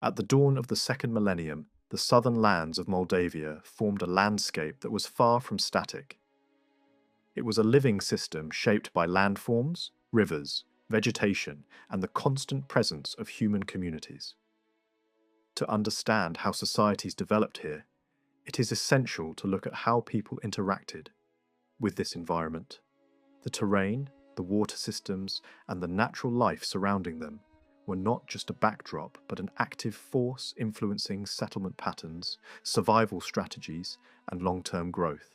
At the dawn of the second millennium, the southern lands of Moldavia formed a landscape that was far from static. It was a living system shaped by landforms, rivers, vegetation, and the constant presence of human communities. To understand how societies developed here, it is essential to look at how people interacted with this environment. The terrain, the water systems, and the natural life surrounding them were not just a backdrop, but an active force influencing settlement patterns, survival strategies, and long-term growth.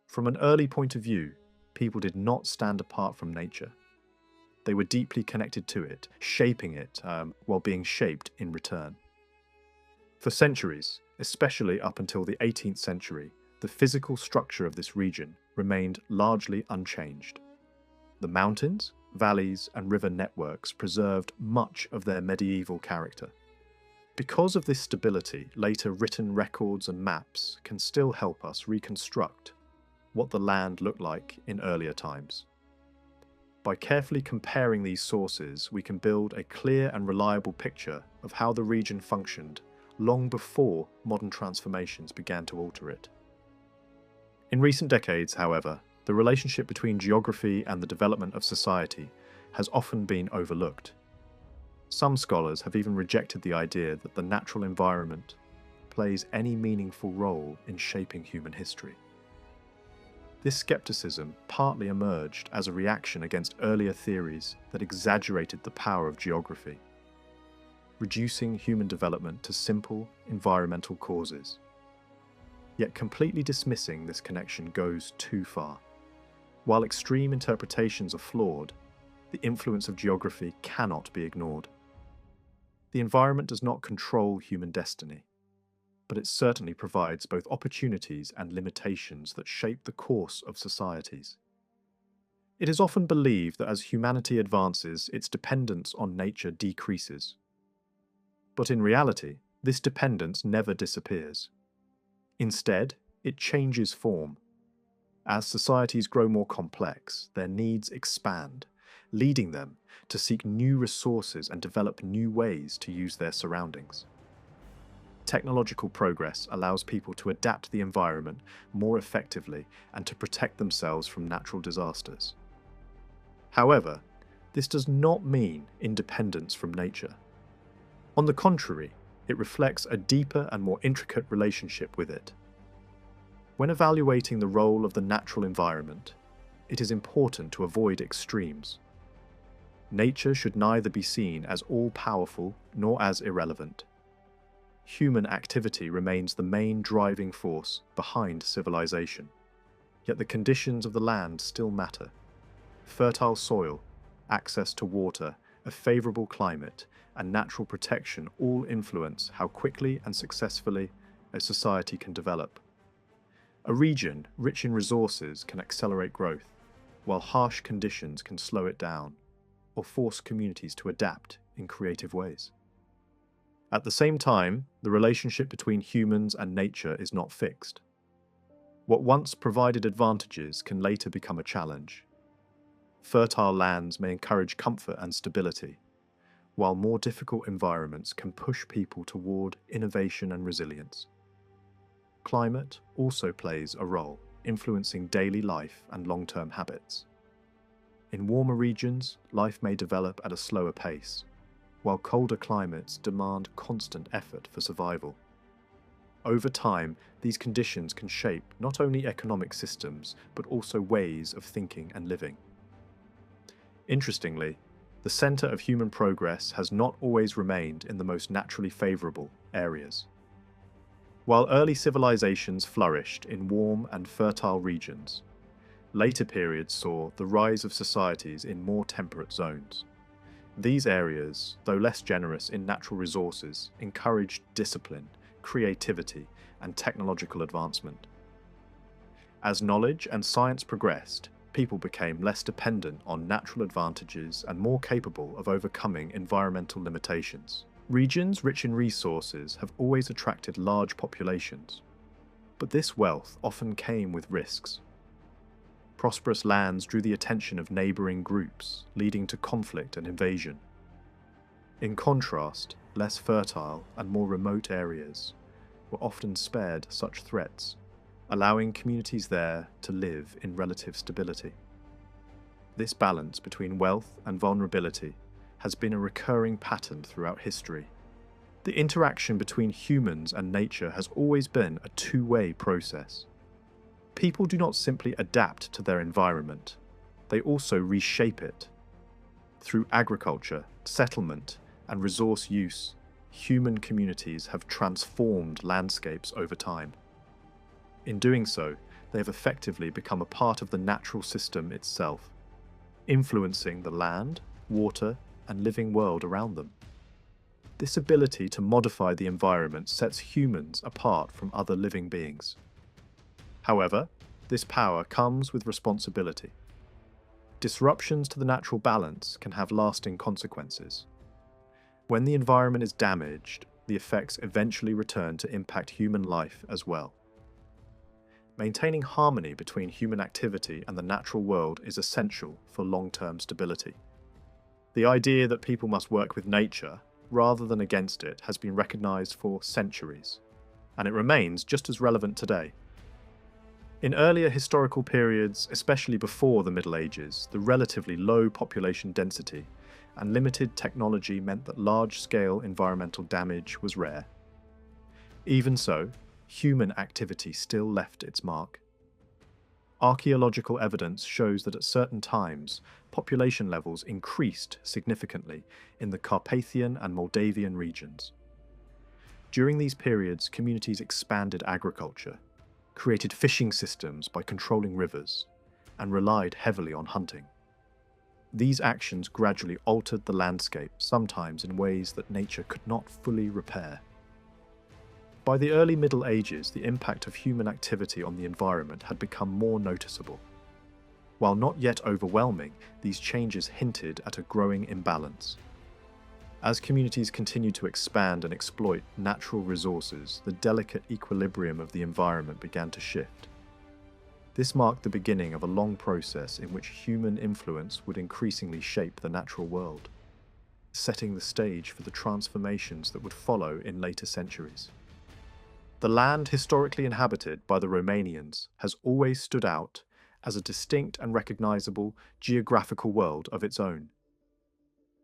From an early point of view, people did not stand apart from nature. They were deeply connected to it, shaping it while being shaped in return. For centuries, especially up until the 18th century, the physical structure of this region remained largely unchanged. The mountains, valleys, and river networks preserved much of their medieval character. Because of this stability, later written records and maps can still help us reconstruct what the land looked like in earlier times. By carefully comparing these sources, we can build a clear and reliable picture of how the region functioned long before modern transformations began to alter it. In recent decades, however, the relationship between geography and the development of society has often been overlooked. Some scholars have even rejected the idea that the natural environment plays any meaningful role in shaping human history. This skepticism partly emerged as a reaction against earlier theories that exaggerated the power of geography, reducing human development to simple environmental causes. Yet completely dismissing this connection goes too far. While extreme interpretations are flawed, the influence of geography cannot be ignored. The environment does not control human destiny, but it certainly provides both opportunities and limitations that shape the course of societies. It is often believed that as humanity advances, its dependence on nature decreases. But in reality, this dependence never disappears. Instead, it changes form. As societies grow more complex, their needs expand, leading them to seek new resources and develop new ways to use their surroundings. Technological progress allows people to adapt the environment more effectively and to protect themselves from natural disasters. However, this does not mean independence from nature. On the contrary, it reflects a deeper and more intricate relationship with it. When evaluating the role of the natural environment, it is important to avoid extremes. Nature should neither be seen as all-powerful nor as irrelevant. Human activity remains the main driving force behind civilization. Yet the conditions of the land still matter. Fertile soil, access to water, a favorable climate, and natural protection all influence how quickly and successfully a society can develop. A region rich in resources can accelerate growth, while harsh conditions can slow it down or force communities to adapt in creative ways. At the same time, the relationship between humans and nature is not fixed. What once provided advantages can later become a challenge. Fertile lands may encourage comfort and stability, while more difficult environments can push people toward innovation and resilience. Climate also plays a role, influencing daily life and long-term habits. In warmer regions, life may develop at a slower pace, while colder climates demand constant effort for survival. Over time, these conditions can shape not only economic systems, but also ways of thinking and living. Interestingly, the center of human progress has not always remained in the most naturally favorable areas. While early civilizations flourished in warm and fertile regions, later periods saw the rise of societies in more temperate zones. These areas, though less generous in natural resources, encouraged discipline, creativity, and technological advancement. As knowledge and science progressed, people became less dependent on natural advantages and more capable of overcoming environmental limitations. Regions rich in resources have always attracted large populations, but this wealth often came with risks. Prosperous lands drew the attention of neighbouring groups, leading to conflict and invasion. In contrast, less fertile, and more remote areas were often spared such threats, allowing communities there to live in relative stability. This balance between wealth and vulnerability has been a recurring pattern throughout history. The interaction between humans and nature has always been a two-way process. People do not simply adapt to their environment, they also reshape it. Through agriculture, settlement, and resource use, human communities have transformed landscapes over time. In doing so, they have effectively become a part of the natural system itself, influencing the land, water, and living world around them. This ability to modify the environment sets humans apart from other living beings. However, this power comes with responsibility. Disruptions to the natural balance can have lasting consequences. When the environment is damaged, the effects eventually return to impact human life as well. Maintaining harmony between human activity and the natural world is essential for long-term stability. The idea that people must work with nature, rather than against it, has been recognised for centuries, and it remains just as relevant today. In earlier historical periods, especially before the Middle Ages, the relatively low population density and limited technology meant that large-scale environmental damage was rare. Even so, human activity still left its mark. Archaeological evidence shows that at certain times, population levels increased significantly in the Carpathian and Moldavian regions. During these periods, communities expanded agriculture, created fishing systems by controlling rivers, and relied heavily on hunting. These actions gradually altered the landscape, sometimes in ways that nature could not fully repair. By the early Middle Ages, the impact of human activity on the environment had become more noticeable. While not yet overwhelming, these changes hinted at a growing imbalance. As communities continued to expand and exploit natural resources, the delicate equilibrium of the environment began to shift. This marked the beginning of a long process in which human influence would increasingly shape the natural world, setting the stage for the transformations that would follow in later centuries. The land historically inhabited by the Romanians has always stood out as a distinct and recognizable geographical world of its own.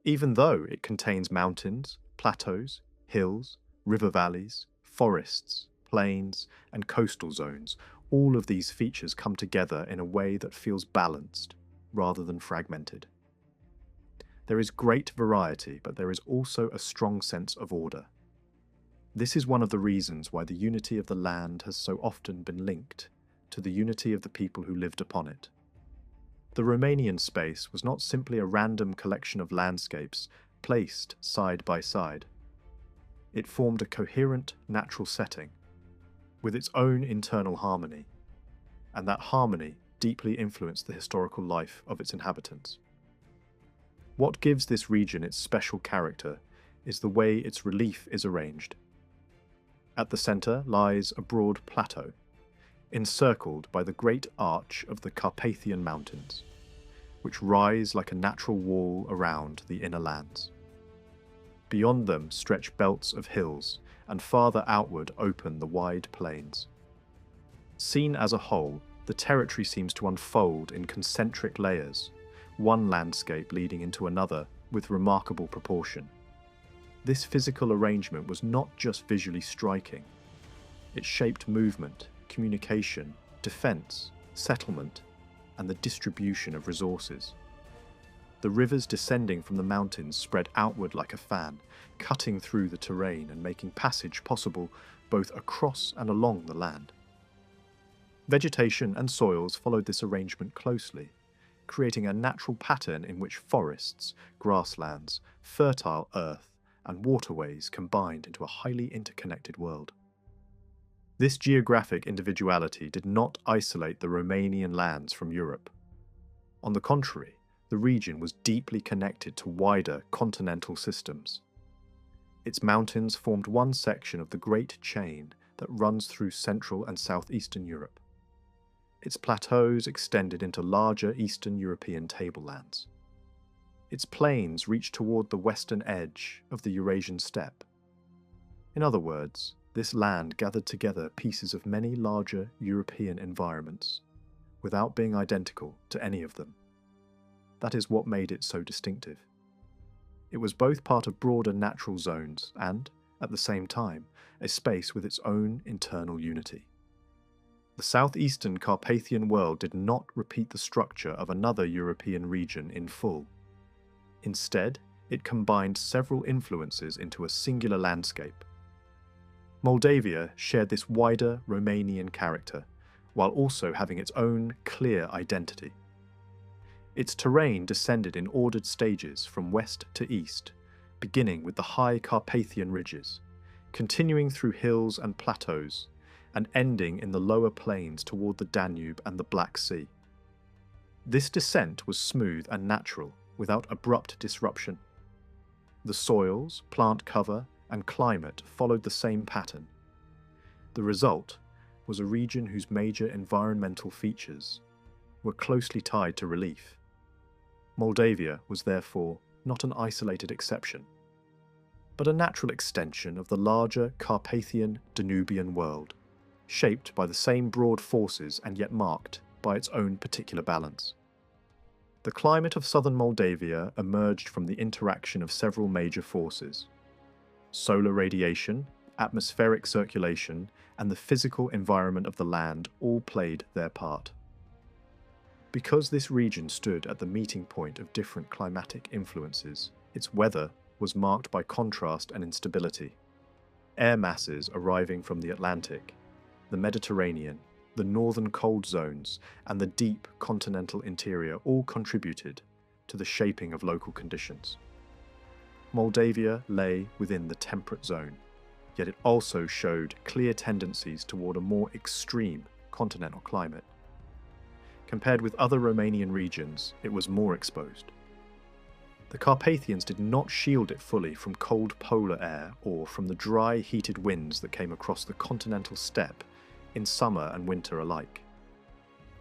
Even though it contains mountains, plateaus, hills, river valleys, forests, plains, and coastal zones, all of these features come together in a way that feels balanced rather than fragmented. There is great variety, but there is also a strong sense of order. This is one of the reasons why the unity of the land has so often been linked to the unity of the people who lived upon it. The Romanian space was not simply a random collection of landscapes placed side by side. It formed a coherent natural setting, with its own internal harmony, and that harmony deeply influenced the historical life of its inhabitants. What gives this region its special character is the way its relief is arranged. At the centre lies a broad plateau, encircled by the great arch of the Carpathian Mountains, which rise like a natural wall around the inner lands. Beyond them stretch belts of hills, and farther outward open the wide plains. Seen as a whole, the territory seems to unfold in concentric layers, one landscape leading into another with remarkable proportion. This physical arrangement was not just visually striking. It shaped movement, communication, defense, settlement, and the distribution of resources. The rivers descending from the mountains spread outward like a fan, cutting through the terrain and making passage possible both across and along the land. Vegetation and soils followed this arrangement closely, creating a natural pattern in which forests, grasslands, fertile earth, and waterways combined into a highly interconnected world. This geographic individuality did not isolate the Romanian lands from Europe. On the contrary, the region was deeply connected to wider continental systems. Its mountains formed one section of the great chain that runs through Central and Southeastern Europe. Its plateaus extended into larger Eastern European tablelands. Its plains reach toward the western edge of the Eurasian steppe. In other words, this land gathered together pieces of many larger European environments, without being identical to any of them. That is what made it so distinctive. It was both part of broader natural zones and, at the same time, a space with its own internal unity. The southeastern Carpathian world did not repeat the structure of another European region in full. Instead, it combined several influences into a singular landscape. Moldavia shared this wider Romanian character, while also having its own clear identity. Its terrain descended in ordered stages from west to east, beginning with the high Carpathian ridges, continuing through hills and plateaus, and ending in the lower plains toward the Danube and the Black Sea. This descent was smooth and natural, without abrupt disruption. The soils, plant cover, and climate followed the same pattern. The result was a region whose major environmental features were closely tied to relief. Moldavia was therefore not an isolated exception, but a natural extension of the larger Carpathian Danubian world, shaped by the same broad forces and yet marked by its own particular balance. The climate of southern Moldavia emerged from the interaction of several major forces. Solar radiation, atmospheric circulation, and the physical environment of the land all played their part. Because this region stood at the meeting point of different climatic influences, its weather was marked by contrast and instability. Air masses arriving from the Atlantic, the Mediterranean, the northern cold zones, and the deep continental interior all contributed to the shaping of local conditions. Moldavia lay within the temperate zone, yet it also showed clear tendencies toward a more extreme continental climate. Compared with other Romanian regions, it was more exposed. The Carpathians did not shield it fully from cold polar air or from the dry, heated winds that came across the continental steppe in summer and winter alike.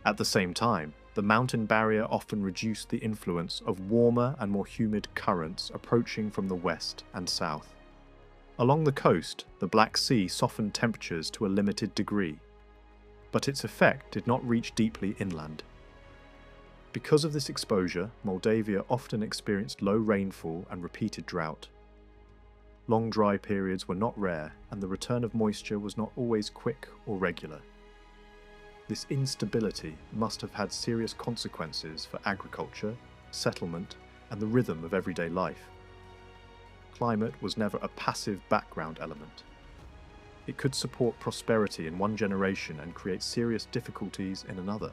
At the same time, the mountain barrier often reduced the influence of warmer and more humid currents approaching from the west and south. Along the coast, the Black Sea softened temperatures to a limited degree, but its effect did not reach deeply inland. Because of this exposure, Moldavia often experienced low rainfall and repeated drought. Long dry periods were not rare, and the return of moisture was not always quick or regular. This instability must have had serious consequences for agriculture, settlement, and the rhythm of everyday life. Climate was never a passive background element. It could support prosperity in one generation and create serious difficulties in another.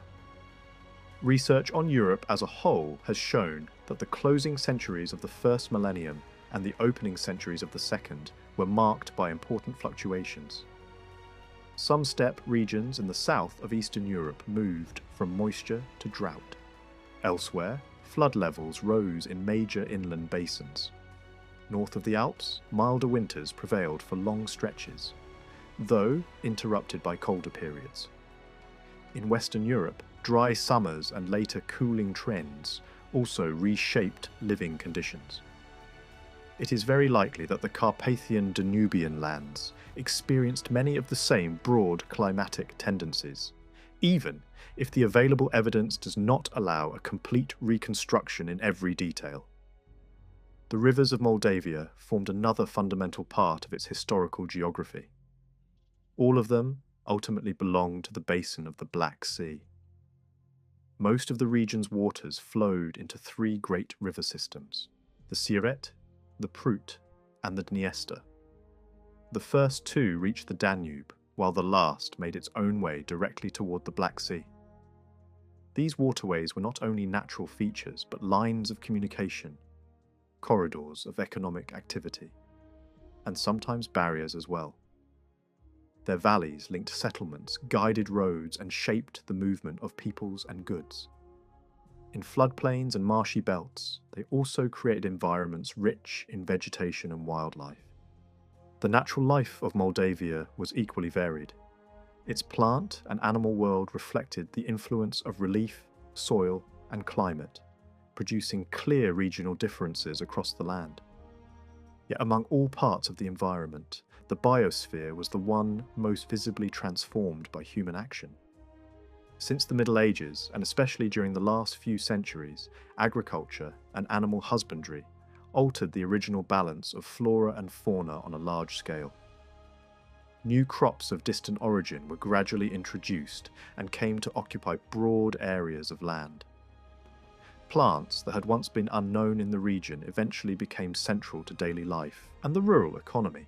Research on Europe as a whole has shown that the closing centuries of the first millennium and the opening centuries of the second were marked by important fluctuations. Some steppe regions in the south of Eastern Europe moved from moisture to drought. Elsewhere, flood levels rose in major inland basins. North of the Alps, milder winters prevailed for long stretches, though interrupted by colder periods. In Western Europe, dry summers and later cooling trends also reshaped living conditions. It is very likely that the Carpathian Danubian lands experienced many of the same broad climatic tendencies, even if the available evidence does not allow a complete reconstruction in every detail. The rivers of Moldavia formed another fundamental part of its historical geography. All of them ultimately belonged to the basin of the Black Sea. Most of the region's waters flowed into three great river systems: the Siret, the Prut, and the Dniester. The first two reached the Danube, while the last made its own way directly toward the Black Sea. These waterways were not only natural features, but lines of communication, corridors of economic activity, and sometimes barriers as well. Their valleys linked settlements, guided roads, and shaped the movement of peoples and goods. In floodplains and marshy belts, they also created environments rich in vegetation and wildlife. The natural life of Moldavia was equally varied. Its plant and animal world reflected the influence of relief, soil, and climate, producing clear regional differences across the land. Yet among all parts of the environment, the biosphere was the one most visibly transformed by human action. Since the Middle Ages, and especially during the last few centuries, agriculture and animal husbandry altered the original balance of flora and fauna on a large scale. New crops of distant origin were gradually introduced and came to occupy broad areas of land. Plants that had once been unknown in the region eventually became central to daily life and the rural economy.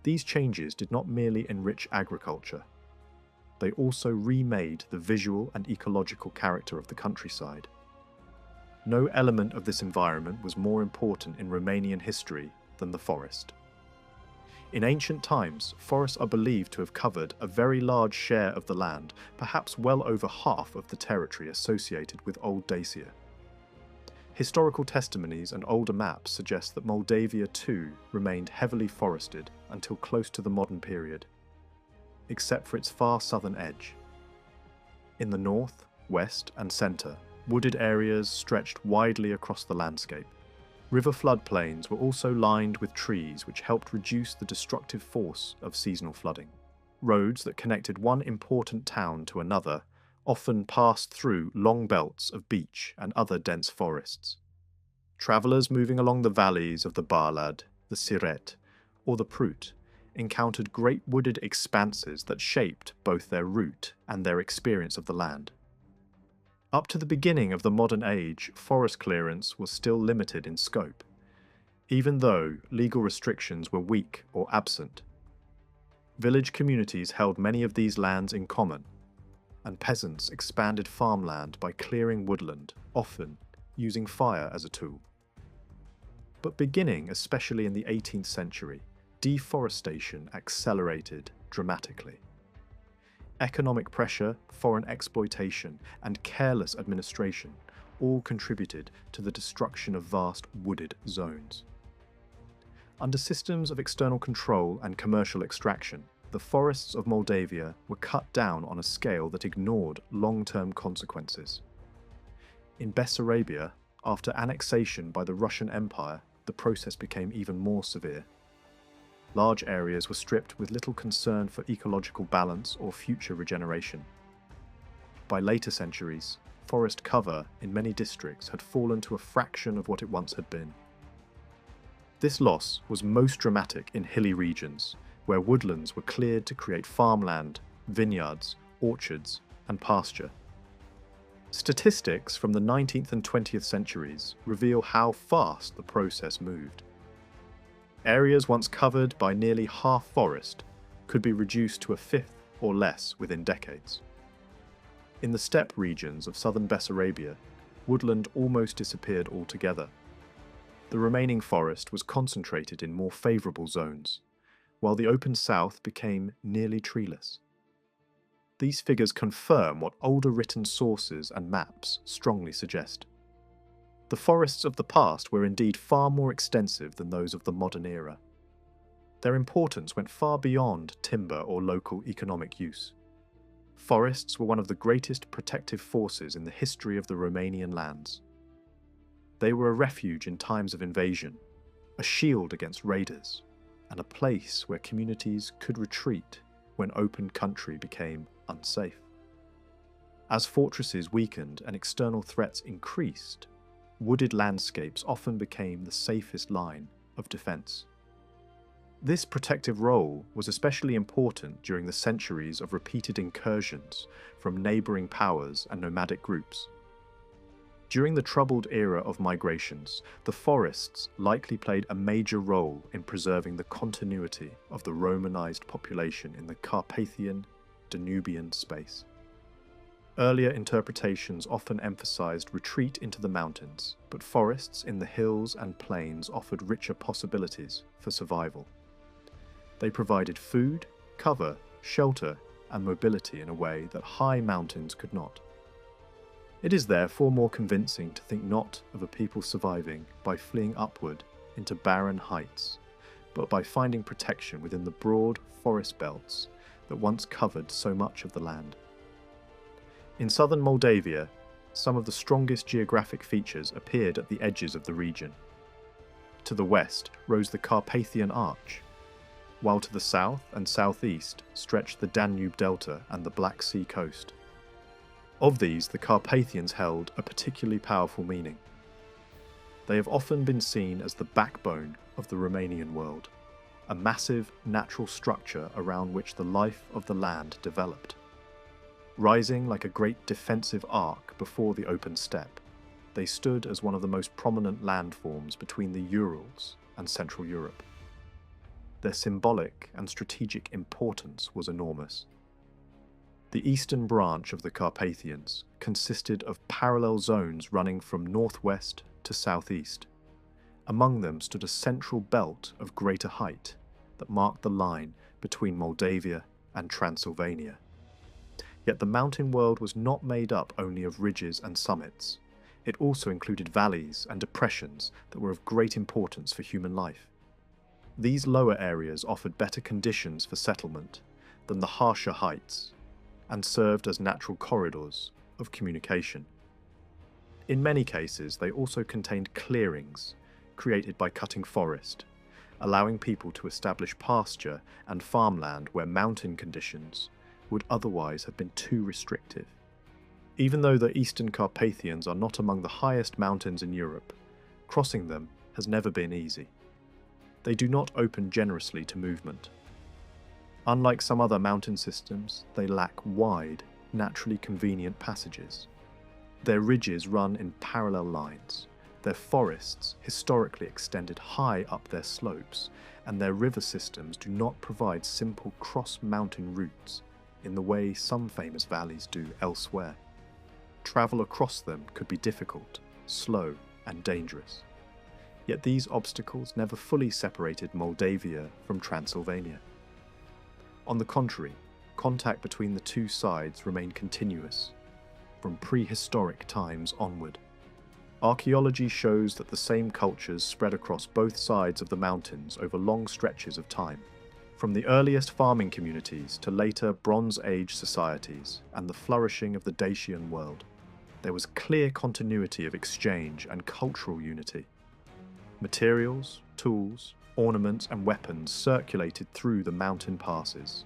These changes did not merely enrich agriculture, they also remade the visual and ecological character of the countryside. No element of this environment was more important in Romanian history than the forest. In ancient times, forests are believed to have covered a very large share of the land, perhaps well over half of the territory associated with Old Dacia. Historical testimonies and older maps suggest that Moldavia too remained heavily forested until close to the modern period, except for its far southern edge. In the north, west and centre, wooded areas stretched widely across the landscape. River floodplains were also lined with trees which helped reduce the destructive force of seasonal flooding. Roads that connected one important town to another often passed through long belts of beech and other dense forests. Travellers moving along the valleys of the Balad, the Siret, or the Prut encountered great wooded expanses that shaped both their route and their experience of the land. Up to the beginning of the modern age, forest clearance was still limited in scope, even though legal restrictions were weak or absent. Village communities held many of these lands in common, and peasants expanded farmland by clearing woodland, often using fire as a tool. But beginning especially in the 18th century, deforestation accelerated dramatically. Economic pressure, foreign exploitation, and careless administration all contributed to the destruction of vast wooded zones. Under systems of external control and commercial extraction, the forests of Moldavia were cut down on a scale that ignored long-term consequences. In Bessarabia, after annexation by the Russian Empire, the process became even more severe. Large areas were stripped with little concern for ecological balance or future regeneration. By later centuries, forest cover in many districts had fallen to a fraction of what it once had been. This loss was most dramatic in hilly regions, where woodlands were cleared to create farmland, vineyards, orchards, and pasture. Statistics from the 19th and 20th centuries reveal how fast the process moved. Areas once covered by nearly half forest could be reduced to a fifth or less within decades. In the steppe regions of southern Bessarabia, woodland almost disappeared altogether. The remaining forest was concentrated in more favourable zones, while the open south became nearly treeless. These figures confirm what older written sources and maps strongly suggest. The forests of the past were indeed far more extensive than those of the modern era. Their importance went far beyond timber or local economic use. Forests were one of the greatest protective forces in the history of the Romanian lands. They were a refuge in times of invasion, a shield against raiders, and a place where communities could retreat when open country became unsafe. As fortresses weakened and external threats increased, wooded landscapes often became the safest line of defence. This protective role was especially important during the centuries of repeated incursions from neighbouring powers and nomadic groups. During the troubled era of migrations, the forests likely played a major role in preserving the continuity of the Romanised population in the Carpathian, Danubian space. Earlier interpretations often emphasized retreat into the mountains, but forests in the hills and plains offered richer possibilities for survival. They provided food, cover, shelter, and mobility in a way that high mountains could not. It is therefore more convincing to think not of a people surviving by fleeing upward into barren heights, but by finding protection within the broad forest belts that once covered so much of the land. In southern Moldavia, some of the strongest geographic features appeared at the edges of the region. To the west rose the Carpathian Arch, while to the south and southeast stretched the Danube Delta and the Black Sea coast. Of these, the Carpathians held a particularly powerful meaning. They have often been seen as the backbone of the Romanian world, a massive natural structure around which the life of the land developed. Rising like a great defensive arc before the open steppe, they stood as one of the most prominent landforms between the Urals and Central Europe. Their symbolic and strategic importance was enormous. The eastern branch of the Carpathians consisted of parallel zones running from northwest to southeast. Among them stood a central belt of greater height that marked the line between Moldavia and Transylvania. Yet the mountain world was not made up only of ridges and summits. It also included valleys and depressions that were of great importance for human life. These lower areas offered better conditions for settlement than the harsher heights, and served as natural corridors of communication. In many cases, they also contained clearings created by cutting forest, allowing people to establish pasture and farmland where mountain conditions would otherwise have been too restrictive. Even though the Eastern Carpathians are not among the highest mountains in Europe, crossing them has never been easy. They do not open generously to movement. Unlike some other mountain systems, they lack wide, naturally convenient passages. Their ridges run in parallel lines, their forests historically extended high up their slopes, and their river systems do not provide simple cross-mountain routes in the way some famous valleys do elsewhere. Travel across them could be difficult, slow, and dangerous. Yet these obstacles never fully separated Moldavia from Transylvania. On the contrary, contact between the two sides remained continuous, from prehistoric times onward. Archaeology shows that the same cultures spread across both sides of the mountains over long stretches of time. From the earliest farming communities to later Bronze Age societies and the flourishing of the Dacian world, there was clear continuity of exchange and cultural unity. Materials, tools, ornaments and weapons circulated through the mountain passes,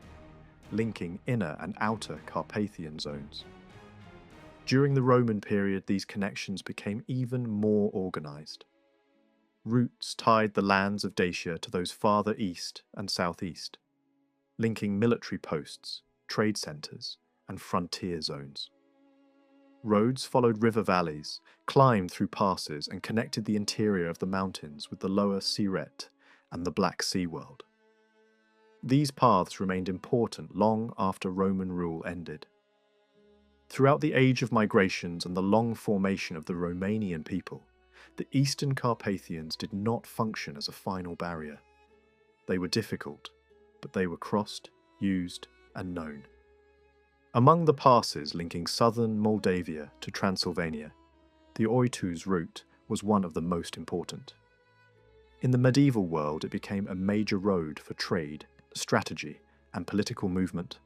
linking inner and outer Carpathian zones. During the Roman period, these connections became even more organised. Routes tied the lands of Dacia to those farther east and southeast, linking military posts, trade centres, and frontier zones. Roads followed river valleys, climbed through passes, and connected the interior of the mountains with the lower Siret and the Black Sea world. These paths remained important long after Roman rule ended. Throughout the age of migrations and the long formation of the Romanian people, the Eastern Carpathians did not function as a final barrier. They were difficult, but they were crossed, used, and known. Among the passes linking southern Moldavia to Transylvania, the Oitus route was one of the most important. In the medieval world, it became a major road for trade, strategy, and political movement.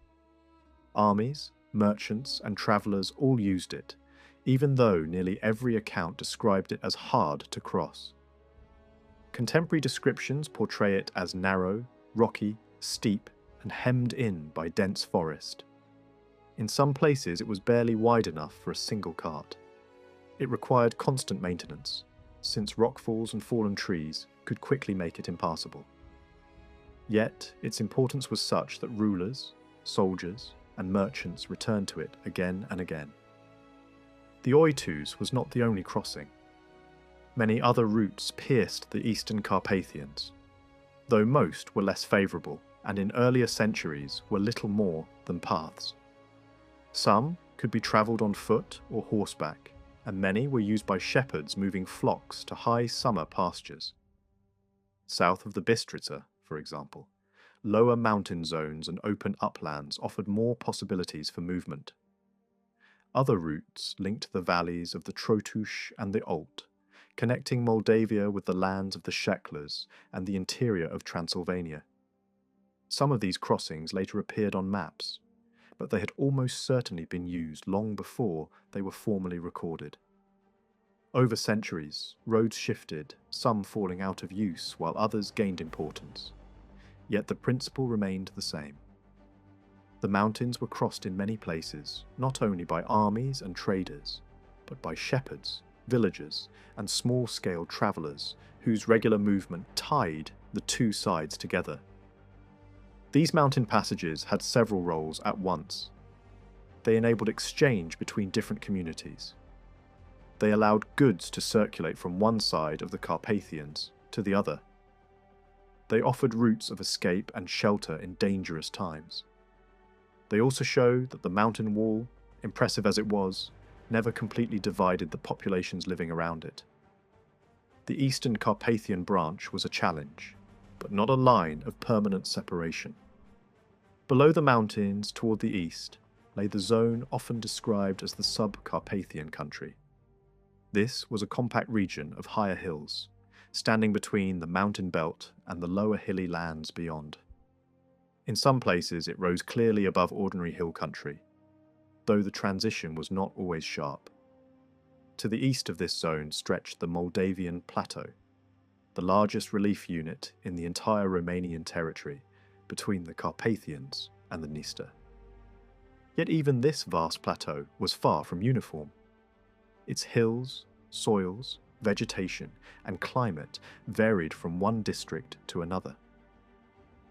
Armies, merchants, and travellers all used it, even though nearly every account described it as hard to cross. Contemporary descriptions portray it as narrow, rocky, steep, and hemmed in by dense forest. In some places it was barely wide enough for a single cart. It required constant maintenance, since rockfalls and fallen trees could quickly make it impassable. Yet its importance was such that rulers, soldiers, and merchants returned to it again and again. The Oitus was not the only crossing. Many other routes pierced the Eastern Carpathians, though most were less favourable and in earlier centuries were little more than paths. Some could be travelled on foot or horseback, and many were used by shepherds moving flocks to high summer pastures. South of the Bistrița, for example, lower mountain zones and open uplands offered more possibilities for movement. Other routes linked the valleys of the Trotuș and the Olt, connecting Moldavia with the lands of the Sheclers and the interior of Transylvania. Some of these crossings later appeared on maps, but they had almost certainly been used long before they were formally recorded. Over centuries, roads shifted, some falling out of use while others gained importance. Yet the principle remained the same. The mountains were crossed in many places, not only by armies and traders, but by shepherds, villagers, and small-scale travellers whose regular movement tied the two sides together. These mountain passages had several roles at once. They enabled exchange between different communities. They allowed goods to circulate from one side of the Carpathians to the other. They offered routes of escape and shelter in dangerous times. They also show that the mountain wall, impressive as it was, never completely divided the populations living around it. The eastern Carpathian branch was a challenge, but not a line of permanent separation. Below the mountains, toward the east, lay the zone often described as the sub-Carpathian country. This was a compact region of higher hills, standing between the mountain belt and the lower hilly lands beyond. In some places it rose clearly above ordinary hill country, though the transition was not always sharp. To the east of this zone stretched the Moldavian Plateau, the largest relief unit in the entire Romanian territory between the Carpathians and the Dniester. Yet even this vast plateau was far from uniform. Its hills, soils, vegetation, and climate varied from one district to another.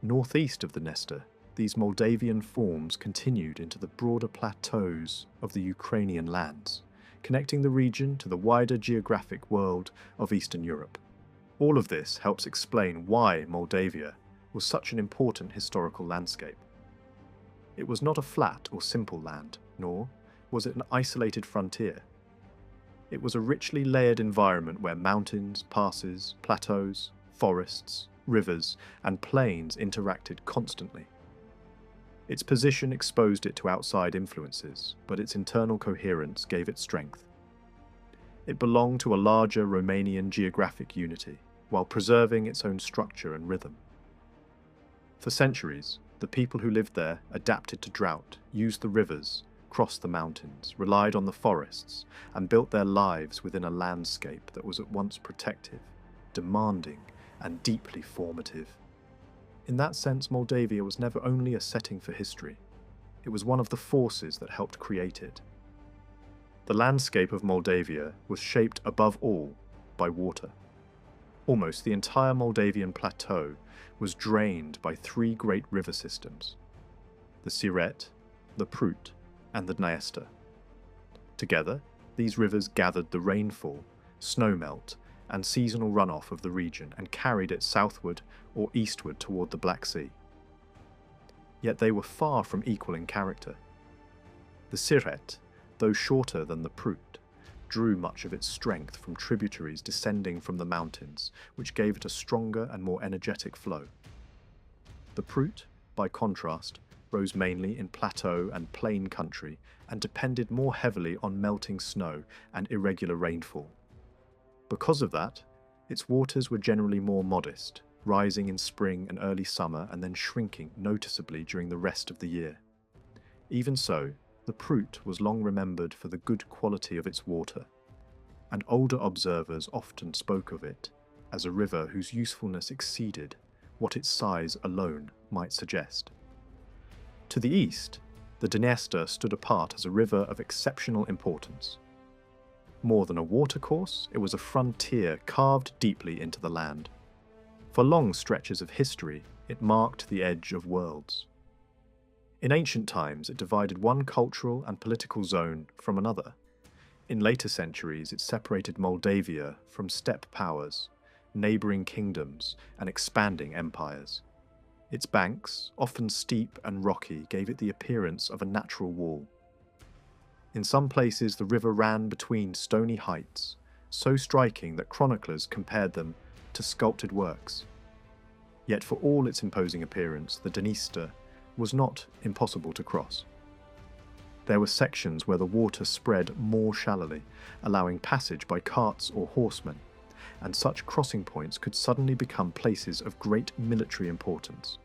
Northeast of the Dniester, these Moldavian forms continued into the broader plateaus of the Ukrainian lands, connecting the region to the wider geographic world of Eastern Europe. All of this helps explain why Moldavia was such an important historical landscape. It was not a flat or simple land, nor was it an isolated frontier. It was a richly layered environment where mountains, passes, plateaus, forests, rivers, and plains interacted constantly. Its position exposed it to outside influences, but its internal coherence gave it strength. It belonged to a larger Romanian geographic unity, while preserving its own structure and rhythm. For centuries, the people who lived there adapted to drought, used the rivers, crossed the mountains, relied on the forests, and built their lives within a landscape that was at once protective, demanding, and deeply formative. In that sense, Moldavia was never only a setting for history, it was one of the forces that helped create it. The landscape of Moldavia was shaped above all by water. Almost the entire Moldavian plateau was drained by three great river systems: the Siret, the Prut, and the Dniester. Together, these rivers gathered the rainfall, snowmelt, and seasonal runoff of the region and carried it southward or eastward toward the Black Sea. Yet they were far from equal in character. The Siret, though shorter than the Prut, drew much of its strength from tributaries descending from the mountains, which gave it a stronger and more energetic flow. The Prut, by contrast, rose mainly in plateau and plain country and depended more heavily on melting snow and irregular rainfall. Because of that, its waters were generally more modest, rising in spring and early summer and then shrinking noticeably during the rest of the year. Even so, the Prut was long remembered for the good quality of its water, and older observers often spoke of it as a river whose usefulness exceeded what its size alone might suggest. To the east, the Dniester stood apart as a river of exceptional importance. More than a watercourse, it was a frontier carved deeply into the land. For long stretches of history, it marked the edge of worlds. In ancient times, it divided one cultural and political zone from another. In later centuries, it separated Moldavia from steppe powers, neighbouring kingdoms, and expanding empires. Its banks, often steep and rocky, gave it the appearance of a natural wall. In some places, the river ran between stony heights, so striking that chroniclers compared them to sculpted works. Yet for all its imposing appearance, the Dniester was not impossible to cross. There were sections where the water spread more shallowly, allowing passage by carts or horsemen, and such crossing points could suddenly become places of great military importance.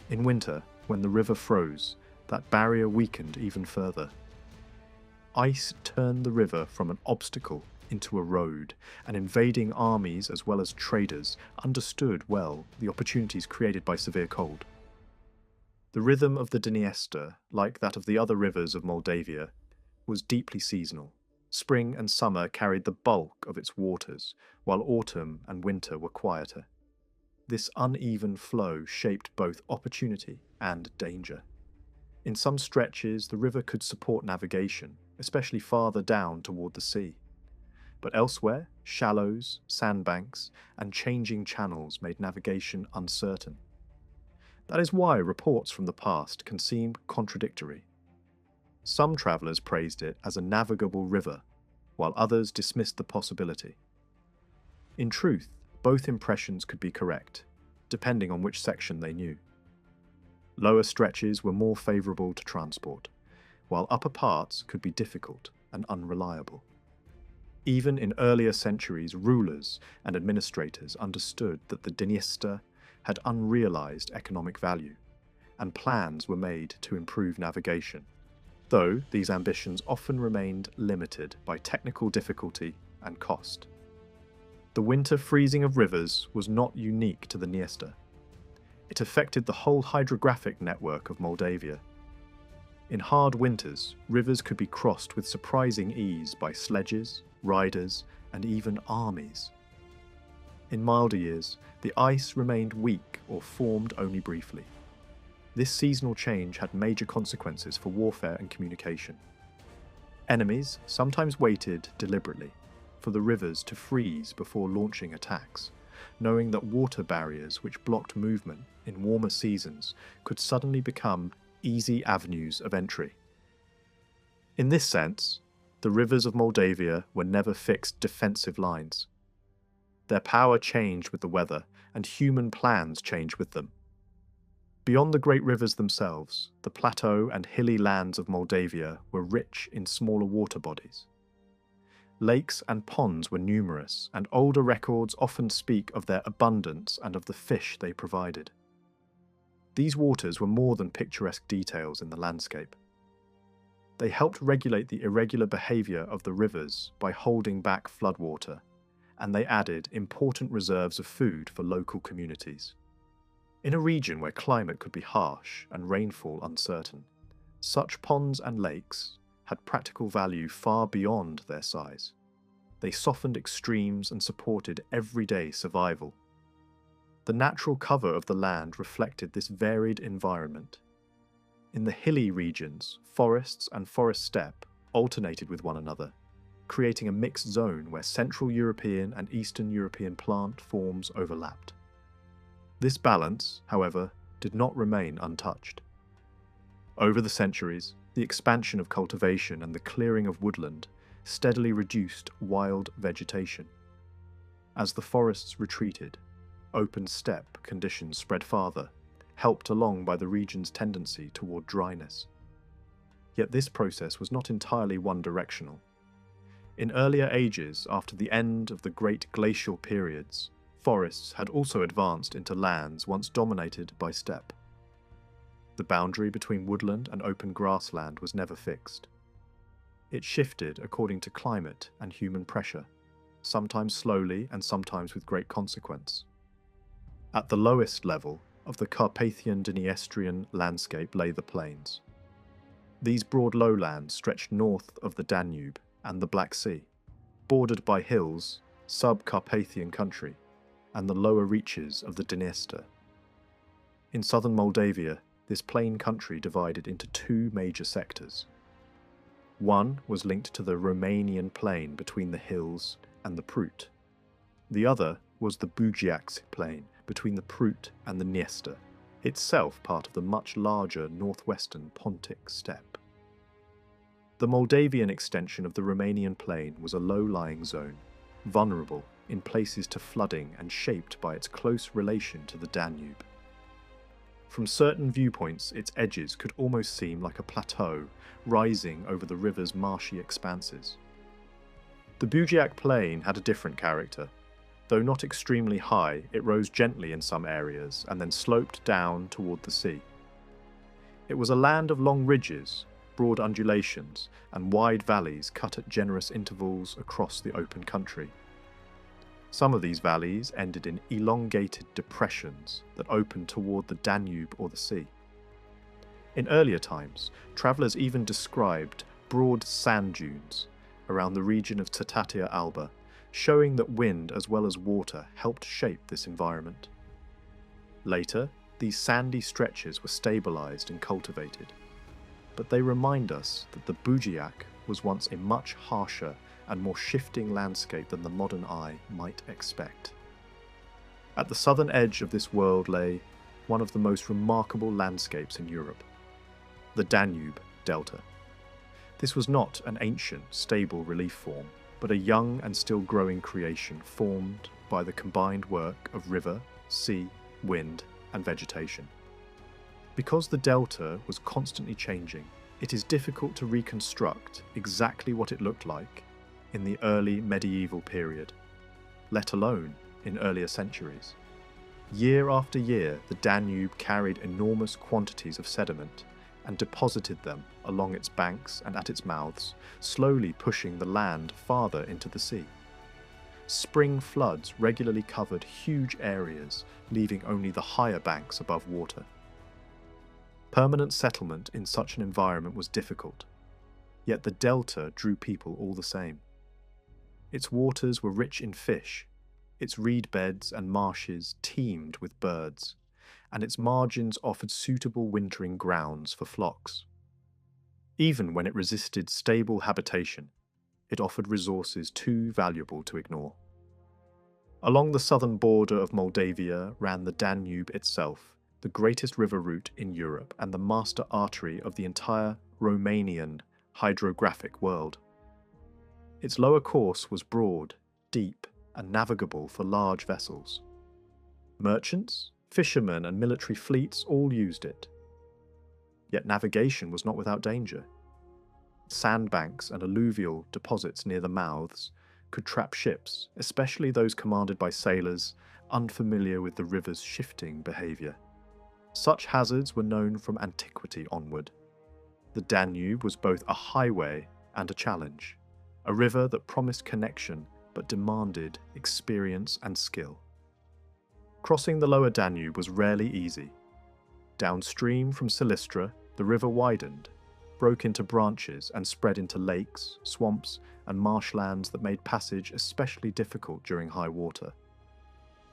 In winter, when the river froze, that barrier weakened even further. Ice turned the river from an obstacle into a road, and invading armies as well as traders understood well the opportunities created by severe cold. The rhythm of the Dniester, like that of the other rivers of Moldavia, was deeply seasonal. Spring and summer carried the bulk of its waters, while autumn and winter were quieter. This uneven flow shaped both opportunity and danger. In some stretches, the river could support navigation, especially farther down toward the sea. But elsewhere, shallows, sandbanks, and changing channels made navigation uncertain. That is why reports from the past can seem contradictory. Some travellers praised it as a navigable river, while others dismissed the possibility. In truth, both impressions could be correct, depending on which section they knew. Lower stretches were more favourable to transport, while upper parts could be difficult and unreliable. Even in earlier centuries, rulers and administrators understood that the Dniester had unrealised economic value, and plans were made to improve navigation, though these ambitions often remained limited by technical difficulty and cost. The winter freezing of rivers was not unique to the Dniester. It affected the whole hydrographic network of Moldavia. In hard winters, rivers could be crossed with surprising ease by sledges, riders, and even armies. In milder years, the ice remained weak or formed only briefly. This seasonal change had major consequences for warfare and communication. Enemies sometimes waited deliberately for the rivers to freeze before launching attacks, knowing that water barriers which blocked movement in warmer seasons could suddenly become easy avenues of entry. In this sense, the rivers of Moldavia were never fixed defensive lines. Their power changed with the weather, and human plans changed with them. Beyond the great rivers themselves, the plateau and hilly lands of Moldavia were rich in smaller water bodies. Lakes and ponds were numerous, and older records often speak of their abundance and of the fish they provided. These waters were more than picturesque details in the landscape. They helped regulate the irregular behaviour of the rivers by holding back floodwater, and they added important reserves of food for local communities. In a region where climate could be harsh and rainfall uncertain, such ponds and lakes had practical value far beyond their size. They softened extremes and supported everyday survival. The natural cover of the land reflected this varied environment. In the hilly regions, forests and forest steppe alternated with one another, creating a mixed zone where Central European and Eastern European plant forms overlapped. This balance, however, did not remain untouched. Over the centuries, the expansion of cultivation and the clearing of woodland steadily reduced wild vegetation. As the forests retreated, open steppe conditions spread farther, helped along by the region's tendency toward dryness. Yet this process was not entirely one-directional. In earlier ages, after the end of the great glacial periods, forests had also advanced into lands once dominated by steppe. The boundary between woodland and open grassland was never fixed. It shifted according to climate and human pressure, sometimes slowly and sometimes with great consequence. At the lowest level of the Carpathian Dniestrian landscape lay the plains. These broad lowlands stretched north of the Danube and the Black Sea, bordered by hills, sub-Carpathian country, and the lower reaches of the Dniester. In southern Moldavia, this plain country divided into two major sectors. One was linked to the Romanian plain between the hills and the Prut. The other was the Bujiac plain between the Prut and the Dniester, itself part of the much larger northwestern Pontic steppe. The Moldavian extension of the Romanian plain was a low-lying zone, vulnerable in places to flooding and shaped by its close relation to the Danube. From certain viewpoints, its edges could almost seem like a plateau rising over the river's marshy expanses. The Bujiac plain had a different character. Though not extremely high, it rose gently in some areas and then sloped down toward the sea. It was a land of long ridges, broad undulations, and wide valleys cut at generous intervals across the open country. Some of these valleys ended in elongated depressions that opened toward the Danube or the sea. In earlier times, travellers even described broad sand dunes around the region of Tatatia Alba, showing that wind as well as water helped shape this environment. Later, these sandy stretches were stabilised and cultivated, but they remind us that the Bujiak was once a much harsher and more shifting landscape than the modern eye might expect. At the southern edge of this world lay one of the most remarkable landscapes in Europe, the Danube Delta. This was not an ancient, stable relief form, but a young and still growing creation formed by the combined work of river, sea, wind, and vegetation. Because the delta was constantly changing, it is difficult to reconstruct exactly what it looked like in the early medieval period, let alone in earlier centuries. Year after year, the Danube carried enormous quantities of sediment and deposited them along its banks and at its mouths, slowly pushing the land farther into the sea. Spring floods regularly covered huge areas, leaving only the higher banks above water. Permanent settlement in such an environment was difficult, yet the delta drew people all the same. Its waters were rich in fish, its reed beds and marshes teemed with birds, and its margins offered suitable wintering grounds for flocks. Even when it resisted stable habitation, it offered resources too valuable to ignore. Along the southern border of Moldavia ran the Danube itself, the greatest river route in Europe and the master artery of the entire Romanian hydrographic world. Its lower course was broad, deep, and navigable for large vessels. Merchants, fishermen, and military fleets all used it. Yet navigation was not without danger. Sandbanks and alluvial deposits near the mouths could trap ships, especially those commanded by sailors unfamiliar with the river's shifting behaviour. Such hazards were known from antiquity onward. The Danube was both a highway and a challenge, a river that promised connection but demanded experience and skill. Crossing the lower Danube was rarely easy. Downstream from Silistra, the river widened, broke into branches and spread into lakes, swamps, and marshlands that made passage especially difficult during high water.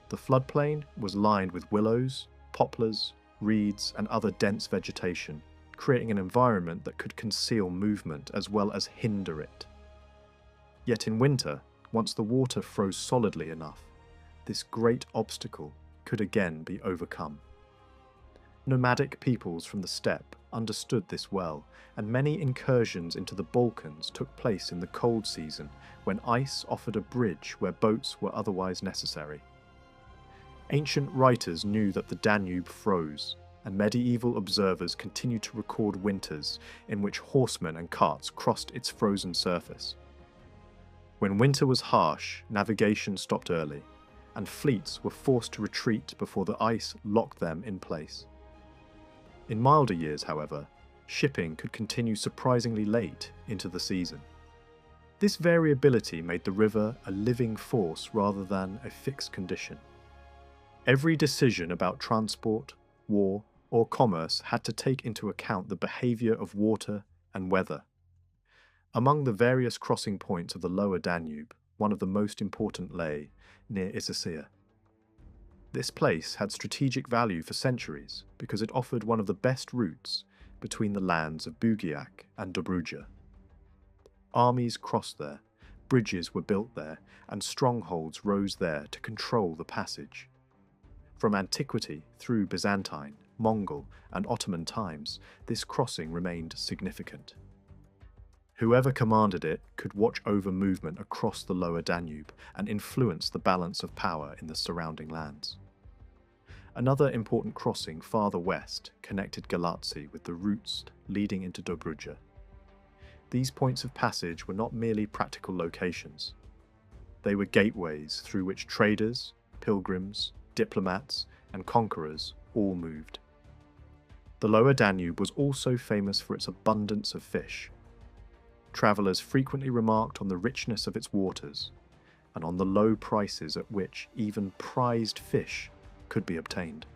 The floodplain was lined with willows, poplars, reeds, and other dense vegetation, creating an environment that could conceal movement as well as hinder it. Yet in winter, once the water froze solidly enough, this great obstacle could again be overcome. Nomadic peoples from the steppe understood this well, and many incursions into the Balkans took place in the cold season when ice offered a bridge where boats were otherwise necessary. Ancient writers knew that the Danube froze, and medieval observers continued to record winters in which horsemen and carts crossed its frozen surface. When winter was harsh, navigation stopped early, and fleets were forced to retreat before the ice locked them in place. In milder years, however, shipping could continue surprisingly late into the season. This variability made the river a living force rather than a fixed condition. Every decision about transport, war, or commerce had to take into account the behaviour of water and weather. Among the various crossing points of the lower Danube, one of the most important lay near Izasea. This place had strategic value for centuries because it offered one of the best routes between the lands of Bujiak and Dobruja. Armies crossed there, bridges were built there, and strongholds rose there to control the passage. From antiquity through Byzantine, Mongol, and Ottoman times, this crossing remained significant. Whoever commanded it could watch over movement across the lower Danube and influence the balance of power in the surrounding lands. Another important crossing farther west connected Galatsi with the routes leading into Dobruja. These points of passage were not merely practical locations. They were gateways through which traders, pilgrims, diplomats, and conquerors all moved. The lower Danube was also famous for its abundance of fish. Travellers frequently remarked on the richness of its waters and on the low prices at which even prized fish could be obtained.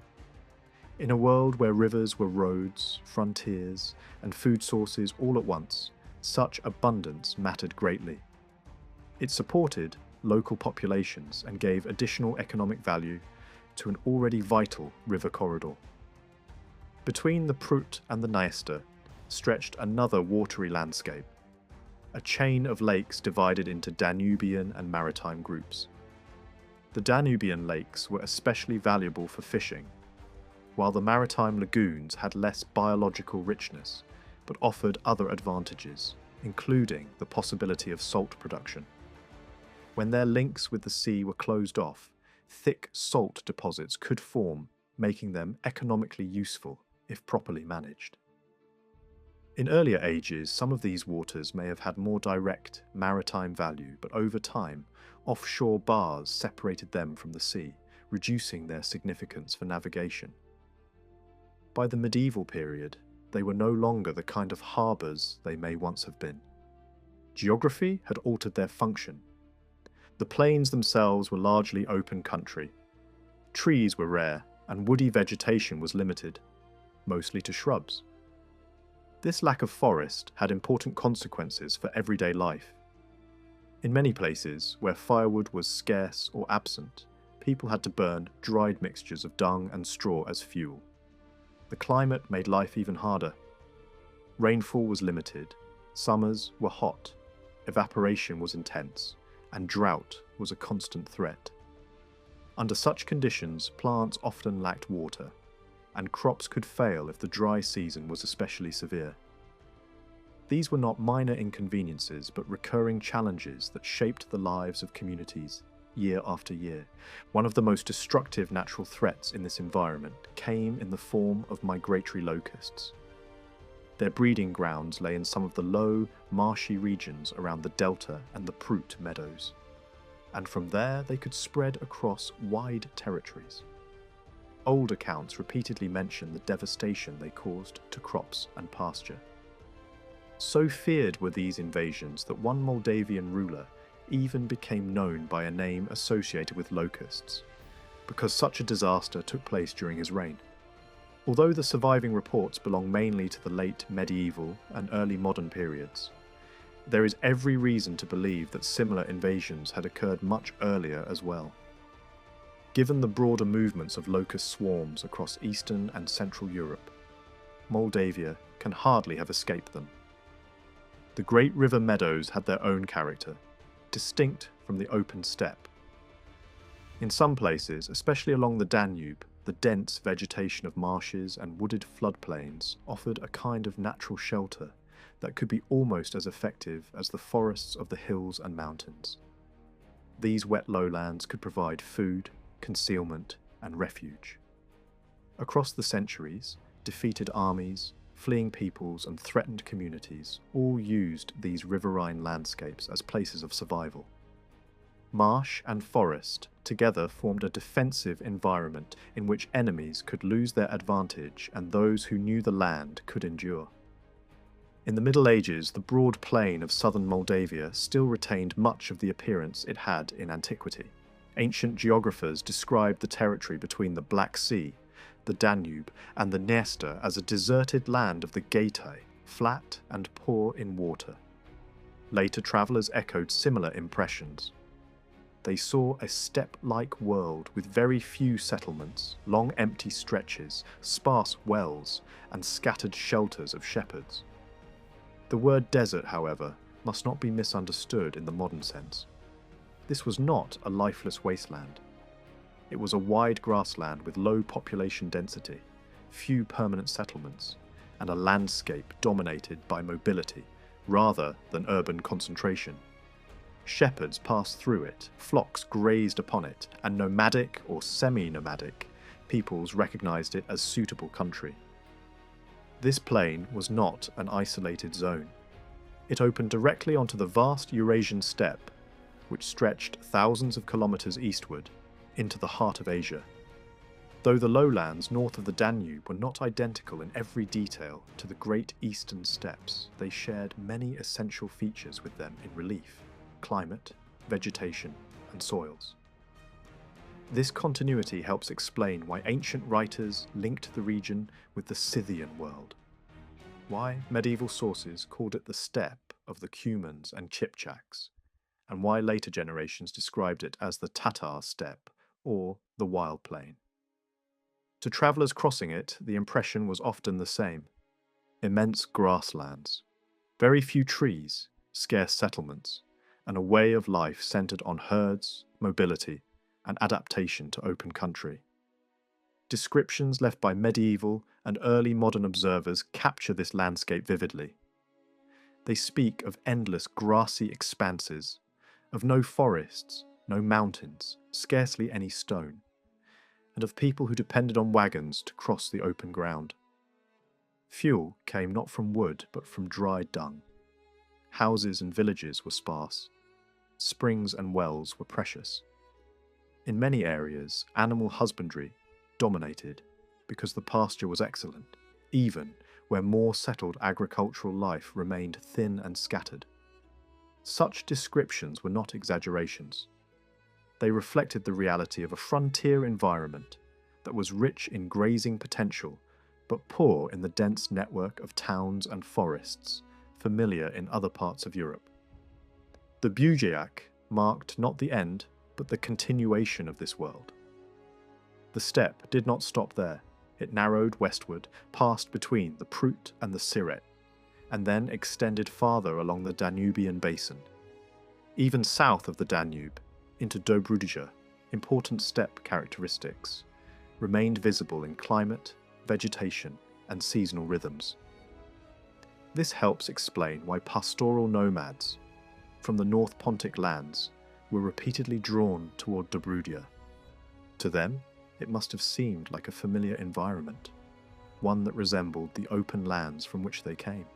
In a world where rivers were roads, frontiers, and food sources all at once, such abundance mattered greatly. It supported local populations and gave additional economic value to an already vital river corridor. Between the Prut and the Dniester stretched another watery landscape, a chain of lakes divided into Danubian and maritime groups. The Danubian lakes were especially valuable for fishing, while the maritime lagoons had less biological richness, but offered other advantages, including the possibility of salt production. When their links with the sea were closed off, thick salt deposits could form, making them economically useful if properly managed. In earlier ages, some of these waters may have had more direct maritime value, but over time, offshore bars separated them from the sea, reducing their significance for navigation. By the medieval period, they were no longer the kind of harbours they may once have been. Geography had altered their function. The plains themselves were largely open country. Trees were rare, and woody vegetation was limited, mostly to shrubs. This lack of forest had important consequences for everyday life. In many places, where firewood was scarce or absent, people had to burn dried mixtures of dung and straw as fuel. The climate made life even harder. Rainfall was limited, summers were hot, evaporation was intense, and drought was a constant threat. Under such conditions, plants often lacked water, and crops could fail if the dry season was especially severe. These were not minor inconveniences, but recurring challenges that shaped the lives of communities year after year. One of the most destructive natural threats in this environment came in the form of migratory locusts. Their breeding grounds lay in some of the low, marshy regions around the delta and the Prut meadows, and from there they could spread across wide territories. Old accounts repeatedly mention the devastation they caused to crops and pasture. So feared were these invasions that one Moldavian ruler even became known by a name associated with locusts, because such a disaster took place during his reign. Although the surviving reports belong mainly to the late medieval and early modern periods, there is every reason to believe that similar invasions had occurred much earlier as well. Given the broader movements of locust swarms across Eastern and Central Europe, Moldavia can hardly have escaped them. The great river meadows had their own character, distinct from the open steppe. In some places, especially along the Danube, the dense vegetation of marshes and wooded floodplains offered a kind of natural shelter that could be almost as effective as the forests of the hills and mountains. These wet lowlands could provide food, concealment, and refuge. Across the centuries, defeated armies, fleeing peoples, and threatened communities all used these riverine landscapes as places of survival. Marsh and forest together formed a defensive environment in which enemies could lose their advantage and those who knew the land could endure. In the Middle Ages, the broad plain of southern Moldavia still retained much of the appearance it had in antiquity. Ancient geographers described the territory between the Black Sea, the Danube, and the Dniester as a deserted land of the Gaetae, flat and poor in water. Later travellers echoed similar impressions. They saw a steppe-like world with very few settlements, long empty stretches, sparse wells, and scattered shelters of shepherds. The word desert, however, must not be misunderstood in the modern sense. This was not a lifeless wasteland. It was a wide grassland with low population density, few permanent settlements, and a landscape dominated by mobility rather than urban concentration. Shepherds passed through it, flocks grazed upon it, and nomadic or semi-nomadic peoples recognized it as suitable country. This plain was not an isolated zone. It opened directly onto the vast Eurasian steppe, which stretched thousands of kilometers eastward into the heart of Asia. Though the lowlands north of the Danube were not identical in every detail to the great eastern steppes, they shared many essential features with them in relief, climate, vegetation, and soils. This continuity helps explain why ancient writers linked the region with the Scythian world, why medieval sources called it the steppe of the Cumans and Kipchaks, and why later generations described it as the Tatar steppe or the wild plain. To travellers crossing it, the impression was often the same: immense grasslands, very few trees, scarce settlements, and a way of life centred on herds, mobility, and adaptation to open country. Descriptions left by medieval and early modern observers capture this landscape vividly. They speak of endless grassy expanses, of no forests, no mountains, scarcely any stone, and of people who depended on wagons to cross the open ground. Fuel came not from wood but from dried dung. Houses and villages were sparse. Springs and wells were precious. In many areas, animal husbandry dominated because the pasture was excellent, even where more settled agricultural life remained thin and scattered. Such descriptions were not exaggerations. They reflected the reality of a frontier environment that was rich in grazing potential but poor in the dense network of towns and forests familiar in other parts of Europe. The Bujeak marked not the end but the continuation of this world. The steppe did not stop there. It narrowed westward, passed between the Prut and the Siret, and then extended farther along the Danubian basin. Even south of the Danube, into Dobruja, important steppe characteristics remained visible in climate, vegetation, and seasonal rhythms. This helps explain why pastoral nomads from the North Pontic lands were repeatedly drawn toward Dobruja. To them, it must have seemed like a familiar environment, one that resembled the open lands from which they came.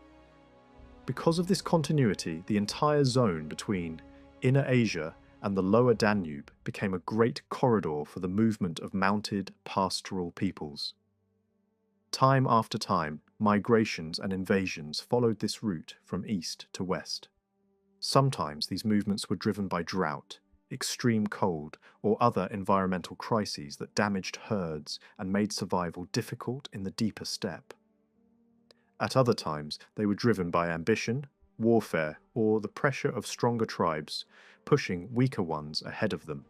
Because of this continuity, the entire zone between Inner Asia and the lower Danube became a great corridor for the movement of mounted pastoral peoples. Time after time, migrations and invasions followed this route from east to west. Sometimes these movements were driven by drought, extreme cold, or other environmental crises that damaged herds and made survival difficult in the deeper steppe. At other times, they were driven by ambition, warfare, or the pressure of stronger tribes, pushing weaker ones ahead of them.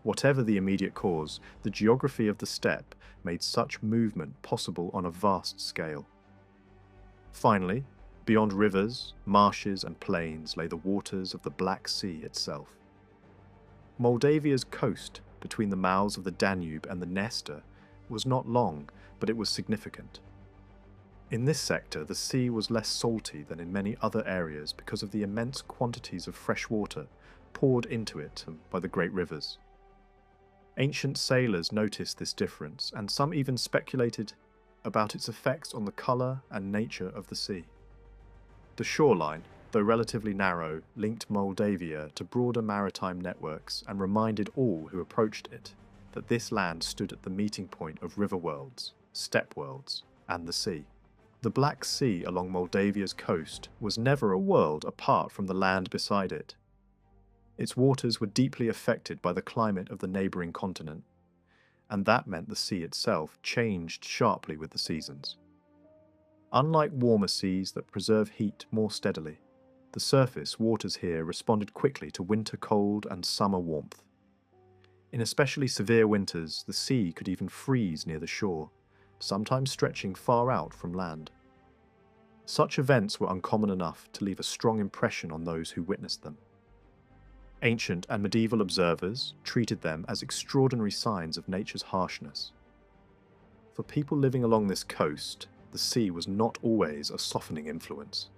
Whatever the immediate cause, the geography of the steppe made such movement possible on a vast scale. Finally, beyond rivers, marshes, and plains lay the waters of the Black Sea itself. Moldavia's coast, between the mouths of the Danube and the Dniester, was not long, but it was significant. In this sector, the sea was less salty than in many other areas because of the immense quantities of fresh water poured into it by the great rivers. Ancient sailors noticed this difference, and some even speculated about its effects on the colour and nature of the sea. The shoreline, though relatively narrow, linked Moldavia to broader maritime networks and reminded all who approached it that this land stood at the meeting point of river worlds, steppe worlds, and the sea. The Black Sea along Moldavia's coast was never a world apart from the land beside it. Its waters were deeply affected by the climate of the neighbouring continent, and that meant the sea itself changed sharply with the seasons. Unlike warmer seas that preserve heat more steadily, the surface waters here responded quickly to winter cold and summer warmth. In especially severe winters, the sea could even freeze near the shore, sometimes stretching far out from land. Such events were uncommon enough to leave a strong impression on those who witnessed them. Ancient and medieval observers treated them as extraordinary signs of nature's harshness. For people living along this coast, the sea was not always a softening influence.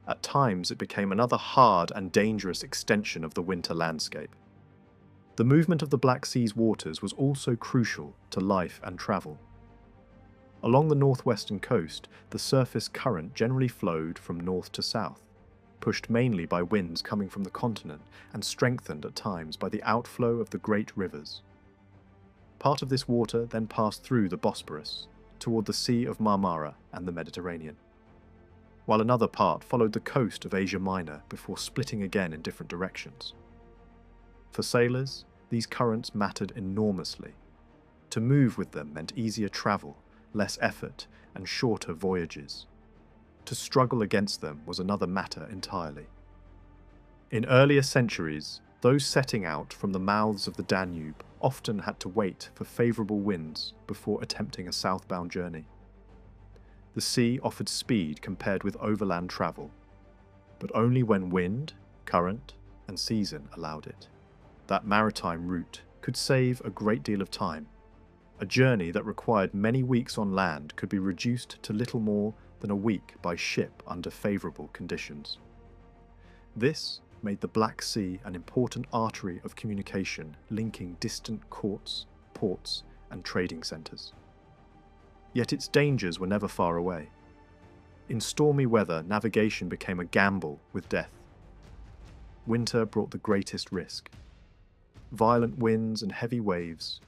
At times it became another hard and dangerous extension of the winter landscape. The movement of the Black Sea's waters was also crucial to life and travel. Along the northwestern coast, the surface current generally flowed from north to south, pushed mainly by winds coming from the continent and strengthened at times by the outflow of the great rivers. Part of this water then passed through the Bosporus, toward the Sea of Marmara and the Mediterranean, while another part followed the coast of Asia Minor before splitting again in different directions. For sailors, these currents mattered enormously. To move with them meant easier travel, less effort, and shorter voyages. To struggle against them was another matter entirely. In earlier centuries, those setting out from the mouths of the Danube often had to wait for favourable winds before attempting a southbound journey. The sea offered speed compared with overland travel, but only when wind, current, and season allowed it. That maritime route could save a great deal of time. A journey that required many weeks on land could be reduced to little more than a week by ship under favourable conditions. This made the Black Sea an important artery of communication linking distant courts, ports, and trading centres. Yet its dangers were never far away. In stormy weather, navigation became a gamble with death. Winter brought the greatest risk. Violent winds and heavy waves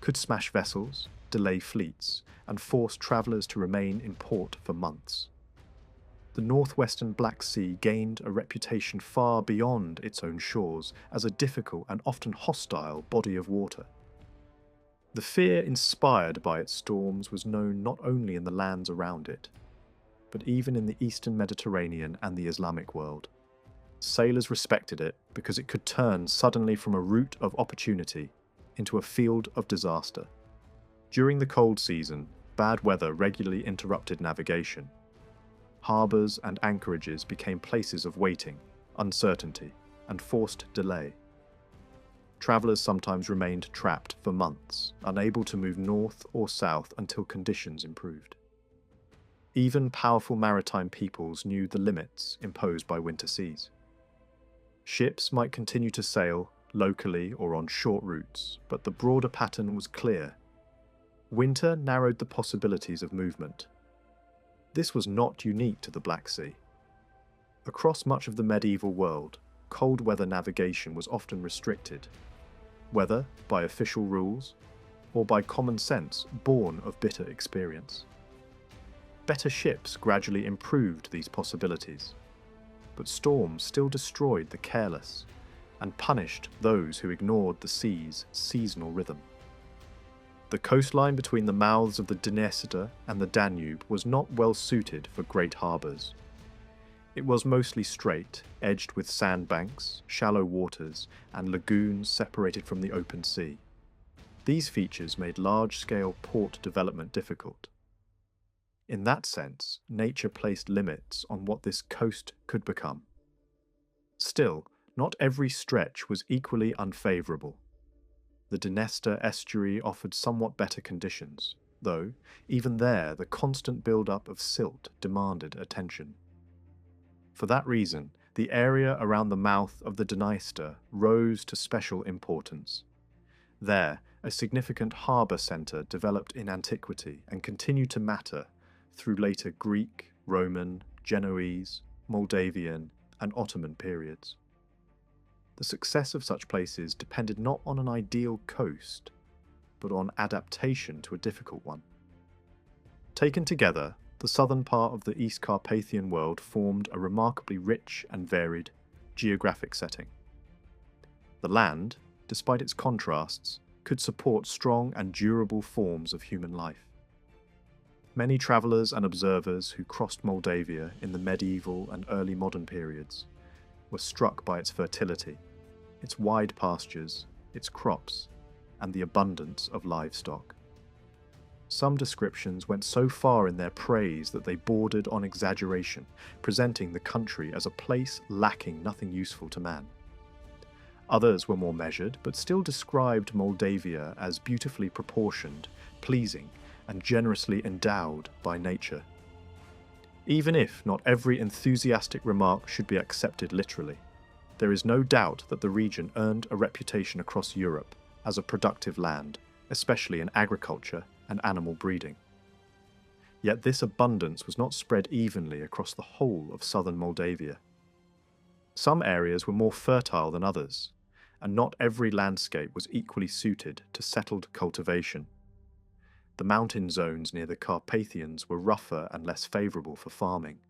could smash vessels, delay fleets, and force travellers to remain in port for months. The northwestern Black Sea gained a reputation far beyond its own shores as a difficult and often hostile body of water. The fear inspired by its storms was known not only in the lands around it, but even in the eastern Mediterranean and the Islamic world. Sailors respected it because it could turn suddenly from a route of opportunity into a field of disaster. During the cold season, bad weather regularly interrupted navigation. Harbours and anchorages became places of waiting, uncertainty, and forced delay. Travellers sometimes remained trapped for months, unable to move north or south until conditions improved. Even powerful maritime peoples knew the limits imposed by winter seas. Ships might continue to sail, locally or on short routes, but the broader pattern was clear. Winter narrowed the possibilities of movement. This was not unique to the Black Sea. Across much of the medieval world, cold weather navigation was often restricted, whether by official rules or by common sense born of bitter experience. Better ships gradually improved these possibilities, but storms still destroyed the careless and punished those who ignored the sea's seasonal rhythm. The coastline between the mouths of the Dniester and the Danube was not well suited for great harbours. It was mostly straight, edged with sandbanks, shallow waters, and lagoons separated from the open sea. These features made large-scale port development difficult. In that sense, nature placed limits on what this coast could become. Still, not every stretch was equally unfavourable. The Dniester estuary offered somewhat better conditions, though, even there, the constant build-up of silt demanded attention. For that reason, the area around the mouth of the Dniester rose to special importance. There, a significant harbour centre developed in antiquity and continued to matter through later Greek, Roman, Genoese, Moldavian, and Ottoman periods. The success of such places depended not on an ideal coast, but on adaptation to a difficult one. Taken together, the southern part of the East Carpathian world formed a remarkably rich and varied geographic setting. The land, despite its contrasts, could support strong and durable forms of human life. Many travellers and observers who crossed Moldavia in the medieval and early modern periods were struck by its fertility, its wide pastures, its crops, and the abundance of livestock. Some descriptions went so far in their praise that they bordered on exaggeration, presenting the country as a place lacking nothing useful to man. Others were more measured, but still described Moldavia as beautifully proportioned, pleasing, and generously endowed by nature. Even if not every enthusiastic remark should be accepted literally, there is no doubt that the region earned a reputation across Europe as a productive land, especially in agriculture and animal breeding. Yet this abundance was not spread evenly across the whole of southern Moldavia. Some areas were more fertile than others, and not every landscape was equally suited to settled cultivation. The mountain zones near the Carpathians were rougher and less favourable for farming,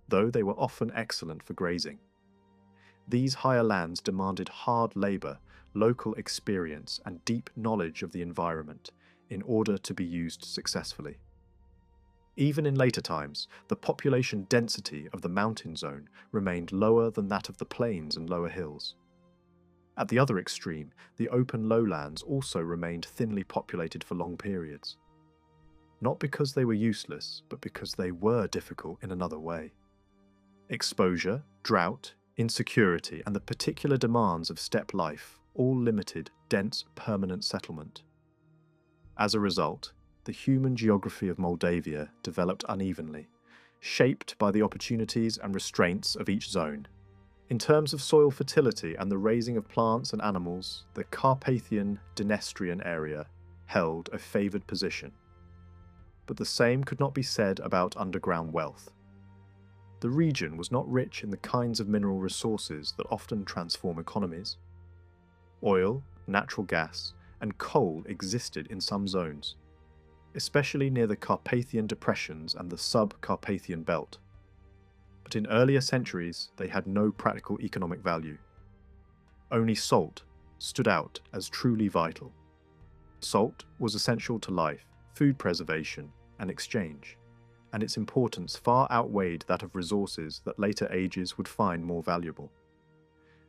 though they were often excellent for grazing. These higher lands demanded hard labour, local experience, and deep knowledge of the environment in order to be used successfully. Even in later times, the population density of the mountain zone remained lower than that of the plains and lower hills. At the other extreme, the open lowlands also remained thinly populated for long periods. Not because they were useless, but because they were difficult in another way. Exposure, drought, insecurity, and the particular demands of steppe life all limited dense, permanent settlement. As a result, the human geography of Moldavia developed unevenly, shaped by the opportunities and restraints of each zone. In terms of soil fertility and the raising of plants and animals, the Carpathian Dnestrian area held a favoured position. But the same could not be said about underground wealth. The region was not rich in the kinds of mineral resources that often transform economies. Oil, natural gas, and coal existed in some zones, especially near the Carpathian depressions and the sub-Carpathian belt. But in earlier centuries, they had no practical economic value. Only salt stood out as truly vital. Salt was essential to life, food preservation, and exchange, and its importance far outweighed that of resources that later ages would find more valuable.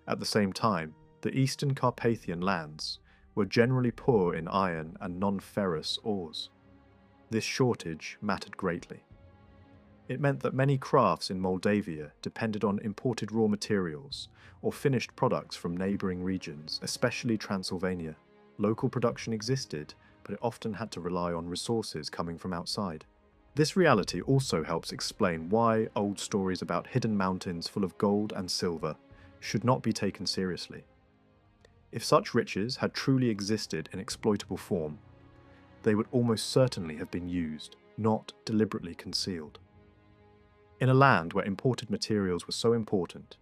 At the same time, the eastern Carpathian lands were generally poor in iron and non-ferrous ores. This shortage mattered greatly. It meant that many crafts in Moldavia depended on imported raw materials or finished products from neighbouring regions, especially Transylvania. Local production existed, but it often had to rely on resources coming from outside. This reality also helps explain why old stories about hidden mountains full of gold and silver should not be taken seriously. If such riches had truly existed in exploitable form, they would almost certainly have been used, not deliberately concealed. In a land where imported materials were so important,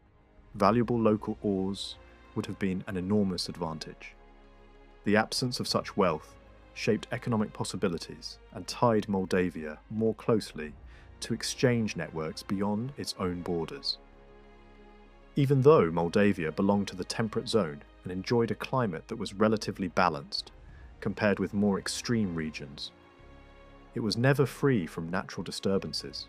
valuable local ores would have been an enormous advantage. The absence of such wealth shaped economic possibilities and tied Moldavia more closely to exchange networks beyond its own borders. Even though Moldavia belonged to the temperate zone and enjoyed a climate that was relatively balanced compared with more extreme regions, it was never free from natural disturbances.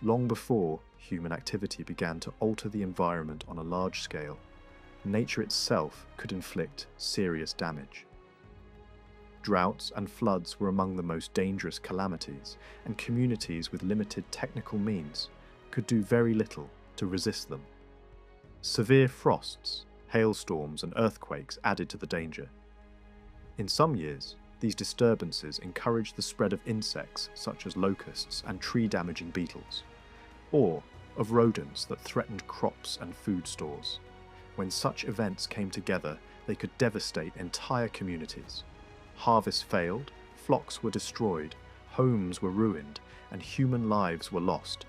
Long before human activity began to alter the environment on a large scale, nature itself could inflict serious damage. Droughts and floods were among the most dangerous calamities, and communities with limited technical means could do very little to resist them. Severe frosts, hailstorms, and earthquakes added to the danger. In some years, these disturbances encouraged the spread of insects such as locusts and tree-damaging beetles, or of rodents that threatened crops and food stores. When such events came together, they could devastate entire communities. Harvests failed, flocks were destroyed, homes were ruined, and human lives were lost.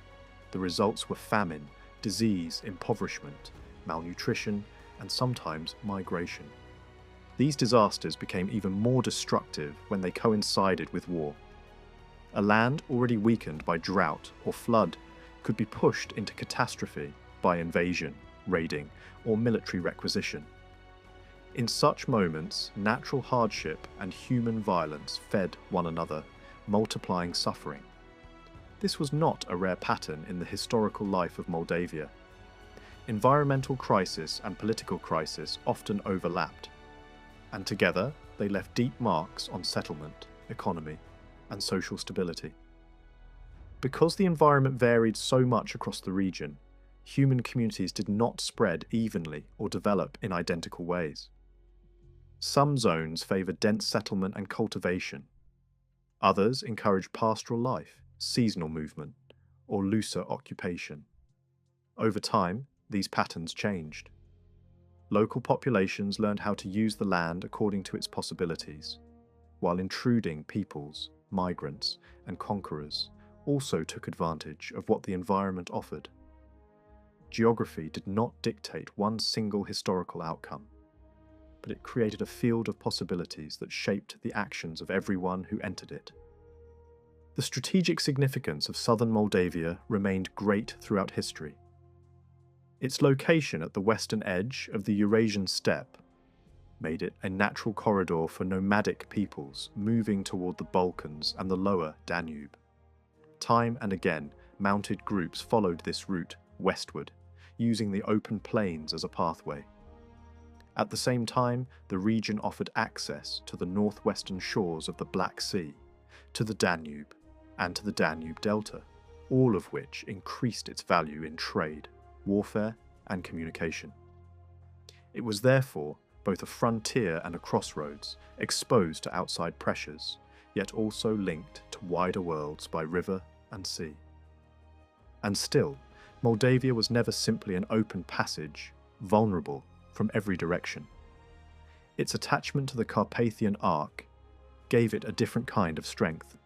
The results were famine, disease, impoverishment, malnutrition, and sometimes migration. These disasters became even more destructive when they coincided with war. A land already weakened by drought or flood could be pushed into catastrophe by invasion, raiding, or military requisition. In such moments, natural hardship and human violence fed one another, multiplying suffering. This was not a rare pattern in the historical life of Moldavia. Environmental crisis and political crisis often overlapped, and together they left deep marks on settlement, economy, and social stability. Because the environment varied so much across the region, human communities did not spread evenly or develop in identical ways. Some zones favoured dense settlement and cultivation. Others encouraged pastoral life, seasonal movement, or looser occupation. Over time, these patterns changed. Local populations learned how to use the land according to its possibilities, while intruding peoples, migrants, and conquerors also took advantage of what the environment offered. Geography did not dictate one single historical outcome. but it created a field of possibilities that shaped the actions of everyone who entered it. The strategic significance of southern Moldavia remained great throughout history. Its location at the western edge of the Eurasian steppe made it a natural corridor for nomadic peoples moving toward the Balkans and the lower Danube. Time and again, mounted groups followed this route westward, using the open plains as a pathway. At the same time, the region offered access to the northwestern shores of the Black Sea, to the Danube, and to the Danube Delta, all of which increased its value in trade, warfare, and communication. It was therefore both a frontier and a crossroads, exposed to outside pressures, yet also linked to wider worlds by river and sea. And still, Moldavia was never simply an open passage, vulnerable from every direction. Its attachment to the Carpathian Arc gave it a different kind of strength.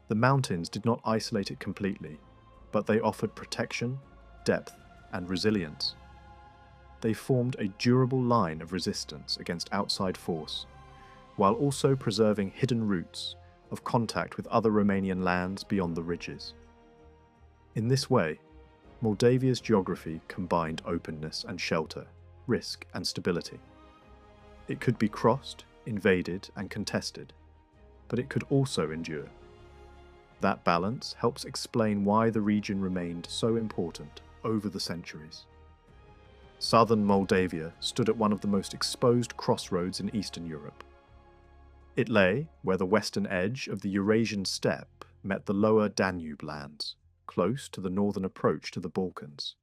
The mountains did not isolate it completely, but they offered protection, depth, and resilience. They formed a durable line of resistance against outside force, while also preserving hidden routes of contact with other Romanian lands beyond the ridges. In this way, Moldavia's geography combined openness and shelter, risk and stability. It could be crossed, invaded, and contested, but it could also endure. That balance helps explain why the region remained so important over the centuries. Southern Moldavia stood at one of the most exposed crossroads in Eastern Europe. It lay where the western edge of the Eurasian steppe met the lower Danube lands, close to the northern approach to the Balkans.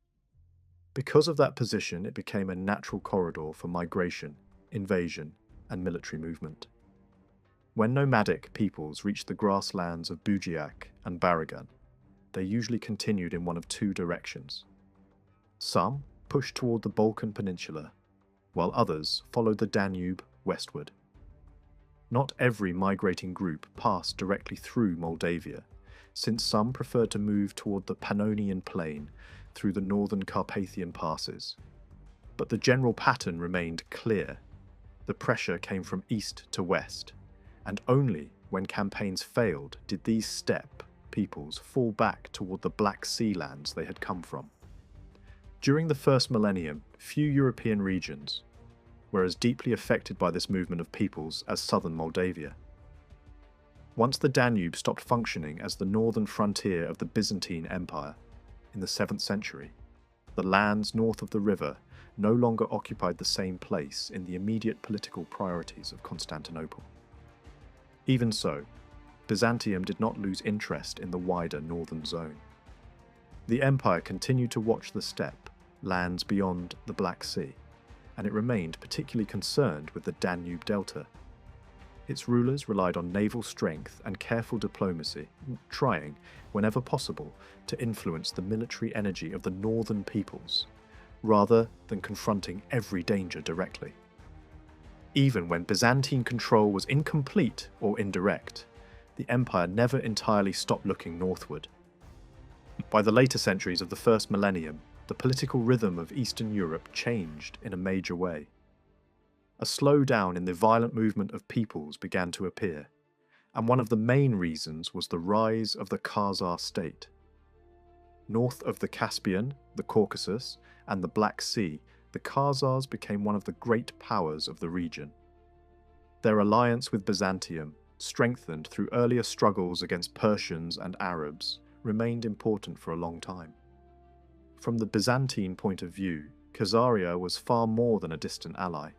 Because of that position, it became a natural corridor for migration, invasion, and military movement. When nomadic peoples reached the grasslands of Bujiac and Baragan, they usually continued in one of two directions. Some pushed toward the Balkan Peninsula, while others followed the Danube westward. Not every migrating group passed directly through Moldavia, since some preferred to move toward the Pannonian Plain through the northern Carpathian passes. But the general pattern remained clear. The pressure came from east to west, and only when campaigns failed did these steppe peoples fall back toward the Black Sea lands they had come from. During the first millennium, few European regions were as deeply affected by this movement of peoples as southern Moldavia. Once the Danube stopped functioning as the northern frontier of the Byzantine Empire in the 7th century, the lands north of the river no longer occupied the same place in the immediate political priorities of Constantinople. Even so, Byzantium did not lose interest in the wider northern zone. The empire continued to watch the steppe, lands beyond the Black Sea, and it remained particularly concerned with the Danube Delta. Its rulers relied on naval strength and careful diplomacy, trying, whenever possible, to influence the military energy of the northern peoples, rather than confronting every danger directly. Even when Byzantine control was incomplete or indirect, the empire never entirely stopped looking northward. By the later centuries of the first millennium, the political rhythm of Eastern Europe changed in a major way. A slowdown in the violent movement of peoples began to appear, and one of the main reasons was the rise of the Khazar state. North of the Caspian, the Caucasus, and the Black Sea, the Khazars became one of the great powers of the region. Their alliance with Byzantium, strengthened through earlier struggles against Persians and Arabs, remained important for a long time. From the Byzantine point of view, Khazaria was far more than a distant ally.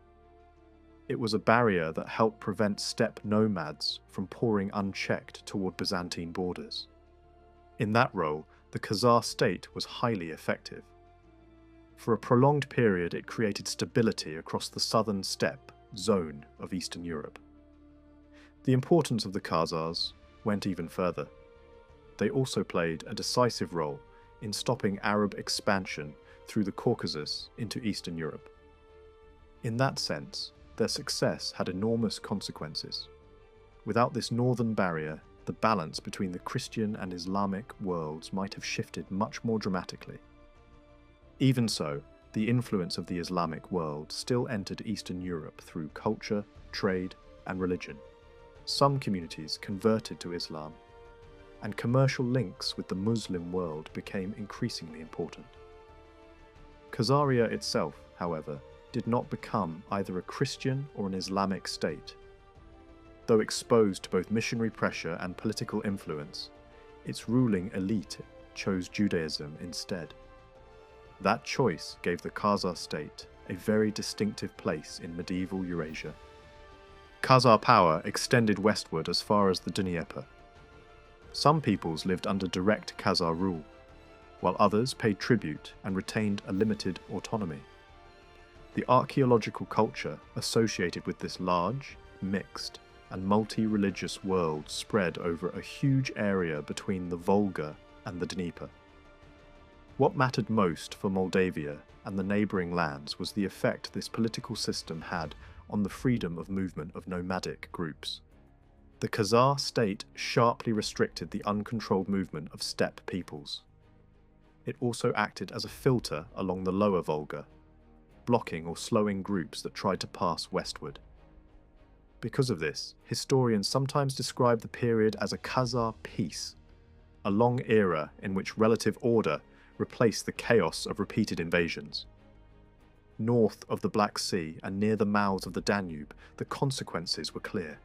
It was a barrier that helped prevent steppe nomads from pouring unchecked toward Byzantine borders. In that role, the Khazar state was highly effective. For a prolonged period, it created stability across the southern steppe zone of Eastern Europe. The importance of the Khazars went even further. They also played a decisive role in stopping Arab expansion through the Caucasus into Eastern Europe. In that sense, their success had enormous consequences. Without this northern barrier, the balance between the Christian and Islamic worlds might have shifted much more dramatically. Even so, the influence of the Islamic world still entered Eastern Europe through culture, trade, and religion. Some communities converted to Islam, and commercial links with the Muslim world became increasingly important. Khazaria itself, however, did not become either a Christian or an Islamic state. Though exposed to both missionary pressure and political influence, its ruling elite chose Judaism instead. That choice gave the Khazar state a very distinctive place in medieval Eurasia. Khazar power extended westward as far as the Dnieper. Some peoples lived under direct Khazar rule, while others paid tribute and retained a limited autonomy. The archaeological culture associated with this large, mixed, and multi-religious world spread over a huge area between the Volga and the Dnieper. What mattered most for Moldavia and the neighbouring lands was the effect this political system had on the freedom of movement of nomadic groups. The Khazar state sharply restricted the uncontrolled movement of steppe peoples. It also acted as a filter along the lower Volga, blocking or slowing groups that tried to pass westward. Because of this, historians sometimes describe the period as a Khazar peace, a long era in which relative order replaced the chaos of repeated invasions. North of the Black Sea and near the mouths of the Danube, the consequences were clear.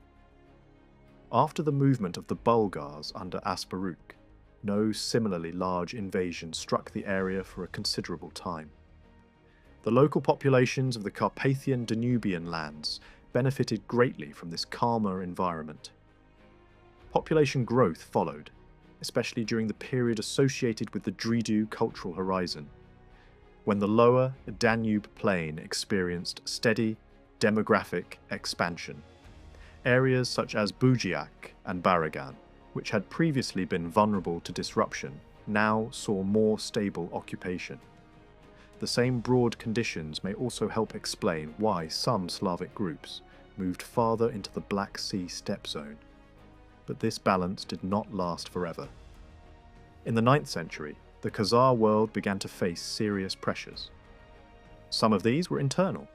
After the movement of the Bulgars under Asparuk, no similarly large invasion struck the area for a considerable time. The local populations of the Carpathian Danubian lands benefited greatly from this calmer environment. Population growth followed, especially during the period associated with the Dridu cultural horizon, when the lower Danube plain experienced steady demographic expansion. Areas such as Bujiak and Baragan, which had previously been vulnerable to disruption, now saw more stable occupation. The same broad conditions may also help explain why some Slavic groups moved farther into the Black Sea steppe zone. But this balance did not last forever. In the 9th century, the Khazar world began to face serious pressures. Some of these were internal.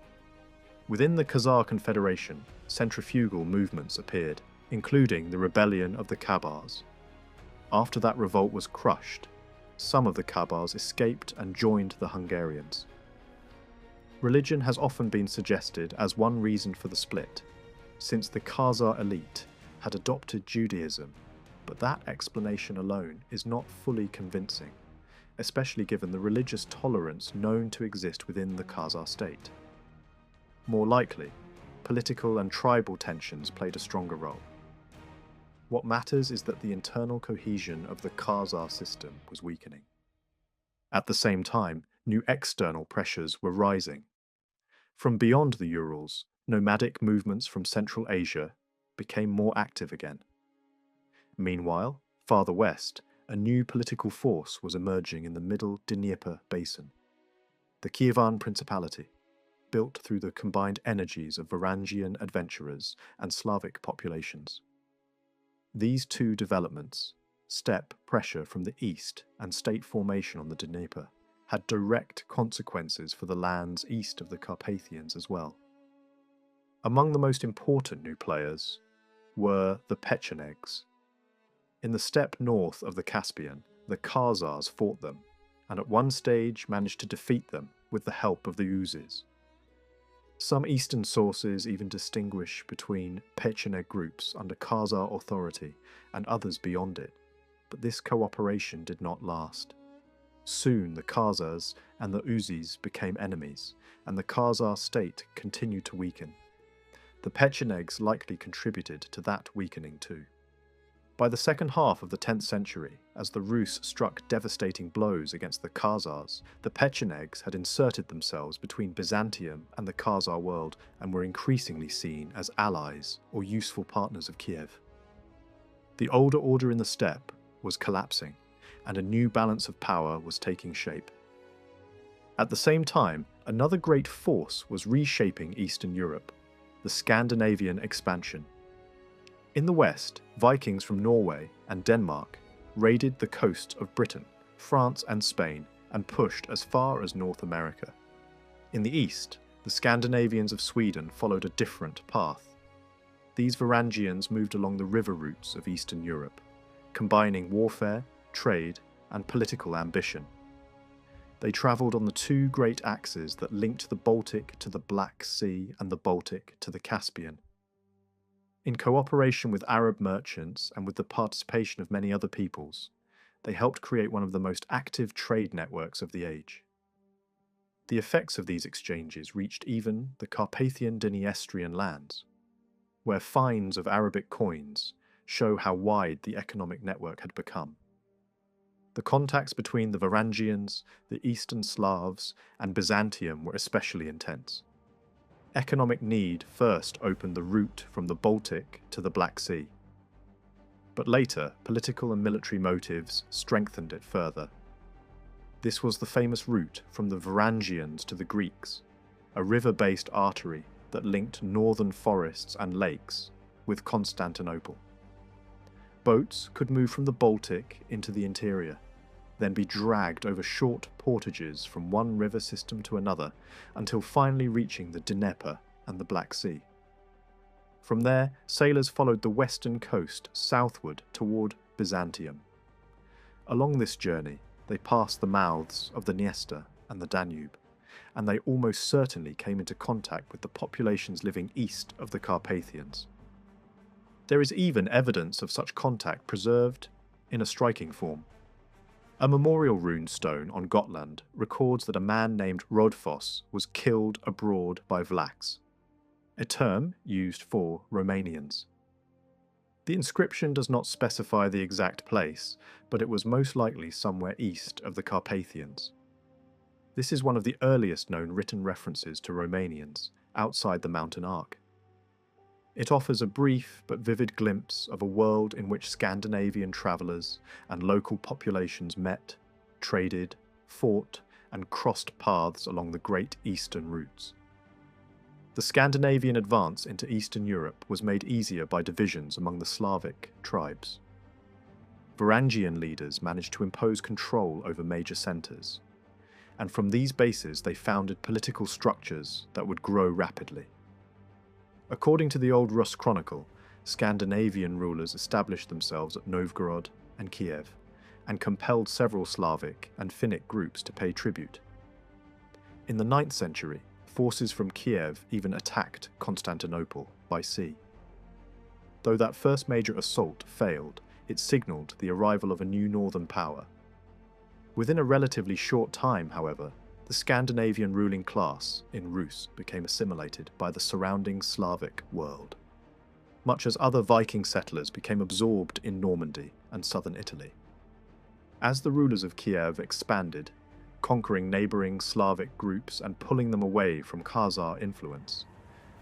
Within the Khazar Confederation, centrifugal movements appeared, including the rebellion of the Kabars. After that revolt was crushed, some of the Kabars escaped and joined the Hungarians. Religion has often been suggested as one reason for the split, since the Khazar elite had adopted Judaism, but that explanation alone is not fully convincing, especially given the religious tolerance known to exist within the Khazar state. More likely, political and tribal tensions played a stronger role. What matters is that the internal cohesion of the Khazar system was weakening. At the same time, new external pressures were rising. From beyond the Urals, nomadic movements from Central Asia became more active again. Meanwhile, farther west, a new political force was emerging in the middle Dnieper basin, the Kievan Principality, built through the combined energies of Varangian adventurers and Slavic populations. These two developments, steppe pressure from the east and state formation on the Dnieper, had direct consequences for the lands east of the Carpathians as well. Among the most important new players were the Pechenegs. In the steppe north of the Caspian, the Khazars fought them, and at one stage managed to defeat them with the help of the Uzes. Some eastern sources even distinguish between Pecheneg groups under Khazar authority and others beyond it, but this cooperation did not last. Soon the Khazars and the Uzes became enemies, and the Khazar state continued to weaken. The Pechenegs likely contributed to that weakening too. By the second half of the 10th century, as the Rus struck devastating blows against the Khazars, the Pechenegs had inserted themselves between Byzantium and the Khazar world and were increasingly seen as allies or useful partners of Kiev. The older order in the steppe was collapsing, and a new balance of power was taking shape. At the same time, another great force was reshaping Eastern Europe, the Scandinavian expansion. In the west, Vikings from Norway and Denmark raided the coasts of Britain, France and Spain, and pushed as far as North America. In the east, the Scandinavians of Sweden followed a different path. These Varangians moved along the river routes of Eastern Europe, combining warfare, trade, and political ambition. They travelled on the two great axes that linked the Baltic to the Black Sea and the Baltic to the Caspian. In cooperation with Arab merchants and with the participation of many other peoples, they helped create one of the most active trade networks of the age. The effects of these exchanges reached even the Carpathian Dniestrian lands, where finds of Arabic coins show how wide the economic network had become. The contacts between the Varangians, the Eastern Slavs, and Byzantium were especially intense. Economic need first opened the route from the Baltic to the Black Sea. But later, political and military motives strengthened it further. This was the famous route from the Varangians to the Greeks, a river-based artery that linked northern forests and lakes with Constantinople. Boats could move from the Baltic into the interior, then be dragged over short portages from one river system to another until finally reaching the Dnieper and the Black Sea. From there, sailors followed the western coast southward toward Byzantium. Along this journey, they passed the mouths of the Dniester and the Danube, and they almost certainly came into contact with the populations living east of the Carpathians. There is even evidence of such contact preserved in a striking form. A memorial rune stone on Gotland records that a man named Rodfoss was killed abroad by Vlachs, a term used for Romanians. The inscription does not specify the exact place, but it was most likely somewhere east of the Carpathians. This is one of the earliest known written references to Romanians outside the mountain arc. It offers a brief but vivid glimpse of a world in which Scandinavian travellers and local populations met, traded, fought, and crossed paths along the great eastern routes. The Scandinavian advance into Eastern Europe was made easier by divisions among the Slavic tribes. Varangian leaders managed to impose control over major centres, and from these bases they founded political structures that would grow rapidly. According to the Old Rus Chronicle, Scandinavian rulers established themselves at Novgorod and Kiev, and compelled several Slavic and Finnic groups to pay tribute. In the 9th century, forces from Kiev even attacked Constantinople by sea. Though that first major assault failed, it signalled the arrival of a new northern power. Within a relatively short time, however, the Scandinavian ruling class in Rus became assimilated by the surrounding Slavic world, much as other Viking settlers became absorbed in Normandy and southern Italy. As the rulers of Kiev expanded, conquering neighbouring Slavic groups and pulling them away from Khazar influence,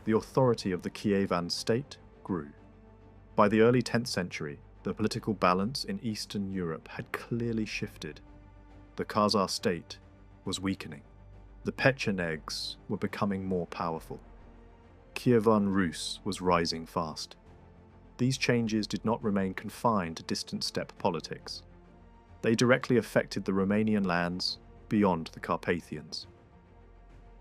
the authority of the Kievan state grew. By the early 10th century, the political balance in Eastern Europe had clearly shifted. The Khazar state was weakening. The Pechenegs were becoming more powerful. Kievan Rus was rising fast. These changes did not remain confined to distant steppe politics. They directly affected the Romanian lands beyond the Carpathians.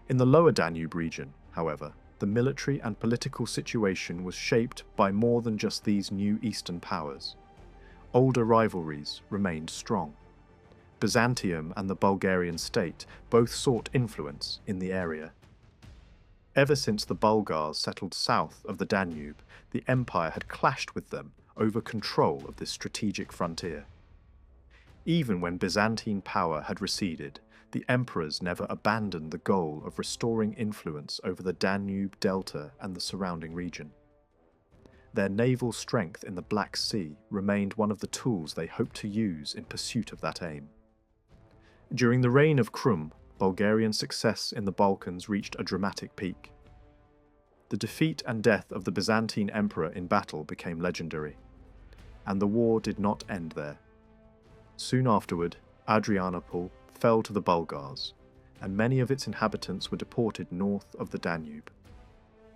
In the lower Danube region, however, the military and political situation was shaped by more than just these new eastern powers. Older rivalries remained strong. Byzantium and the Bulgarian state both sought influence in the area. Ever since the Bulgars settled south of the Danube, the empire had clashed with them over control of this strategic frontier. Even when Byzantine power had receded, the emperors never abandoned the goal of restoring influence over the Danube delta and the surrounding region. Their naval strength in the Black Sea remained one of the tools they hoped to use in pursuit of that aim. During the reign of Crum, Bulgarian success in the Balkans reached a dramatic peak. The defeat and death of the Byzantine emperor in battle became legendary, and the war did not end there. Soon afterward, Adrianople fell to the Bulgars, and many of its inhabitants were deported north of the Danube.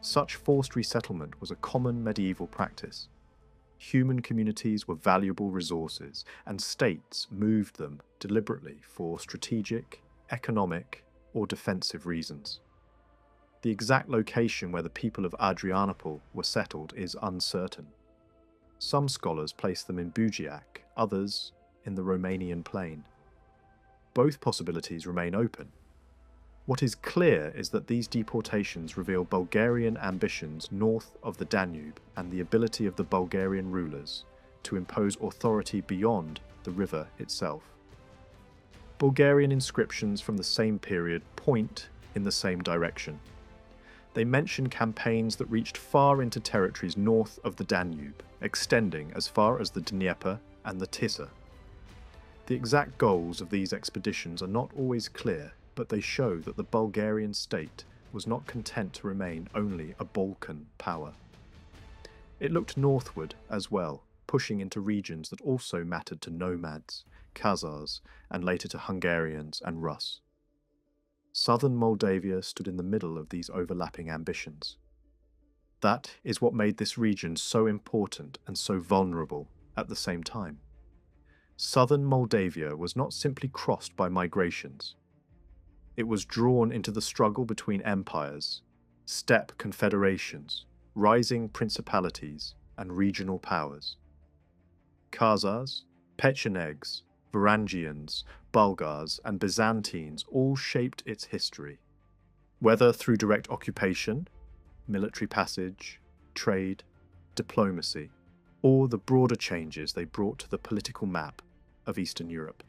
Such forced resettlement was a common medieval practice. Human communities were valuable resources, and states moved them deliberately for strategic, economic, or defensive reasons. The exact location where the people of Adrianople were settled is uncertain. Some scholars place them in Bujiac, others in the Romanian plain. Both possibilities remain open. What is clear is that these deportations reveal Bulgarian ambitions north of the Danube and the ability of the Bulgarian rulers to impose authority beyond the river itself. Bulgarian inscriptions from the same period point in the same direction. They mention campaigns that reached far into territories north of the Danube, extending as far as the Dnieper and the Tisa. The exact goals of these expeditions are not always clear, but they show that the Bulgarian state was not content to remain only a Balkan power. It looked northward as well, pushing into regions that also mattered to nomads, Khazars, and later to Hungarians and Rus. Southern Moldavia stood in the middle of these overlapping ambitions. That is what made this region so important and so vulnerable at the same time. Southern Moldavia was not simply crossed by migrations. It was drawn into the struggle between empires, steppe confederations, rising principalities, and regional powers. Khazars, Pechenegs, Varangians, Bulgars, and Byzantines all shaped its history, whether through direct occupation, military passage, trade, diplomacy, or the broader changes they brought to the political map of Eastern Europe.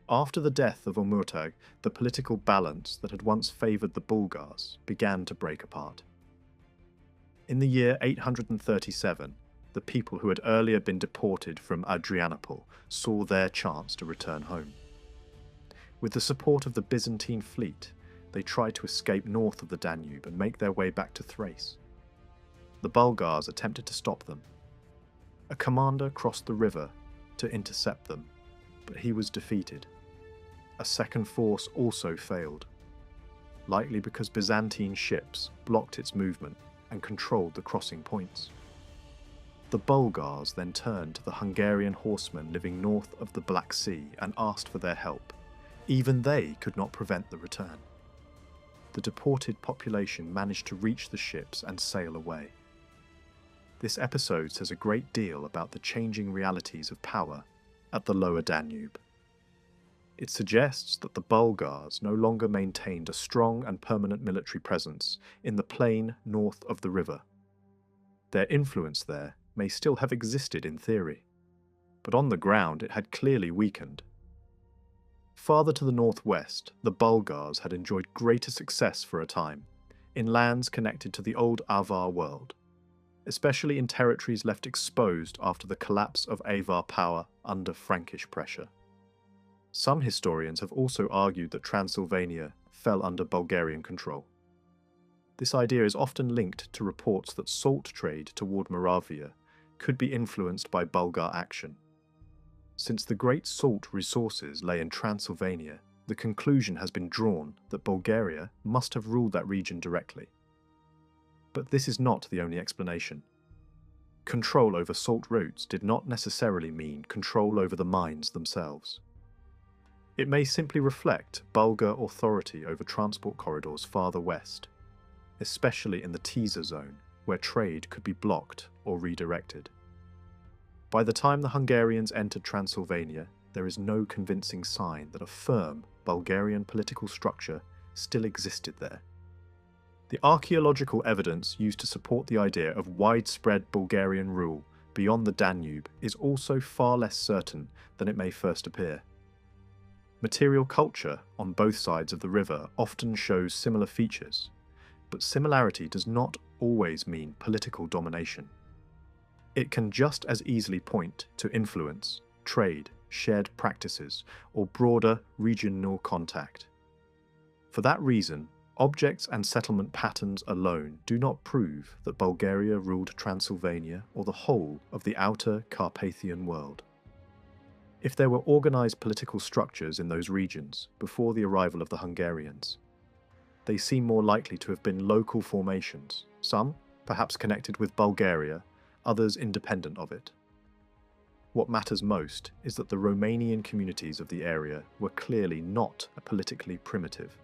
After the death of Omurtag, the political balance that had once favoured the Bulgars began to break apart. In the year 837, the people who had earlier been deported from Adrianople saw their chance to return home. With the support of the Byzantine fleet, they tried to escape north of the Danube and make their way back to Thrace. The Bulgars attempted to stop them. A commander crossed the river to intercept them, but he was defeated. A second force also failed, likely because Byzantine ships blocked its movement and controlled the crossing points. The Bulgars then turned to the Hungarian horsemen living north of the Black Sea and asked for their help. Even they could not prevent the return. The deported population managed to reach the ships and sail away. This episode says a great deal about the changing realities of power at the lower Danube. It suggests that the Bulgars no longer maintained a strong and permanent military presence in the plain north of the river. Their influence there may still have existed in theory, but on the ground it had clearly weakened. Farther to the northwest, the Bulgars had enjoyed greater success for a time, in lands connected to the old Avar world, especially in territories left exposed after the collapse of Avar power under Frankish pressure. Some historians have also argued that Transylvania fell under Bulgarian control. This idea is often linked to reports that salt trade toward Moravia could be influenced by Bulgar action. Since the great salt resources lay in Transylvania, the conclusion has been drawn that Bulgaria must have ruled that region directly. But this is not the only explanation. Control over salt routes did not necessarily mean control over the mines themselves. It may simply reflect Bulgar authority over transport corridors farther west, especially in the Tisa zone, where trade could be blocked or redirected. By the time the Hungarians entered Transylvania, there is no convincing sign that a firm Bulgarian political structure still existed there. The archaeological evidence used to support the idea of widespread Bulgarian rule beyond the Danube is also far less certain than it may first appear. Material culture on both sides of the river often shows similar features, but similarity does not always mean political domination. It can just as easily point to influence, trade, shared practices, or broader regional contact. For that reason, objects and settlement patterns alone do not prove that Bulgaria ruled Transylvania or the whole of the outer Carpathian world. If there were organised political structures in those regions before the arrival of the Hungarians, they seem more likely to have been local formations, some perhaps connected with Bulgaria, others independent of it. What matters most is that the Romanian communities of the area were clearly not politically primitive.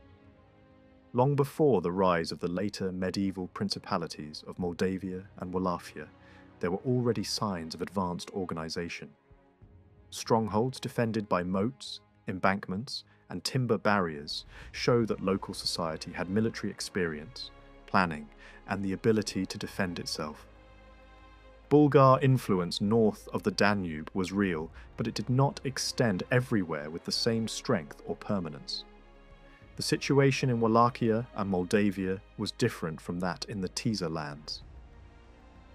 Long before the rise of the later medieval principalities of Moldavia and Wallachia, there were already signs of advanced organisation. Strongholds defended by moats, embankments, and timber barriers show that local society had military experience, planning, and the ability to defend itself. Bulgar influence north of the Danube was real, but it did not extend everywhere with the same strength or permanence. The situation in Wallachia and Moldavia was different from that in the Tisza lands.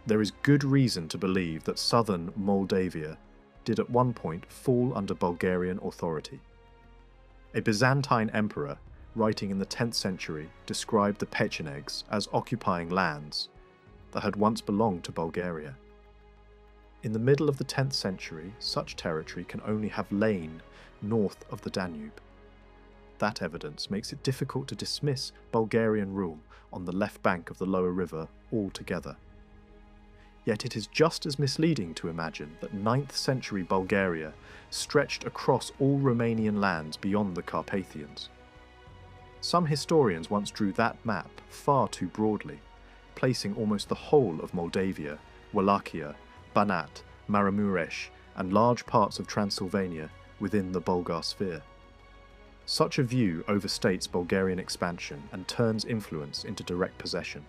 There is good reason to believe that southern Moldavia did at one point fall under Bulgarian authority. A Byzantine emperor, writing in the 10th century, described the Pechenegs as occupying lands that had once belonged to Bulgaria. In the middle of the 10th century, such territory can only have lain north of the Danube. That evidence makes it difficult to dismiss Bulgarian rule on the left bank of the lower river altogether. Yet it is just as misleading to imagine that 9th century Bulgaria stretched across all Romanian lands beyond the Carpathians. Some historians once drew that map far too broadly, placing almost the whole of Moldavia, Wallachia, Banat, Maramuresh, and large parts of Transylvania within the Bulgar sphere. Such a view overstates Bulgarian expansion and turns influence into direct possession.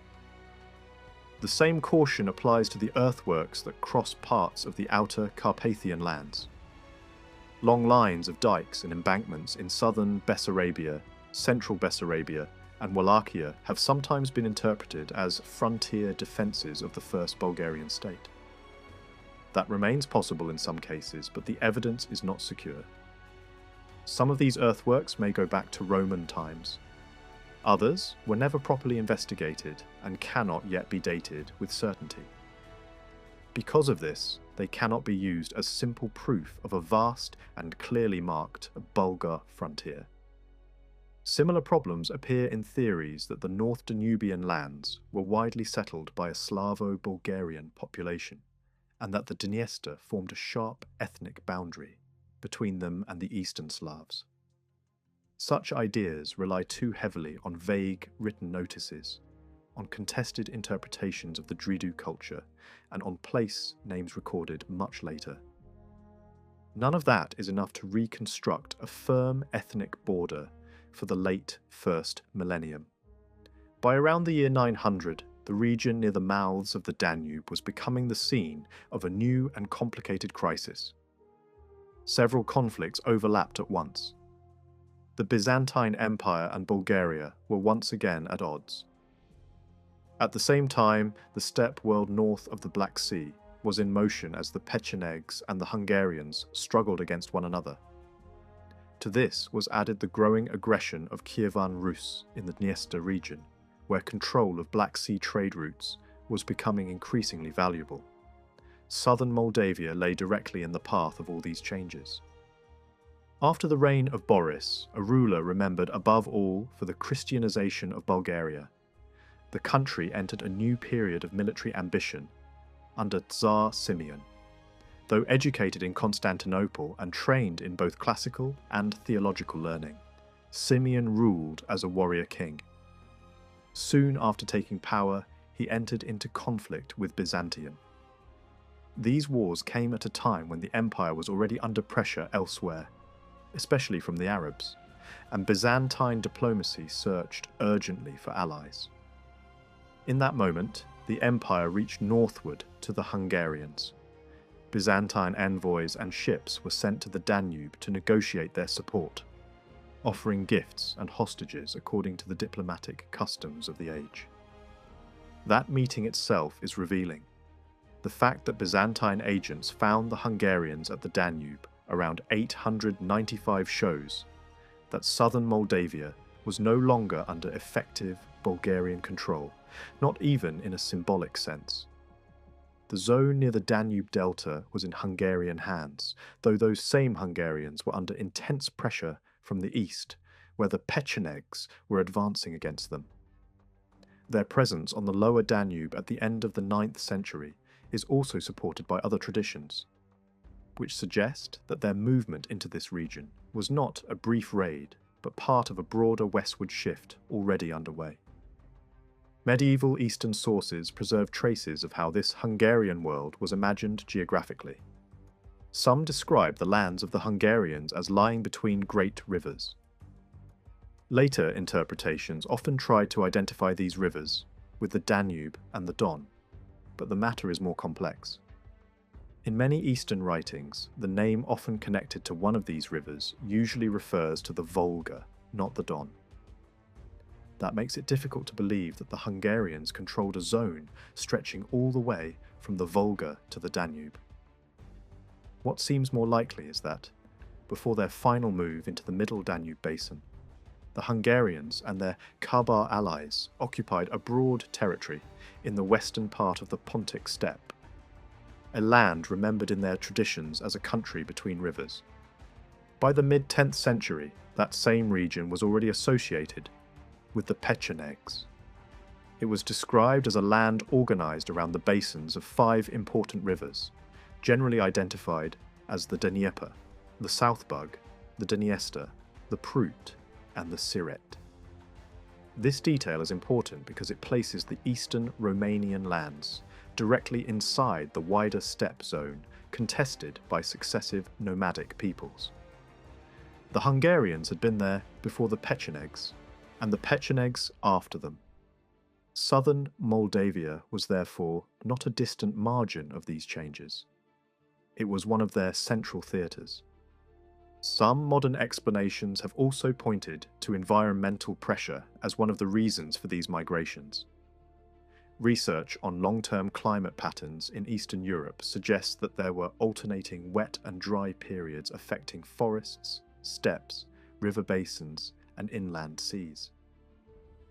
The same caution applies to the earthworks that cross parts of the outer Carpathian lands. Long lines of dikes and embankments in southern Bessarabia, central Bessarabia, and Wallachia have sometimes been interpreted as frontier defences of the first Bulgarian state. That remains possible in some cases, but the evidence is not secure. Some of these earthworks may go back to Roman times. Others were never properly investigated and cannot yet be dated with certainty. Because of this, they cannot be used as simple proof of a vast and clearly marked Bulgar frontier. Similar problems appear in theories that the North Danubian lands were widely settled by a Slavo-Bulgarian population, and that the Dniester formed a sharp ethnic boundary between them and the Eastern Slavs. Such ideas rely too heavily on vague written notices, on contested interpretations of the Dridu culture, and on place names recorded much later. None of that is enough to reconstruct a firm ethnic border for the late first millennium. By around the year 900, the region near the mouths of the Danube was becoming the scene of a new and complicated crisis. Several conflicts overlapped at once. The Byzantine Empire and Bulgaria were once again at odds. At the same time, the steppe world north of the Black Sea was in motion as the Pechenegs and the Hungarians struggled against one another. To this was added the growing aggression of Kievan Rus in the Dniester region, where control of Black Sea trade routes was becoming increasingly valuable. Southern Moldavia lay directly in the path of all these changes. After the reign of Boris, a ruler remembered above all for the Christianization of Bulgaria, the country entered a new period of military ambition under Tsar Simeon. Though educated in Constantinople and trained in both classical and theological learning, Simeon ruled as a warrior king. Soon after taking power, he entered into conflict with Byzantium. These wars came at a time when the empire was already under pressure elsewhere, especially from the Arabs, and Byzantine diplomacy searched urgently for allies. In that moment, the empire reached northward to the Hungarians. Byzantine envoys and ships were sent to the Danube to negotiate their support, offering gifts and hostages according to the diplomatic customs of the age. That meeting itself is revealing. The fact that Byzantine agents found the Hungarians at the Danube around 895 shows that southern Moldavia was no longer under effective Bulgarian control, not even in a symbolic sense. The zone near the Danube Delta was in Hungarian hands, though those same Hungarians were under intense pressure from the east, where the Pechenegs were advancing against them. Their presence on the lower Danube at the end of the 9th century is also supported by other traditions, which suggest that their movement into this region was not a brief raid, but part of a broader westward shift already underway. Medieval Eastern sources preserve traces of how this Hungarian world was imagined geographically. Some describe the lands of the Hungarians as lying between great rivers. Later interpretations often tried to identify these rivers with the Danube and the Don, but the matter is more complex. In many Eastern writings, the name often connected to one of these rivers usually refers to the Volga, not the Don. That makes it difficult to believe that the Hungarians controlled a zone stretching all the way from the Volga to the Danube. What seems more likely is that, before their final move into the middle Danube basin, the Hungarians and their Kabar allies occupied a broad territory in the western part of the Pontic steppe, a land remembered in their traditions as a country between rivers. By the mid-10th century, that same region was already associated with the Pechenegs. It was described as a land organized around the basins of 5 important rivers, generally identified as the Dnieper, the Southbug, the Dniester, the Prut, and the Siret. This detail is important because it places the eastern Romanian lands directly inside the wider steppe zone contested by successive nomadic peoples. The Hungarians had been there before the Pechenegs, and the Pechenegs after them. Southern Moldavia was therefore not a distant margin of these changes. It was one of their central theatres. Some modern explanations have also pointed to environmental pressure as one of the reasons for these migrations. Research on long-term climate patterns in Eastern Europe suggests that there were alternating wet and dry periods affecting forests, steppes, river basins, and inland seas.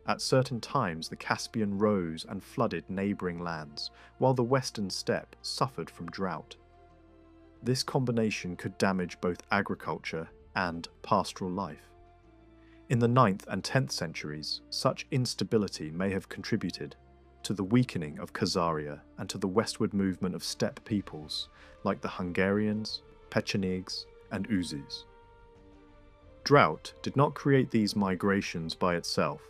At certain times, the Caspian rose and flooded neighbouring lands, while the western steppe suffered from drought. This combination could damage both agriculture and pastoral life. In the 9th and 10th centuries, such instability may have contributed to the weakening of Khazaria and to the westward movement of steppe peoples like the Hungarians, Pechenegs, and Uzis. Drought did not create these migrations by itself,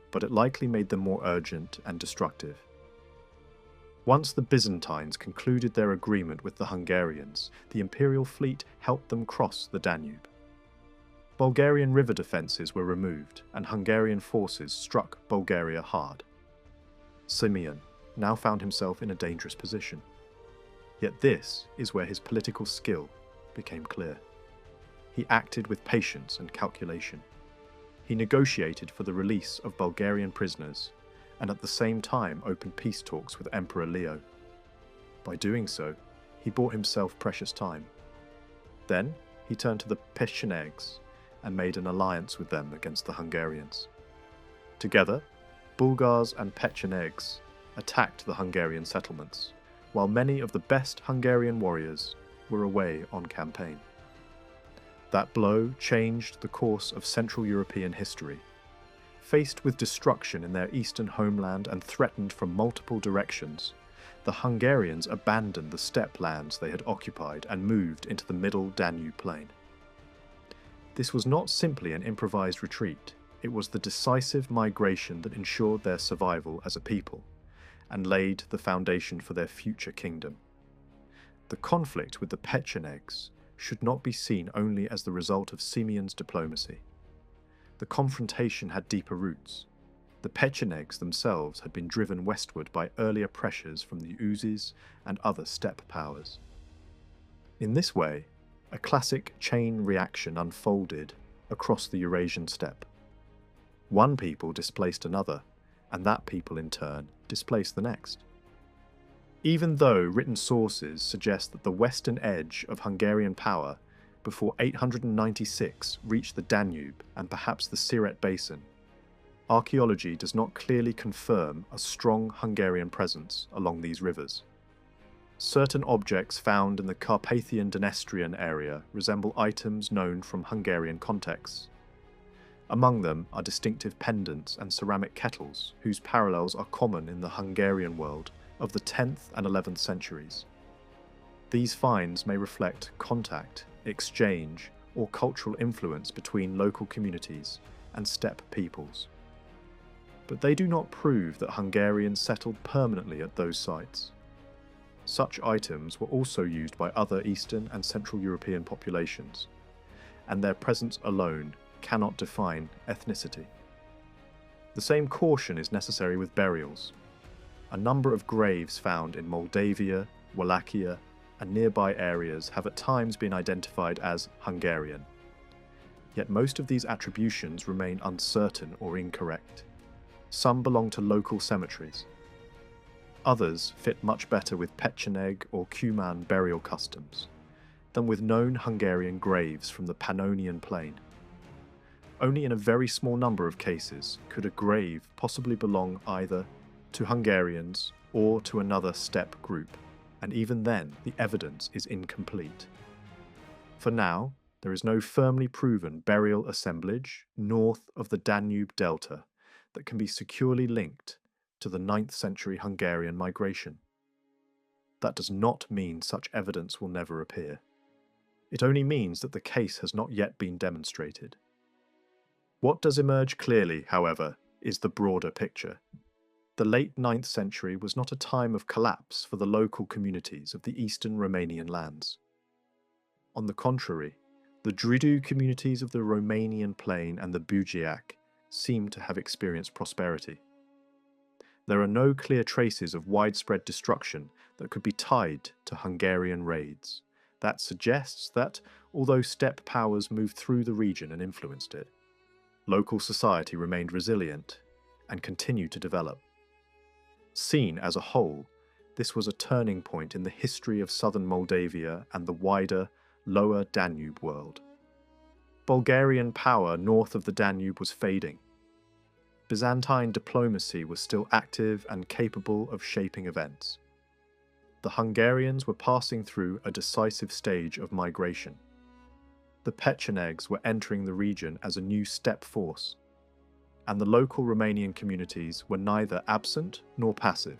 but it likely made them more urgent and destructive. Once the Byzantines concluded their agreement with the Hungarians, the imperial fleet helped them cross the Danube. Bulgarian river defences were removed, and Hungarian forces struck Bulgaria hard. Simeon now found himself in a dangerous position. Yet this is where his political skill became clear. He acted with patience and calculation. He negotiated for the release of Bulgarian prisoners and at the same time opened peace talks with Emperor Leo. By doing so, he bought himself precious time. Then he turned to the Pechenegs and made an alliance with them against the Hungarians. Together, Bulgars and Pechenegs attacked the Hungarian settlements, while many of the best Hungarian warriors were away on campaign. That blow changed the course of Central European history. Faced with destruction in their eastern homeland and threatened from multiple directions, the Hungarians abandoned the steppe lands they had occupied and moved into the middle Danube plain. This was not simply an improvised retreat, it was the decisive migration that ensured their survival as a people, and laid the foundation for their future kingdom. The conflict with the Pechenegs should not be seen only as the result of Simeon's diplomacy. The confrontation had deeper roots. The Pechenegs themselves had been driven westward by earlier pressures from the Uzis and other steppe powers. In this way, a classic chain reaction unfolded across the Eurasian steppe. One people displaced another, and that people in turn displaced the next. Even though written sources suggest that the western edge of Hungarian power before 896 reached the Danube and perhaps the Siret basin, archaeology does not clearly confirm a strong Hungarian presence along these rivers. Certain objects found in the Carpathian Dnestrian area resemble items known from Hungarian contexts. Among them are distinctive pendants and ceramic kettles whose parallels are common in the Hungarian world of the 10th and 11th centuries. These finds may reflect contact, exchange, or cultural influence between local communities and steppe peoples. But they do not prove that Hungarians settled permanently at those sites. Such items were also used by other Eastern and Central European populations, and their presence alone cannot define ethnicity. The same caution is necessary with burials. A number of graves found in Moldavia, Wallachia, and nearby areas have at times been identified as Hungarian. Yet most of these attributions remain uncertain or incorrect. Some belong to local cemeteries. Others fit much better with Pecheneg or Cuman burial customs than with known Hungarian graves from the Pannonian Plain. Only in a very small number of cases could a grave possibly belong either to Hungarians or to another steppe group, and even then the evidence is incomplete. For now, there is no firmly proven burial assemblage north of the Danube Delta that can be securely linked to the 9th century Hungarian migration. That does not mean such evidence will never appear. It only means that the case has not yet been demonstrated. What does emerge clearly, however, is the broader picture. The late 9th century was not a time of collapse for the local communities of the eastern Romanian lands. On the contrary, the Dridu communities of the Romanian plain and the Bugeac seem to have experienced prosperity. There are no clear traces of widespread destruction that could be tied to Hungarian raids. That suggests that, although steppe powers moved through the region and influenced it, local society remained resilient and continued to develop. Seen as a whole, this was a turning point in the history of southern Moldavia and the wider, lower Danube world. Bulgarian power north of the Danube was fading. Byzantine diplomacy was still active and capable of shaping events. The Hungarians were passing through a decisive stage of migration. The Pechenegs were entering the region as a new steppe force, and the local Romanian communities were neither absent nor passive.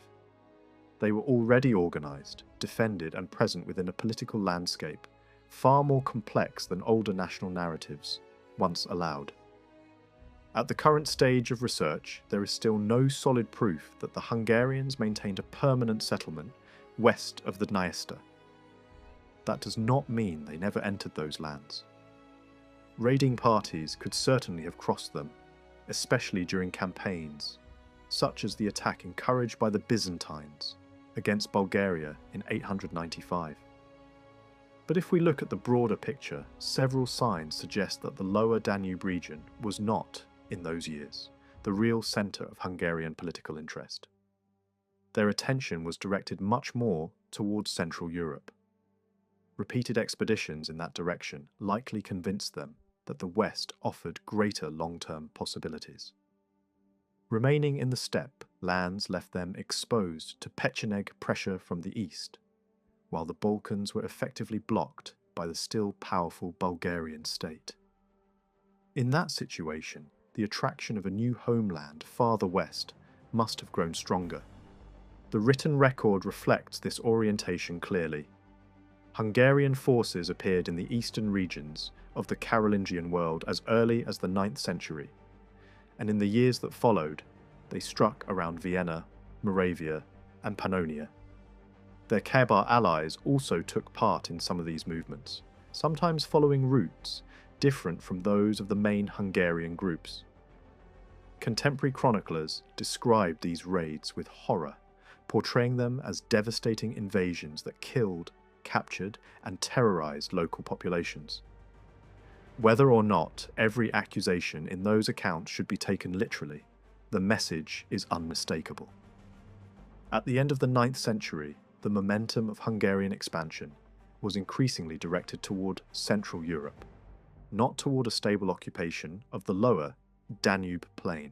They were already organised, defended and present within a political landscape far more complex than older national narratives once allowed. At the current stage of research, there is still no solid proof that the Hungarians maintained a permanent settlement west of the Dniester. That does not mean they never entered those lands. Raiding parties could certainly have crossed them, especially during campaigns, such as the attack encouraged by the Byzantines against Bulgaria in 895. But if we look at the broader picture, several signs suggest that the lower Danube region was not, in those years, the real centre of Hungarian political interest. Their attention was directed much more towards Central Europe. Repeated expeditions in that direction likely convinced them that the West offered greater long-term possibilities. Remaining in the steppe, lands left them exposed to Pecheneg pressure from the east, while the Balkans were effectively blocked by the still powerful Bulgarian state. In that situation, the attraction of a new homeland farther west must have grown stronger. The written record reflects this orientation clearly. Hungarian forces appeared in the eastern regions of the Carolingian world as early as the 9th century, and in the years that followed, they struck around Vienna, Moravia, and Pannonia. Their Khmer allies also took part in some of these movements, sometimes following routes different from those of the main Hungarian groups. Contemporary chroniclers described these raids with horror, portraying them as devastating invasions that killed, captured, and terrorized local populations. Whether or not every accusation in those accounts should be taken literally, the message is unmistakable. At the end of the 9th century, the momentum of Hungarian expansion was increasingly directed toward Central Europe, not toward a stable occupation of the lower Danube plain.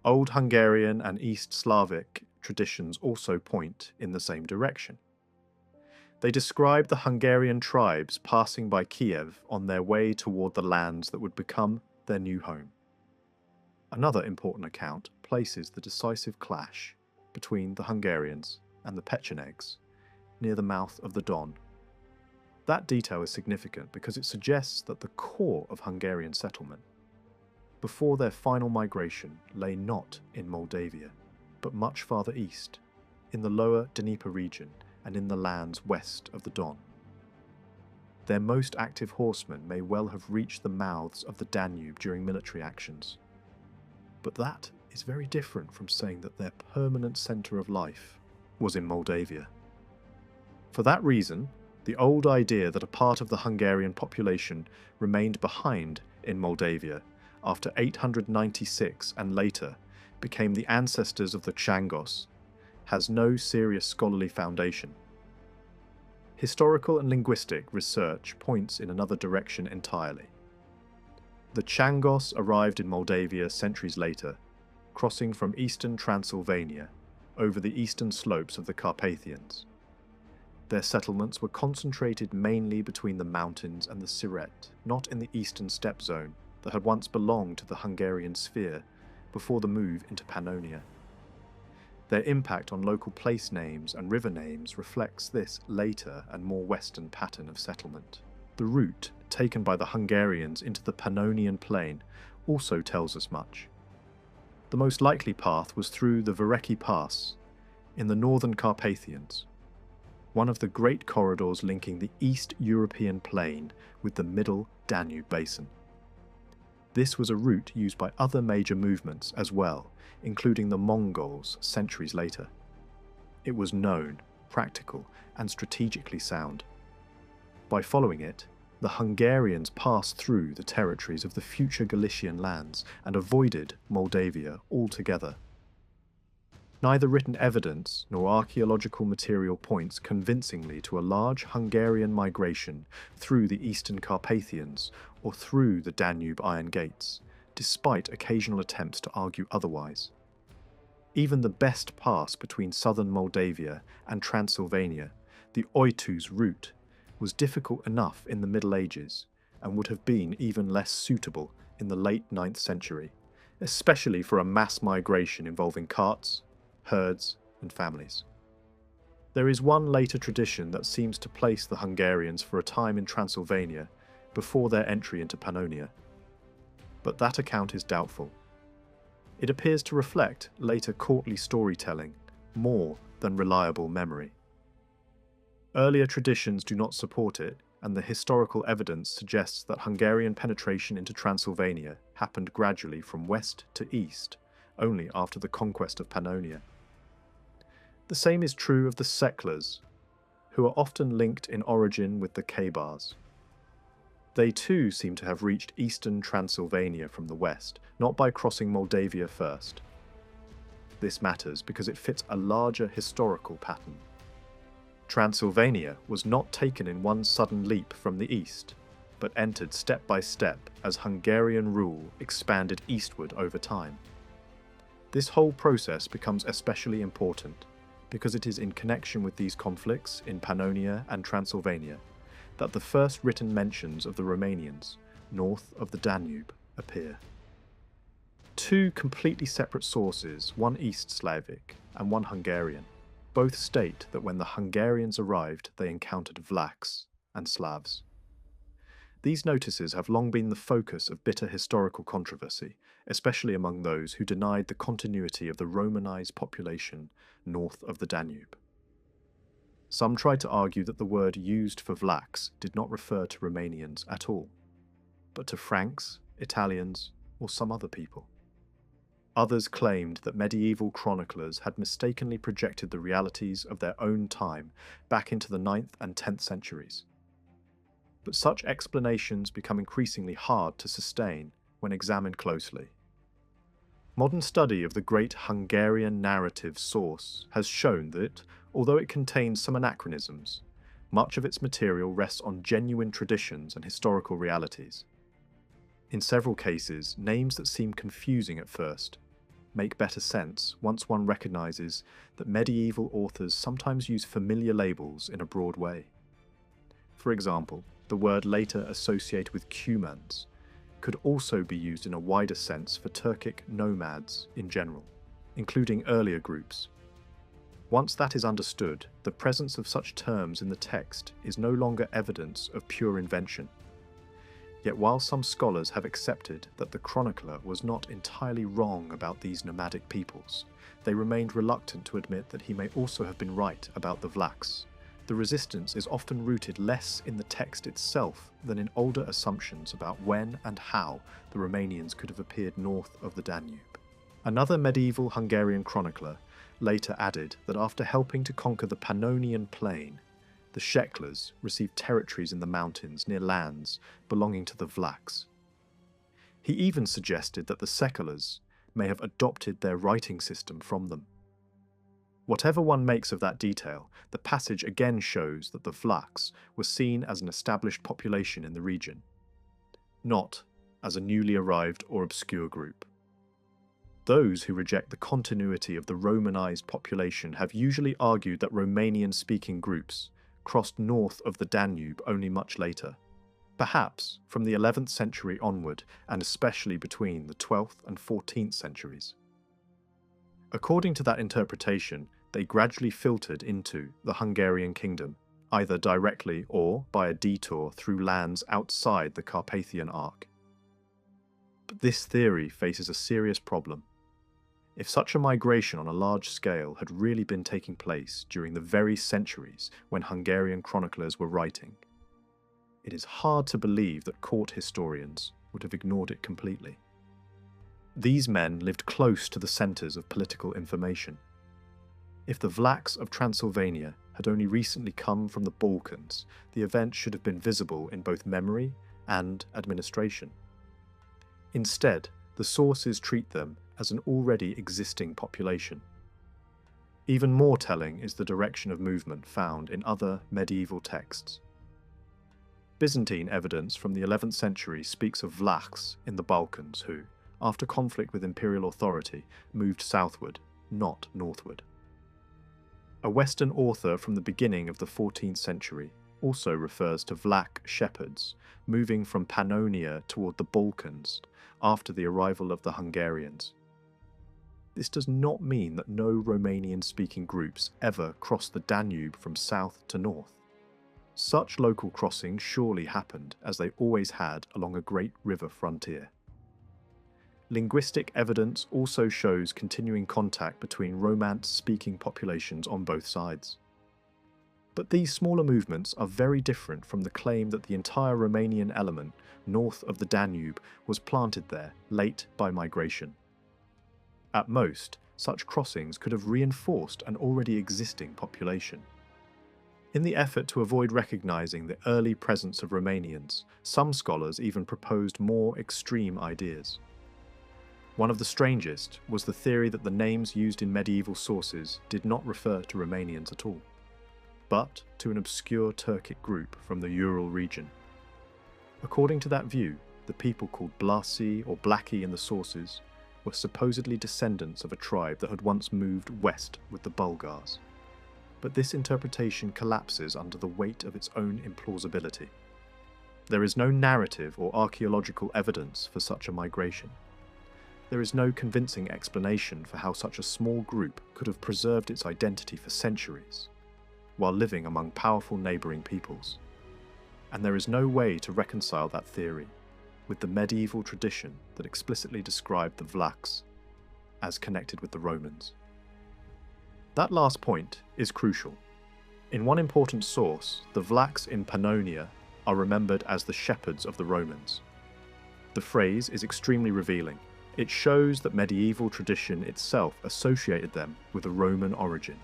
Old Hungarian and East Slavic traditions also point in the same direction. They describe the Hungarian tribes passing by Kiev on their way toward the lands that would become their new home. Another important account places the decisive clash between the Hungarians and the Pechenegs near the mouth of the Don. That detail is significant because it suggests that the core of Hungarian settlement, before their final migration, lay not in Moldavia, but much farther east, in the lower Dnieper region and in the lands west of the Don. Their most active horsemen may well have reached the mouths of the Danube during military actions. But that is very different from saying that their permanent centre of life was in Moldavia. For that reason, the old idea that a part of the Hungarian population remained behind in Moldavia after 896 and later became the ancestors of the Changos has no serious scholarly foundation. Historical and linguistic research points in another direction entirely. The Changos arrived in Moldavia centuries later, crossing from eastern Transylvania over the eastern slopes of the Carpathians. Their settlements were concentrated mainly between the mountains and the Siret, not in the eastern steppe zone that had once belonged to the Hungarian sphere before the move into Pannonia. Their impact on local place names and river names reflects this later and more western pattern of settlement. The route taken by the Hungarians into the Pannonian plain also tells us much. The most likely path was through the Vereki Pass in the northern Carpathians, one of the great corridors linking the East European plain with the middle Danube basin. This was a route used by other major movements as well, including the Mongols centuries later. It was known, practical, and strategically sound. By following it, the Hungarians passed through the territories of the future Galician lands and avoided Moldavia altogether. Neither written evidence nor archaeological material points convincingly to a large Hungarian migration through the eastern Carpathians or through the Danube Iron Gates, despite occasional attempts to argue otherwise. Even the best pass between southern Moldavia and Transylvania, the Oitus route, was difficult enough in the Middle Ages and would have been even less suitable in the late 9th century, especially for a mass migration involving carts, herds, and families. There is one later tradition that seems to place the Hungarians for a time in Transylvania before their entry into Pannonia, but that account is doubtful. It appears to reflect later courtly storytelling more than reliable memory. Earlier traditions do not support it, and the historical evidence suggests that Hungarian penetration into Transylvania happened gradually from west to east, only after the conquest of Pannonia. The same is true of the Seklers, who are often linked in origin with the Kabars. They too seem to have reached eastern Transylvania from the west, not by crossing Moldavia first. This matters because it fits a larger historical pattern. Transylvania was not taken in one sudden leap from the east, but entered step by step as Hungarian rule expanded eastward over time. This whole process becomes especially important because it is in connection with these conflicts in Pannonia and Transylvania that the first written mentions of the Romanians, north of the Danube, appear. Two completely separate sources, one East Slavic and one Hungarian, both state that when the Hungarians arrived they encountered Vlachs and Slavs. These notices have long been the focus of bitter historical controversy, especially among those who denied the continuity of the Romanized population north of the Danube. Some tried to argue that the word used for Vlachs did not refer to Romanians at all, but to Franks, Italians, or some other people. Others claimed that medieval chroniclers had mistakenly projected the realities of their own time back into the 9th and 10th centuries. But such explanations become increasingly hard to sustain when examined closely. Modern study of the great Hungarian narrative source has shown that, although it contains some anachronisms, much of its material rests on genuine traditions and historical realities. In several cases, names that seem confusing at first make better sense once one recognizes that medieval authors sometimes use familiar labels in a broad way. For example, the word later associated with Cumans could also be used in a wider sense for Turkic Nomads in general, including earlier groups. Once that is understood, the presence of such terms in the text is no longer evidence of pure invention. Yet while some scholars have accepted that the chronicler was not entirely wrong about these nomadic peoples, they remained reluctant to admit that he may also have been right about the Vlachs. The resistance is often rooted less in the text itself than in older assumptions about when and how the Romanians could have appeared north of the Danube. Another medieval Hungarian chronicler later added that after helping to conquer the Pannonian plain, the Shecklers received territories in the mountains near lands belonging to the Vlachs. He even suggested that the Seculars may have adopted their writing system from them. Whatever one makes of that detail, the passage again shows that the Vlachs were seen as an established population in the region, not as a newly arrived or obscure group. Those who reject the continuity of the Romanized population have usually argued that Romanian-speaking groups crossed north of the Danube only much later, perhaps from the 11th century onward, and especially between the 12th and 14th centuries. According to that interpretation, they gradually filtered into the Hungarian kingdom, either directly or by a detour through lands outside the Carpathian Arc. But this theory faces a serious problem. If such a migration on a large scale had really been taking place during the very centuries when Hungarian chroniclers were writing, it is hard to believe that court historians would have ignored it completely. These men lived close to the centres of political information. If the Vlachs of Transylvania had only recently come from the Balkans, the event should have been visible in both memory and administration. Instead, the sources treat them as an already existing population. Even more telling is the direction of movement found in other medieval texts. Byzantine evidence from the 11th century speaks of Vlachs in the Balkans who, after conflict with imperial authority, moved southward, not northward. A Western author from the beginning of the 14th century also refers to Vlach shepherds moving from Pannonia toward the Balkans after the arrival of the Hungarians. This does not mean that no Romanian-speaking groups ever crossed the Danube from south to north. Such local crossings surely happened, as they always had along a great river frontier. Linguistic evidence also shows continuing contact between Romance-speaking populations on both sides. But these smaller movements are very different from the claim that the entire Romanian element north of the Danube was planted there late by migration. At most, such crossings could have reinforced an already existing population. In the effort to avoid recognizing the early presence of Romanians, some scholars even proposed more extreme ideas. One of the strangest was the theory that the names used in medieval sources did not refer to Romanians at all, but to an obscure Turkic group from the Ural region. According to that view, the people called Blasi or Blacki in the sources were supposedly descendants of a tribe that had once moved west with the Bulgars. But this interpretation collapses under the weight of its own implausibility. There is no narrative or archaeological evidence for such a migration. There is no convincing explanation for how such a small group could have preserved its identity for centuries, while living among powerful neighbouring peoples. And there is no way to reconcile that theory with the medieval tradition that explicitly described the Vlachs as connected with the Romans. That last point is crucial. In one important source, the Vlachs in Pannonia are remembered as the shepherds of the Romans. The phrase is extremely revealing. It shows that medieval tradition itself associated them with a Roman origin.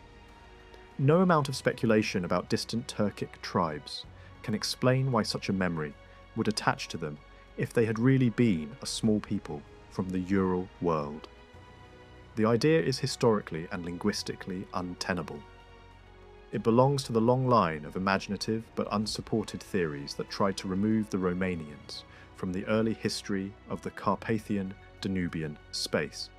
No amount of speculation about distant Turkic tribes can explain why such a memory would attach to them if they had really been a small people from the Ural world. The idea is historically and linguistically untenable. It belongs to the long line of imaginative but unsupported theories that tried to remove the Romanians from the early history of the Carpathian Danubian space.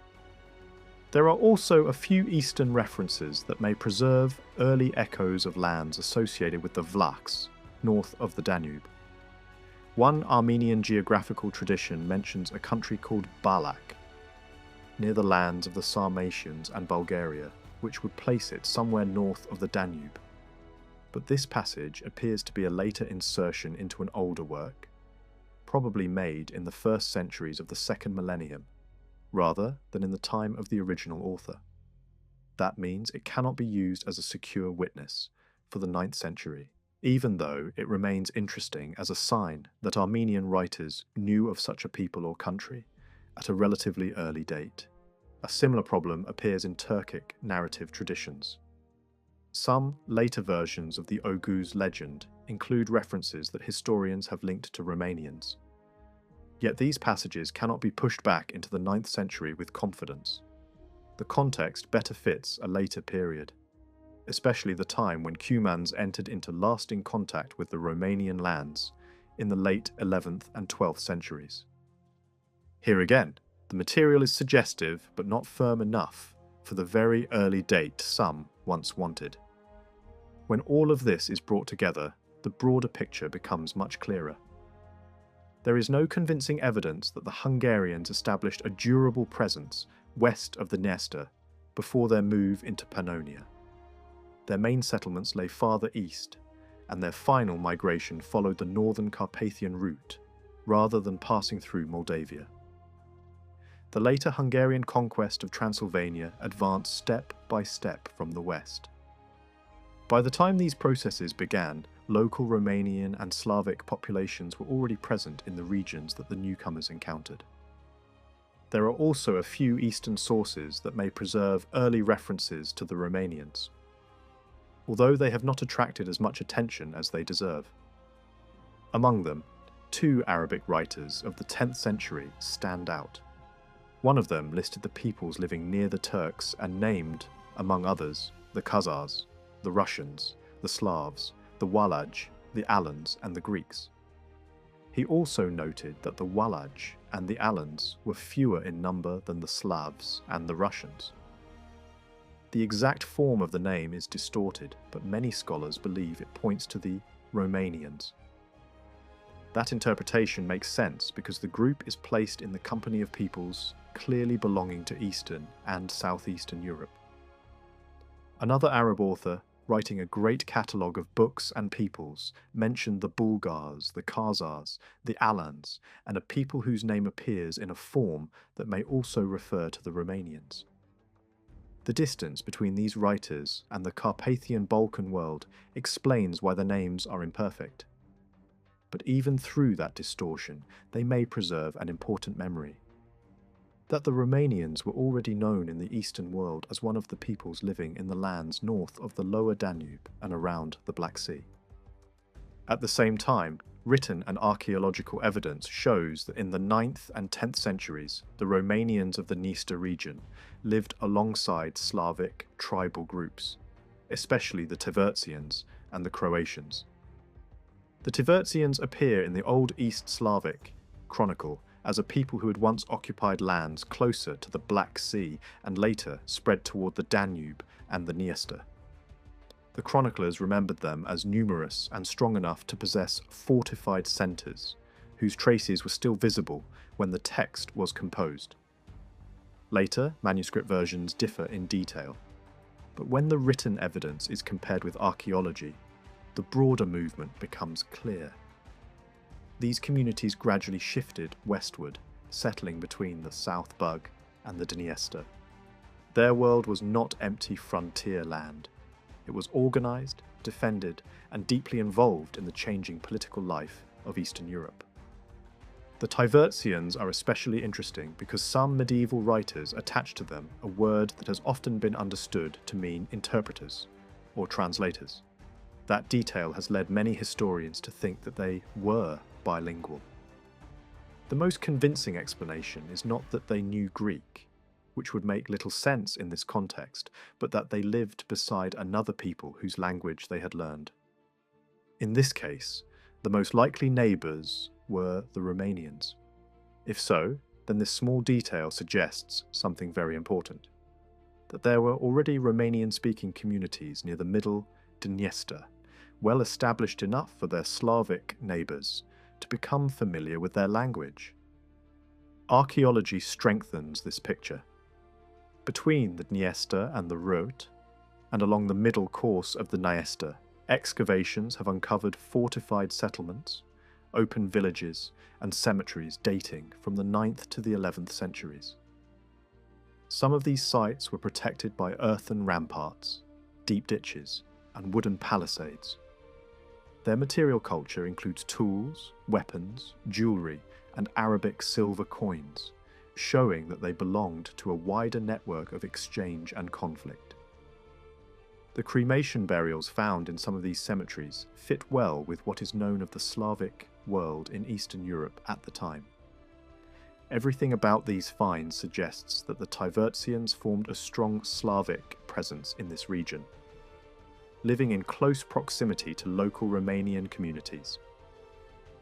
There are also a few Eastern references that may preserve early echoes of lands associated with the Vlachs, north of the Danube. One Armenian geographical tradition mentions a country called Balak, near the lands of the Sarmatians and Bulgaria, which would place it somewhere north of the Danube. But this passage appears to be a later insertion into an older work, probably made in the first centuries of the second millennium, rather than in the time of the original author. That means it cannot be used as a secure witness for the 9th century, even though it remains interesting as a sign that Armenian writers knew of such a people or country at a relatively early date. A similar problem appears in Turkic narrative traditions. Some later versions of the Oguz legend include references that historians have linked to Romanians. Yet these passages cannot be pushed back into the 9th century with confidence. The context better fits a later period, especially the time when Cumans entered into lasting contact with the Romanian lands in the late 11th and 12th centuries. Here again, the material is suggestive but not firm enough for the very early date some once wanted. When all of this is brought together, the broader picture becomes much clearer. There is no convincing evidence that the Hungarians established a durable presence west of the Dniester before their move into Pannonia. Their main settlements lay farther east, and their final migration followed the northern Carpathian route, rather than passing through Moldavia. The later Hungarian conquest of Transylvania advanced step by step from the west. By the time these processes began, local Romanian and Slavic populations were already present in the regions that the newcomers encountered. There are also a few eastern sources that may preserve early references to the Romanians, although they have not attracted as much attention as they deserve. Among them, 2 Arabic writers of the 10th century stand out. One of them listed the peoples living near the Turks and named, among others, the Khazars, the Russians, the Slavs, the Walaj, the Alans, and the Greeks. He also noted that the Walaj and the Alans were fewer in number than the Slavs and the Russians. The exact form of the name is distorted, but many scholars believe it points to the Romanians. That interpretation makes sense because the group is placed in the company of peoples clearly belonging to Eastern and Southeastern Europe. Another Arab author, writing a great catalogue of books and peoples, mentioned the Bulgars, the Khazars, the Alans, and a people whose name appears in a form that may also refer to the Romanians. The distance between these writers and the Carpathian Balkan world explains why the names are imperfect. But even through that distortion, they may preserve an important memory: that the Romanians were already known in the Eastern world as one of the peoples living in the lands north of the lower Danube and around the Black Sea. At the same time, written and archaeological evidence shows that in the 9th and 10th centuries, the Romanians of the Dniester region lived alongside Slavic tribal groups, especially the Tivertsians and the Croatians. The Tivertsians appear in the Old East Slavic Chronicle as a people who had once occupied lands closer to the Black Sea and later spread toward the Danube and the Dniester. The chroniclers remembered them as numerous and strong enough to possess fortified centres, whose traces were still visible when the text was composed. Later, manuscript versions differ in detail, but when the written evidence is compared with archaeology, the broader movement becomes clear. These communities gradually shifted westward, settling between the South Bug and the Dniester. Their world was not empty frontier land. It was organised, defended, and deeply involved in the changing political life of Eastern Europe. The Tivertsians are especially interesting because some medieval writers attach to them a word that has often been understood to mean interpreters or translators. That detail has led many historians to think that they were bilingual. The most convincing explanation is not that they knew Greek, which would make little sense in this context, but that they lived beside another people whose language they had learned. In this case, the most likely neighbours were the Romanians. If so, then this small detail suggests something very important: that there were already Romanian-speaking communities near the middle Dniester, well established enough for their Slavic neighbours to become familiar with their language. Archaeology strengthens this picture. Between the Dniester and the Reuth, and along the middle course of the Dniester, excavations have uncovered fortified settlements, open villages, and cemeteries dating from the 9th to the 11th centuries. Some of these sites were protected by earthen ramparts, deep ditches, and wooden palisades. Their material culture includes tools, weapons, jewellery, and Arabic silver coins, showing that they belonged to a wider network of exchange and conflict. The cremation burials found in some of these cemeteries fit well with what is known of the Slavic world in Eastern Europe at the time. Everything about these finds suggests that the Tivertsians formed a strong Slavic presence in this region, living in close proximity to local Romanian communities.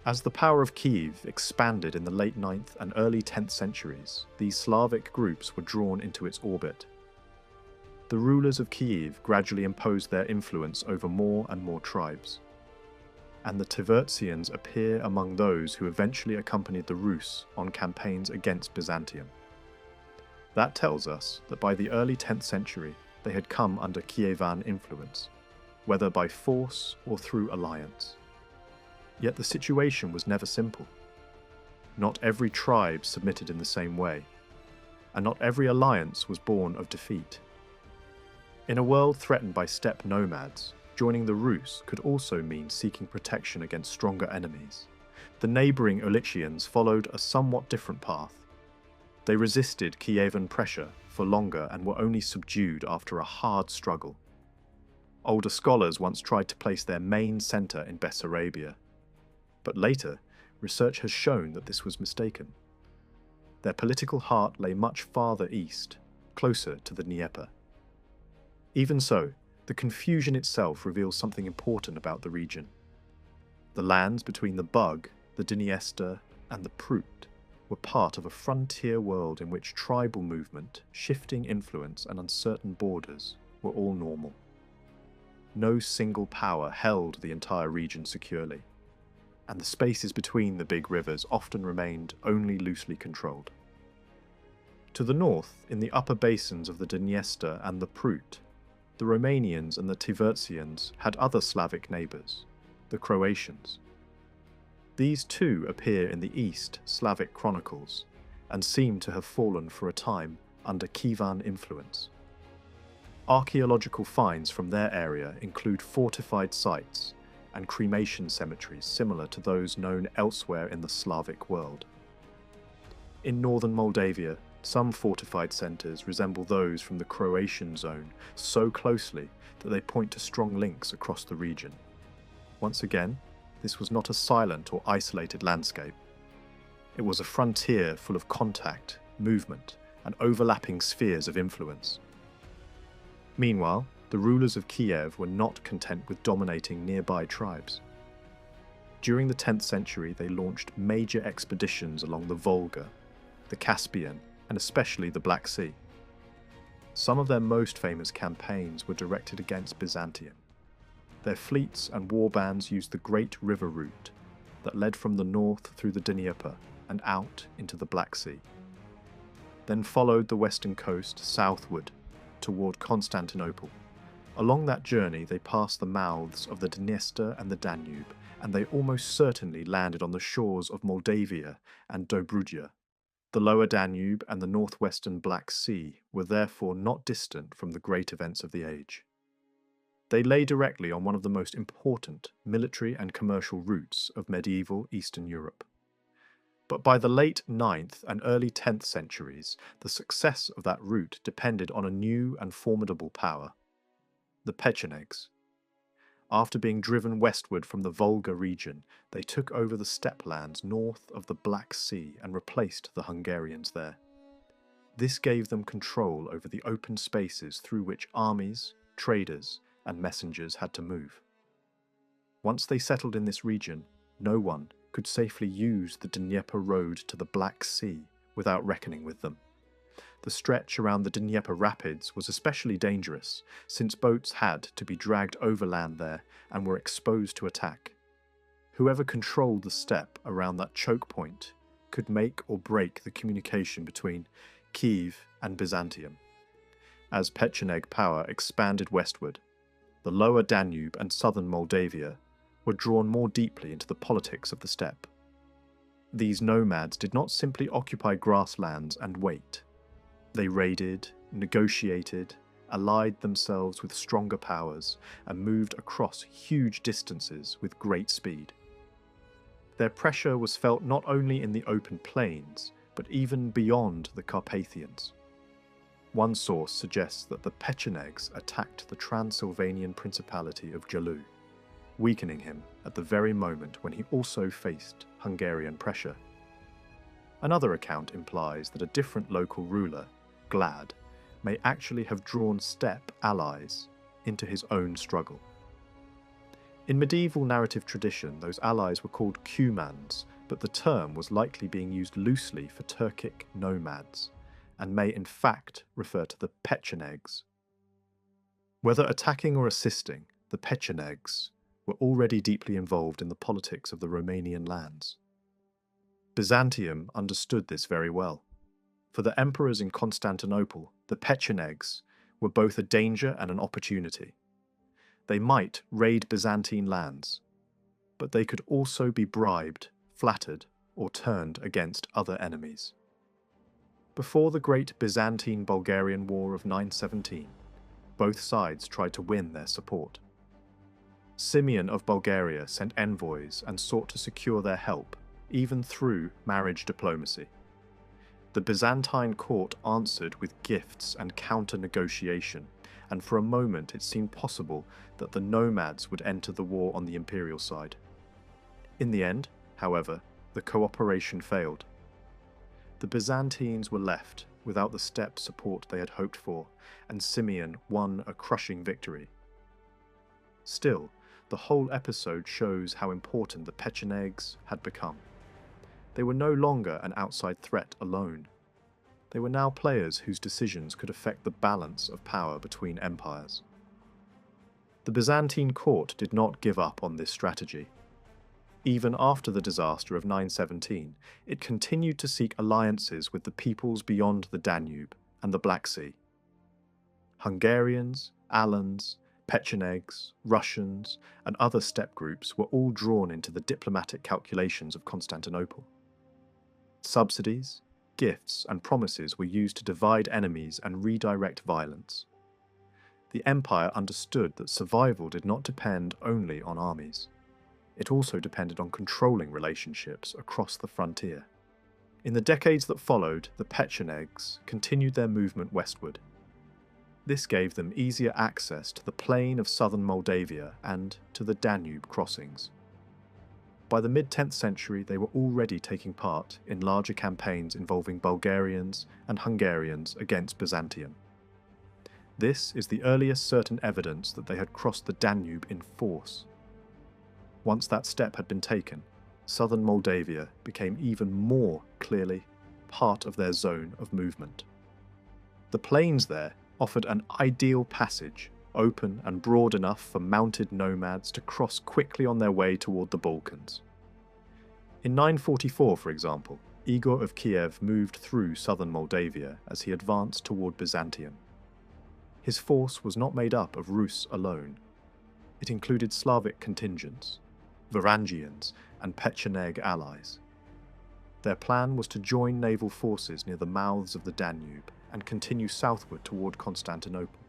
As the power of Kiev expanded in the late 9th and early 10th centuries, these Slavic groups were drawn into its orbit. The rulers of Kiev gradually imposed their influence over more and more tribes, and the Tivertsians appear among those who eventually accompanied the Rus on campaigns against Byzantium. That tells us that by the early 10th century they had come under Kievan influence, whether by force or through alliance. Yet the situation was never simple. Not every tribe submitted in the same way, and not every alliance was born of defeat. In a world threatened by steppe nomads, joining the Rus could also mean seeking protection against stronger enemies. The neighbouring Ulichians followed a somewhat different path. They resisted Kievan pressure for longer and were only subdued after a hard struggle. Older scholars once tried to place their main centre in Bessarabia, but later research has shown that this was mistaken. Their political heart lay much farther east, closer to the Dnieper. Even so, the confusion itself reveals something important about the region. The lands between the Bug, the Dniester, and the Prut were part of a frontier world in which tribal movement, shifting influence, and uncertain borders were all normal. No single power held the entire region securely, and the spaces between the big rivers often remained only loosely controlled. To the north, in the upper basins of the Dniester and the Prut, the Romanians and the Tivertsians had other Slavic neighbours, the Croatians. These too appear in the East Slavic chronicles, and seem to have fallen for a time under Kievan influence. Archaeological finds from their area include fortified sites and cremation cemeteries similar to those known elsewhere in the Slavic world. In northern Moldavia, some fortified centres resemble those from the Croatian zone so closely that they point to strong links across the region. Once again, this was not a silent or isolated landscape. It was a frontier full of contact, movement, and overlapping spheres of influence. Meanwhile, the rulers of Kiev were not content with dominating nearby tribes. During the 10th century, they launched major expeditions along the Volga, the Caspian, and especially the Black Sea. Some of their most famous campaigns were directed against Byzantium. Their fleets and warbands used the Great River route that led from the north through the Dnieper and out into the Black Sea. Then followed the western coast southward toward Constantinople. Along that journey they passed the mouths of the Dniester and the Danube, and they almost certainly landed on the shores of Moldavia and Dobruja. The lower Danube and the northwestern Black Sea were therefore not distant from the great events of the age. They lay directly on one of the most important military and commercial routes of medieval Eastern Europe. But by the late 9th and early 10th centuries, the success of that route depended on a new and formidable power, the Pechenegs. After being driven westward from the Volga region, they took over the steppe lands north of the Black Sea and replaced the Hungarians there. This gave them control over the open spaces through which armies, traders, and messengers had to move. Once they settled in this region, no one could safely use the Dnieper road to the Black Sea without reckoning with them. The stretch around the Dnieper rapids was especially dangerous, since boats had to be dragged overland there and were exposed to attack. Whoever controlled the steppe around that choke point could make or break the communication between Kiev and Byzantium. As Pecheneg power expanded westward, the lower Danube and southern Moldavia were drawn more deeply into the politics of the steppe. These nomads did not simply occupy grasslands and wait. They raided, negotiated, allied themselves with stronger powers, and moved across huge distances with great speed. Their pressure was felt not only in the open plains, but even beyond the Carpathians. One source suggests that the Pechenegs attacked the Transylvanian Principality of Jalu, weakening him at the very moment when he also faced Hungarian pressure. Another account implies that a different local ruler, Glad, may actually have drawn steppe allies into his own struggle. In medieval narrative tradition, those allies were called Cumans, but the term was likely being used loosely for Turkic nomads, and may in fact refer to the Pechenegs. Whether attacking or assisting, the Pechenegs were already deeply involved in the politics of the Romanian lands. Byzantium understood this very well. For the emperors in Constantinople, the Pechenegs were both a danger and an opportunity. They might raid Byzantine lands, but they could also be bribed, flattered, or turned against other enemies. Before the Great Byzantine-Bulgarian War of 917, both sides tried to win their support. Simeon of Bulgaria sent envoys and sought to secure their help, even through marriage diplomacy. The Byzantine court answered with gifts and counter-negotiation, and for a moment it seemed possible that the nomads would enter the war on the imperial side. In the end, however, the cooperation failed. The Byzantines were left without the steppe support they had hoped for, and Simeon won a crushing victory. Still, the whole episode shows how important the Pechenegs had become. They were no longer an outside threat alone. They were now players whose decisions could affect the balance of power between empires. The Byzantine court did not give up on this strategy. Even after the disaster of 917, it continued to seek alliances with the peoples beyond the Danube and the Black Sea. Hungarians, Alans, Pechenegs, Russians, and other steppe groups were all drawn into the diplomatic calculations of Constantinople. Subsidies, gifts, and promises were used to divide enemies and redirect violence. The empire understood that survival did not depend only on armies. It also depended on controlling relationships across the frontier. In the decades that followed, the Pechenegs continued their movement westward. This gave them easier access to the plain of southern Moldavia and to the Danube crossings. By the mid-10th century, they were already taking part in larger campaigns involving Bulgarians and Hungarians against Byzantium. This is the earliest certain evidence that they had crossed the Danube in force. Once that step had been taken, southern Moldavia became even more clearly part of their zone of movement. The plains there offered an ideal passage, open and broad enough for mounted nomads to cross quickly on their way toward the Balkans. In 944, for example, Igor of Kiev moved through southern Moldavia as he advanced toward Byzantium. His force was not made up of Rus alone. It included Slavic contingents, Varangians, and Pecheneg allies. Their plan was to join naval forces near the mouths of the Danube and continue southward toward Constantinople.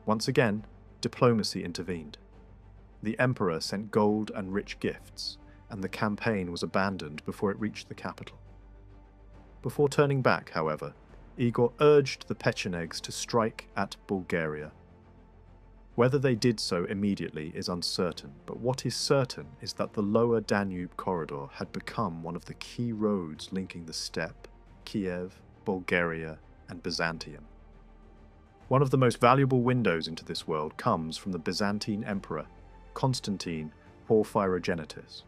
Once again, diplomacy intervened. The emperor sent gold and rich gifts, and the campaign was abandoned before it reached the capital. Before turning back, however, Igor urged the Pechenegs to strike at Bulgaria. Whether they did so immediately is uncertain, but what is certain is that the lower Danube corridor had become one of the key roads linking the steppe, Kiev, Bulgaria, and Byzantium. One of the most valuable windows into this world comes from the Byzantine emperor, Constantine Porphyrogenitus.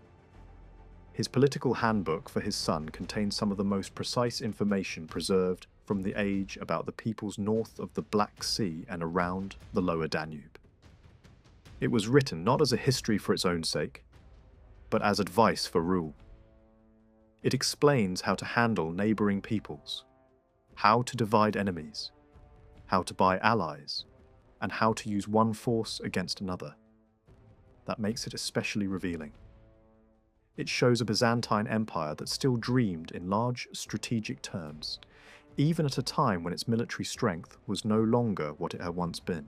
His political handbook for his son contains some of the most precise information preserved from the age about the peoples north of the Black Sea and around the lower Danube. It was written not as a history for its own sake, but as advice for rule. It explains how to handle neighbouring peoples, how to divide enemies, how to buy allies, and how to use one force against another. That makes it especially revealing. It shows a Byzantine Empire that still dreamed in large strategic terms, even at a time when its military strength was no longer what it had once been.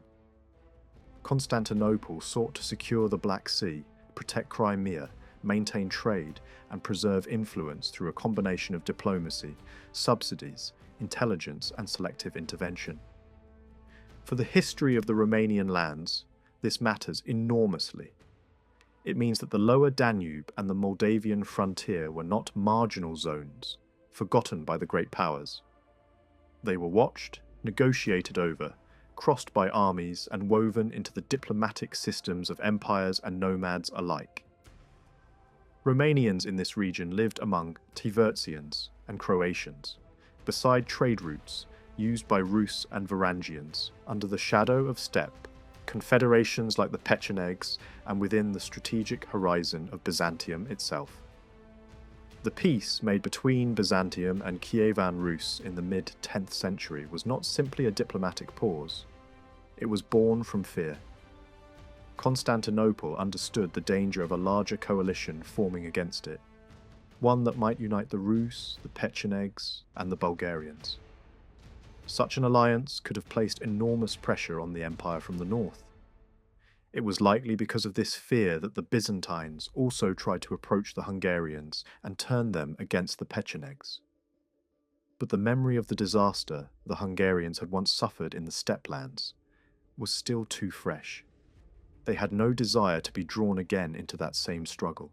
Constantinople sought to secure the Black Sea, protect Crimea, maintain trade, and preserve influence through a combination of diplomacy, subsidies, intelligence, and selective intervention. For the history of the Romanian lands, this matters enormously. It means that the lower Danube and the Moldavian frontier were not marginal zones, forgotten by the great powers. They were watched, negotiated over, crossed by armies, and woven into the diplomatic systems of empires and nomads alike. Romanians in this region lived among Tivertsians and Croatians, beside trade routes used by Rus and Varangians, under the shadow of steppe, confederations like the Pechenegs, and within the strategic horizon of Byzantium itself. The peace made between Byzantium and Kievan Rus in the mid-10th century was not simply a diplomatic pause. It was born from fear. Constantinople understood the danger of a larger coalition forming against it, one that might unite the Rus, the Pechenegs, and the Bulgarians. Such an alliance could have placed enormous pressure on the empire from the north. It was likely because of this fear that the Byzantines also tried to approach the Hungarians and turn them against the Pechenegs. But the memory of the disaster the Hungarians had once suffered in the steppe lands was still too fresh. They had no desire to be drawn again into that same struggle,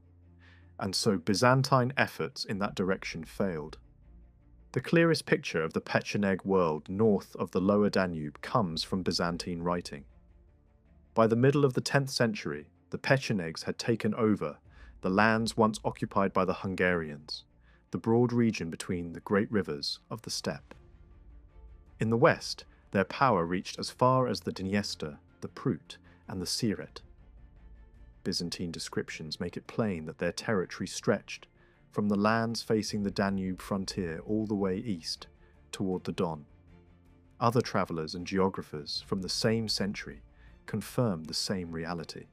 and so Byzantine efforts in that direction failed. The clearest picture of the Pecheneg world north of the lower Danube comes from Byzantine writing. By the middle of the 10th century, the Pechenegs had taken over the lands once occupied by the Hungarians, the broad region between the great rivers of the steppe. In the west, their power reached as far as the Dniester, the Prut, and the Siret. Byzantine descriptions make it plain that their territory stretched from the lands facing the Danube frontier all the way east, toward the Don. Other travellers and geographers from the same century confirm the same reality.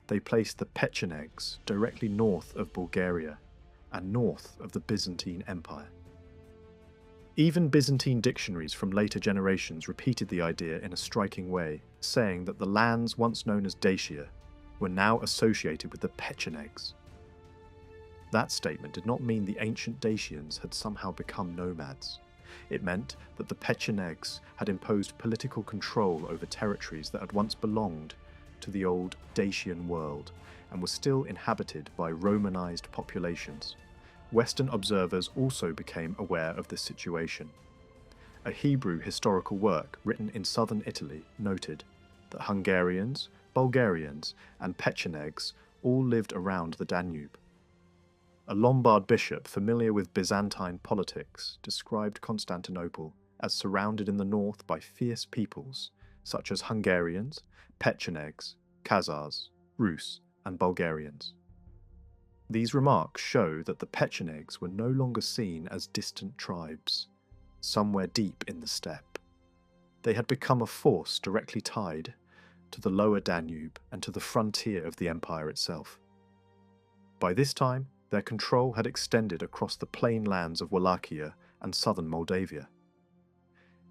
They placed the Pechenegs directly north of Bulgaria and north of the Byzantine Empire. Even Byzantine dictionaries from later generations repeated the idea in a striking way, saying that the lands once known as Dacia were now associated with the Pechenegs. That statement did not mean the ancient Dacians had somehow become nomads. It meant that the Pechenegs had imposed political control over territories that had once belonged to the old Dacian world and were still inhabited by Romanized populations. Western observers also became aware of this situation. A Hebrew historical work written in southern Italy noted that Hungarians, Bulgarians, and Pechenegs all lived around the Danube. A Lombard bishop familiar with Byzantine politics described Constantinople as surrounded in the north by fierce peoples such as Hungarians, Pechenegs, Khazars, Rus, and Bulgarians. These remarks show that the Pechenegs were no longer seen as distant tribes, somewhere deep in the steppe. They had become a force directly tied to the lower Danube and to the frontier of the empire itself. By this time, their control had extended across the plain lands of Wallachia and southern Moldavia.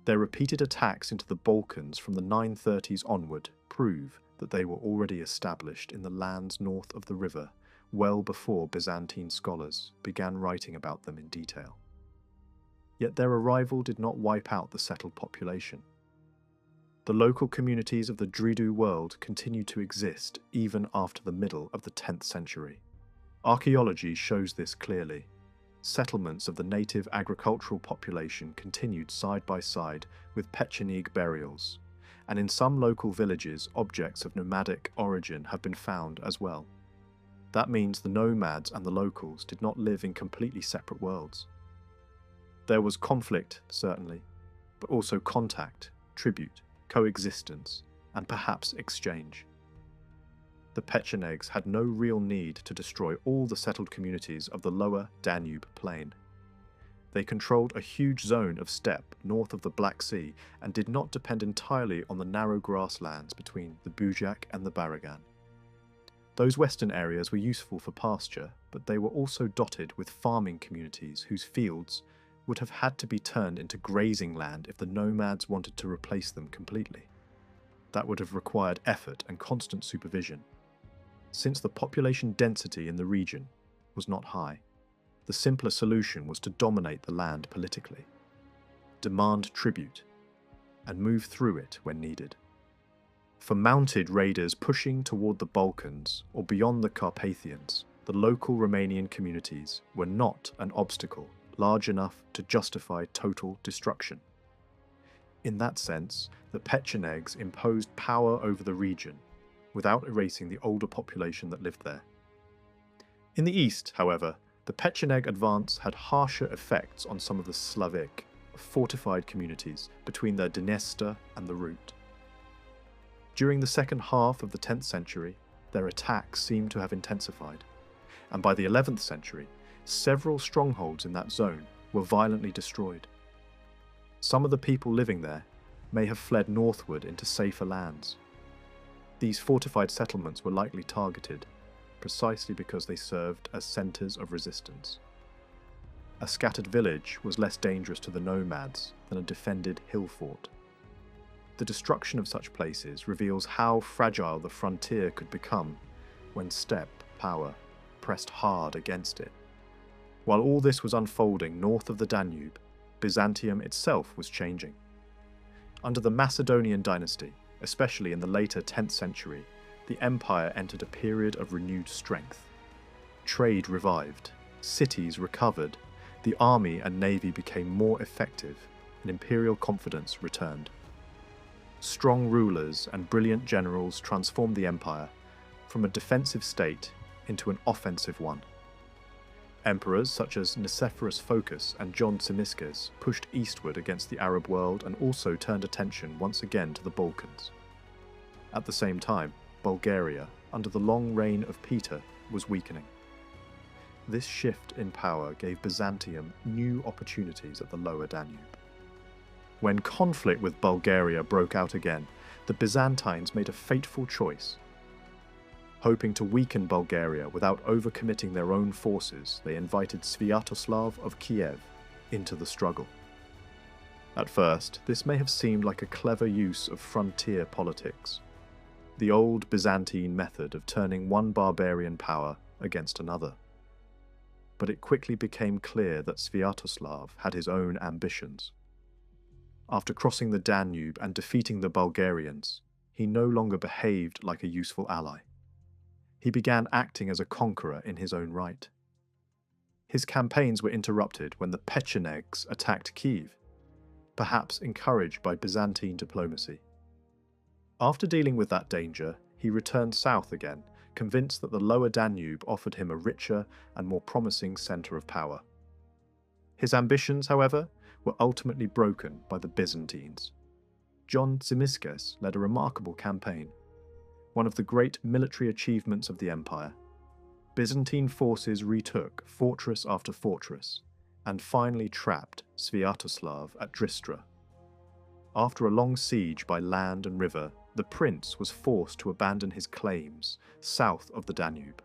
Their repeated attacks into the Balkans from the 930s onward prove that they were already established in the lands north of the river well before Byzantine scholars began writing about them in detail. Yet their arrival did not wipe out the settled population. The local communities of the Dridu world continued to exist even after the middle of the 10th century. Archaeology shows this clearly. Settlements of the native agricultural population continued side by side with Pecheneg burials, and in some local villages objects of nomadic origin have been found as well. That means the nomads and the locals did not live in completely separate worlds. There was conflict, certainly, but also contact, tribute, coexistence, and perhaps exchange. The Pechenegs had no real need to destroy all the settled communities of the lower Danube plain. They controlled a huge zone of steppe north of the Black Sea and did not depend entirely on the narrow grasslands between the Bujak and the Baragan. Those western areas were useful for pasture, but they were also dotted with farming communities whose fields would have had to be turned into grazing land if the nomads wanted to replace them completely. That would have required effort and constant supervision. Since the population density in the region was not high, the simpler solution was to dominate the land politically, demand tribute, and move through it when needed. For mounted raiders pushing toward the Balkans or beyond the Carpathians, the local Romanian communities were not an obstacle large enough to justify total destruction. In that sense, the Pechenegs imposed power over the region without erasing the older population that lived there. In the east, however, the Pecheneg advance had harsher effects on some of the Slavic, fortified communities between the Dniester and the Rut. During the second half of the 10th century, their attacks seem to have intensified, and by the 11th century, several strongholds in that zone were violently destroyed. Some of the people living there may have fled northward into safer lands. These fortified settlements were likely targeted, precisely because they served as centres of resistance. A scattered village was less dangerous to the nomads than a defended hill fort. The destruction of such places reveals how fragile the frontier could become when steppe power pressed hard against it. While all this was unfolding north of the Danube, Byzantium itself was changing. Under the Macedonian dynasty, especially in the later 10th century, the empire entered a period of renewed strength. Trade revived, cities recovered, the army and navy became more effective, and imperial confidence returned. Strong rulers and brilliant generals transformed the empire from a defensive state into an offensive one. Emperors such as Nicephorus Phocas and John Tzimiskes pushed eastward against the Arab world and also turned attention once again to the Balkans. At the same time, Bulgaria, under the long reign of Peter, was weakening. This shift in power gave Byzantium new opportunities at the lower Danube. When conflict with Bulgaria broke out again, the Byzantines made a fateful choice. Hoping to weaken Bulgaria without overcommitting their own forces, they invited Sviatoslav of Kiev into the struggle. At first, this may have seemed like a clever use of frontier politics, the old Byzantine method of turning one barbarian power against another. But it quickly became clear that Sviatoslav had his own ambitions. After crossing the Danube and defeating the Bulgarians, he no longer behaved like a useful ally. He began acting as a conqueror in his own right. His campaigns were interrupted when the Pechenegs attacked Kiev, perhaps encouraged by Byzantine diplomacy. After dealing with that danger, he returned south again, convinced that the lower Danube offered him a richer and more promising centre of power. His ambitions, however, were ultimately broken by the Byzantines. John Tzimiskes led a remarkable campaign, one of the great military achievements of the empire. Byzantine forces retook fortress after fortress, and finally trapped Sviatoslav at Dristra. After a long siege by land and river, the prince was forced to abandon his claims south of the Danube.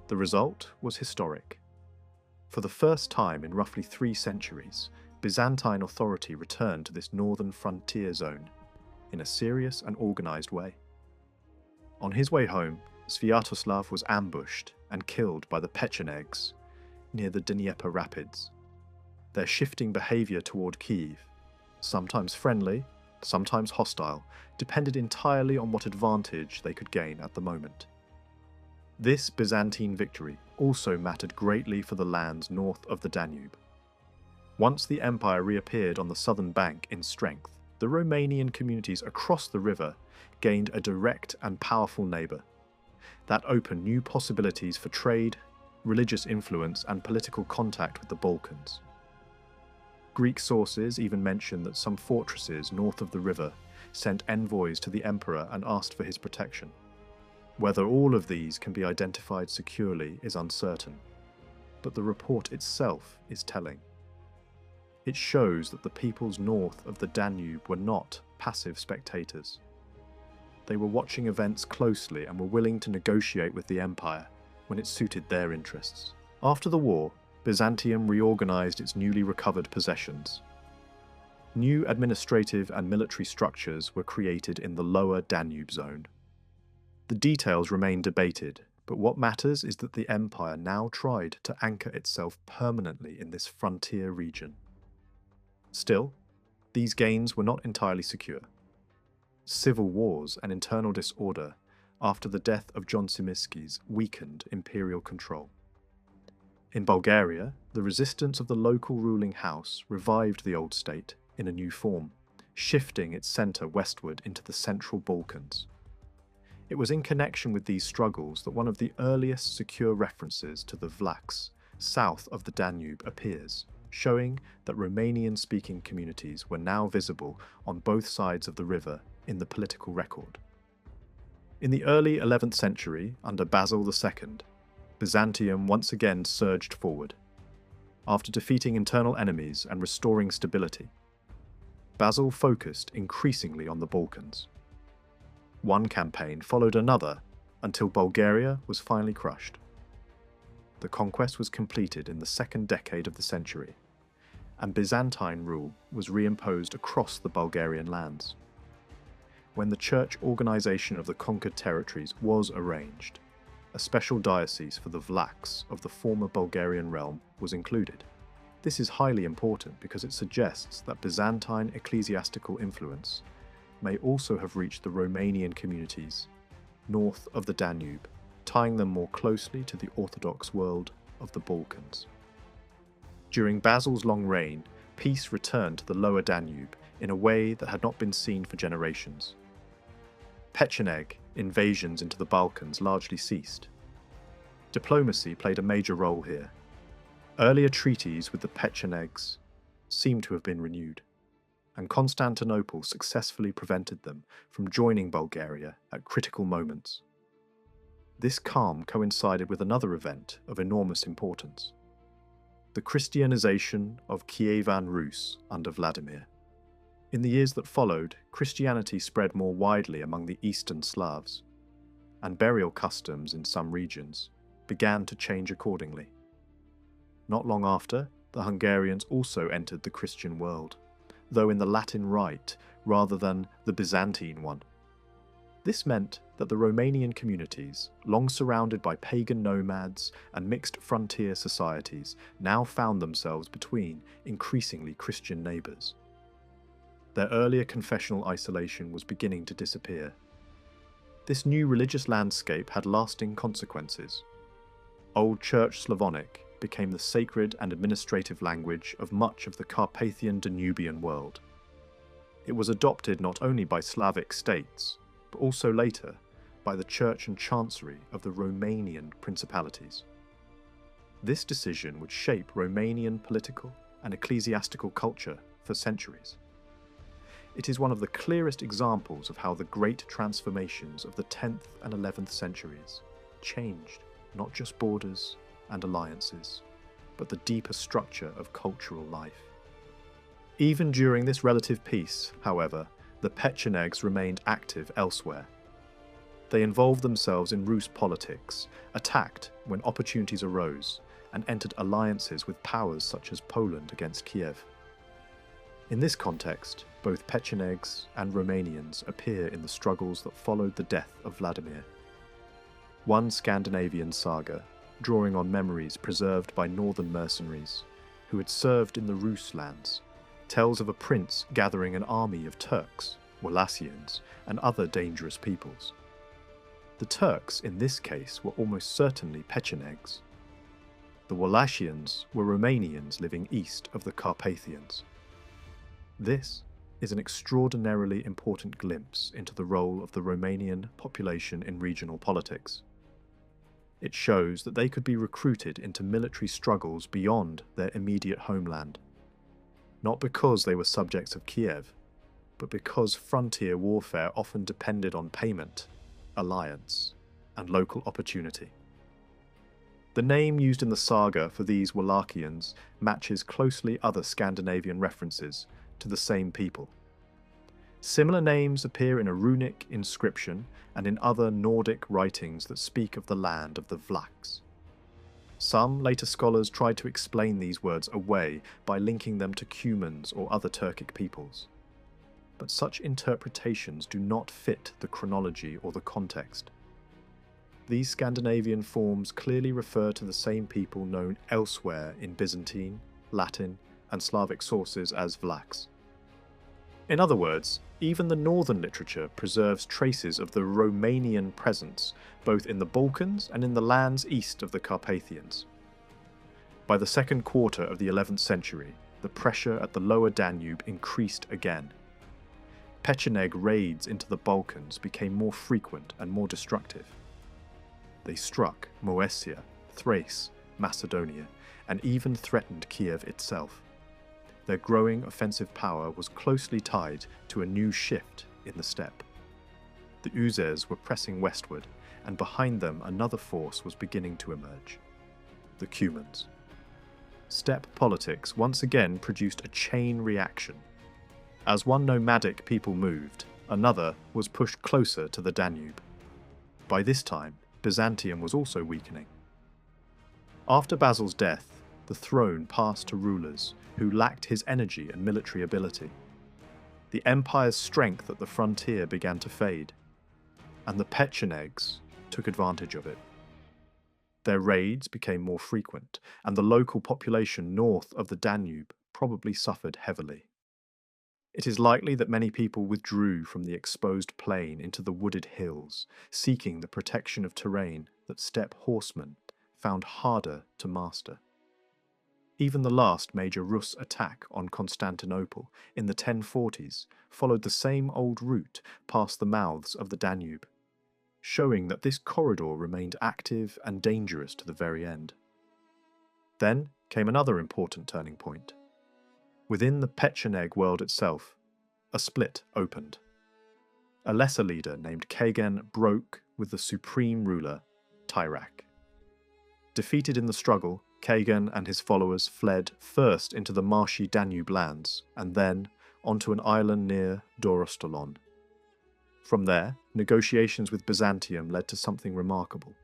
The result was historic. For the first time in roughly 3 centuries, Byzantine authority returned to this northern frontier zone in a serious and organised way. On his way home, Sviatoslav was ambushed and killed by the Pechenegs near the Dnieper rapids. Their shifting behaviour toward Kiev, sometimes friendly, sometimes hostile, depended entirely on what advantage they could gain at the moment. This Byzantine victory also mattered greatly for the lands north of the Danube. Once the empire reappeared on the southern bank in strength, the Romanian communities across the river gained a direct and powerful neighbour. That opened new possibilities for trade, religious influence, and political contact with the Balkans. Greek sources even mention that some fortresses north of the river sent envoys to the emperor and asked for his protection. Whether all of these can be identified securely is uncertain, but the report itself is telling. It shows that the peoples north of the Danube were not passive spectators. They were watching events closely and were willing to negotiate with the empire when it suited their interests. After the war, Byzantium reorganized its newly recovered possessions. New administrative and military structures were created in the lower Danube zone. The details remain debated, but what matters is that the empire now tried to anchor itself permanently in this frontier region. Still, these gains were not entirely secure. Civil wars and internal disorder after the death of John Tzimiskes weakened imperial control. In Bulgaria, the resistance of the local ruling house revived the old state in a new form, shifting its centre westward into the central Balkans. It was in connection with these struggles that one of the earliest secure references to the Vlachs south of the Danube appears, showing that Romanian-speaking communities were now visible on both sides of the river in the political record. In the early 11th century, under Basil II, Byzantium once again surged forward. After defeating internal enemies and restoring stability, Basil focused increasingly on the Balkans. One campaign followed another until Bulgaria was finally crushed. The conquest was completed in the second decade of the century, and Byzantine rule was reimposed across the Bulgarian lands. When the church organization of the conquered territories was arranged, a special diocese for the Vlachs of the former Bulgarian realm was included. This is highly important because it suggests that Byzantine ecclesiastical influence may also have reached the Romanian communities north of the Danube, tying them more closely to the Orthodox world of the Balkans. During Basil's long reign, peace returned to the lower Danube in a way that had not been seen for generations. Pecheneg invasions into the Balkans largely ceased. Diplomacy played a major role here. Earlier treaties with the Pechenegs seem to have been renewed, and Constantinople successfully prevented them from joining Bulgaria at critical moments. This calm coincided with another event of enormous importance: the Christianization of Kievan Rus under Vladimir. In the years that followed, Christianity spread more widely among the Eastern Slavs, and burial customs in some regions began to change accordingly. Not long after, the Hungarians also entered the Christian world, though in the Latin Rite rather than the Byzantine one. This meant that the Romanian communities, long surrounded by pagan nomads and mixed frontier societies, now found themselves between increasingly Christian neighbours. Their earlier confessional isolation was beginning to disappear. This new religious landscape had lasting consequences. Old Church Slavonic became the sacred and administrative language of much of the Carpathian Danubian world. It was adopted not only by Slavic states, but also later by the church and chancery of the Romanian principalities. This decision would shape Romanian political and ecclesiastical culture for centuries. It is one of the clearest examples of how the great transformations of the 10th and 11th centuries changed not just borders and alliances, but the deeper structure of cultural life. Even during this relative peace, however, the Pechenegs remained active elsewhere. They involved themselves in Rus politics, attacked when opportunities arose, and entered alliances with powers such as Poland against Kiev. In this context, both Pechenegs and Romanians appear in the struggles that followed the death of Vladimir. One Scandinavian saga, drawing on memories preserved by northern mercenaries who had served in the Rus lands, tells of a prince gathering an army of Turks, Wallachians, and other dangerous peoples. The Turks, in this case, were almost certainly Pechenegs. The Wallachians were Romanians living east of the Carpathians. This is an extraordinarily important glimpse into the role of the Romanian population in regional politics. It shows that they could be recruited into military struggles beyond their immediate homeland, not because they were subjects of Kiev, but because frontier warfare often depended on payment, alliance, and local opportunity. The name used in the saga for these Wallachians matches closely other Scandinavian references to the same people. Similar names appear in a runic inscription and in other Nordic writings that speak of the land of the Vlachs. Some later scholars tried to explain these words away by linking them to Cumans or other Turkic peoples. But such interpretations do not fit the chronology or the context. These Scandinavian forms clearly refer to the same people known elsewhere in Byzantine, Latin, and Slavic sources as Vlachs. In other words, even the northern literature preserves traces of the Romanian presence both in the Balkans and in the lands east of the Carpathians. By the second quarter of the 11th century, the pressure at the lower Danube increased again. Pecheneg raids into the Balkans became more frequent and more destructive. They struck Moesia, Thrace, Macedonia, and even threatened Kiev itself. Their growing offensive power was closely tied to a new shift in the steppe. The Uzes were pressing westward, and behind them another force was beginning to emerge: the Cumans. Steppe politics once again produced a chain reaction. As one nomadic people moved, another was pushed closer to the Danube. By this time, Byzantium was also weakening. After Basil's death, the throne passed to rulers who lacked his energy and military ability. The empire's strength at the frontier began to fade, and the Pechenegs took advantage of it. Their raids became more frequent, and the local population north of the Danube probably suffered heavily. It is likely that many people withdrew from the exposed plain into the wooded hills, seeking the protection of terrain that steppe horsemen found harder to master. Even the last major Rus attack on Constantinople in the 1040s followed the same old route past the mouths of the Danube, showing that this corridor remained active and dangerous to the very end. Then came another important turning point. Within the Pecheneg world itself, a split opened. A lesser leader named Kagan broke with the supreme ruler, Tyrak. Defeated in the struggle, Kagan and his followers fled first into the marshy Danube lands, and then onto an island near Dorostolon. From there, negotiations with Byzantium led to something remarkable.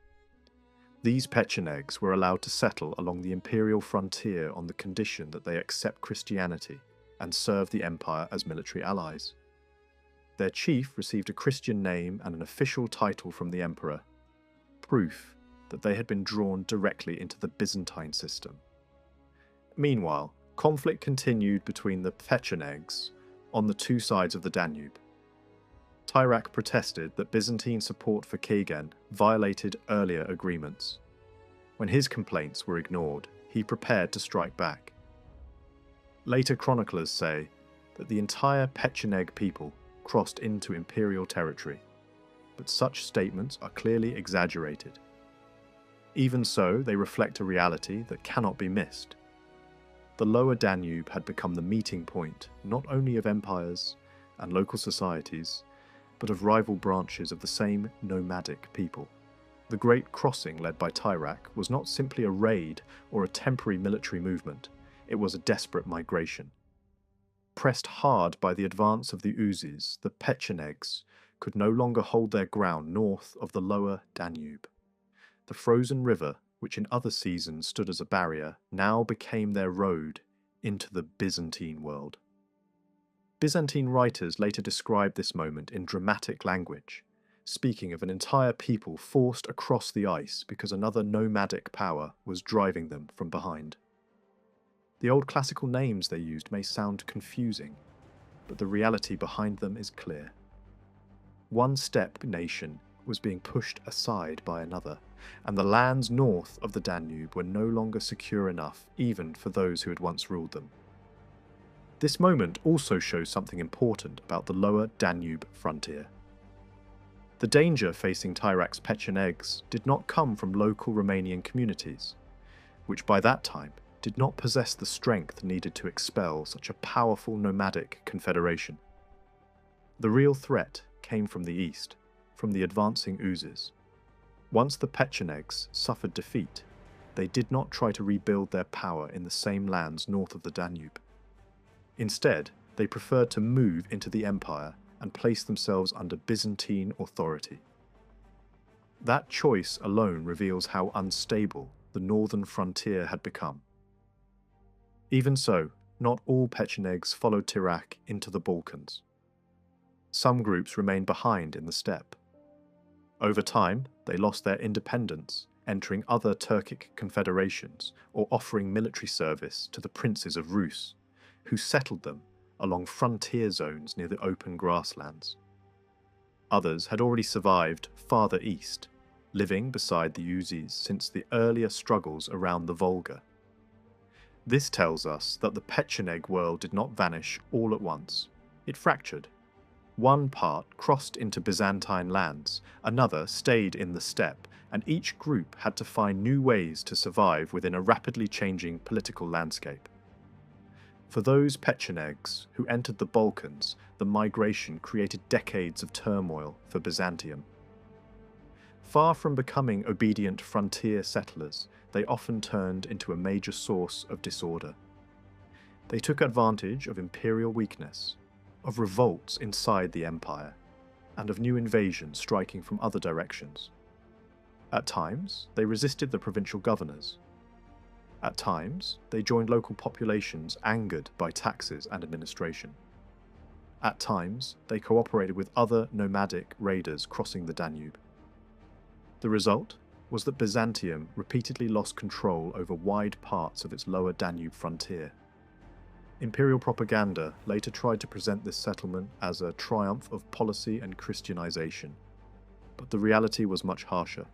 These Pechenegs were allowed to settle along the imperial frontier on the condition that they accept Christianity and serve the empire as military allies. Their chief received a Christian name and an official title from the emperor, proof that they had been drawn directly into the Byzantine system. Meanwhile, conflict continued between the Pechenegs on the two sides of the Danube. Tyrak protested that Byzantine support for Kagan violated earlier agreements. When his complaints were ignored, he prepared to strike back. Later chroniclers say that the entire Pecheneg people crossed into imperial territory, but such statements are clearly exaggerated. Even so, they reflect a reality that cannot be missed. The lower Danube had become the meeting point not only of empires and local societies, but of rival branches of the same nomadic people. The Great Crossing led by Tyrak was not simply a raid or a temporary military movement, it was a desperate migration. Pressed hard by the advance of the Uzes, the Pechenegs could no longer hold their ground north of the lower Danube. The frozen river, which in other seasons stood as a barrier, now became their road into the Byzantine world. Byzantine writers later described this moment in dramatic language, speaking of an entire people forced across the ice because another nomadic power was driving them from behind. The old classical names they used may sound confusing, but the reality behind them is clear. One steppe nation was being pushed aside by another, and the lands north of the Danube were no longer secure enough even for those who had once ruled them. This moment also shows something important about the lower Danube frontier. The danger facing Tyrak's Pechenegs did not come from local Romanian communities, which by that time did not possess the strength needed to expel such a powerful nomadic confederation. The real threat came from the east, from the advancing Uzes. Once the Pechenegs suffered defeat, they did not try to rebuild their power in the same lands north of the Danube. Instead, they preferred to move into the empire and place themselves under Byzantine authority. That choice alone reveals how unstable the northern frontier had become. Even so, not all Pechenegs followed Turkic into the Balkans. Some groups remained behind in the steppe. Over time, they lost their independence, entering other Turkic confederations or offering military service to the princes of Rus, who settled them along frontier zones near the open grasslands. Others had already survived farther east, living beside the Uzes since the earlier struggles around the Volga. This tells us that the Pecheneg world did not vanish all at once. It fractured. One part crossed into Byzantine lands, another stayed in the steppe, and each group had to find new ways to survive within a rapidly changing political landscape. For those Pechenegs who entered the Balkans, the migration created decades of turmoil for Byzantium. Far from becoming obedient frontier settlers, they often turned into a major source of disorder. They took advantage of imperial weakness, of revolts inside the empire, and of new invasions striking from other directions. At times, they resisted the provincial governors. At times, they joined local populations angered by taxes and administration. At times, they cooperated with other nomadic raiders crossing the Danube. The result was that Byzantium repeatedly lost control over wide parts of its lower Danube frontier. Imperial propaganda later tried to present this settlement as a triumph of policy and Christianization, but the reality was much harsher.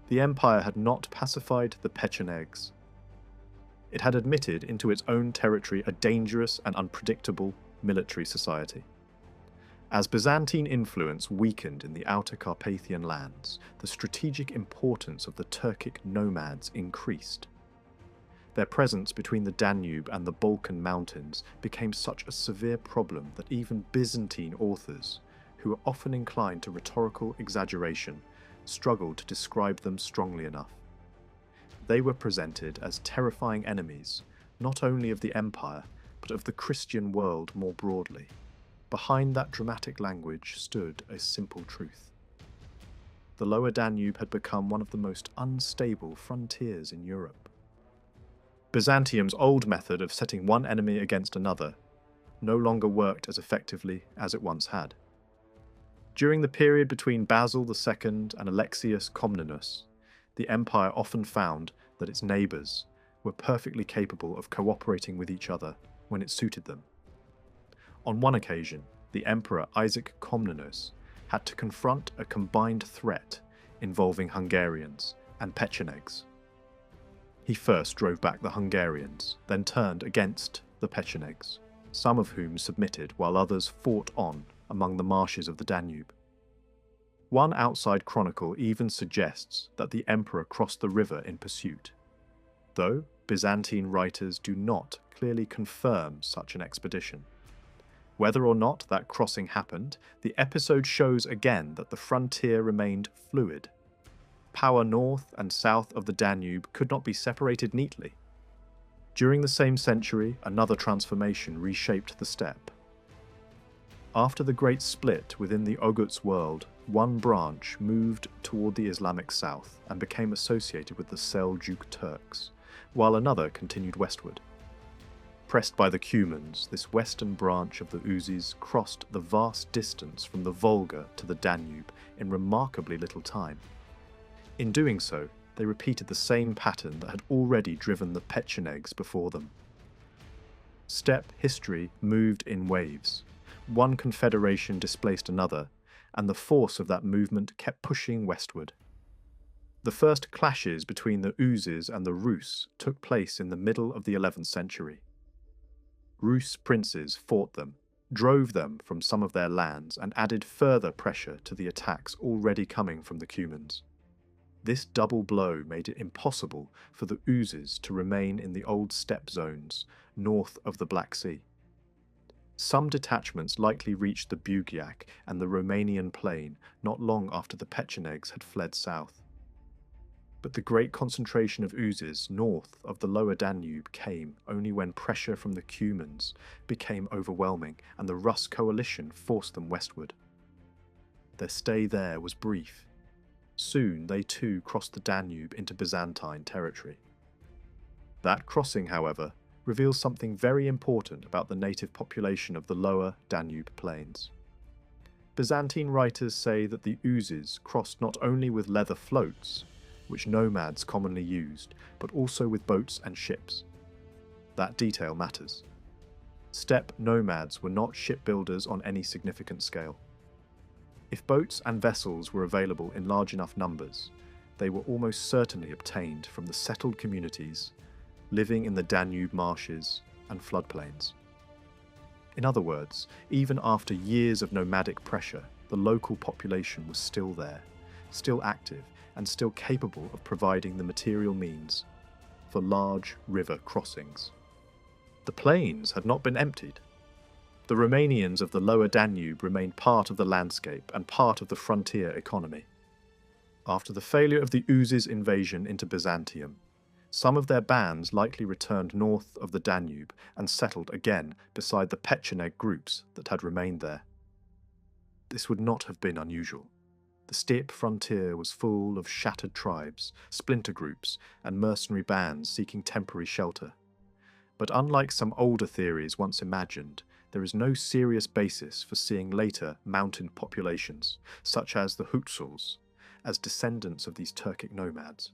The empire had not pacified the Pechenegs. It had admitted into its own territory a dangerous and unpredictable military society. As Byzantine influence weakened in the outer Carpathian lands, the strategic importance of the Turkic Nomads increased. Their presence between the Danube and the Balkan mountains became such a severe problem that even Byzantine authors, who were often inclined to rhetorical exaggeration, struggled to describe them strongly enough. They were presented as terrifying enemies, not only of the empire, but of the Christian world more broadly. Behind that dramatic language stood a simple truth. The lower Danube had become one of the most unstable frontiers in Europe. Byzantium's old method of setting one enemy against another no longer worked as effectively as it once had. During the period between Basil II and Alexius Comnenus, the empire often found that its neighbours were perfectly capable of cooperating with each other when it suited them. On one occasion, the emperor Isaac Comnenus had to confront a combined threat involving Hungarians and Pechenegs. He first drove back the Hungarians, then turned against the Pechenegs, some of whom submitted while others fought on among the marshes of the Danube. One outside chronicle even suggests that the emperor crossed the river in pursuit, though Byzantine writers do not clearly confirm such an expedition. Whether or not that crossing happened, the episode shows again that the frontier remained fluid. Power north and south of the Danube could not be separated neatly. During the same century, another transformation reshaped the steppe. After the Great Split within the Oghuz world, one branch moved toward the Islamic south and became associated with the Seljuk Turks, while another continued westward. Pressed by the Cumans, this western branch of the Uzes crossed the vast distance from the Volga to the Danube in remarkably little time. In doing so, they repeated the same pattern that had already driven the Pechenegs before them. Steppe history moved in waves. One confederation displaced another, and the force of that movement kept pushing westward. The first clashes between the Uzes and the Rus took place in the middle of the 11th century. Rus princes fought them, drove them from some of their lands, and added further pressure to the attacks already coming from the Cumans. This double blow made it impossible for the Uzes to remain in the old steppe zones north of the Black Sea. Some detachments likely reached the Bugyak and the Romanian plain not long after the Pechenegs had fled south. But the great concentration of oozes north of the lower Danube came only when pressure from the Cumans became overwhelming and the Rus coalition forced them westward. Their stay there was brief. Soon they too crossed the Danube into Byzantine territory. That crossing, however, reveals something very important about the native population of the lower Danube plains. Byzantine writers say that the oozes crossed not only with leather floats, which nomads commonly used, but also with boats and ships. That detail matters. Steppe nomads were not shipbuilders on any significant scale. If boats and vessels were available in large enough numbers, they were almost certainly obtained from the settled communities living in the Danube marshes and floodplains. In other words, even after years of nomadic pressure, the local population was still there, still active, and still capable of providing the material means for large river crossings. The plains had not been emptied. The Romanians of the lower Danube remained part of the landscape and part of the frontier economy. After the failure of the oozes' invasion into Byzantium, some of their bands likely returned north of the Danube and settled again beside the Pecheneg groups that had remained there. This would not have been unusual. The steppe frontier was full of shattered tribes, splinter groups, and mercenary bands seeking temporary shelter. But unlike some older theories once imagined, there is no serious basis for seeing later mountain populations, such as the Hutsuls, as descendants of these Turkic nomads.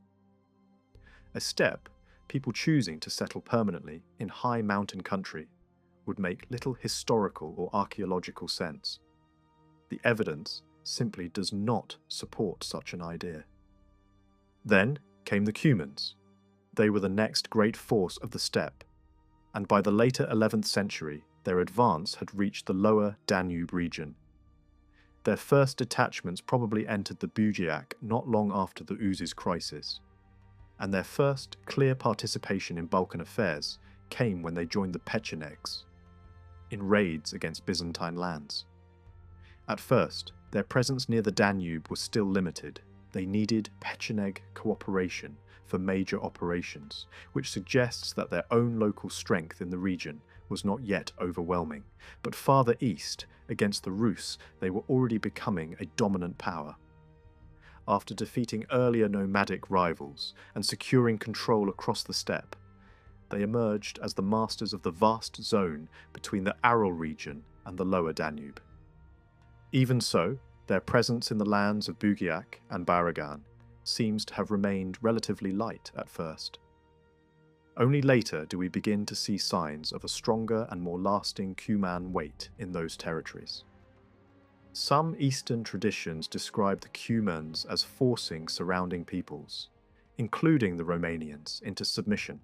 A steppe, people choosing to settle permanently in high mountain country, would make little historical or archaeological sense. The evidence simply does not support such an idea. Then came the Cumans. They were the next great force of the steppe, and by the later 11th century their advance had reached the lower Danube region. Their first detachments probably entered the Bugiak not long after the oozes crisis, and their first clear participation in Balkan affairs came when they joined the Pechenegs in raids against Byzantine lands. At first, their presence near the Danube was still limited. They needed Pecheneg cooperation for major operations, which suggests that their own local strength in the region was not yet overwhelming. But farther east, against the Rus, they were already becoming a dominant power. After defeating earlier nomadic rivals and securing control across the steppe, they emerged as the masters of the vast zone between the Aral region and the lower Danube. Even so, their presence in the lands of Bugiak and Baragan seems to have remained relatively light at first. Only later do we begin to see signs of a stronger and more lasting Cuman weight in those territories. Some Eastern traditions describe the Cumans as forcing surrounding peoples, including the Romanians, into submission.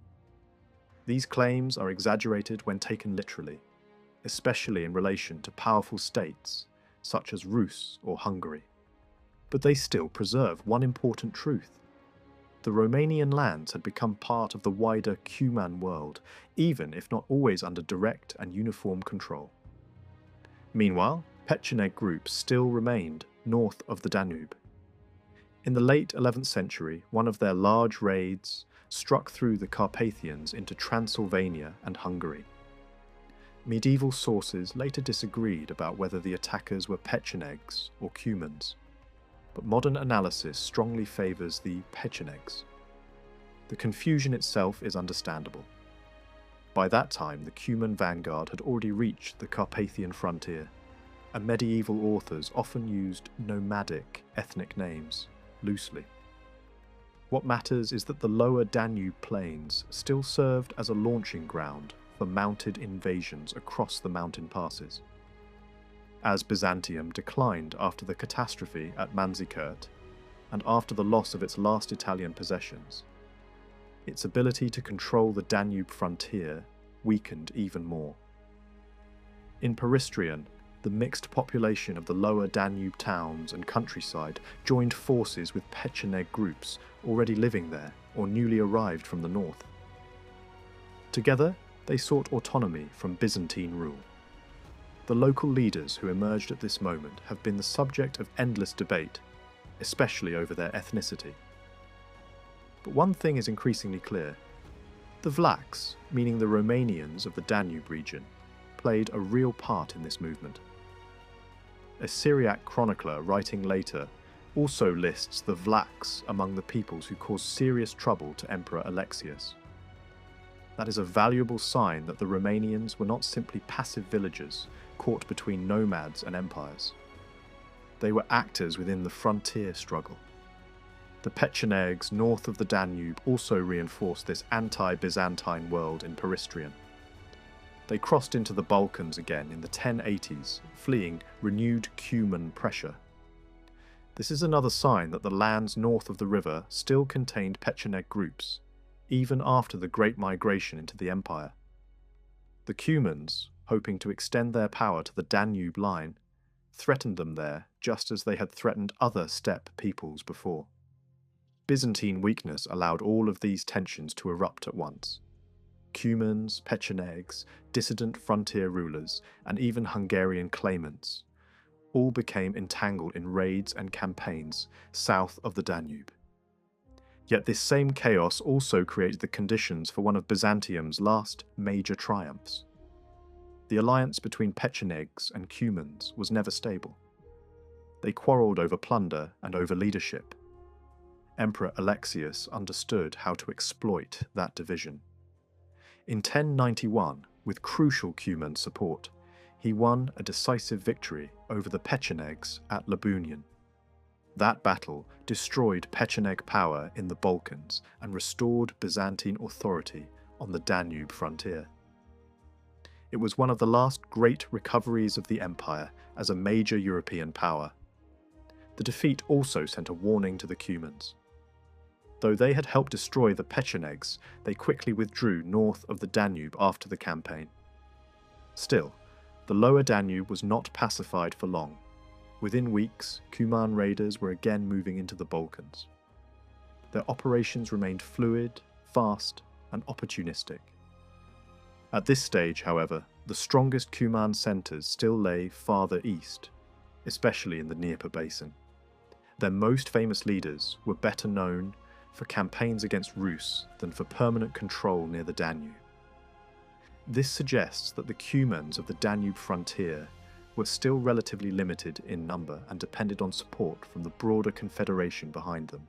These claims are exaggerated when taken literally, especially in relation to powerful states such as Rus or Hungary. But they still preserve one important truth. The Romanian lands had become part of the wider Cuman world, even if not always under direct and uniform control. Meanwhile, Pecheneg groups still remained north of the Danube. In the late 11th century, one of their large raids struck through the Carpathians into Transylvania and Hungary. Medieval sources later disagreed about whether the attackers were Pechenegs or Cumans, but modern analysis strongly favours the Pechenegs. The confusion itself is understandable. By that time, the Cuman vanguard had already reached the Carpathian frontier, and medieval authors often used nomadic ethnic names loosely. What matters is that the lower Danube plains still served as a launching ground for mounted invasions across the mountain passes. As Byzantium declined after the catastrophe at Manzikert, and after the loss of its last Italian possessions, its ability to control the Danube frontier weakened even more. In Peristrian, the mixed population of the lower Danube towns and countryside joined forces with Pecheneg groups already living there or newly arrived from the north. Together, they sought autonomy from Byzantine rule. The local leaders who emerged at this moment have been the subject of endless debate, especially over their ethnicity. But one thing is increasingly clear. The Vlachs, meaning the Romanians of the Danube region, played a real part in this movement. A Syriac chronicler writing later also lists the Vlachs among the peoples who caused serious trouble to Emperor Alexius. That is a valuable sign that the Romanians were not simply passive villagers caught between nomads and empires. They were actors within the frontier struggle. The Pechenegs north of the Danube also reinforced this anti-Byzantine world in Peristrian. They crossed into the Balkans again in the 1080s, fleeing renewed Cuman pressure. This is another sign that the lands north of the river still contained Pecheneg groups, even after the Great Migration into the empire. The Cumans, hoping to extend their power to the Danube line, threatened them there just as they had threatened other steppe peoples before. Byzantine weakness allowed all of these tensions to erupt at once. Cumans, Pechenegs, dissident frontier rulers, and even Hungarian claimants all became entangled in raids and campaigns south of the Danube. Yet this same chaos also created the conditions for one of Byzantium's last major triumphs. The alliance between Pechenegs and Cumans was never stable. They quarrelled over plunder and over leadership. Emperor Alexius understood how to exploit that division. In 1091, with crucial Cuman support, he won a decisive victory over the Pechenegs at Labunian. That battle destroyed Pecheneg power in the Balkans and restored Byzantine authority on the Danube frontier. It was one of the last great recoveries of the empire as a major European power. The defeat also sent a warning to the Cumans. Though they had helped destroy the Pechenegs, they quickly withdrew north of the Danube after the campaign. Still, the lower Danube was not pacified for long. Within weeks, Cuman raiders were again moving into the Balkans. Their operations remained fluid, fast, and opportunistic. At this stage, however, the strongest Cuman centres still lay farther east, especially in the Dnieper basin. Their most famous leaders were better known for campaigns against Rus than for permanent control near the Danube. This suggests that the Cumans of the Danube frontier were still relatively limited in number and depended on support from the broader confederation behind them.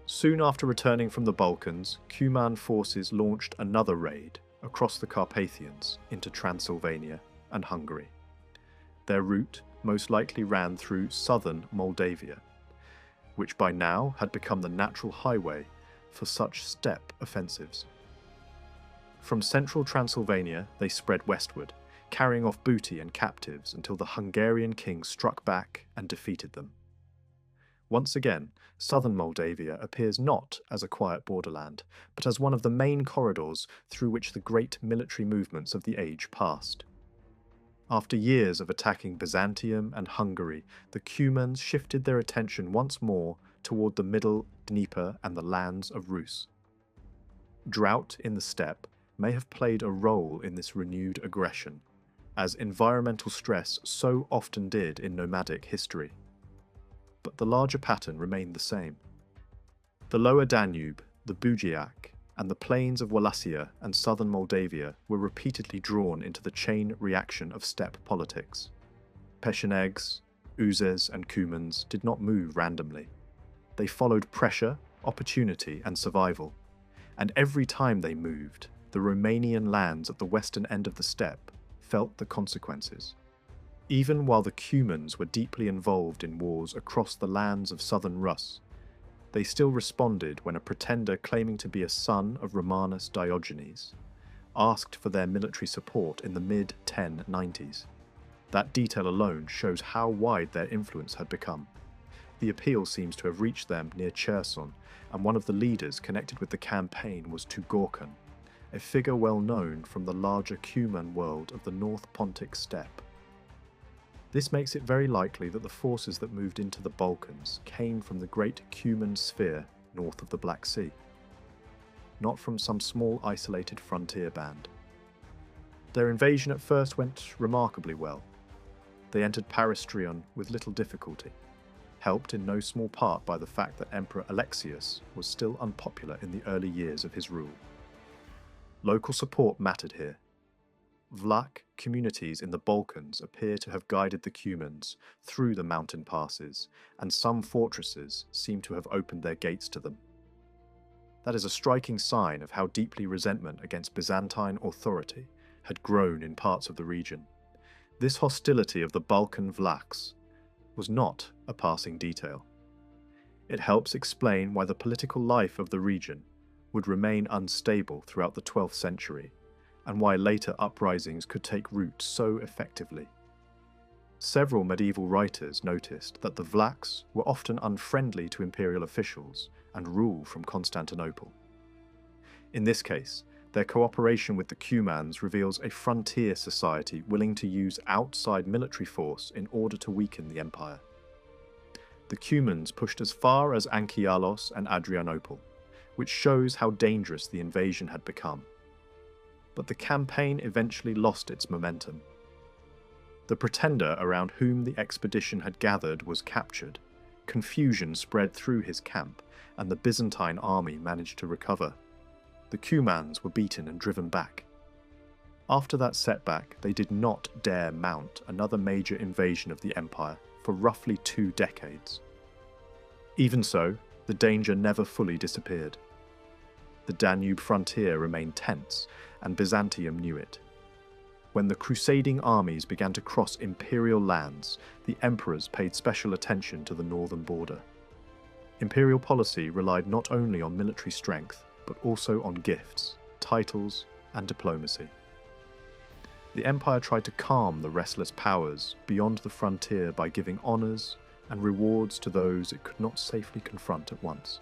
Soon after returning from the Balkans, Cuman forces launched another raid across the Carpathians into Transylvania and Hungary. Their route most likely ran through southern Moldavia, which by now had become the natural highway for such steppe offensives. From central Transylvania, they spread westward, carrying off booty and captives until the Hungarian king struck back and defeated them. Once again, southern Moldavia appears not as a quiet borderland, but as one of the main corridors through which the great military movements of the age passed. After years of attacking Byzantium and Hungary, the Cumans shifted their attention once more toward the middle Dnieper and the lands of Rus. Drought in the steppe may have played a role in this renewed aggression, as environmental stress so often did in nomadic history. But the larger pattern remained the same. The lower Danube, the Bugiak, and the plains of Wallachia and southern Moldavia were repeatedly drawn into the chain reaction of steppe politics. Pechenegs, Uzes, and Cumans did not move randomly. They followed pressure, opportunity, and survival, and every time they moved, the Romanian lands at the western end of the steppe felt the consequences. Even while the Cumans were deeply involved in wars across the lands of southern Rus, they still responded when a pretender claiming to be a son of Romanus Diogenes asked for their military support in the mid-1090s. That detail alone shows how wide their influence had become. The appeal seems to have reached them near Cherson, and one of the leaders connected with the campaign was Tugorkan, a figure well known from the larger Cuman world of the North Pontic steppe. This makes it very likely that the forces that moved into the Balkans came from the great Cuman sphere north of the Black Sea, not from some small isolated frontier band. Their invasion at first went remarkably well. They entered Peristrion with little difficulty. helped in no small part by the fact that Emperor Alexius was still unpopular in the early years of his rule. Local support mattered here. Vlach communities in the Balkans appear to have guided the Cumans through the mountain passes, and some fortresses seem to have opened their gates to them. That is a striking sign of how deeply resentment against Byzantine authority had grown in parts of the region. This hostility of the Balkan Vlachs was not a passing detail. It helps explain why the political life of the region would remain unstable throughout the 12th century, and why later uprisings could take root so effectively. Several medieval writers noticed that the Vlachs were often unfriendly to imperial officials and rule from Constantinople. In this case, their cooperation with the Cumans reveals a frontier society willing to use outside military force in order to weaken the empire. The Cumans pushed as far as Anchialos and Adrianople, which shows how dangerous the invasion had become. But the campaign eventually lost its momentum. The pretender around whom the expedition had gathered was captured, confusion spread through his camp, and the Byzantine army managed to recover. The Cumans were beaten and driven back. After that setback, they did not dare mount another major invasion of the empire for roughly 2 decades. Even so, the danger never fully disappeared. The Danube frontier remained tense, and Byzantium knew it. When the crusading armies began to cross imperial lands, the emperors paid special attention to the northern border. Imperial policy relied not only on military strength, but also on gifts, titles, and diplomacy. The empire tried to calm the restless powers beyond the frontier by giving honours and rewards to those it could not safely confront at once.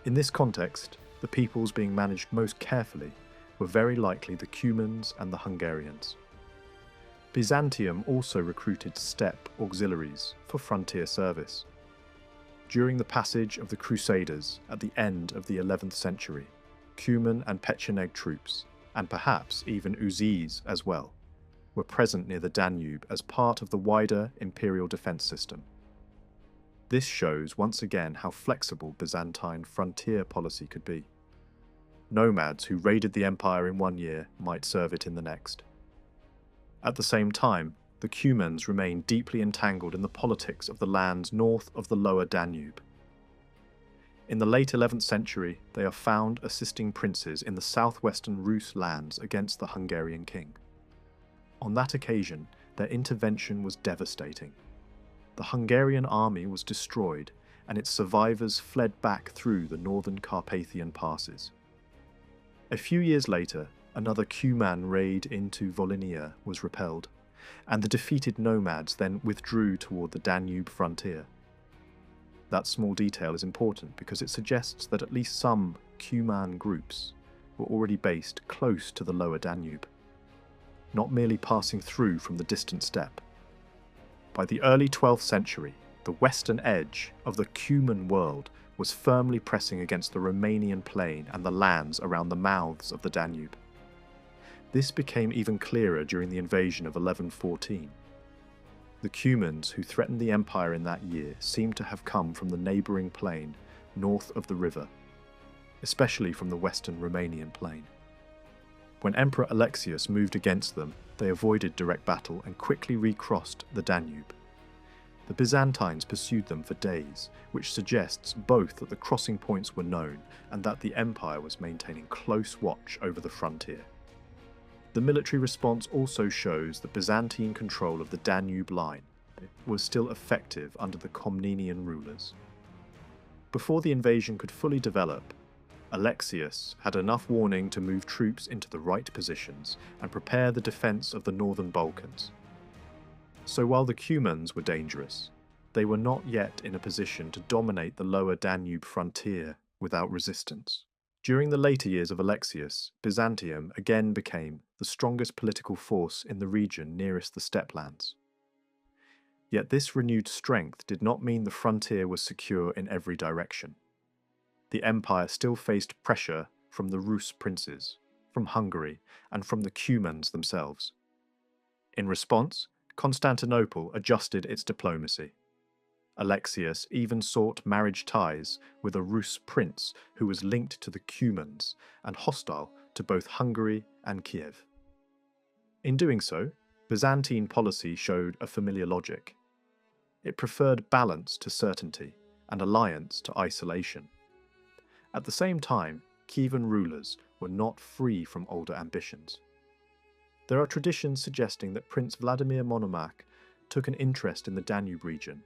In this context, the peoples being managed most carefully were very likely the Cumans and the Hungarians. Byzantium also recruited steppe auxiliaries for frontier service. During the passage of the Crusaders at the end of the 11th century, Cuman and Pecheneg troops, and perhaps even Uzis as well, were present near the Danube as part of the wider imperial defence system. This shows once again how flexible Byzantine frontier policy could be. Nomads who raided the empire in one year might serve it in the next. At the same time, the Cumans remained deeply entangled in the politics of the lands north of the lower Danube. In the late 11th century, they are found assisting princes in the southwestern Rus lands against the Hungarian king. On that occasion, their intervention was devastating. The Hungarian army was destroyed, and its survivors fled back through the northern Carpathian passes. A few years later, another Cuman raid into Volhynia was repelled, and the defeated nomads then withdrew toward the Danube frontier. That small detail is important because it suggests that at least some Cuman groups were already based close to the lower Danube, not merely passing through from the distant steppe. By the early 12th century, the western edge of the Cuman world was firmly pressing against the Romanian plain and the lands around the mouths of the Danube. This became even clearer during the invasion of 1114. The Cumans who threatened the empire in that year seemed to have come from the neighbouring plain north of the river, especially from the western Romanian plain. When Emperor Alexius moved against them, they avoided direct battle and quickly recrossed the Danube. The Byzantines pursued them for days, which suggests both that the crossing points were known and that the empire was maintaining close watch over the frontier. The military response also shows that Byzantine control of the Danube line was still effective under the Comnenian rulers. Before the invasion could fully develop, Alexius had enough warning to move troops into the right positions and prepare the defence of the northern Balkans. So while the Cumans were dangerous, they were not yet in a position to dominate the lower Danube frontier without resistance. During the later years of Alexius, Byzantium again became the strongest political force in the region nearest the steppe lands. Yet this renewed strength did not mean the frontier was secure in every direction. The empire still faced pressure from the Rus princes, from Hungary, and from the Cumans themselves. In response, Constantinople adjusted its diplomacy. Alexius even sought marriage ties with a Rus prince who was linked to the Cumans and hostile to both Hungary and Kiev. In doing so, Byzantine policy showed a familiar logic. It preferred balance to certainty and alliance to isolation. At the same time, Kievan rulers were not free from older ambitions. There are traditions suggesting that Prince Vladimir Monomakh took an interest in the Danube region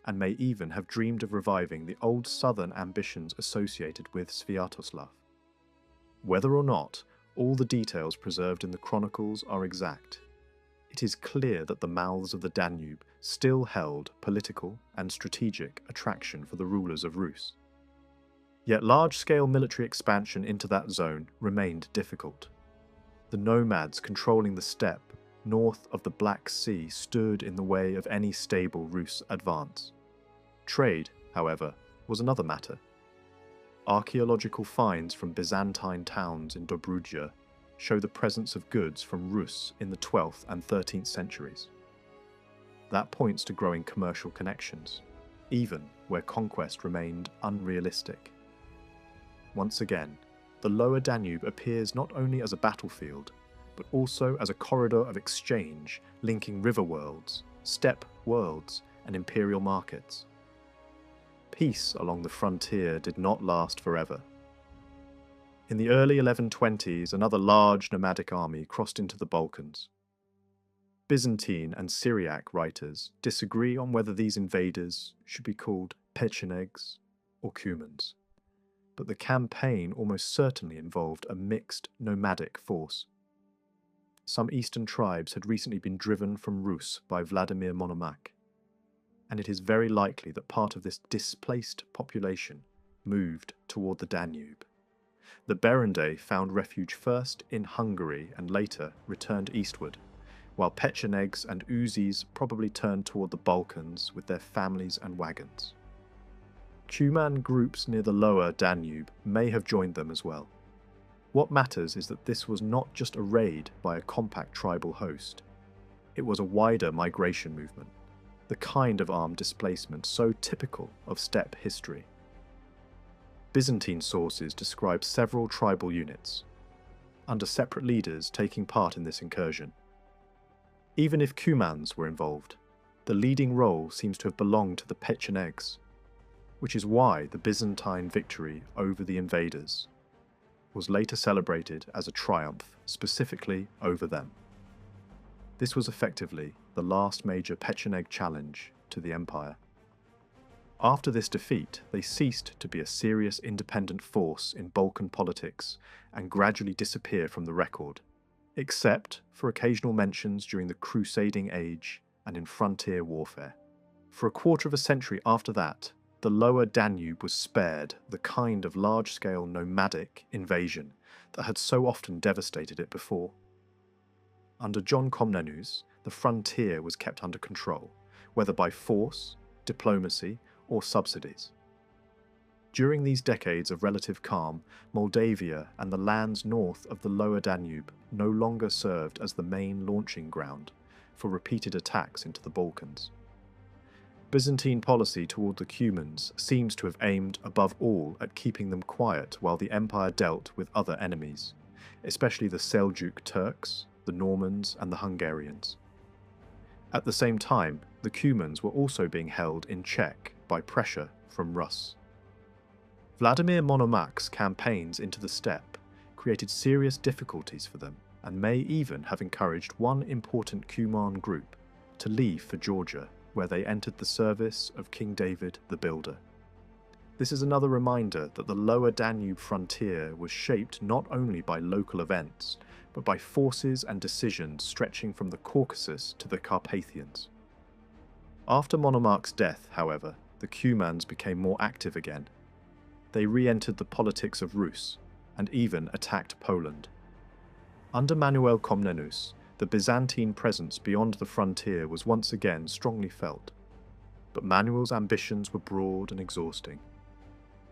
and may even have dreamed of reviving the old southern ambitions associated with Sviatoslav. Whether or not all the details preserved in the chronicles are exact, it is clear that the mouths of the Danube still held political and strategic attraction for the rulers of Rus. Yet large-scale military expansion into that zone remained difficult. The nomads controlling the steppe north of the Black Sea stood in the way of any stable Rus advance. Trade, however, was another matter. Archaeological finds from Byzantine towns in Dobruja show the presence of goods from Rus in the 12th and 13th centuries. That points to growing commercial connections, even where conquest remained unrealistic. Once again, the lower Danube appears not only as a battlefield, but also as a corridor of exchange linking river worlds, steppe worlds, and imperial markets. Peace along the frontier did not last forever. In the early 1120s, another large nomadic army crossed into the Balkans. Byzantine and Syriac writers disagree on whether these invaders should be called Pechenegs or Cumans, but the campaign almost certainly involved a mixed nomadic force. Some eastern tribes had recently been driven from Rus by Vladimir Monomakh, and it is very likely that part of this displaced population moved toward the Danube. The Berendei found refuge first in Hungary and later returned eastward, while Pechenegs and Uzis probably turned toward the Balkans with their families and wagons. Cuman groups near the lower Danube may have joined them as well. What matters is that this was not just a raid by a compact tribal host. It was a wider migration movement, the kind of armed displacement so typical of steppe history. Byzantine sources describe several tribal units, under separate leaders taking part in this incursion. Even if Cumans were involved, the leading role seems to have belonged to the Pechenegs, which is why the Byzantine victory over the invaders was later celebrated as a triumph specifically over them. This was effectively the last major Pecheneg challenge to the empire. After this defeat, they ceased to be a serious independent force in Balkan politics and gradually disappear from the record, except for occasional mentions during the Crusading Age and in frontier warfare. For a quarter of a century after that, the lower Danube was spared the kind of large-scale nomadic invasion that had so often devastated it before. Under John Comnenus, the frontier was kept under control, whether by force, diplomacy, or subsidies. During these decades of relative calm, Moldavia and the lands north of the lower Danube no longer served as the main launching ground for repeated attacks into the Balkans. Byzantine policy toward the Cumans seems to have aimed above all at keeping them quiet while the empire dealt with other enemies, especially the Seljuk Turks, the Normans, and the Hungarians. At the same time, the Cumans were also being held in check by pressure from Rus. Vladimir Monomakh's campaigns into the steppe created serious difficulties for them and may even have encouraged one important Cuman group to leave for Georgia, where they entered the service of King David the Builder. This is another reminder that the lower Danube frontier was shaped not only by local events, but by forces and decisions stretching from the Caucasus to the Carpathians. After Monomakh's death, however, the Cumans became more active again. They re-entered the politics of Rus and even attacked Poland. Under Manuel Comnenus, the Byzantine presence beyond the frontier was once again strongly felt, but Manuel's ambitions were broad and exhausting.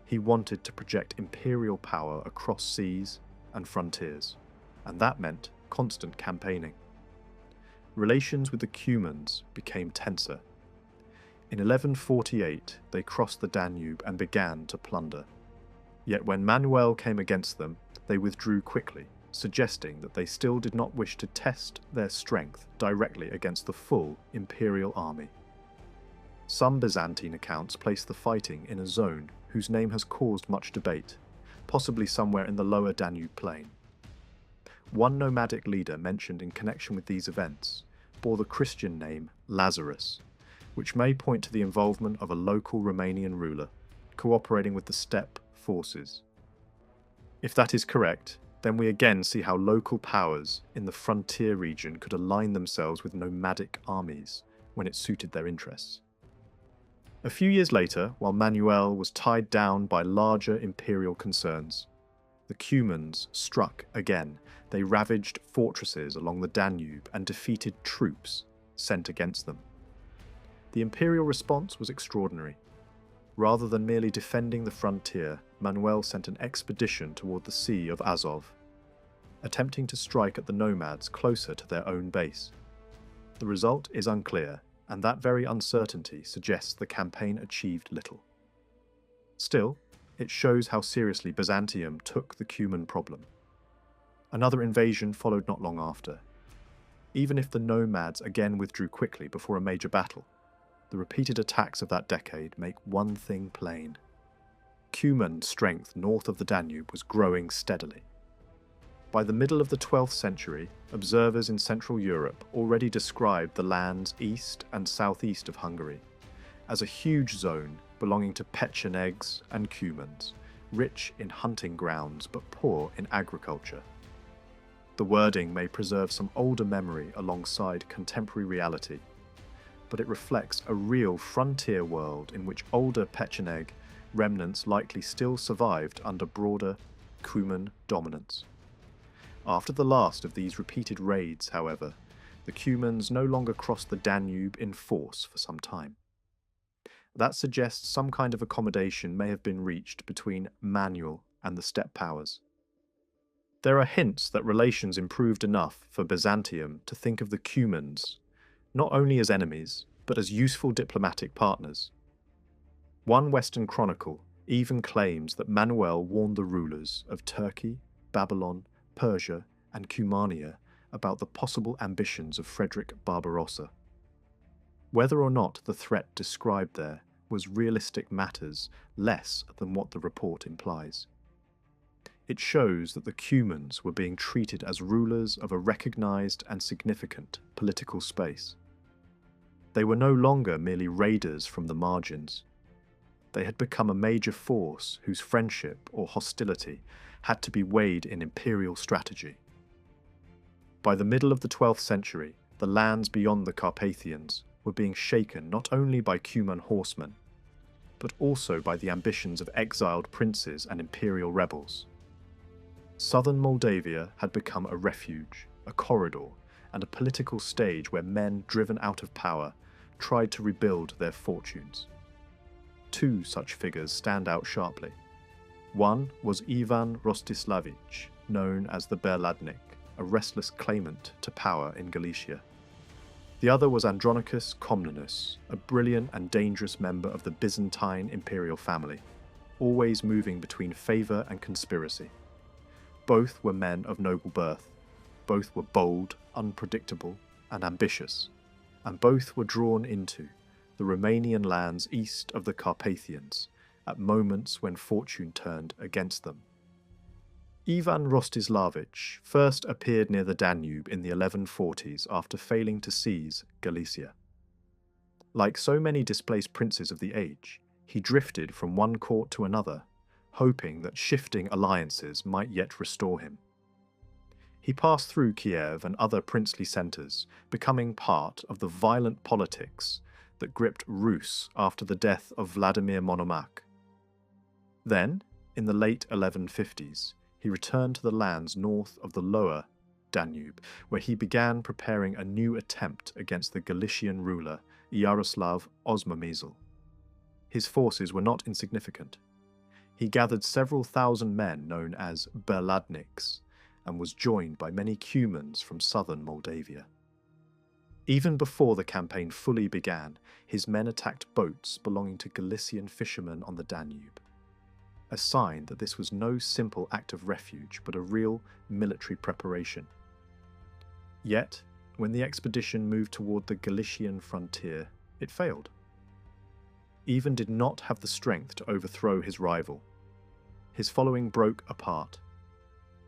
He wanted to project imperial power across seas and frontiers, and that meant constant campaigning. Relations with the Cumans became tenser. In 1148, they crossed the Danube and began to plunder. Yet when Manuel came against them, they withdrew quickly, suggesting that they still did not wish to test their strength directly against the full imperial army. Some Byzantine accounts place the fighting in a zone whose name has caused much debate, possibly somewhere in the lower Danube plain. One nomadic leader mentioned in connection with these events bore the Christian name Lazarus, which may point to the involvement of a local Romanian ruler, cooperating with the steppe forces. If that is correct, then we again see how local powers in the frontier region could align themselves with nomadic armies when it suited their interests. A few years later, while Manuel was tied down by larger imperial concerns, the Cumans struck again. They ravaged fortresses along the Danube and defeated troops sent against them. The imperial response was extraordinary. Rather than merely defending the frontier, Manuel sent an expedition toward the Sea of Azov, attempting to strike at the nomads closer to their own base. The result is unclear, and that very uncertainty suggests the campaign achieved little. Still, it shows how seriously Byzantium took the Cuman problem. Another invasion followed not long after. Even if the nomads again withdrew quickly before a major battle, the repeated attacks of that decade make one thing plain. Cuman strength north of the Danube was growing steadily. By the middle of the 12th century, observers in Central Europe already described the lands east and southeast of Hungary as a huge zone belonging to Pechenegs and Cumans, rich in hunting grounds but poor in agriculture. The wording may preserve some older memory alongside contemporary reality, but it reflects a real frontier world in which older Pecheneg remnants likely still survived under broader Cuman dominance. After the last of these repeated raids, however, the Cumans no longer crossed the Danube in force for some time. That suggests some kind of accommodation may have been reached between Manuel and the steppe powers. There are hints that relations improved enough for Byzantium to think of the Cumans not only as enemies, but as useful diplomatic partners. One Western chronicle even claims that Manuel warned the rulers of Turkey, Babylon, Persia, and Cumania about the possible ambitions of Frederick Barbarossa. Whether or not the threat described there was realistic matters less than what the report implies. It shows that the Cumans were being treated as rulers of a recognized and significant political space. They were no longer merely raiders from the margins. They had become a major force whose friendship or hostility had to be weighed in imperial strategy. By the middle of the 12th century, the lands beyond the Carpathians were being shaken not only by Cuman horsemen, but also by the ambitions of exiled princes and imperial rebels. Southern Moldavia had become a refuge, a corridor, and a political stage where men driven out of power tried to rebuild their fortunes. Two such figures stand out sharply. One was Ivan Rostislavich, known as the Berladnik, a restless claimant to power in Galicia. The other was Andronicus Comnenus, a brilliant and dangerous member of the Byzantine imperial family, always moving between favour and conspiracy. Both were men of noble birth. Both were bold, unpredictable, and ambitious, and both were drawn into the Romanian lands east of the Carpathians at moments when fortune turned against them. Ivan Rostislavich first appeared near the Danube in the 1140s after failing to seize Galicia. Like so many displaced princes of the age, he drifted from one court to another, hoping that shifting alliances might yet restore him. He passed through Kiev and other princely centres, becoming part of the violent politics that gripped Rus after the death of Vladimir Monomakh. Then, in the late 1150s, he returned to the lands north of the lower Danube, where he began preparing a new attempt against the Galician ruler Yaroslav Osmomysl. His forces were not insignificant. He gathered several thousand men known as Berladniks, and was joined by many Cumans from southern Moldavia. Even before the campaign fully began, his men attacked boats belonging to Galician fishermen on the Danube, a sign that this was no simple act of refuge but a real military preparation. Yet, when the expedition moved toward the Galician frontier, it failed. Ivan did not have the strength to overthrow his rival. His following broke apart,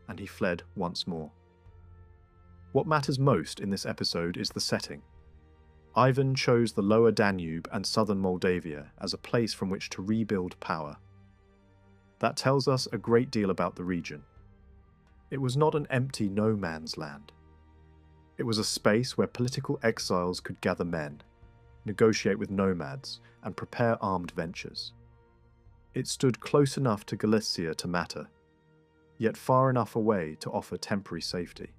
and he fled once more. What matters most in this episode is the setting. Ivan chose the lower Danube and southern Moldavia as a place from which to rebuild power. That tells us a great deal about the region. It was not an empty no-man's land. It was a space where political exiles could gather men, negotiate with nomads, and prepare armed ventures. It stood close enough to Galicia to matter, yet far enough away to offer temporary safety.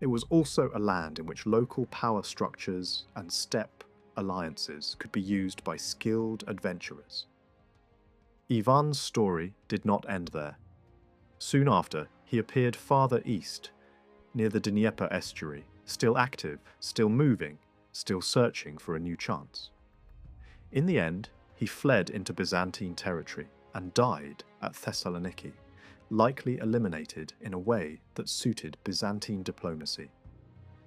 It was also a land in which local power structures and steppe alliances could be used by skilled adventurers. Ivan's story did not end there. Soon after, he appeared farther east, near the Dnieper estuary, still active, still moving, still searching for a new chance. In the end, he fled into Byzantine territory and died at Thessaloniki, likely eliminated in a way that suited Byzantine diplomacy.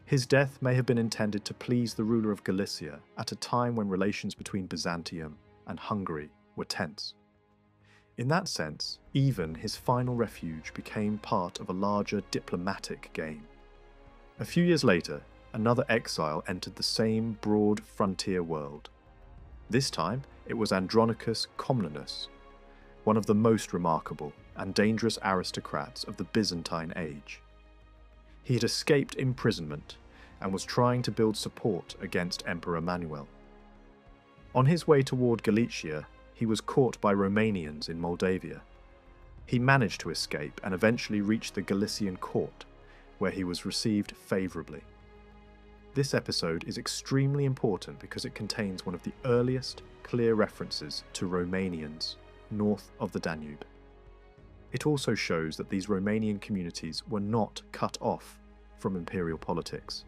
His death may have been intended to please the ruler of Galicia at a time when relations between Byzantium and Hungary were tense. In that sense, even his final refuge became part of a larger diplomatic game. A few years later, another exile entered the same broad frontier world. This time, it was Andronicus Comnenus, one of the most remarkable and dangerous aristocrats of the Byzantine age. He had escaped imprisonment and was trying to build support against Emperor Manuel. On his way toward Galicia, he was caught by Romanians in Moldavia. He managed to escape and eventually reached the Galician court, where he was received favourably. This episode is extremely important because it contains one of the earliest clear references to Romanians north of the Danube. It also shows that these Romanian communities were not cut off from imperial politics.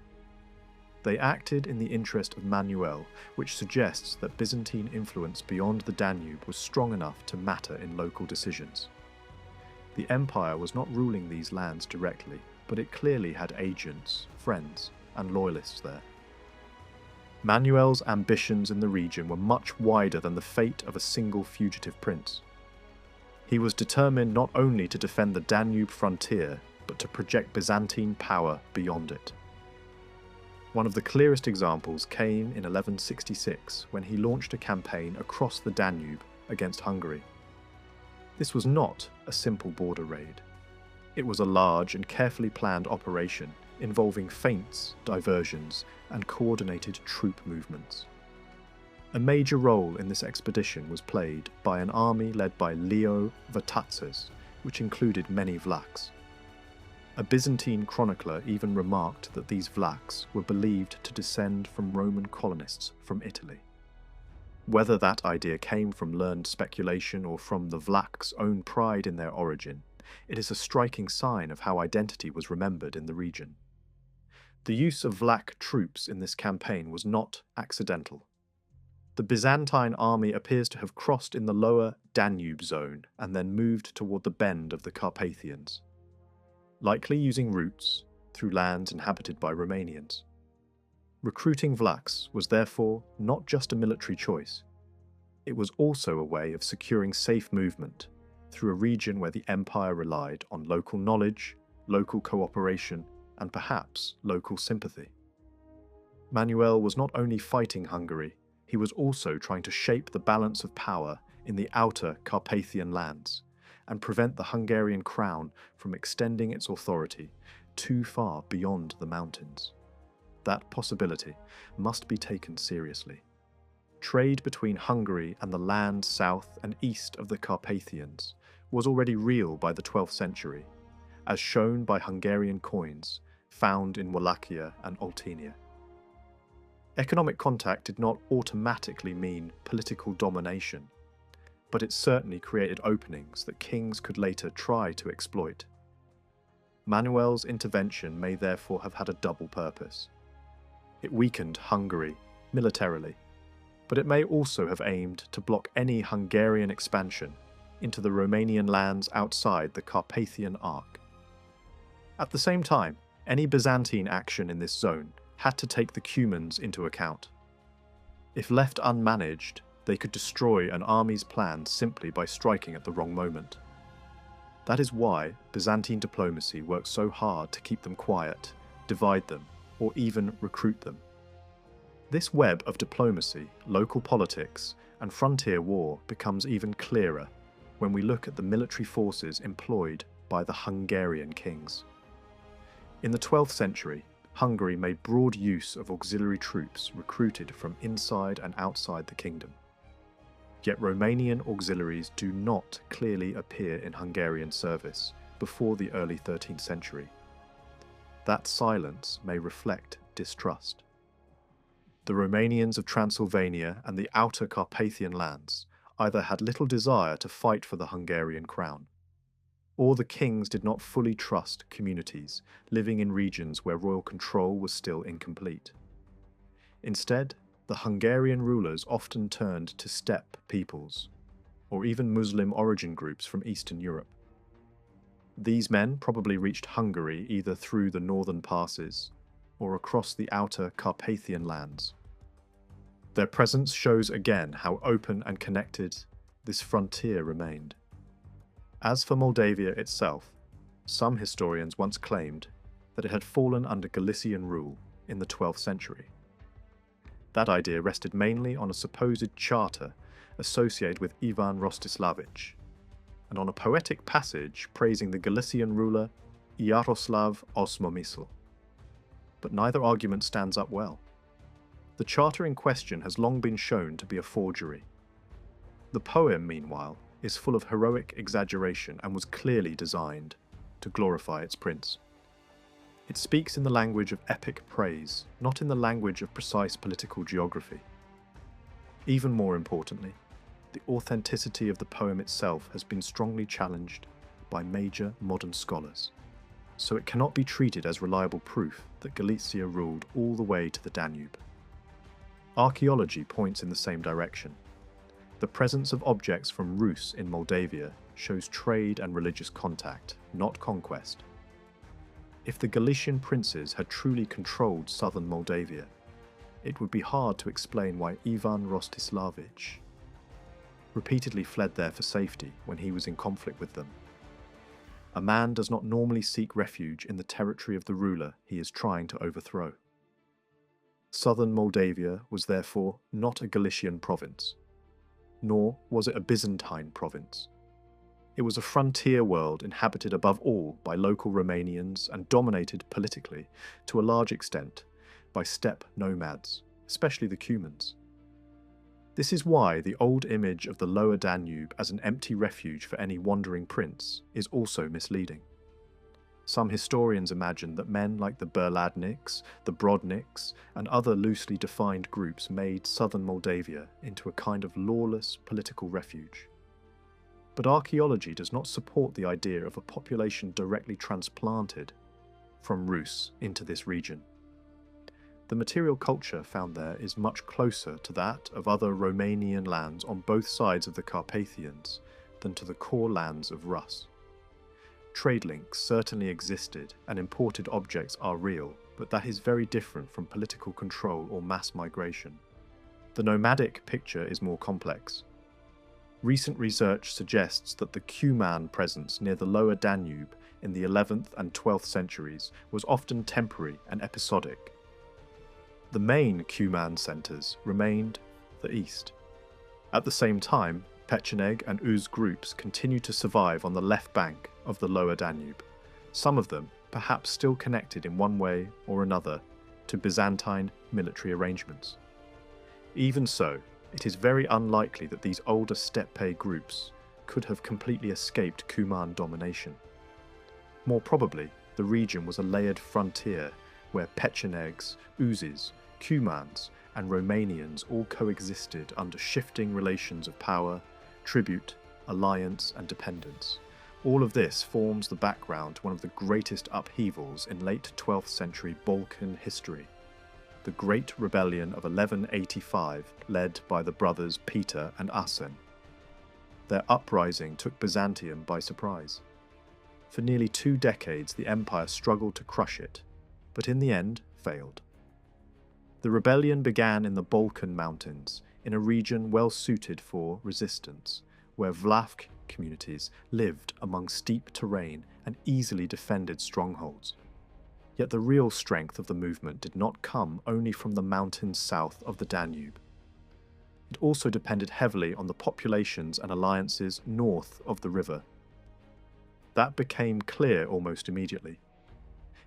They acted in the interest of Manuel, which suggests that Byzantine influence beyond the Danube was strong enough to matter in local decisions. The empire was not ruling these lands directly, but it clearly had agents, friends, and loyalists there. Manuel's ambitions in the region were much wider than the fate of a single fugitive prince. He was determined not only to defend the Danube frontier, but to project Byzantine power beyond it. One of the clearest examples came in 1166 when he launched a campaign across the Danube against Hungary. This was not a simple border raid. It was a large and carefully planned operation involving feints, diversions, and coordinated troop movements. A major role in this expedition was played by an army led by Leo Vatatzes, which included many Vlachs. A Byzantine chronicler even remarked that these Vlachs were believed to descend from Roman colonists from Italy. Whether that idea came from learned speculation or from the Vlachs' own pride in their origin, it is a striking sign of how identity was remembered in the region. The use of Vlach troops in this campaign was not accidental. The Byzantine army appears to have crossed in the lower Danube zone and then moved toward the bend of the Carpathians, likely using routes through lands inhabited by Romanians. Recruiting Vlachs was therefore not just a military choice. It was also a way of securing safe movement through a region where the empire relied on local knowledge, local cooperation, and perhaps local sympathy. Manuel was not only fighting Hungary, he was also trying to shape the balance of power in the outer Carpathian lands and prevent the Hungarian crown from extending its authority too far beyond the mountains. That possibility must be taken seriously. Trade between Hungary and the lands south and east of the Carpathians was already real by the 12th century, as shown by Hungarian coins found in Wallachia and Oltenia. Economic contact did not automatically mean political domination, but it certainly created openings that kings could later try to exploit. Manuel's intervention may therefore have had a double purpose. It weakened Hungary militarily, but it may also have aimed to block any Hungarian expansion into the Romanian lands outside the Carpathian Arc. At the same time, any Byzantine action in this zone had to take the Cumans into account. If left unmanaged, they could destroy an army's plans simply by striking at the wrong moment. That is why Byzantine diplomacy worked so hard to keep them quiet, divide them, or even recruit them. This web of diplomacy, local politics, and frontier war becomes even clearer when we look at the military forces employed by the Hungarian kings. In the 12th century, Hungary made broad use of auxiliary troops recruited from inside and outside the kingdom. Yet Romanian auxiliaries do not clearly appear in Hungarian service before the early 13th century. That silence may reflect distrust. The Romanians of Transylvania and the outer Carpathian lands either had little desire to fight for the Hungarian crown, or the kings did not fully trust communities living in regions where royal control was still incomplete. Instead, the Hungarian rulers often turned to steppe peoples, or even Muslim origin groups from Eastern Europe. These men probably reached Hungary either through the northern passes or across the outer Carpathian lands. Their presence shows again how open and connected this frontier remained. As for Moldavia itself, some historians once claimed that it had fallen under Galician rule in the 12th century. That idea rested mainly on a supposed charter associated with Ivan Rostislavich, and on a poetic passage praising the Galician ruler Iaroslav Osmomysl. But neither argument stands up well. The charter in question has long been shown to be a forgery. The poem, meanwhile, is full of heroic exaggeration and was clearly designed to glorify its prince. It speaks in the language of epic praise, not in the language of precise political geography. Even more importantly, the authenticity of the poem itself has been strongly challenged by major modern scholars, so it cannot be treated as reliable proof that Galicia ruled all the way to the Danube. Archaeology points in the same direction. The presence of objects from Rus in Moldavia shows trade and religious contact, not conquest. If the Galician princes had truly controlled southern Moldavia, it would be hard to explain why Ivan Rostislavich repeatedly fled there for safety when he was in conflict with them. A man does not normally seek refuge in the territory of the ruler he is trying to overthrow. Southern Moldavia was therefore not a Galician province, nor was it a Byzantine province. It was a frontier world inhabited above all by local Romanians and dominated politically, to a large extent, by steppe nomads, especially the Cumans. This is why the old image of the lower Danube as an empty refuge for any wandering prince is also misleading. Some historians imagine that men like the Berladniks, the Brodniks, and other loosely defined groups made southern Moldavia into a kind of lawless political refuge. But archaeology does not support the idea of a population directly transplanted from Rus into this region. The material culture found there is much closer to that of other Romanian lands on both sides of the Carpathians than to the core lands of Rus. Trade links certainly existed and imported objects are real, but that is very different from political control or mass migration. The nomadic picture is more complex. Recent research suggests that the Cuman presence near the lower Danube in the 11th and 12th centuries was often temporary and episodic. The main Cuman centres remained the east. At the same time, Pecheneg and Uz groups continued to survive on the left bank of the lower Danube, some of them perhaps still connected in one way or another to Byzantine military arrangements. Even so, it is very unlikely that these older steppe groups could have completely escaped Cuman domination. More probably, the region was a layered frontier where Pechenegs, Uzes, Cumans, and Romanians all coexisted under shifting relations of power, tribute, alliance, and dependence. All of this forms the background to one of the greatest upheavals in late 12th century Balkan history, the Great Rebellion of 1185, led by the brothers Peter and Asen. Their uprising took Byzantium by surprise. For nearly 2 decades, the empire struggled to crush it, but in the end failed. The rebellion began in the Balkan mountains, in a region well suited for resistance, where Vlach communities lived among steep terrain and easily defended strongholds. Yet the real strength of the movement did not come only from the mountains south of the Danube. It also depended heavily on the populations and alliances north of the river. That became clear almost immediately.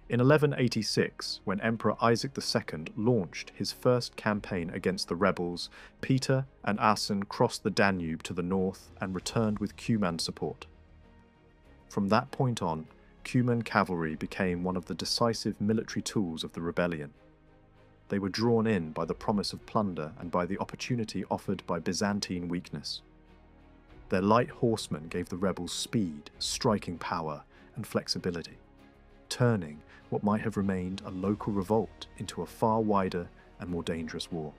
In 1186, when Emperor Isaac II launched his first campaign against the rebels, Peter and Asen crossed the Danube to the north and returned with Cuman support. From that point on, Cuman cavalry became one of the decisive military tools of the rebellion. They were drawn in by the promise of plunder and by the opportunity offered by Byzantine weakness. Their light horsemen gave the rebels speed, striking power, and flexibility, turning what might have remained a local revolt into a far wider and more dangerous war.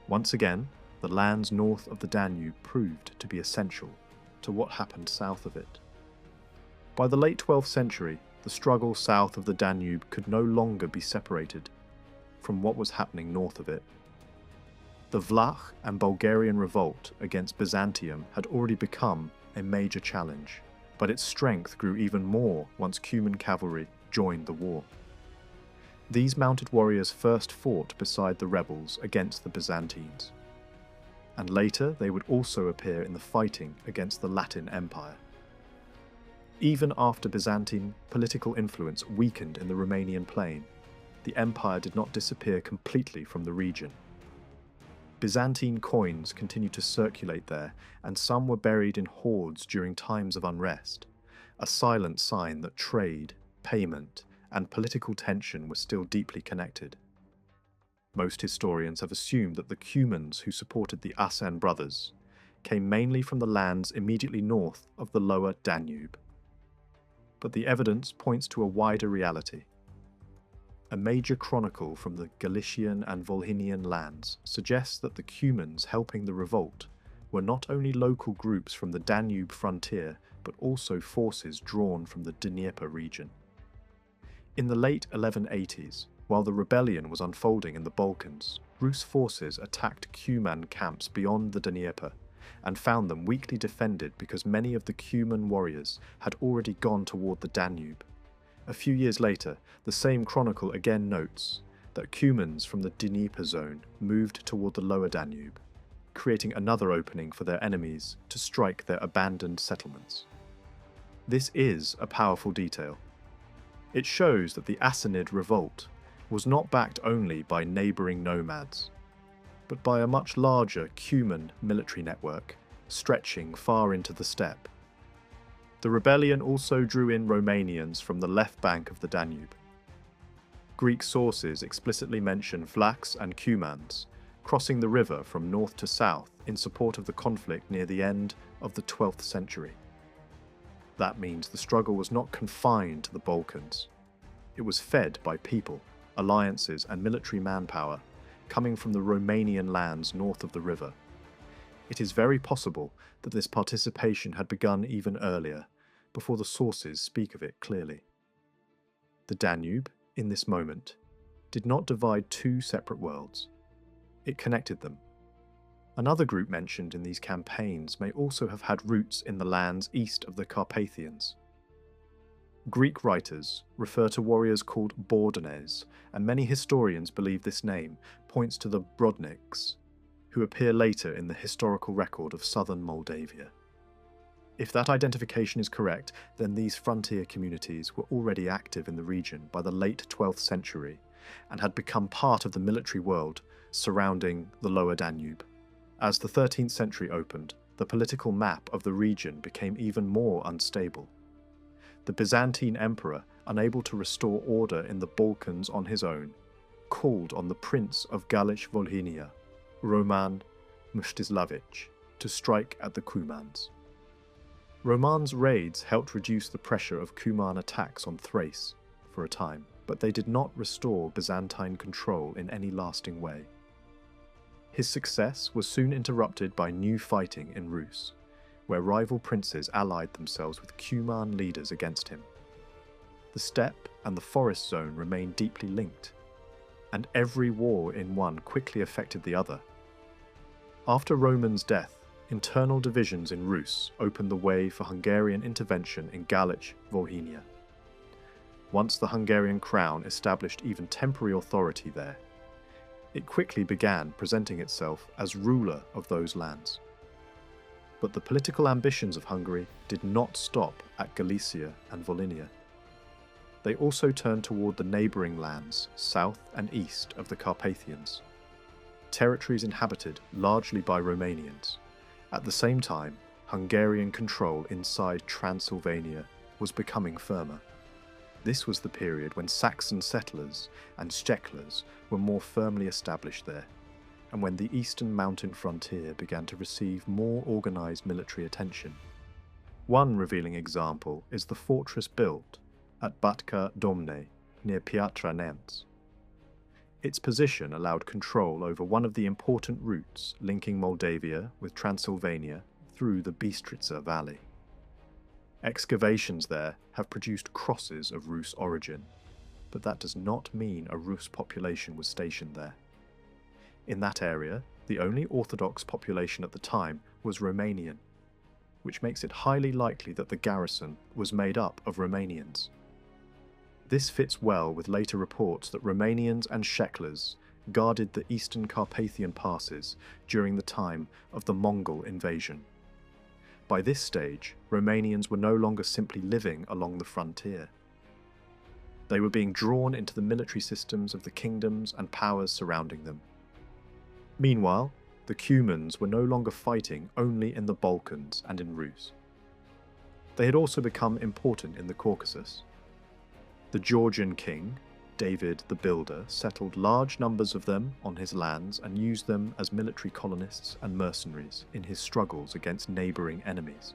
Once again, the lands north of the Danube proved to be essential to what happened south of it. By the late 12th century, the struggle south of the Danube could no longer be separated from what was happening north of it. The Vlach and Bulgarian revolt against Byzantium had already become a major challenge, but its strength grew even more once Cuman cavalry joined the war. These mounted warriors first fought beside the rebels against the Byzantines, and later they would also appear in the fighting against the Latin Empire. Even after Byzantine political influence weakened in the Romanian plain, the empire did not disappear completely from the region. Byzantine coins continued to circulate there, and some were buried in hoards during times of unrest, a silent sign that trade, payment, and political tension were still deeply connected. Most historians have assumed that the Cumans who supported the Asen brothers came mainly from the lands immediately north of the lower Danube. But the evidence points to a wider reality. A major chronicle from the Galician and Volhynian lands suggests that the Cumans helping the revolt were not only local groups from the Danube frontier, but also forces drawn from the Dnieper region. In the late 1180s, while the rebellion was unfolding in the Balkans, Rus forces attacked Cuman camps beyond the Dnieper and found them weakly defended because many of the Cuman warriors had already gone toward the Danube. A few years later, the same chronicle again notes that Cumans from the Dnieper zone moved toward the lower Danube, creating another opening for their enemies to strike their abandoned settlements. This is a powerful detail. It shows that the Asenid revolt was not backed only by neighbouring nomads, but by a much larger Cuman military network stretching far into the steppe. The rebellion also drew in Romanians from the left bank of the Danube. Greek sources explicitly mention Vlachs and Cumans crossing the river from north to south in support of the conflict near the end of the 12th century. That means the struggle was not confined to the Balkans. It was fed by people, alliances, and military manpower coming from the Romanian lands north of the river. It is very possible that this participation had begun even earlier, before the sources speak of it clearly. The Danube, in this moment, did not divide 2 separate worlds. It connected them. Another group mentioned in these campaigns may also have had roots in the lands east of the Carpathians. Greek writers refer to warriors called Bordones, and many historians believe this name points to the Brodniks, who appear later in the historical record of southern Moldavia. If that identification is correct, then these frontier communities were already active in the region by the late 12th century and had become part of the military world surrounding the lower Danube. As the 13th century opened, the political map of the region became even more unstable. The Byzantine emperor, unable to restore order in the Balkans on his own, called on the Prince of Gallic-Volhynia, Roman Mstislavich, to strike at the Cumans. Roman's raids helped reduce the pressure of Cuman attacks on Thrace for a time, but they did not restore Byzantine control in any lasting way. His success was soon interrupted by new fighting in Rus, where rival princes allied themselves with Cuman leaders against him. The steppe and the forest zone remained deeply linked, and every war in one quickly affected the other. After Roman's death, internal divisions in Rus opened the way for Hungarian intervention in Gallic Volhynia. Once the Hungarian crown established even temporary authority there, it quickly began presenting itself as ruler of those lands. But the political ambitions of Hungary did not stop at Galicia and Volhynia. They also turned toward the neighbouring lands south and east of the Carpathians, territories inhabited largely by Romanians. At the same time, Hungarian control inside Transylvania was becoming firmer. This was the period when Saxon settlers and Szechlers were more firmly established there, and when the eastern mountain frontier began to receive more organised military attention. One revealing example is the fortress built at Batka Domne, near Piatra Neamț. Its position allowed control over one of the important routes linking Moldavia with Transylvania through the Bistrița Valley. Excavations there have produced crosses of Rus origin, but that does not mean a Rus population was stationed there. In that area, the only Orthodox population at the time was Romanian, which makes it highly likely that the garrison was made up of Romanians. This fits well with later reports that Romanians and Szechlers guarded the eastern Carpathian passes during the time of the Mongol invasion. By this stage, Romanians were no longer simply living along the frontier. They were being drawn into the military systems of the kingdoms and powers surrounding them. Meanwhile, the Cumans were no longer fighting only in the Balkans and in Rus. They had also become important in the Caucasus. The Georgian king, David the Builder, settled large numbers of them on his lands and used them as military colonists and mercenaries in his struggles against neighbouring enemies.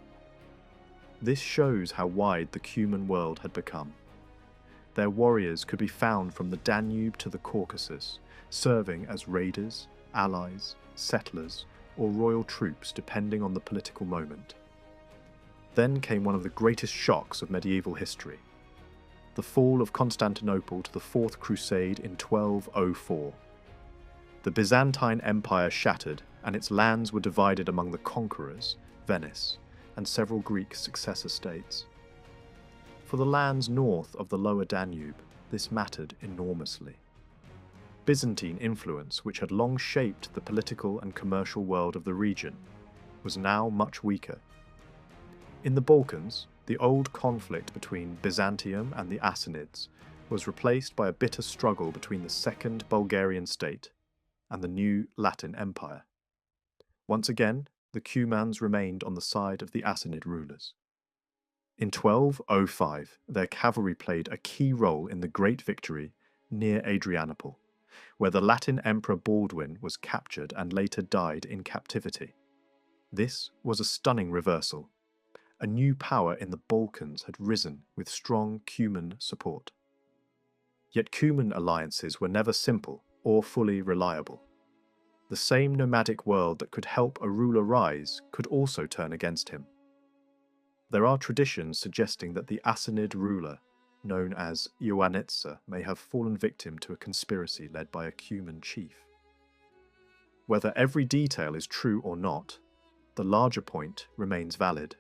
This shows how wide the Cuman world had become. Their warriors could be found from the Danube to the Caucasus, serving as raiders, allies, settlers, or royal troops depending on the political moment. Then came one of the greatest shocks of medieval history: the fall of Constantinople to the Fourth Crusade in 1204. The Byzantine Empire shattered, and its lands were divided among the conquerors, Venice, and several Greek successor states. For the lands north of the lower Danube, this mattered enormously. Byzantine influence, which had long shaped the political and commercial world of the region, was now much weaker. In the Balkans, the old conflict between Byzantium and the Assanids was replaced by a bitter struggle between the Second Bulgarian state and the new Latin Empire. Once again, the Cumans remained on the side of the Assanid rulers. In 1205, their cavalry played a key role in the great victory near Adrianople, where the Latin Emperor Baldwin was captured and later died in captivity. This was a stunning reversal. A new power in the Balkans had risen with strong Cuman support. Yet Cuman alliances were never simple or fully reliable. The same nomadic world that could help a ruler rise could also turn against him. There are traditions suggesting that the Assanid ruler, known as Ioanitsa, may have fallen victim to a conspiracy led by a Cuman chief. Whether every detail is true or not, the larger point remains valid.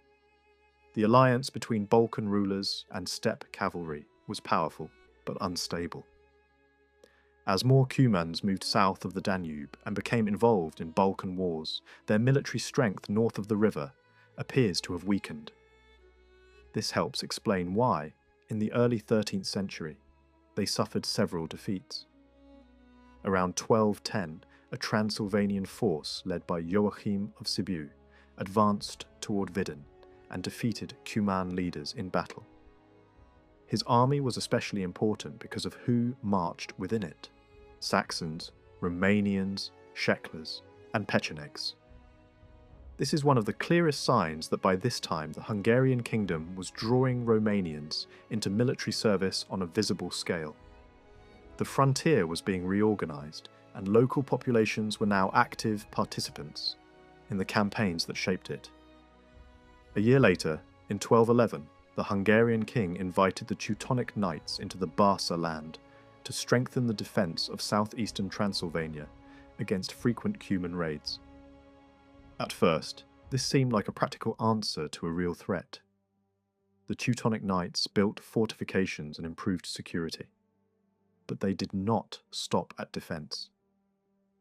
The alliance between Balkan rulers and steppe cavalry was powerful but unstable. As more Cumans moved south of the Danube and became involved in Balkan wars, their military strength north of the river appears to have weakened. This helps explain why, in the early 13th century, they suffered several defeats. Around 1210, a Transylvanian force led by Joachim of Sibiu advanced toward Vidin and defeated Cuman leaders in battle. His army was especially important because of who marched within it: Saxons, Romanians, Szechlers, and Pechenegs. This is one of the clearest signs that by this time the Hungarian kingdom was drawing Romanians into military service on a visible scale. The frontier was being reorganized, and local populations were now active participants in the campaigns that shaped it. A year later, in 1211, the Hungarian king invited the Teutonic Knights into the Barsa land to strengthen the defence of southeastern Transylvania against frequent Cuman raids. At first, this seemed like a practical answer to a real threat. The Teutonic Knights built fortifications and improved security. But they did not stop at defence.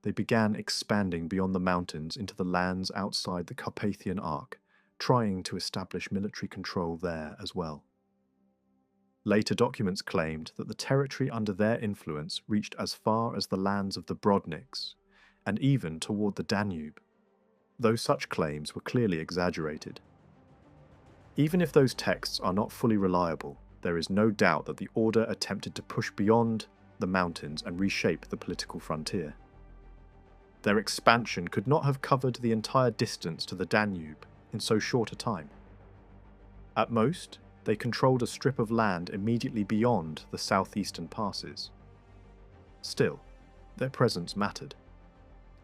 They began expanding beyond the mountains into the lands outside the Carpathian Arc, trying to establish military control there as well. Later documents claimed that the territory under their influence reached as far as the lands of the Brodniks, and even toward the Danube, though such claims were clearly exaggerated. Even if those texts are not fully reliable, there is no doubt that the order attempted to push beyond the mountains and reshape the political frontier. Their expansion could not have covered the entire distance to the Danube in so short a time. At most, they controlled a strip of land immediately beyond the southeastern passes. Still, their presence mattered.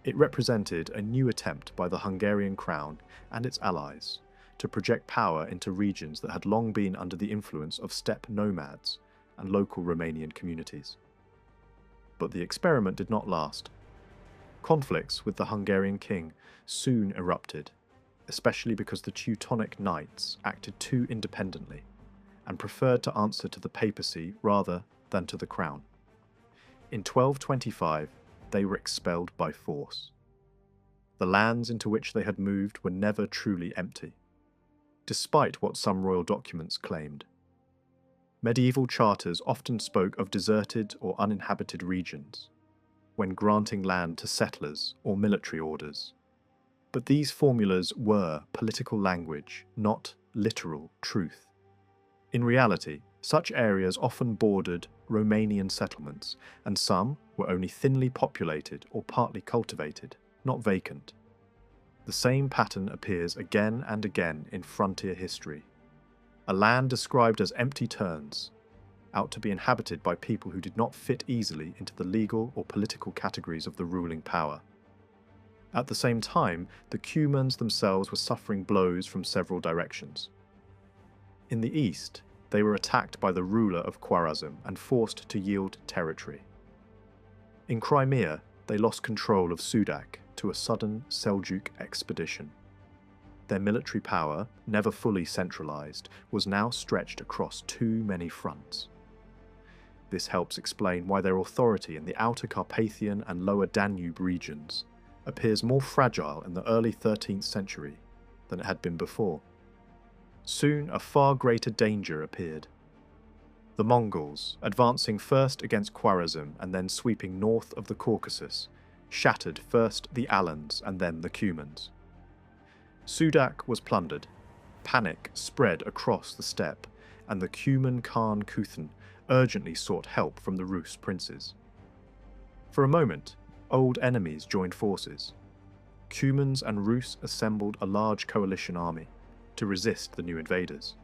It represented a new attempt by the Hungarian crown and its allies to project power into regions that had long been under the influence of steppe nomads and local Romanian communities. But the experiment did not last. Conflicts with the Hungarian king soon erupted, especially because the Teutonic Knights acted too independently and preferred to answer to the papacy rather than to the crown. In 1225, they were expelled by force. The lands into which they had moved were never truly empty, despite what some royal documents claimed. Medieval charters often spoke of deserted or uninhabited regions when granting land to settlers or military orders. But these formulas were political language, not literal truth. In reality, such areas often bordered Romanian settlements, and some were only thinly populated or partly cultivated, not vacant. The same pattern appears again and again in frontier history. A land described as empty turns out to be inhabited by people who did not fit easily into the legal or political categories of the ruling power. At the same time, the Cumans themselves were suffering blows from several directions. In the east, they were attacked by the ruler of Khwarezm and forced to yield territory. In Crimea, they lost control of Sudak to a sudden Seljuk expedition. Their military power, never fully centralized, was now stretched across too many fronts. This helps explain why their authority in the outer Carpathian and lower Danube regions appears more fragile in the early 13th century than it had been before. Soon a far greater danger appeared. The Mongols, advancing first against Khwarezm and then sweeping north of the Caucasus, shattered first the Alans and then the Cumans. Sudak was plundered, panic spread across the steppe, and the Cuman Khan Kuthan urgently sought help from the Rus princes. For a moment, old enemies joined forces. Cumans and Rus assembled a large coalition army to resist the new invaders.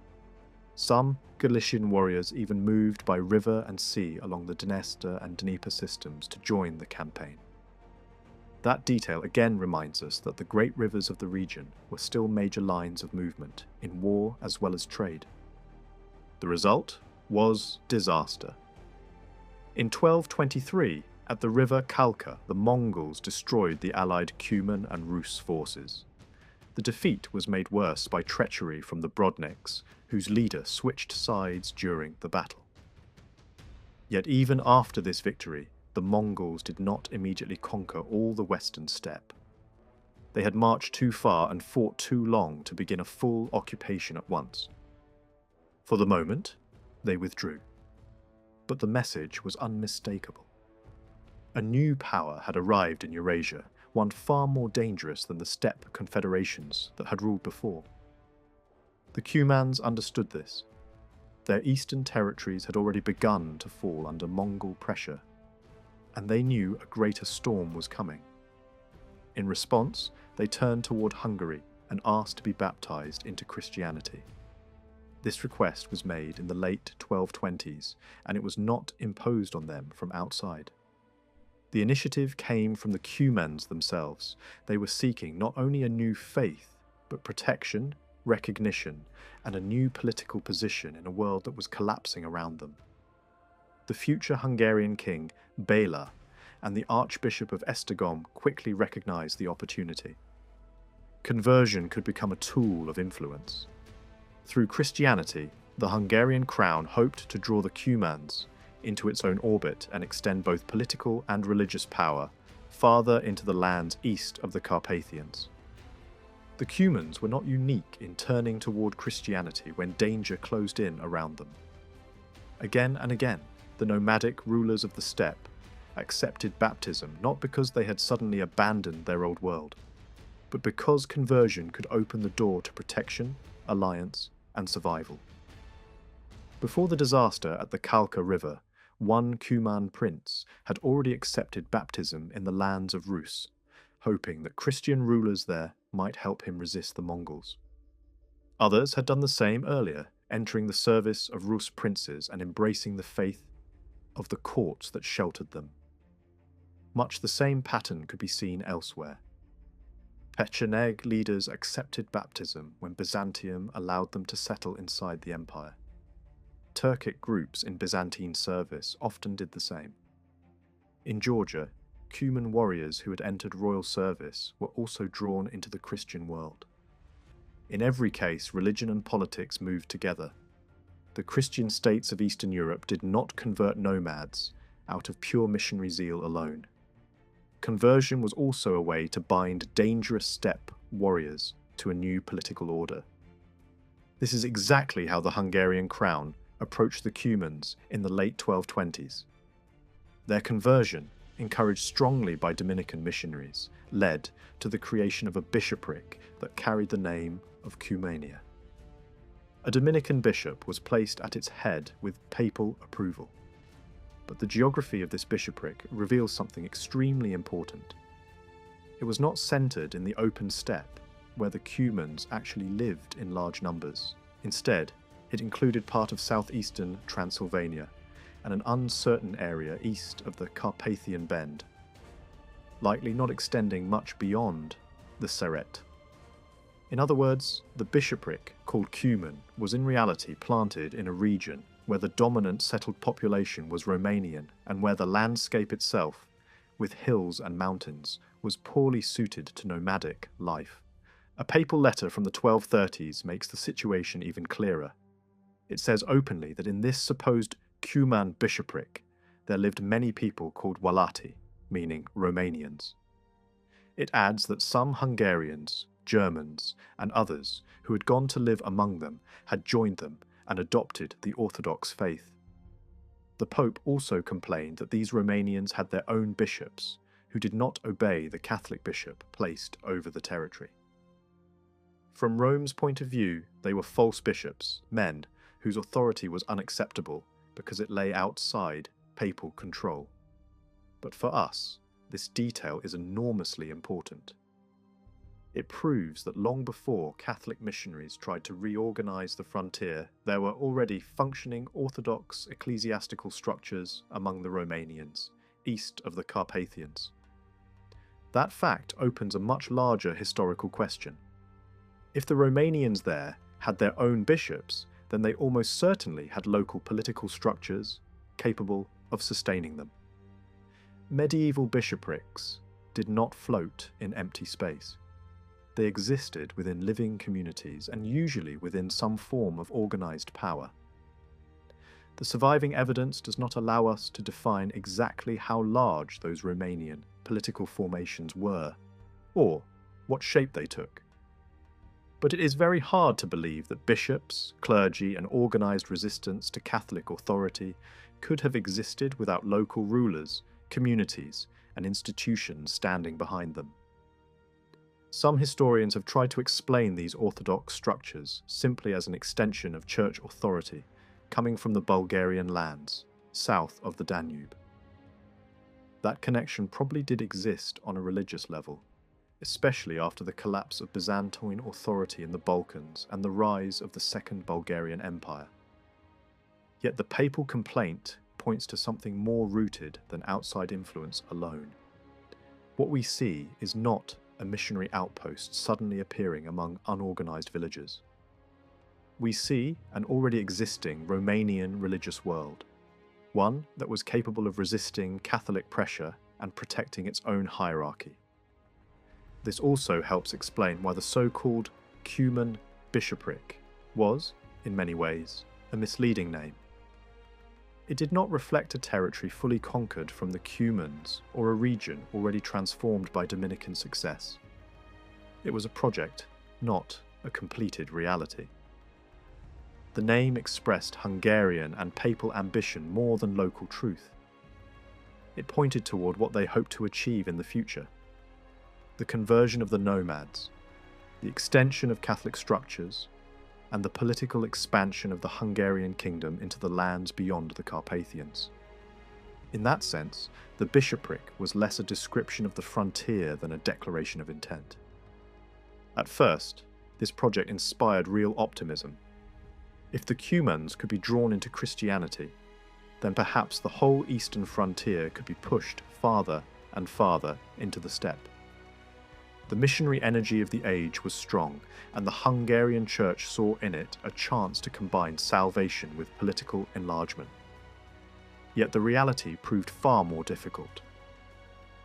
Some Galician warriors even moved by river and sea along the Dnester and Dnieper systems to join the campaign. That detail again reminds us that the great rivers of the region were still major lines of movement, in war as well as trade. The result was disaster. In 1223, at the river Kalka, the Mongols destroyed the allied Cuman and Rus forces. The defeat was made worse by treachery from the Brodniks, whose leader switched sides during the battle. Yet even after this victory, the Mongols did not immediately conquer all the western steppe. They had marched too far and fought too long to begin a full occupation at once. For the moment, they withdrew. But the message was unmistakable. A new power had arrived in Eurasia, one far more dangerous than the steppe confederations that had ruled before. The Cumans understood this. Their eastern territories had already begun to fall under Mongol pressure, and they knew a greater storm was coming. In response, they turned toward Hungary and asked to be baptized into Christianity. This request was made in the late 1220s, and it was not imposed on them from outside. The initiative came from the Cumans themselves. They were seeking not only a new faith, but protection, recognition, and a new political position in a world that was collapsing around them. The future Hungarian king, Béla, and the Archbishop of Esztergom quickly recognized the opportunity. Conversion could become a tool of influence. Through Christianity, the Hungarian crown hoped to draw the Cumans into its own orbit and extend both political and religious power farther into the lands east of the Carpathians. The Cumans were not unique in turning toward Christianity when danger closed in around them. Again and again, the nomadic rulers of the steppe accepted baptism not because they had suddenly abandoned their old world, but because conversion could open the door to protection, alliance, and survival. Before the disaster at the Kalka River, one Cuman prince had already accepted baptism in the lands of Rus, hoping that Christian rulers there might help him resist the Mongols. Others had done the same earlier, entering the service of Rus princes and embracing the faith of the courts that sheltered them. Much the same pattern could be seen elsewhere. Pecheneg leaders accepted baptism when Byzantium allowed them to settle inside the empire. Turkic groups in Byzantine service often did the same. In Georgia, Cuman warriors who had entered royal service were also drawn into the Christian world. In every case, religion and politics moved together. The Christian states of Eastern Europe did not convert nomads out of pure missionary zeal alone. Conversion was also a way to bind dangerous steppe warriors to a new political order. This is exactly how the Hungarian crown approached the Cumans in the late 1220s. Their conversion, encouraged strongly by Dominican missionaries, led to the creation of a bishopric that carried the name of Cumania. A Dominican bishop was placed at its head with papal approval. But the geography of this bishopric reveals something extremely important. It was not centered in the open steppe, where the Cumans actually lived in large numbers. Instead, it included part of southeastern Transylvania and an uncertain area east of the Carpathian Bend, likely not extending much beyond the Seret. In other words, the bishopric, called Cuman, was in reality planted in a region where the dominant settled population was Romanian and where the landscape itself, with hills and mountains, was poorly suited to nomadic life. A papal letter from the 1230s makes the situation even clearer. It says openly that in this supposed Cuman bishopric there lived many people called Walati, meaning Romanians. It adds that some Hungarians, Germans, and others who had gone to live among them had joined them and adopted the Orthodox faith. The Pope also complained that these Romanians had their own bishops, who did not obey the Catholic bishop placed over the territory. From Rome's point of view, they were false bishops, men whose authority was unacceptable because it lay outside papal control. But for us, this detail is enormously important. It proves that long before Catholic missionaries tried to reorganize the frontier, there were already functioning Orthodox ecclesiastical structures among the Romanians, east of the Carpathians. That fact opens a much larger historical question. If the Romanians there had their own bishops, then they almost certainly had local political structures capable of sustaining them. Medieval bishoprics did not float in empty space. They existed within living communities and usually within some form of organized power. The surviving evidence does not allow us to define exactly how large those Romanian political formations were, or what shape they took. But it is very hard to believe that bishops, clergy, and organized resistance to Catholic authority could have existed without local rulers, communities, and institutions standing behind them. Some historians have tried to explain these Orthodox structures simply as an extension of church authority coming from the Bulgarian lands, south of the Danube. That connection probably did exist on a religious level, especially after the collapse of Byzantine authority in the Balkans and the rise of the Second Bulgarian Empire. Yet the papal complaint points to something more rooted than outside influence alone. What we see is not a missionary outpost suddenly appearing among unorganized villages. We see an already existing Romanian religious world, one that was capable of resisting Catholic pressure and protecting its own hierarchy. This also helps explain why the so-called Cuman bishopric was, in many ways, a misleading name. It did not reflect a territory fully conquered from the Cumans or a region already transformed by Dominican success. It was a project, not a completed reality. The name expressed Hungarian and papal ambition more than local truth. It pointed toward what they hoped to achieve in the future: the conversion of the nomads, the extension of Catholic structures, and the political expansion of the Hungarian kingdom into the lands beyond the Carpathians. In that sense, the bishopric was less a description of the frontier than a declaration of intent. At first, this project inspired real optimism. If the Cumans could be drawn into Christianity, then perhaps the whole eastern frontier could be pushed farther and farther into the steppe. The missionary energy of the age was strong, and the Hungarian church saw in it a chance to combine salvation with political enlargement. Yet the reality proved far more difficult.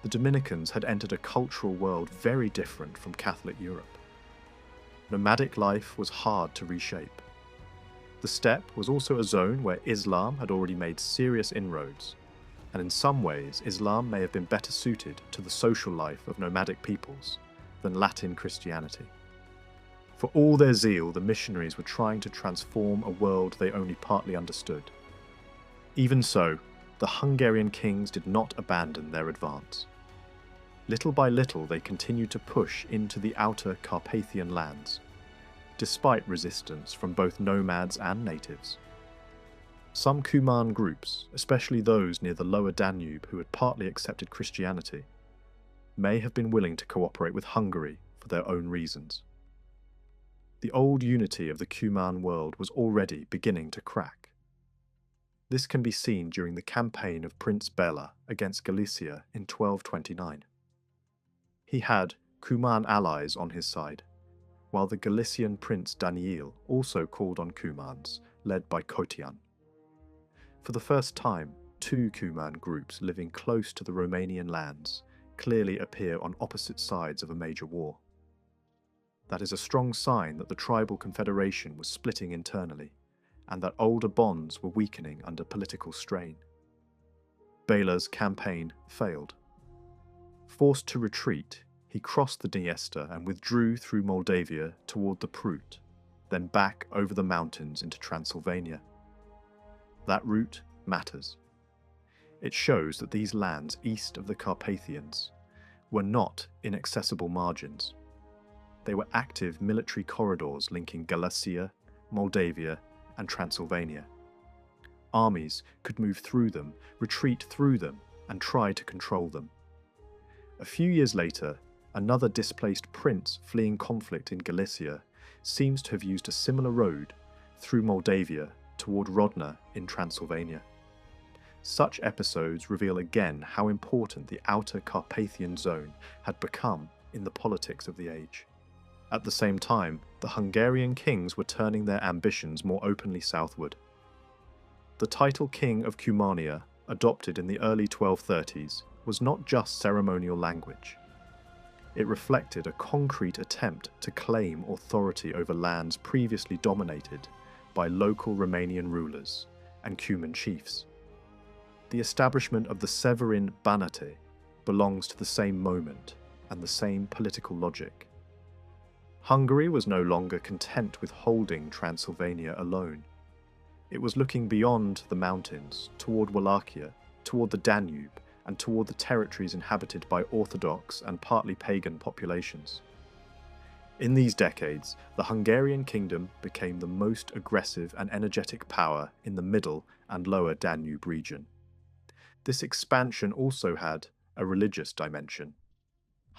The Dominicans had entered a cultural world very different from Catholic Europe. Nomadic life was hard to reshape. The steppe was also a zone where Islam had already made serious inroads, and in some ways Islam may have been better suited to the social life of nomadic peoples than Latin Christianity. For all their zeal, the missionaries were trying to transform a world they only partly understood. Even so, the Hungarian kings did not abandon their advance. Little by little they continued to push into the outer Carpathian lands, despite resistance from both nomads and natives. Some Cuman groups, especially those near the lower Danube who had partly accepted Christianity, may have been willing to cooperate with Hungary for their own reasons. The old unity of the Cuman world was already beginning to crack. This can be seen during the campaign of Prince Bela against Galicia in 1229. He had Cuman allies on his side, while the Galician Prince Daniel also called on Cumans, led by Cotian. For the first time, two Cuman groups living close to the Romanian lands clearly appear on opposite sides of a major war. That is a strong sign that the tribal confederation was splitting internally, and that older bonds were weakening under political strain. Bela's campaign failed. Forced to retreat, he crossed the Dniester and withdrew through Moldavia toward the Prut, then back over the mountains into Transylvania. That route matters. It shows that these lands east of the Carpathians were not inaccessible margins. They were active military corridors linking Galicia, Moldavia, and Transylvania. Armies could move through them, retreat through them, and try to control them. A few years later, another displaced prince fleeing conflict in Galicia seems to have used a similar road through Moldavia toward Rodna in Transylvania. Such episodes reveal again how important the outer Carpathian zone had become in the politics of the age. At the same time, the Hungarian kings were turning their ambitions more openly southward. The title King of Cumania, adopted in the early 1230s, was not just ceremonial language. It reflected a concrete attempt to claim authority over lands previously dominated by local Romanian rulers and Cuman chiefs. The establishment of the Severin Banate belongs to the same moment and the same political logic. Hungary was no longer content with holding Transylvania alone. It was looking beyond the mountains, toward Wallachia, toward the Danube, and toward the territories inhabited by Orthodox and partly pagan populations. In these decades, the Hungarian kingdom became the most aggressive and energetic power in the middle and lower Danube region. This expansion also had a religious dimension.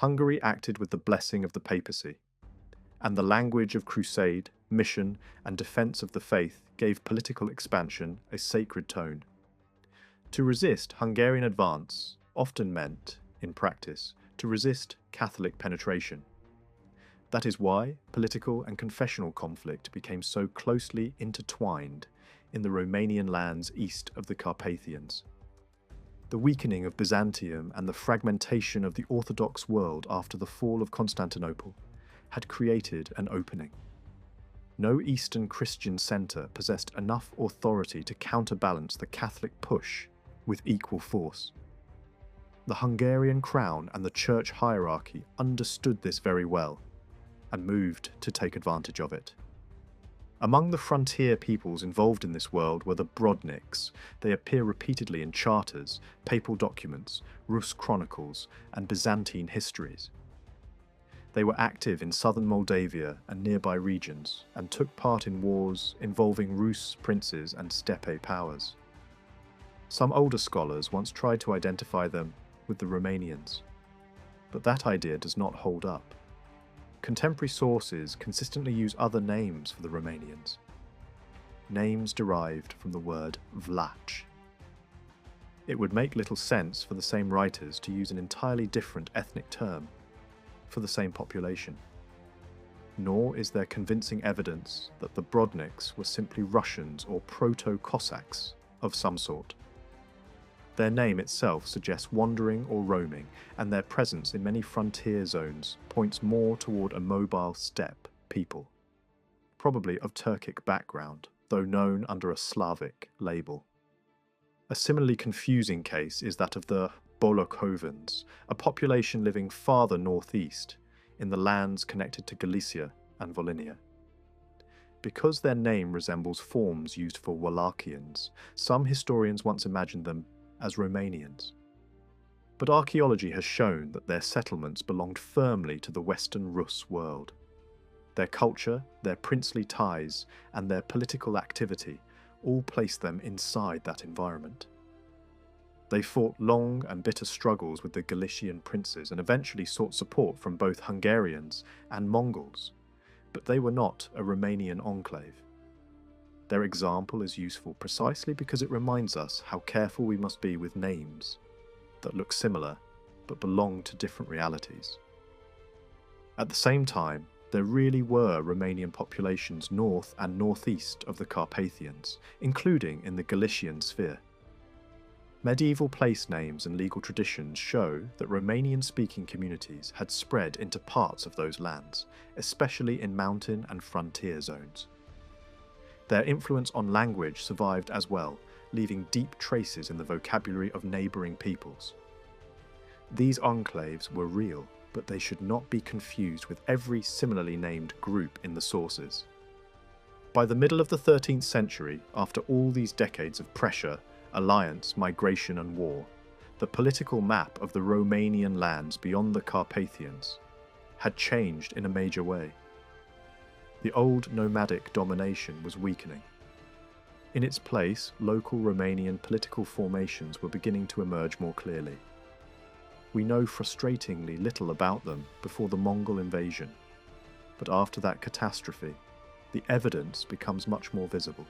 Hungary acted with the blessing of the papacy, and the language of crusade, mission, and defence of the faith gave political expansion a sacred tone. To resist Hungarian advance often meant, in practice, to resist Catholic penetration. That is why political and confessional conflict became so closely intertwined in the Romanian lands east of the Carpathians. The weakening of Byzantium and the fragmentation of the Orthodox world after the fall of Constantinople had created an opening. No Eastern Christian centre possessed enough authority to counterbalance the Catholic push with equal force. The Hungarian crown and the church hierarchy understood this very well and moved to take advantage of it. Among the frontier peoples involved in this world were the Brodniks. They appear repeatedly in charters, papal documents, Rus chronicles, and Byzantine histories. They were active in southern Moldavia and nearby regions, and took part in wars involving Rus princes and steppe powers. Some older scholars once tried to identify them with the Romanians, but that idea does not hold up. Contemporary sources consistently use other names for the Romanians, names derived from the word Vlach. It would make little sense for the same writers to use an entirely different ethnic term for the same population. Nor is there convincing evidence that the Brodniks were simply Russians or proto-Cossacks of some sort. Their name itself suggests wandering or roaming, and their presence in many frontier zones points more toward a mobile steppe people, probably of Turkic background, though known under a Slavic label. A similarly confusing case is that of the Bolokhovans, a population living farther northeast, in the lands connected to Galicia and Volhynia. Because their name resembles forms used for Wallachians, some historians once imagined them as Romanians. But archaeology has shown that their settlements belonged firmly to the Western Rus world. Their culture, their princely ties, and their political activity all placed them inside that environment. They fought long and bitter struggles with the Galician princes and eventually sought support from both Hungarians and Mongols, but they were not a Romanian enclave. Their example is useful precisely because it reminds us how careful we must be with names that look similar but belong to different realities. At the same time, there really were Romanian populations north and northeast of the Carpathians, including in the Galician sphere. Medieval place names and legal traditions show that Romanian-speaking communities had spread into parts of those lands, especially in mountain and frontier zones. Their influence on language survived as well, leaving deep traces in the vocabulary of neighbouring peoples. These enclaves were real, but they should not be confused with every similarly named group in the sources. By the middle of the 13th century, after all these decades of pressure, alliance, migration and war, the political map of the Romanian lands beyond the Carpathians had changed in a major way. The old nomadic domination was weakening. In its place, local Romanian political formations were beginning to emerge more clearly. We know frustratingly little about them before the Mongol invasion, but after that catastrophe, the evidence becomes much more visible.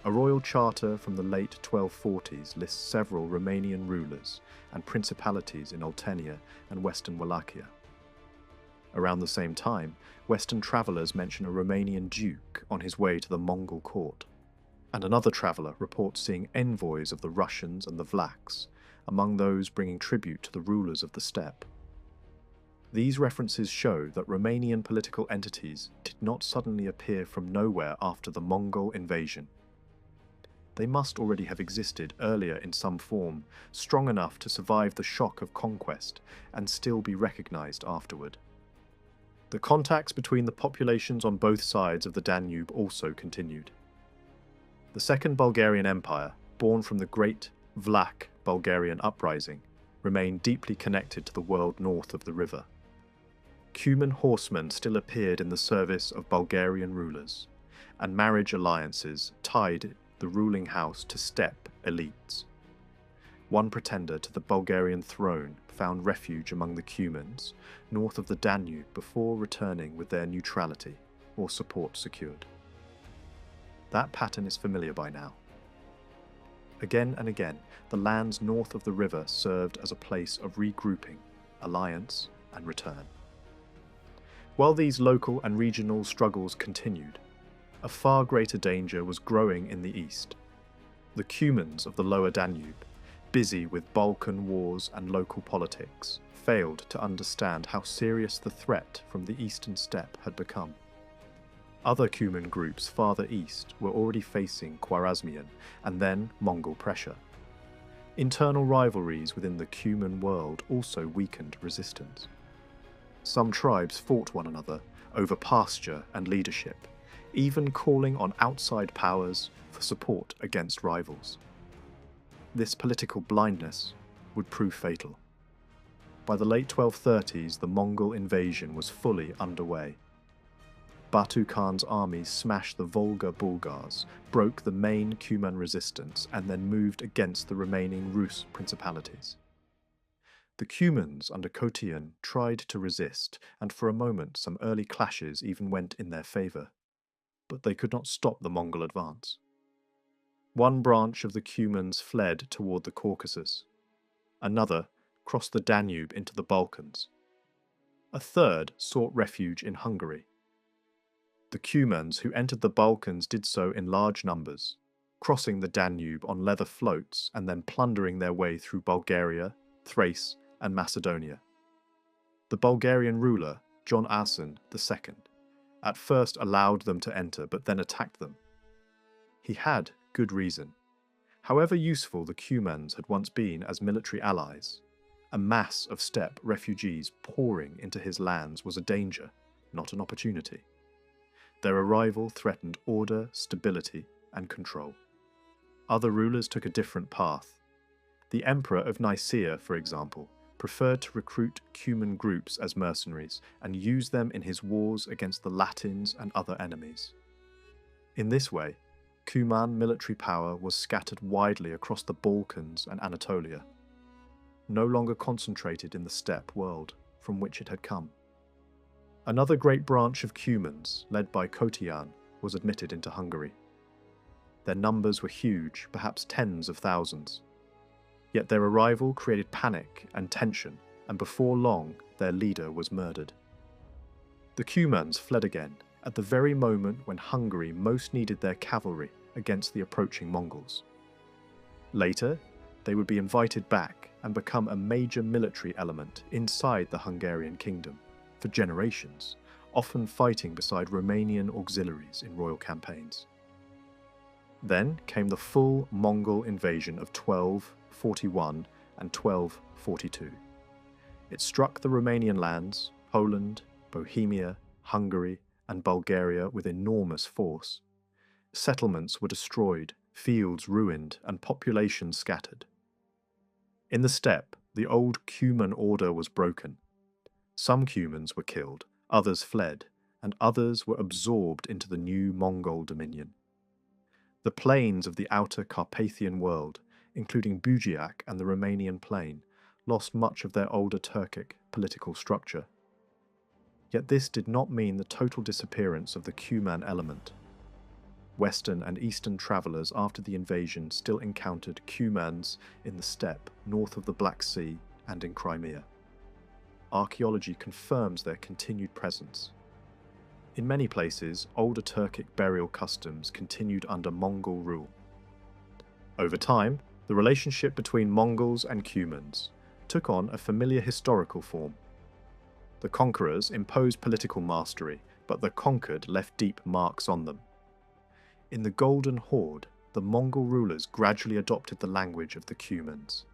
A royal charter from the late 1240s lists several Romanian rulers and principalities in Oltenia and Western Wallachia. Around the same time, Western travellers mention a Romanian duke on his way to the Mongol court, and another traveller reports seeing envoys of the Russians and the Vlachs, among those bringing tribute to the rulers of the steppe. These references show that Romanian political entities did not suddenly appear from nowhere after the Mongol invasion. They must already have existed earlier in some form, strong enough to survive the shock of conquest and still be recognised afterward. The contacts between the populations on both sides of the Danube also continued. The Second Bulgarian Empire, born from the Great Vlach Bulgarian Uprising, remained deeply connected to the world north of the river. Cuman horsemen still appeared in the service of Bulgarian rulers, and marriage alliances tied the ruling house to steppe elites. One pretender to the Bulgarian throne found refuge among the Cumans, north of the Danube, before returning with their neutrality or support secured. That pattern is familiar by now. Again and again, the lands north of the river served as a place of regrouping, alliance, and return. While these local and regional struggles continued, a far greater danger was growing in the east. The Cumans of the lower Danube, busy with Balkan wars and local politics, failed to understand how serious the threat from the eastern steppe had become. Other Cuman groups farther east were already facing Khwarezmian and then Mongol pressure. Internal rivalries within the Cuman world also weakened resistance. Some tribes fought one another over pasture and leadership, even calling on outside powers for support against rivals. This political blindness would prove fatal. By the late 1230s, the Mongol invasion was fully underway. Batu Khan's armies smashed the Volga Bulgars, broke the main Cuman resistance, and then moved against the remaining Rus principalities. The Cumans under Kotian tried to resist, and for a moment some early clashes even went in their favour. But they could not stop the Mongol advance. One branch of the Cumans fled toward the Caucasus. Another crossed the Danube into the Balkans. A third sought refuge in Hungary. The Cumans who entered the Balkans did so in large numbers, crossing the Danube on leather floats and then plundering their way through Bulgaria, Thrace, and Macedonia. The Bulgarian ruler, John Asen II, at first allowed them to enter but then attacked them. He had good reason. However useful the Cumans had once been as military allies, a mass of steppe refugees pouring into his lands was a danger, not an opportunity. Their arrival threatened order, stability, and control. Other rulers took a different path. The Emperor of Nicaea, for example, preferred to recruit Cuman groups as mercenaries and use them in his wars against the Latins and other enemies. In this way, Cuman military power was scattered widely across the Balkans and Anatolia, no longer concentrated in the steppe world from which it had come. Another great branch of Cumans, led by Kotian, was admitted into Hungary. Their numbers were huge, perhaps tens of thousands. Yet their arrival created panic and tension, and before long their leader was murdered. The Cumans fled again, at the very moment when Hungary most needed their cavalry against the approaching Mongols. Later, they would be invited back and become a major military element inside the Hungarian kingdom for generations, often fighting beside Romanian auxiliaries in royal campaigns. Then came the full Mongol invasion of 1241 and 1242. It struck the Romanian lands, Poland, Bohemia, Hungary, and Bulgaria with enormous force. Settlements were destroyed, fields ruined, and populations scattered. In the steppe, the old Cuman order was broken. Some Cumans were killed, others fled, and others were absorbed into the new Mongol dominion. The plains of the outer Carpathian world, including Bujiak and the Romanian plain, lost much of their older Turkic political structure. Yet this did not mean the total disappearance of the Cuman element. Western and Eastern travellers after the invasion still encountered Cumans in the steppe north of the Black Sea and in Crimea. Archaeology confirms their continued presence. In many places, older Turkic burial customs continued under Mongol rule. Over time, the relationship between Mongols and Cumans took on a familiar historical form. The conquerors imposed political mastery, but the conquered left deep marks on them. In the Golden Horde, the Mongol rulers gradually adopted the language of the Cumans.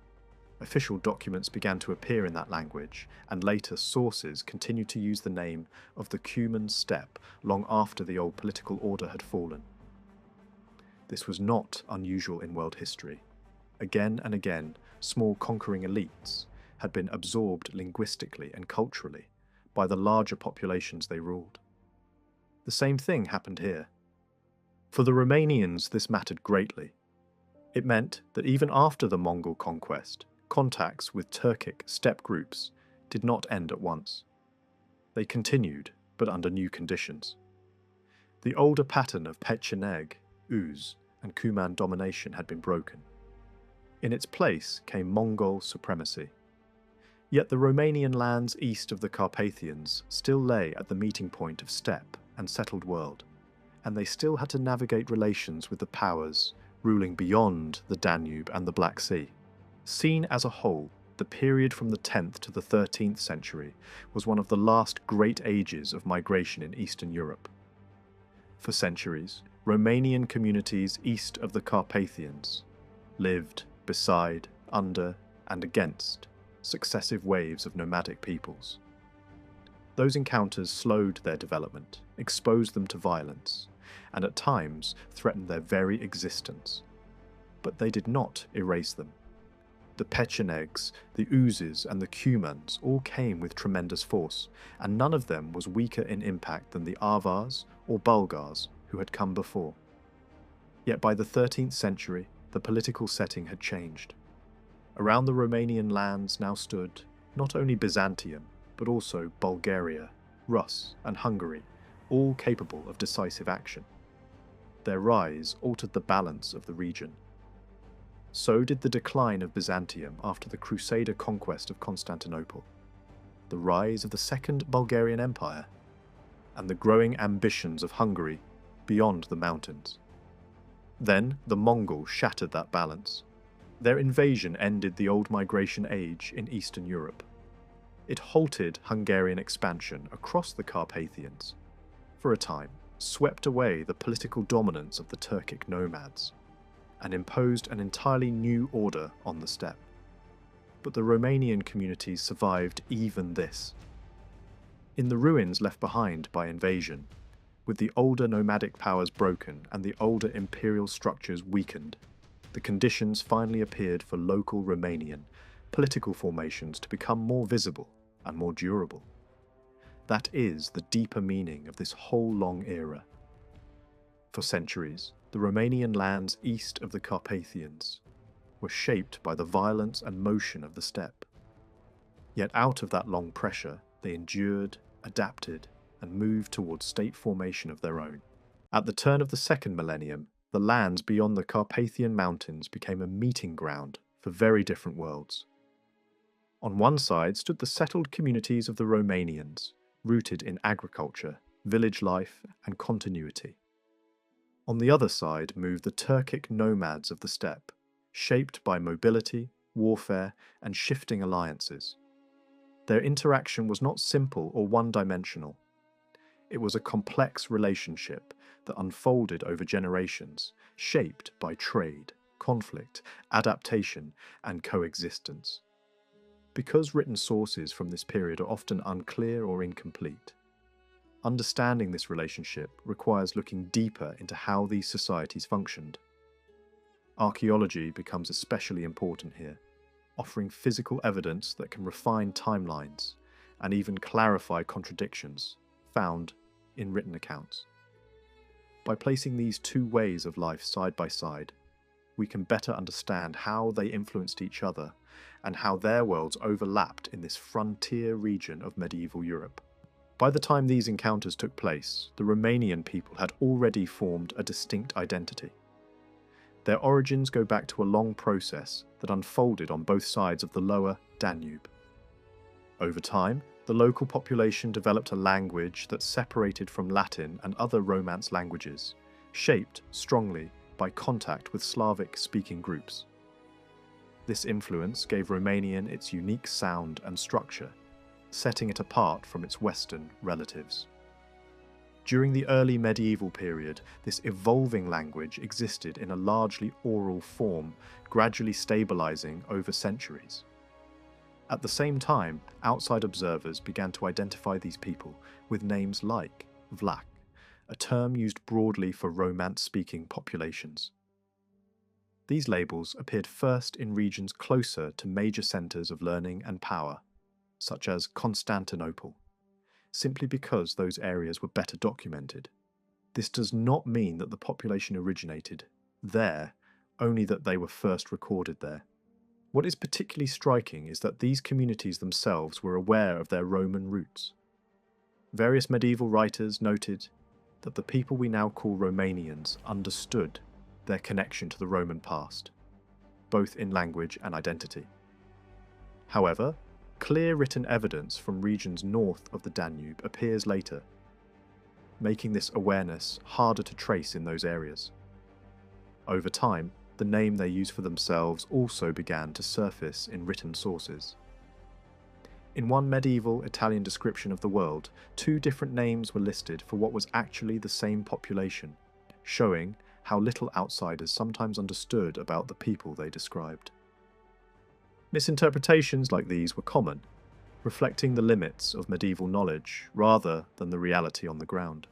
Official documents began to appear in that language, and later sources continued to use the name of the Cuman steppe long after the old political order had fallen. This was not unusual in world history. Again and again, small conquering elites had been absorbed linguistically and culturally by the larger populations they ruled. The same thing happened here. For the Romanians, this mattered greatly. It meant that even after the Mongol conquest, contacts with Turkic steppe groups did not end at once. They continued, but under new conditions. The older pattern of Pecheneg, Uz, and Cuman domination had been broken. In its place came Mongol supremacy. Yet the Romanian lands east of the Carpathians still lay at the meeting point of steppe and settled world, and they still had to navigate relations with the powers ruling beyond the Danube and the Black Sea. Seen as a whole, the period from the 10th to the 13th century was one of the last great ages of migration in Eastern Europe. For centuries, Romanian communities east of the Carpathians lived beside, under, and against successive waves of nomadic peoples. Those encounters slowed their development, exposed them to violence, and at times threatened their very existence. But they did not erase them. The Pechenegs, the Uzes, and the Cumans all came with tremendous force, and none of them was weaker in impact than the Avars or Bulgars who had come before. Yet by the 13th century, the political setting had changed. Around the Romanian lands now stood not only Byzantium, but also Bulgaria, Rus, and Hungary, all capable of decisive action. Their rise altered the balance of the region. So did the decline of Byzantium after the Crusader conquest of Constantinople, the rise of the Second Bulgarian Empire, and the growing ambitions of Hungary beyond the mountains. Then the Mongols shattered that balance. Their invasion ended the old migration age in Eastern Europe. It halted Hungarian expansion across the Carpathians, for a time, swept away the political dominance of the Turkic Nomads, and imposed an entirely new order on the steppe. But the Romanian communities survived even this. In the ruins left behind by invasion, with the older nomadic powers broken and the older imperial structures weakened, the conditions finally appeared for local Romanian political formations to become more visible and more durable. That is the deeper meaning of this whole long era. For centuries, the Romanian lands east of the Carpathians were shaped by the violence and motion of the steppe. Yet out of that long pressure, they endured, adapted, and moved towards state formation of their own. At the turn of the second millennium, the lands beyond the Carpathian Mountains became a meeting ground for very different worlds. On one side stood the settled communities of the Romanians, rooted in agriculture, village life, and continuity. On the other side moved the Turkic Nomads of the steppe, shaped by mobility, warfare, and shifting alliances. Their interaction was not simple or one-dimensional. It was a complex relationship that unfolded over generations, shaped by trade, conflict, adaptation, and coexistence. Because written sources from this period are often unclear or incomplete, understanding this relationship requires looking deeper into how these societies functioned. Archaeology becomes especially important here, offering physical evidence that can refine timelines and even clarify contradictions found in written accounts. By placing these two ways of life side by side, we can better understand how they influenced each other and how their worlds overlapped in this frontier region of medieval Europe. By the time these encounters took place, the Romanian people had already formed a distinct identity. Their origins go back to a long process that unfolded on both sides of the lower Danube. Over time, the local population developed a language that separated from Latin and other Romance languages, shaped strongly by contact with Slavic-speaking groups. This influence gave Romanian its unique sound and structure, setting it apart from its Western relatives. During the early medieval period, this evolving language existed in a largely oral form, gradually stabilizing over centuries. At the same time, outside observers began to identify these people with names like Vlach, a term used broadly for Romance-speaking populations. These labels appeared first in regions closer to major centres of learning and power, such as Constantinople, simply because those areas were better documented. This does not mean that the population originated there only that they were first recorded there. What is particularly striking is that these communities themselves were aware of their Roman roots. Various medieval writers noted that the people we now call Romanians understood their connection to the Roman past, both in language and identity. However, clear written evidence from regions north of the Danube appears later, making this awareness harder to trace in those areas. Over time, the name they used for themselves also began to surface in written sources. In one medieval Italian description of the world, 2 different names were listed for what was actually the same population, showing how little outsiders sometimes understood about the people they described. Misinterpretations like these were common, reflecting the limits of medieval knowledge rather than the reality on the ground.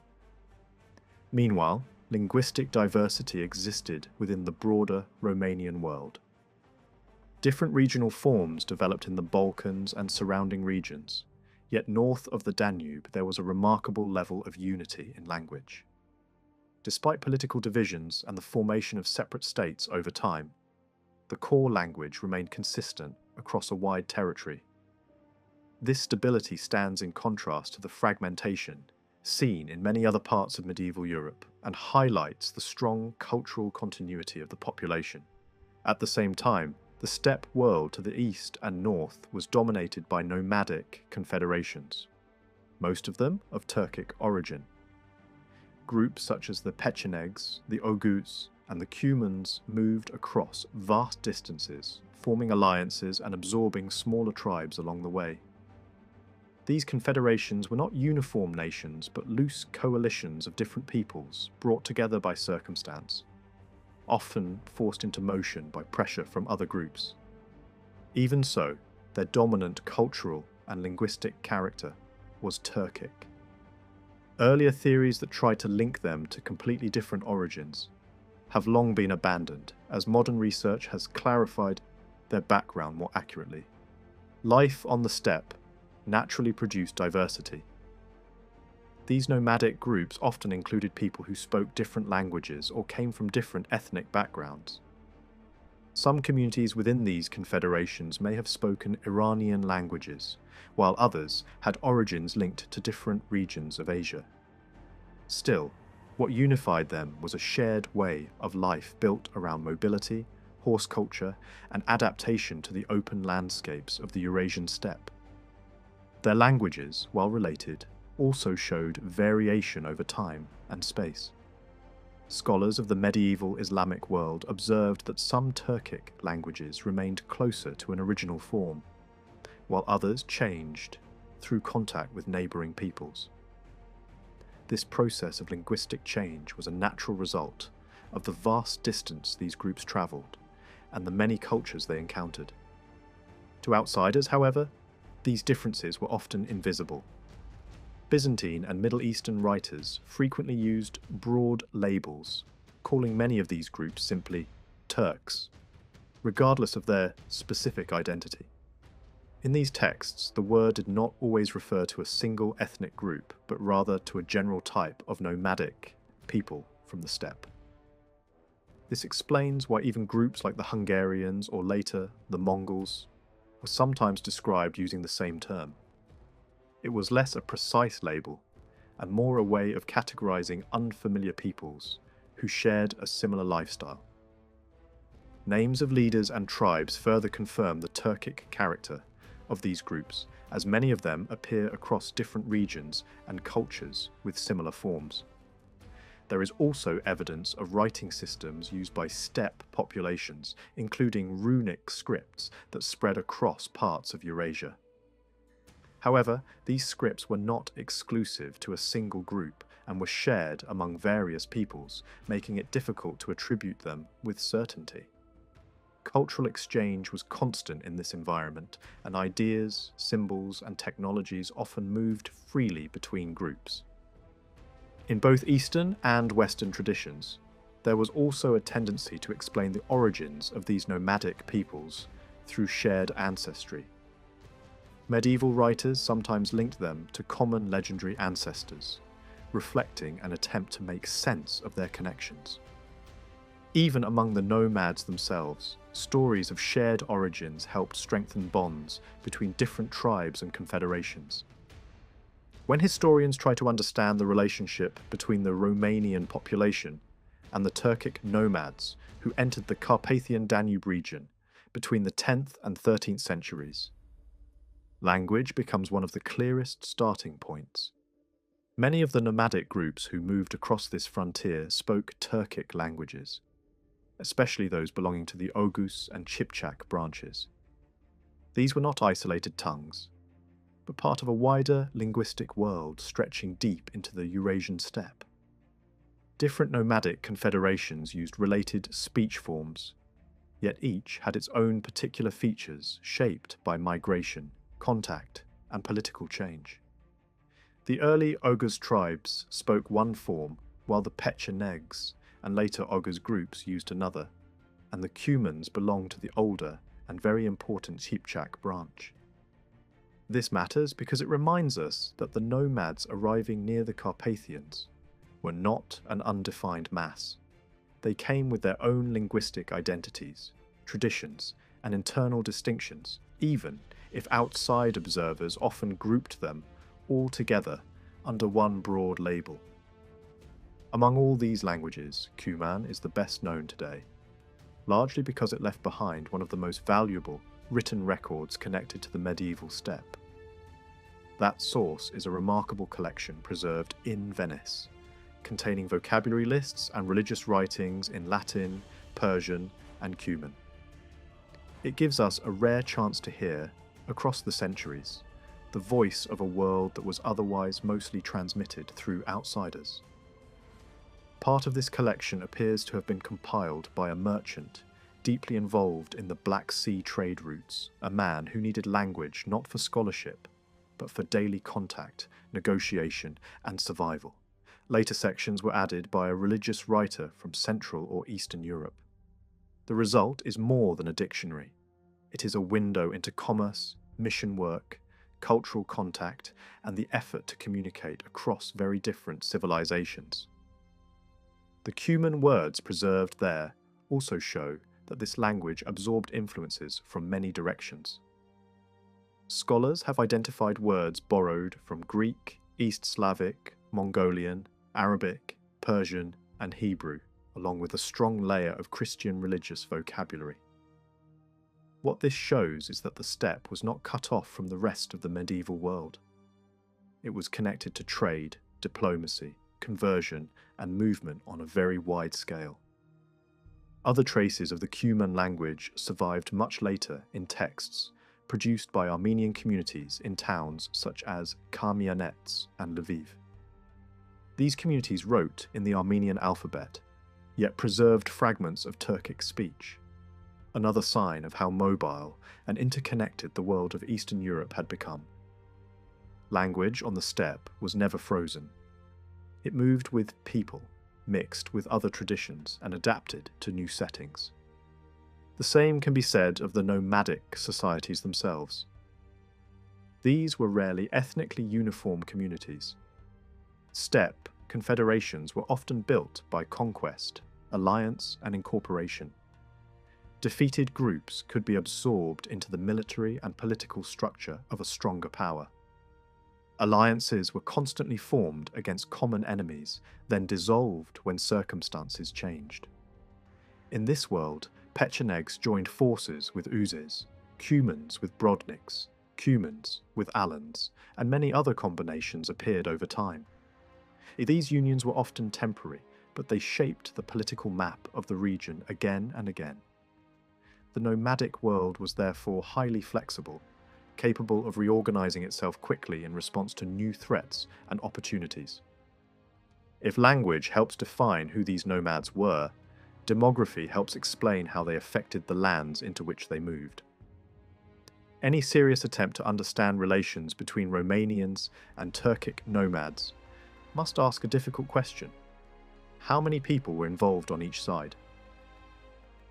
Meanwhile, linguistic diversity existed within the broader Romanian world. Different regional forms developed in the Balkans and surrounding regions, yet north of the Danube there was a remarkable level of unity in language. Despite political divisions and the formation of separate states over time, the core language remained consistent across a wide territory. This stability stands in contrast to the fragmentation seen in many other parts of medieval Europe and highlights the strong cultural continuity of the population. At the same time, the steppe world to the east and north was dominated by nomadic confederations, most of them of Turkic origin. Groups such as the Pechenegs, the Oghuz, and the Cumans moved across vast distances, forming alliances and absorbing smaller tribes along the way. These confederations were not uniform nations, but loose coalitions of different peoples brought together by circumstance, often forced into motion by pressure from other groups. Even so, their dominant cultural and linguistic character was Turkic. Earlier theories that tried to link them to completely different origins have long been abandoned, as modern research has clarified their background more accurately. Life on the steppe naturally produced diversity. These nomadic groups often included people who spoke different languages or came from different ethnic backgrounds. Some communities within these confederations may have spoken Iranian languages, while others had origins linked to different regions of Asia. Still, what unified them was a shared way of life built around mobility, horse culture, and adaptation to the open landscapes of the Eurasian steppe. Their languages, while related, also showed variation over time and space. Scholars of the medieval Islamic world observed that some Turkic languages remained closer to an original form, while others changed through contact with neighbouring peoples. This process of linguistic change was a natural result of the vast distance these groups travelled and the many cultures they encountered. To outsiders, however, these differences were often invisible. Byzantine and Middle Eastern writers frequently used broad labels, calling many of these groups simply Turks, regardless of their specific identity. In these texts, the word did not always refer to a single ethnic group, but rather to a general type of nomadic people from the steppe. This explains why even groups like the Hungarians or later the Mongols were sometimes described using the same term. It was less a precise label and more a way of categorizing unfamiliar peoples who shared a similar lifestyle. Names of leaders and tribes further confirm the Turkic character of these groups, as many of them appear across different regions and cultures with similar forms. There is also evidence of writing systems used by steppe populations, including runic scripts that spread across parts of Eurasia. However, these scripts were not exclusive to a single group and were shared among various peoples, making it difficult to attribute them with certainty. Cultural exchange was constant in this environment, and ideas, symbols, and technologies often moved freely between groups. In both Eastern and Western traditions, there was also a tendency to explain the origins of these nomadic peoples through shared ancestry. Medieval writers sometimes linked them to common legendary ancestors, reflecting an attempt to make sense of their connections. Even among the nomads themselves, stories of shared origins helped strengthen bonds between different tribes and confederations. When historians try to understand the relationship between the Romanian population and the Turkic nomads who entered the Carpathian Danube region between the 10th and 13th centuries, language becomes one of the clearest starting points. Many of the nomadic groups who moved across this frontier spoke Turkic languages, especially those belonging to the Oghuz and Chipchak branches. These were not isolated tongues, but part of a wider linguistic world stretching deep into the Eurasian steppe. Different nomadic confederations used related speech forms, yet each had its own particular features shaped by migration, contact, and political change. The early Oghuz tribes spoke one form, while the Pechenegs and later Oghuz groups used another, and the Cumans belonged to the older and very important Chipchak branch. This matters because it reminds us that the nomads arriving near the Carpathians were not an undefined mass. They came with their own linguistic identities, traditions, and internal distinctions, even if outside observers often grouped them all together under one broad label. Among all these languages, Cuman is the best known today, largely because it left behind one of the most valuable written records connected to the medieval steppe. That source is a remarkable collection preserved in Venice, containing vocabulary lists and religious writings in Latin, Persian, and Cuman. It gives us a rare chance to hear, across the centuries, the voice of a world that was otherwise mostly transmitted through outsiders. Part of this collection appears to have been compiled by a merchant deeply involved in the Black Sea trade routes, a man who needed language not for scholarship, but for daily contact, negotiation, and survival. Later sections were added by a religious writer from Central or Eastern Europe. The result is more than a dictionary. It is a window into commerce, mission work, cultural contact, and the effort to communicate across very different civilizations. The Cuman words preserved there also show that this language absorbed influences from many directions. Scholars have identified words borrowed from Greek, East Slavic, Mongolian, Arabic, Persian, and Hebrew, along with a strong layer of Christian religious vocabulary. What this shows is that the steppe was not cut off from the rest of the medieval world. It was connected to trade, diplomacy, conversion, and movement on a very wide scale. Other traces of the Cuman language survived much later in texts produced by Armenian communities in towns such as Kamianets and Lviv. These communities wrote in the Armenian alphabet, yet preserved fragments of Turkic speech, another sign of how mobile and interconnected the world of Eastern Europe had become. Language on the steppe was never frozen. It moved with people, mixed with other traditions, and adapted to new settings. The same can be said of the nomadic societies themselves. These were rarely ethnically uniform communities. Steppe confederations were often built by conquest, alliance, and incorporation. Defeated groups could be absorbed into the military and political structure of a stronger power. Alliances were constantly formed against common enemies, then dissolved when circumstances changed. In this world, Pechenegs joined forces with Uzes, Cumans with Brodniks, Cumans with Alans, and many other combinations appeared over time. These unions were often temporary, but they shaped the political map of the region again and again. The nomadic world was therefore highly flexible, capable of reorganizing itself quickly in response to new threats and opportunities. If language helps define who these nomads were, demography helps explain how they affected the lands into which they moved. Any serious attempt to understand relations between Romanians and Turkic nomads must ask a difficult question. How many people were involved on each side?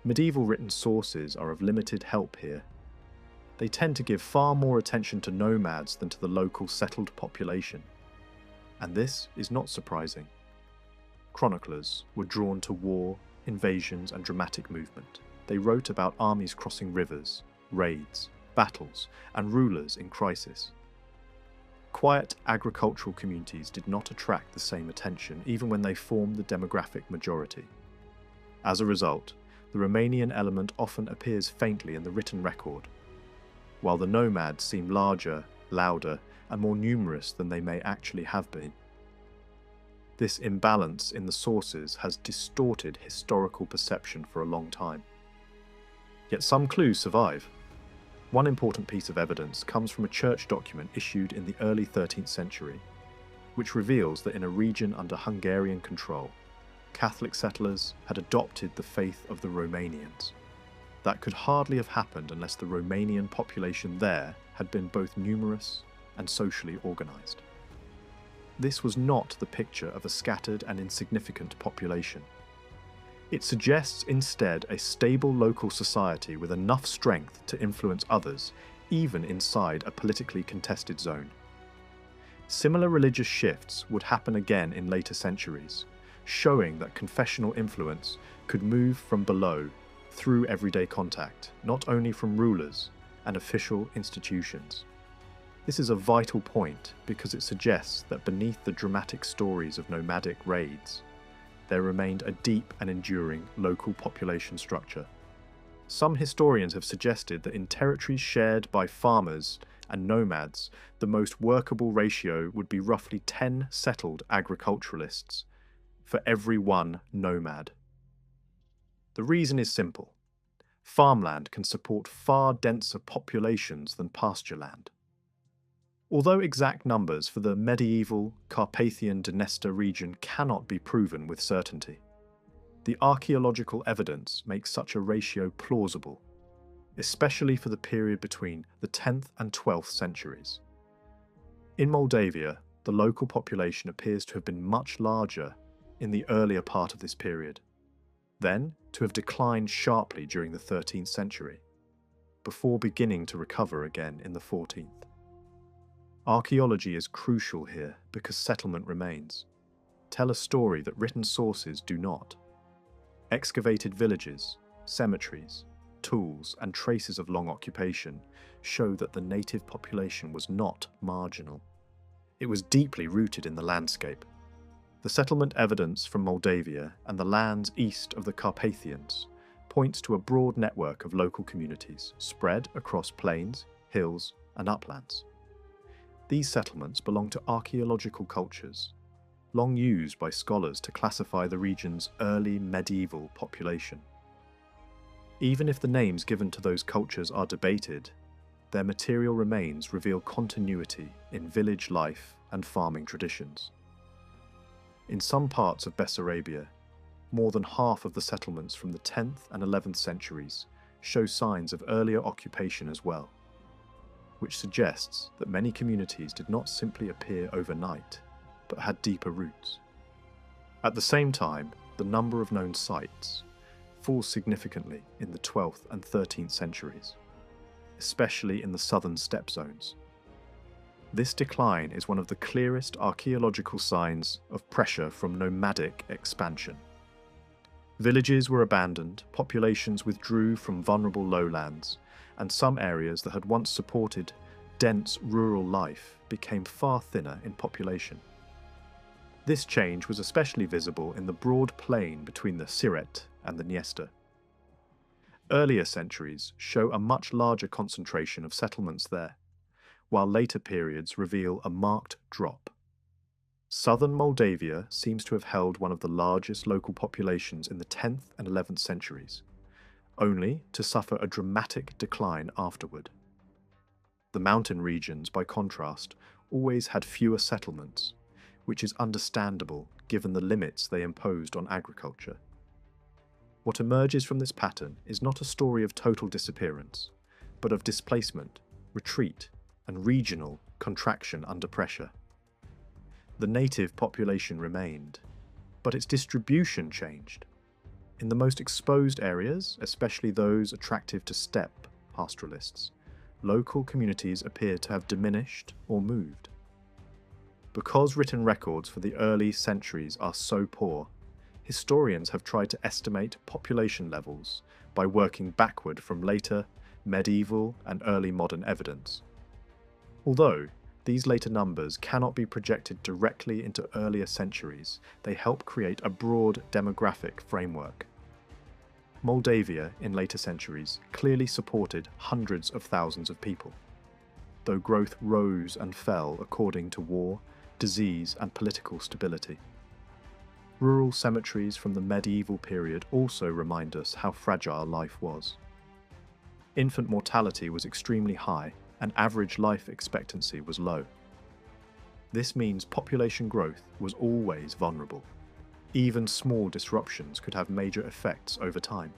Medieval written sources are of limited help here. They tend to give far more attention to nomads than to the local settled population. And this is not surprising. Chroniclers were drawn to war, invasions, and dramatic movement. They wrote about armies crossing rivers, raids, battles, and rulers in crisis. Quiet agricultural communities did not attract the same attention even when they formed the demographic majority. As a result, the Romanian element often appears faintly in the written record, while the nomads seem larger, louder, and more numerous than they may actually have been. This imbalance in the sources has distorted historical perception for a long time. Yet some clues survive. One important piece of evidence comes from a church document issued in the early 13th century, which reveals that in a region under Hungarian control, Catholic settlers had adopted the faith of the Romanians. That could hardly have happened unless the Romanian population there had been both numerous and socially organised. This was not the picture of a scattered and insignificant population. It suggests instead a stable local society with enough strength to influence others, even inside a politically contested zone. Similar religious shifts would happen again in later centuries, showing that confessional influence could move from below through everyday contact, not only from rulers and official institutions. This is a vital point because it suggests that beneath the dramatic stories of nomadic raids, there remained a deep and enduring local population structure. Some historians have suggested that in territories shared by farmers and nomads, the most workable ratio would be roughly 10 settled agriculturalists for every one nomad. The reason is simple. Farmland can support far denser populations than pasture land. Although exact numbers for the medieval Carpathian Dnester region cannot be proven with certainty, the archaeological evidence makes such a ratio plausible, especially for the period between the 10th and 12th centuries. In Moldavia, the local population appears to have been much larger in the earlier part of this period, then to have declined sharply during the 13th century, before beginning to recover again in the 14th. Archaeology is crucial here because settlement remains. Tell a story that written sources do not. Excavated villages, cemeteries, tools, and traces of long occupation show that the native population was not marginal. It was deeply rooted in the landscape. The settlement evidence from Moldavia and the lands east of the Carpathians points to a broad network of local communities spread across plains, hills, and uplands. These settlements belong to archaeological cultures, long used by scholars to classify the region's early medieval population. Even if the names given to those cultures are debated, their material remains reveal continuity in village life and farming traditions. In some parts of Bessarabia, more than half of the settlements from the 10th and 11th centuries show signs of earlier occupation as well, which suggests that many communities did not simply appear overnight, but had deeper roots. At the same time, the number of known sites falls significantly in the 12th and 13th centuries, especially in the southern steppe zones. This decline is one of the clearest archaeological signs of pressure from nomadic expansion. Villages were abandoned, populations withdrew from vulnerable lowlands, and some areas that had once supported dense rural life became far thinner in population. This change was especially visible in the broad plain between the Siret and the Dniester. Earlier centuries show a much larger concentration of settlements there, while later periods reveal a marked drop. Southern Moldavia seems to have held one of the largest local populations in the 10th and 11th centuries, only to suffer a dramatic decline afterward. The mountain regions, by contrast, always had fewer settlements, which is understandable given the limits they imposed on agriculture. What emerges from this pattern is not a story of total disappearance, but of displacement, retreat, and regional contraction under pressure. The native population remained, but its distribution changed. In the most exposed areas, especially those attractive to steppe pastoralists, local communities appear to have diminished or moved. Because written records for the early centuries are so poor, historians have tried to estimate population levels by working backward from later medieval and early modern evidence. Although these later numbers cannot be projected directly into earlier centuries, they help create a broad demographic framework. Moldavia in later centuries clearly supported hundreds of thousands of people, though growth rose and fell according to war, disease, and political stability. Rural cemeteries from the medieval period also remind us how fragile life was. Infant mortality was extremely high, and average life expectancy was low. This means population growth was always vulnerable. Even small disruptions could have major effects over time.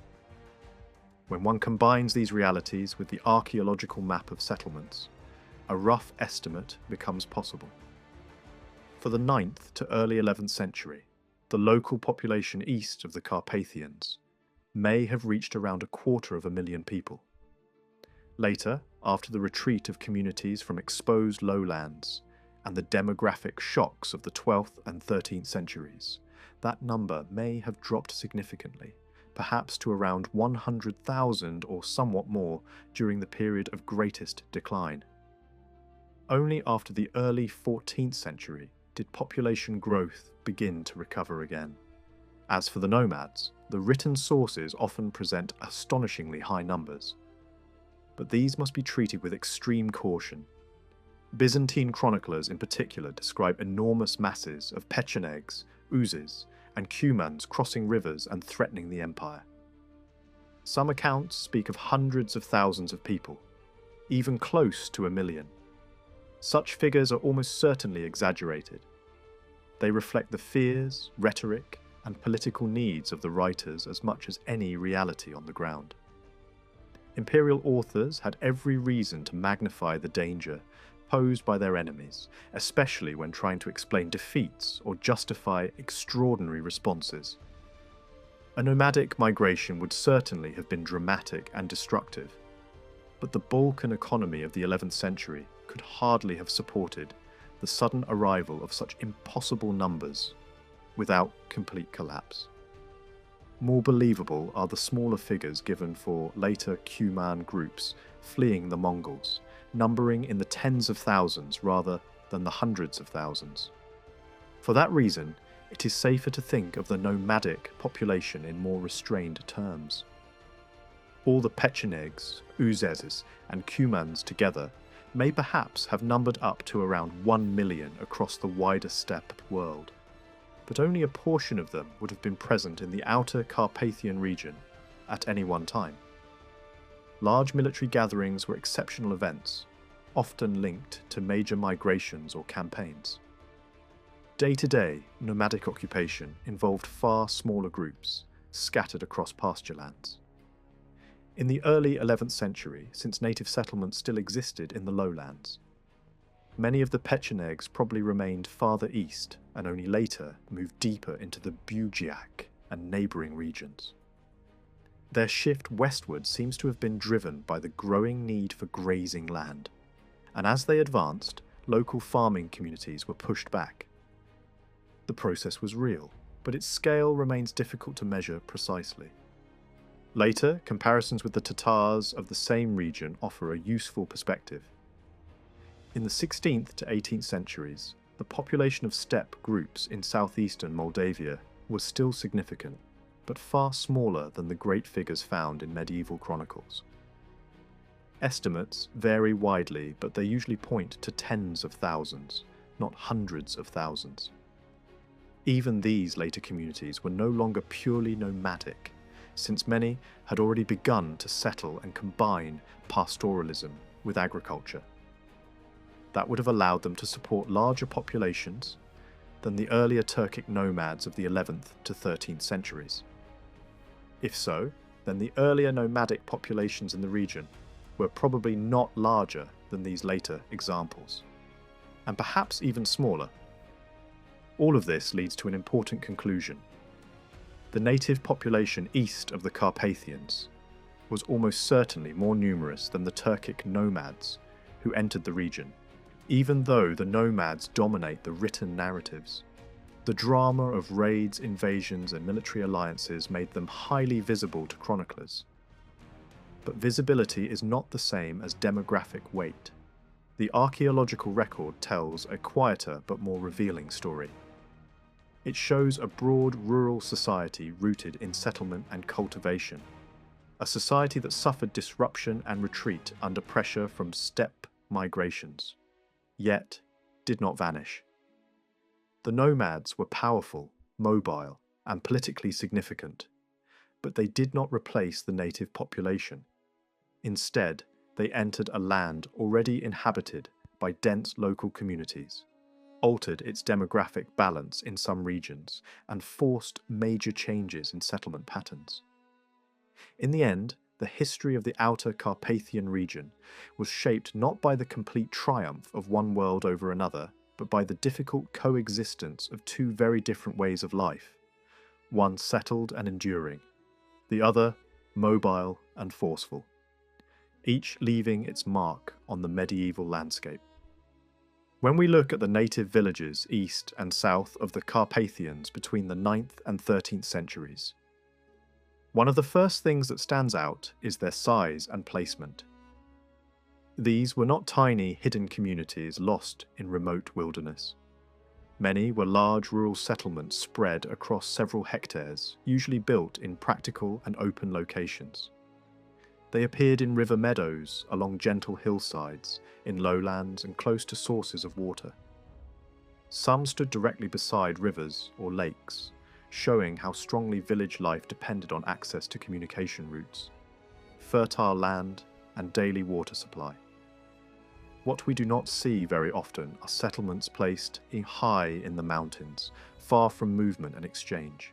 When one combines these realities with the archaeological map of settlements, a rough estimate becomes possible. For the 9th to early 11th century, the local population east of the Carpathians may have reached around 250,000 people. Later, after the retreat of communities from exposed lowlands and the demographic shocks of the 12th and 13th centuries, that number may have dropped significantly, perhaps to around 100,000 or somewhat more during the period of greatest decline. Only after the early 14th century did population growth begin to recover again. As for the nomads, the written sources often present astonishingly high numbers, but these must be treated with extreme caution. Byzantine chroniclers in particular describe enormous masses of Pechenegs, Uzes, and Cumans crossing rivers and threatening the empire. Some accounts speak of hundreds of thousands of people, even close to 1 million. Such figures are almost certainly exaggerated. They reflect the fears, rhetoric, and political needs of the writers as much as any reality on the ground. Imperial authors had every reason to magnify the danger posed by their enemies, especially when trying to explain defeats or justify extraordinary responses. A nomadic migration would certainly have been dramatic and destructive, but the Balkan economy of the 11th century could hardly have supported the sudden arrival of such impossible numbers without complete collapse. More believable are the smaller figures given for later Cuman groups fleeing the Mongols, numbering in the tens of thousands rather than the hundreds of thousands. For that reason, it is safer to think of the nomadic population in more restrained terms. All the Pechenegs, Uzes, and Cumans together may perhaps have numbered up to around 1 million across the wider steppe world, but only a portion of them would have been present in the outer Carpathian region at any one time. Large military gatherings were exceptional events, often linked to major migrations or campaigns. Day-to-day nomadic occupation involved far smaller groups, scattered across pasture lands. In the early 11th century, since native settlements still existed in the lowlands, many of the Pechenegs probably remained farther east and only later moved deeper into the Bugiak and neighbouring regions. Their shift westward seems to have been driven by the growing need for grazing land, and as they advanced, local farming communities were pushed back. The process was real, but its scale remains difficult to measure precisely. Later, comparisons with the Tatars of the same region offer a useful perspective. In the 16th to 18th centuries, the population of steppe groups in southeastern Moldavia was still significant, but far smaller than the great figures found in medieval chronicles. Estimates vary widely, but they usually point to tens of thousands, not hundreds of thousands. Even these later communities were no longer purely nomadic, since many had already begun to settle and combine pastoralism with agriculture. That would have allowed them to support larger populations than the earlier Turkic nomads of the 11th to 13th centuries. If so, then the earlier nomadic populations in the region were probably not larger than these later examples, and perhaps even smaller. All of this leads to an important conclusion. The native population east of the Carpathians was almost certainly more numerous than the Turkic nomads who entered the region, even though the nomads dominate the written narratives. The The drama of raids, invasions, and military alliances made them highly visible to chroniclers. But visibility is not the same as demographic weight. The archaeological record tells a quieter but more revealing story. It shows a broad rural society rooted in settlement and cultivation, a society that suffered disruption and retreat under pressure from steppe migrations, yet did not vanish. The nomads were powerful, mobile, and politically significant, but they did not replace the native population. Instead, they entered a land already inhabited by dense local communities, altered its demographic balance in some regions, and forced major changes in settlement patterns. In the end, the history of the outer Carpathian region was shaped not by the complete triumph of one world over another, but by the difficult coexistence of two very different ways of life, one settled and enduring, the other mobile and forceful, each leaving its mark on the medieval landscape. When we look at the native villages east and south of the Carpathians between the 9th and 13th centuries, one of the first things that stands out is their size and placement. These were not tiny, hidden communities lost in remote wilderness. Many were large rural settlements spread across several hectares, usually built in practical and open locations. They appeared in river meadows, along gentle hillsides, in lowlands and close to sources of water. Some stood directly beside rivers or lakes, showing how strongly village life depended on access to communication routes, fertile land, and daily water supply. What we do not see very often are settlements placed high in the mountains, far from movement and exchange.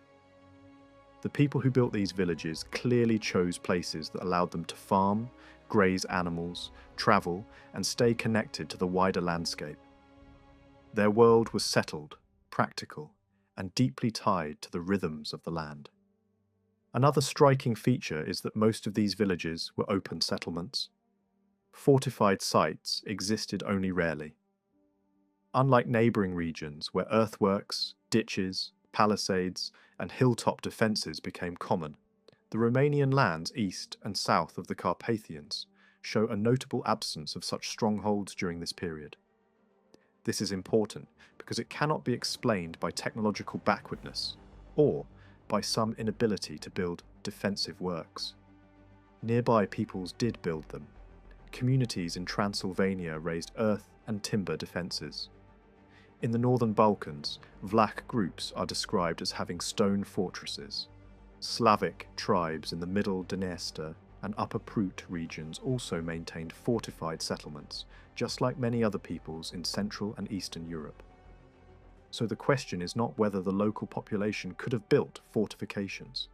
The people who built these villages clearly chose places that allowed them to farm, graze animals, travel, and stay connected to the wider landscape. Their world was settled, practical, and deeply tied to the rhythms of the land. Another striking feature is that most of these villages were open settlements. Fortified sites existed only rarely. Unlike neighbouring regions where earthworks, ditches, palisades, and hilltop defences became common, the Romanian lands east and south of the Carpathians show a notable absence of such strongholds during this period. This is important because it cannot be explained by technological backwardness or by some inability to build defensive works. Nearby peoples did build them. Communities in Transylvania raised earth and timber defences. In the northern Balkans, Vlach groups are described as having stone fortresses. Slavic tribes in the middle Dniester and upper Prut regions also maintained fortified settlements, just like many other peoples in Central and Eastern Europe. So the question is not whether the local population could have built fortifications.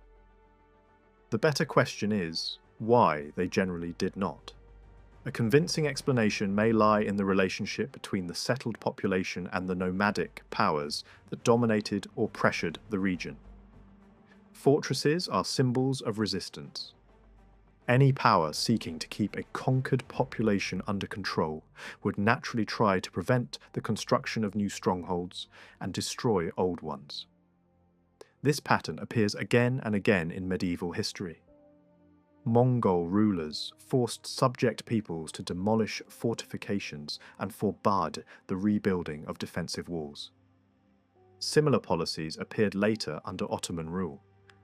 The better question is why they generally did not. A convincing explanation may lie in the relationship between the settled population and the nomadic powers that dominated or pressured the region. Fortresses are symbols of resistance. Any power seeking to keep a conquered population under control would naturally try to prevent the construction of new strongholds and destroy old ones. This pattern appears again and again in medieval history. Mongol rulers forced subject peoples to demolish fortifications and forbade the rebuilding of defensive walls. Similar policies appeared later under Ottoman rule,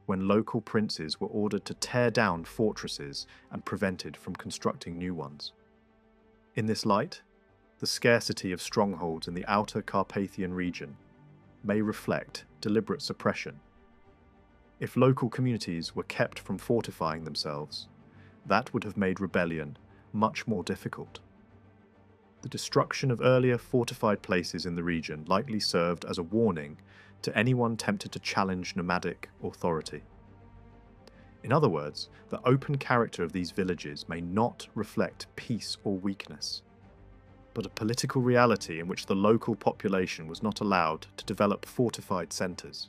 when local princes were ordered to tear down fortresses and prevented from constructing new ones. In this light, the scarcity of strongholds in the outer Carpathian region may reflect deliberate suppression. If local communities were kept from fortifying themselves, that would have made rebellion much more difficult. The destruction of earlier fortified places in the region likely served as a warning to anyone tempted to challenge nomadic authority. In other words, the open character of these villages may not reflect peace or weakness, but a political reality in which the local population was not allowed to develop fortified centres.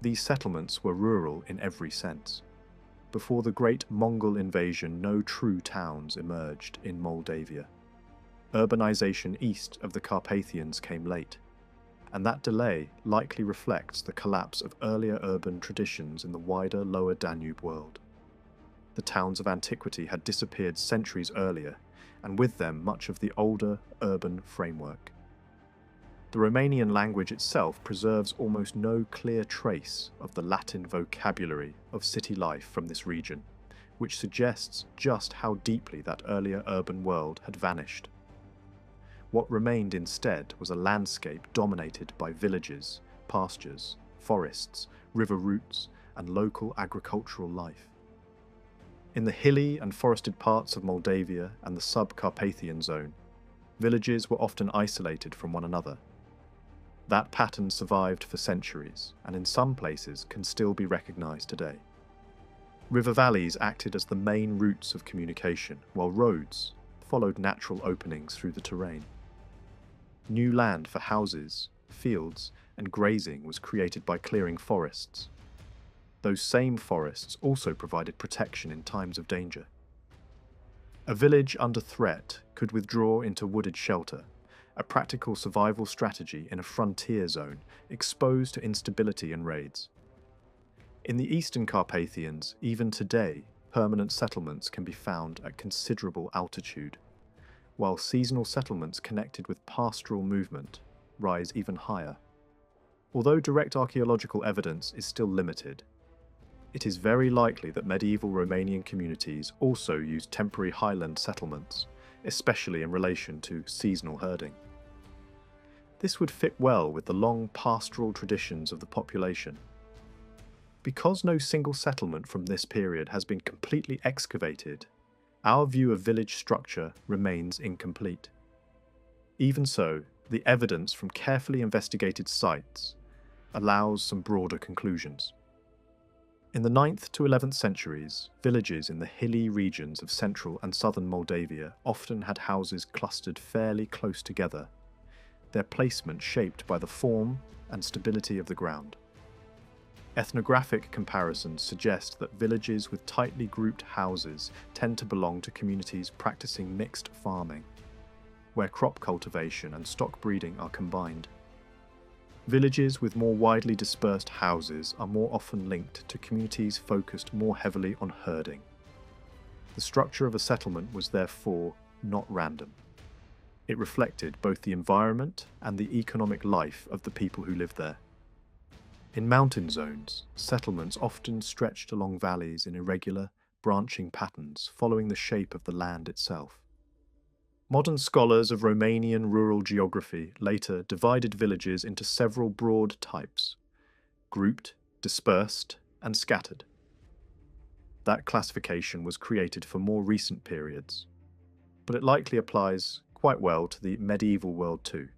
These settlements were rural in every sense. Before the great Mongol invasion, no true towns emerged in Moldavia. Urbanization east of the Carpathians came late, and that delay likely reflects the collapse of earlier urban traditions in the wider lower Danube world. The towns of antiquity had disappeared centuries earlier, and with them much of the older urban framework. The Romanian language itself preserves almost no clear trace of the Latin vocabulary of city life from this region, which suggests just how deeply that earlier urban world had vanished. What remained instead was a landscape dominated by villages, pastures, forests, river routes, and local agricultural life. In the hilly and forested parts of Moldavia and the sub-Carpathian zone, villages were often isolated from one another. That pattern survived for centuries, and in some places can still be recognized today. River valleys acted as the main routes of communication, while roads followed natural openings through the terrain. New land for houses, fields, and grazing was created by clearing forests. Those same forests also provided protection in times of danger. A village under threat could withdraw into wooded shelter, a practical survival strategy in a frontier zone exposed to instability and raids. In the Eastern Carpathians, even today, permanent settlements can be found at considerable altitude, while seasonal settlements connected with pastoral movement rise even higher. Although direct archaeological evidence is still limited, it is very likely that medieval Romanian communities also used temporary highland settlements, especially in relation to seasonal herding. This would fit well with the long pastoral traditions of the population. Because no single settlement from this period has been completely excavated, our view of village structure remains incomplete. Even so, the evidence from carefully investigated sites allows some broader conclusions. In the 9th to 11th centuries, villages in the hilly regions of central and southern Moldavia often had houses clustered fairly close together, their placement shaped by the form and stability of the ground. Ethnographic comparisons suggest that villages with tightly grouped houses tend to belong to communities practicing mixed farming, where crop cultivation and stock breeding are combined. Villages with more widely dispersed houses are more often linked to communities focused more heavily on herding. The structure of a settlement was therefore not random. It reflected both the environment and the economic life of the people who lived there. In mountain zones, settlements often stretched along valleys in irregular, branching patterns following the shape of the land itself. Modern scholars of Romanian rural geography later divided villages into several broad types: grouped, dispersed, and scattered. That classification was created for more recent periods, but it likely applies quite well to the medieval world too,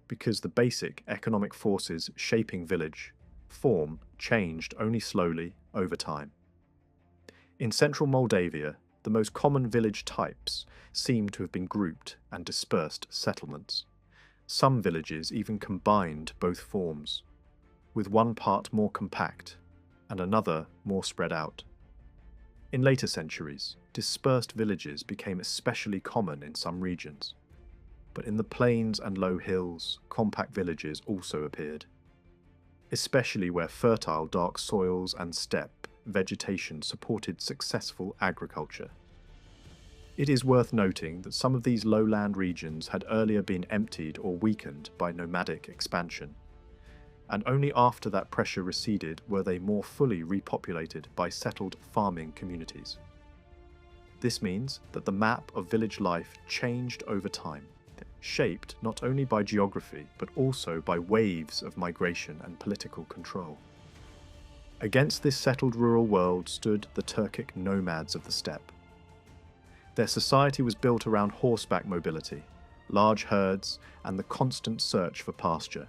because the basic economic forces shaping village form changed only slowly over time. In central Moldavia, the most common village types seem to have been grouped and dispersed settlements. Some villages even combined both forms, with one part more compact and another more spread out. In later centuries, dispersed villages became especially common in some regions, but in the plains and low hills, compact villages also appeared, especially where fertile dark soils and steppe vegetation supported successful agriculture. It is worth noting that some of these lowland regions had earlier been emptied or weakened by nomadic expansion, and only after that pressure receded were they more fully repopulated by settled farming communities. This means that the map of village life changed over time, shaped not only by geography but also by waves of migration and political control. Against this settled rural world stood the Turkic nomads of the steppe. Their society was built around horseback mobility, large herds, and the constant search for pasture.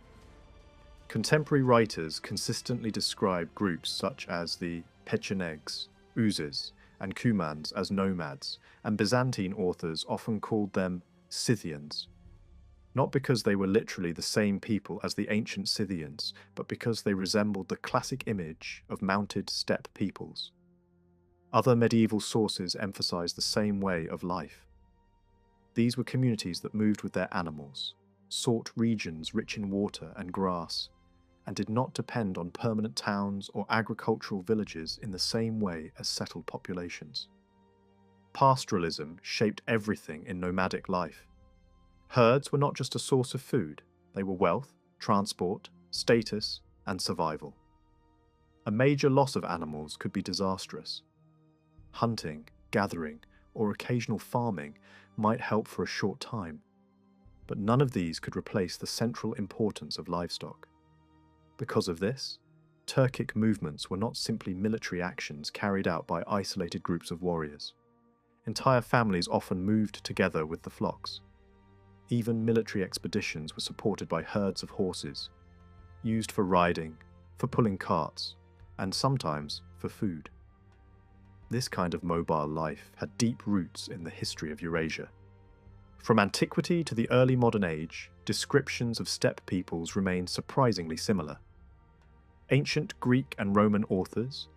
Contemporary writers consistently describe groups such as the Pechenegs, Uzes, and Cumans as nomads, and Byzantine authors often called them Scythians. Not because they were literally the same people as the ancient Scythians, but because they resembled the classic image of mounted steppe peoples. Other medieval sources emphasize the same way of life. These were communities that moved with their animals, sought regions rich in water and grass, and did not depend on permanent towns or agricultural villages in the same way as settled populations. Pastoralism shaped everything in nomadic life. Herds were not just a source of food, they were wealth, transport, status, and survival. A major loss of animals could be disastrous. Hunting, gathering, or occasional farming might help for a short time, but none of these could replace the central importance of livestock. Because of this, Turkic movements were not simply military actions carried out by isolated groups of warriors. Entire families often moved together with the flocks. Even military expeditions were supported by herds of horses, used for riding, for pulling carts, and sometimes for food. This kind of mobile life had deep roots in the history of Eurasia. From antiquity to the early modern age, descriptions of steppe peoples remain surprisingly similar. Ancient Greek and Roman authors,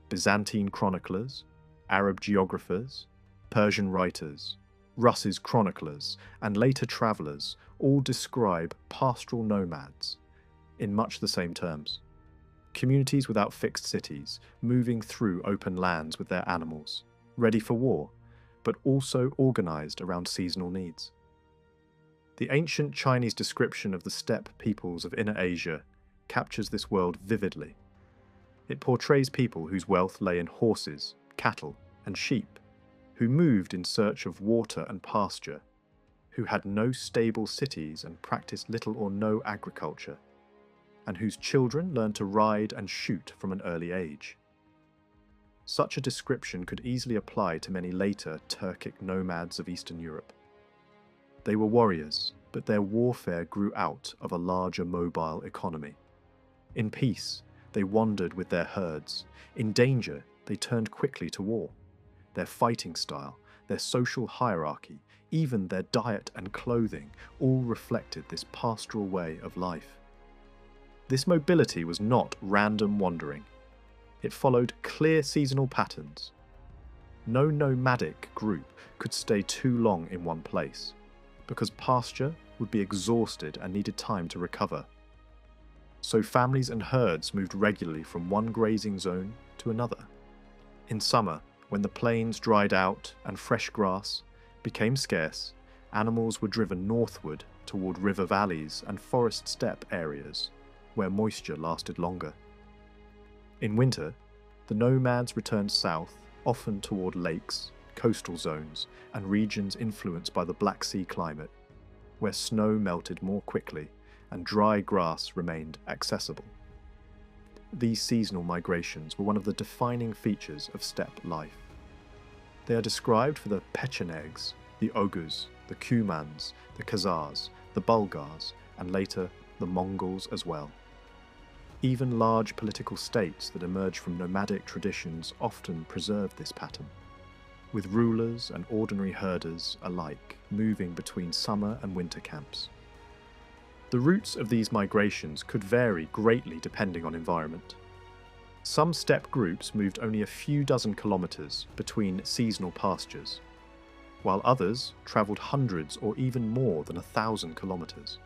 Byzantine chroniclers, Arab geographers, Persian writers, Russ's chroniclers, and later travellers all describe pastoral nomads in much the same terms. Communities without fixed cities, moving through open lands with their animals, ready for war, but also organised around seasonal needs. The ancient Chinese description of the steppe peoples of Inner Asia captures this world vividly. It portrays people whose wealth lay in horses, cattle, and sheep, who moved in search of water and pasture, who had no stable cities and practiced little or no agriculture, and whose children learned to ride and shoot from an early age. Such a description could easily apply to many later Turkic nomads of Eastern Europe. They were warriors, but their warfare grew out of a larger mobile economy. In peace, they wandered with their herds. In danger, they turned quickly to war. Their fighting style, their social hierarchy, even their diet and clothing all reflected this pastoral way of life. This mobility was not random wandering. It followed clear seasonal patterns. No nomadic group could stay too long in one place, because pasture would be exhausted and needed time to recover. So families and herds moved regularly from one grazing zone to another. In summer, when the plains dried out and fresh grass became scarce, animals were driven northward toward river valleys and forest steppe areas, where moisture lasted longer. In winter, the nomads returned south, often toward lakes, coastal zones, and regions influenced by the Black Sea climate, where snow melted more quickly and dry grass remained accessible. These seasonal migrations were one of the defining features of steppe life. They are described for the Pechenegs, the Oghuz, the Cumans, the Khazars, the Bulgars, and later the Mongols as well. Even large political states that emerge from nomadic traditions often preserve this pattern, with rulers and ordinary herders alike moving between summer and winter camps. The routes of these migrations could vary greatly depending on environment. Some steppe groups moved only a few dozen kilometres between seasonal pastures, while others travelled hundreds or even more than 1,000 kilometres.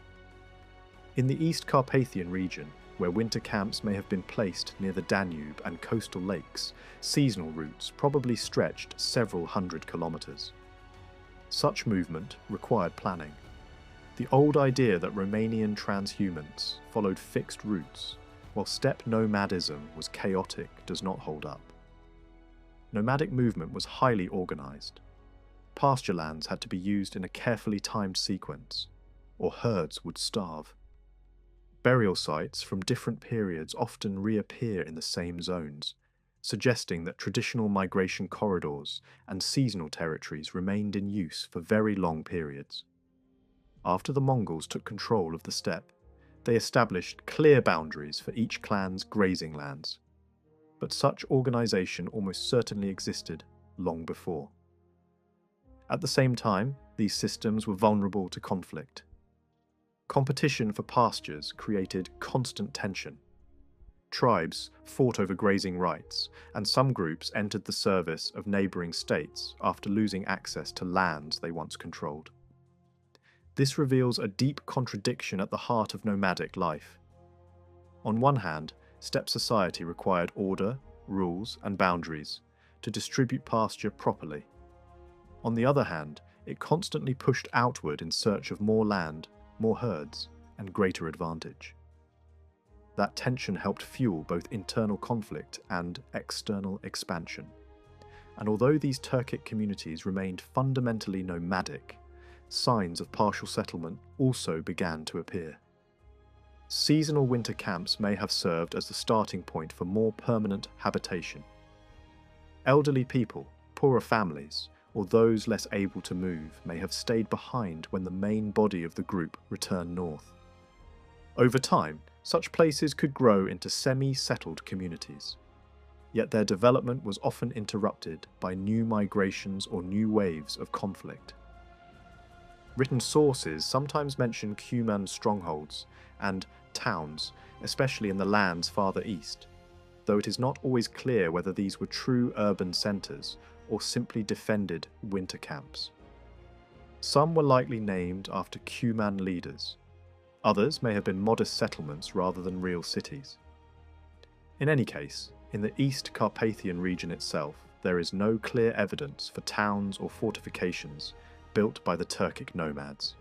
In the East Carpathian region, where winter camps may have been placed near the Danube and coastal lakes, seasonal routes probably stretched several hundred kilometres. Such movement required planning. The old idea that Romanian transhumance followed fixed routes, while steppe nomadism was chaotic, does not hold up. Nomadic movement was highly organised. Pasture lands had to be used in a carefully timed sequence, or herds would starve. Burial sites from different periods often reappear in the same zones, suggesting that traditional migration corridors and seasonal territories remained in use for very long periods. After the Mongols took control of the steppe, they established clear boundaries for each clan's grazing lands. But such organisation almost certainly existed long before. At the same time, these systems were vulnerable to conflict. Competition for pastures created constant tension. Tribes fought over grazing rights, and some groups entered the service of neighbouring states after losing access to lands they once controlled. This reveals a deep contradiction at the heart of nomadic life. On one hand, steppe society required order, rules, and boundaries to distribute pasture properly. On the other hand, it constantly pushed outward in search of more land, more herds, and greater advantage. That tension helped fuel both internal conflict and external expansion. And although these Turkic communities remained fundamentally nomadic, signs of partial settlement also began to appear. Seasonal winter camps may have served as the starting point for more permanent habitation. Elderly people, poorer families, or those less able to move may have stayed behind when the main body of the group returned north. Over time, such places could grow into semi-settled communities. Yet their development was often interrupted by new migrations or new waves of conflict. Written sources sometimes mention Cuman strongholds and towns, especially in the lands farther east, though it is not always clear whether these were true urban centres or simply defended winter camps. Some were likely named after Cuman leaders. Others may have been modest settlements rather than real cities. In any case, in the East Carpathian region itself, there is no clear evidence for towns or fortifications built by the Turkic nomads.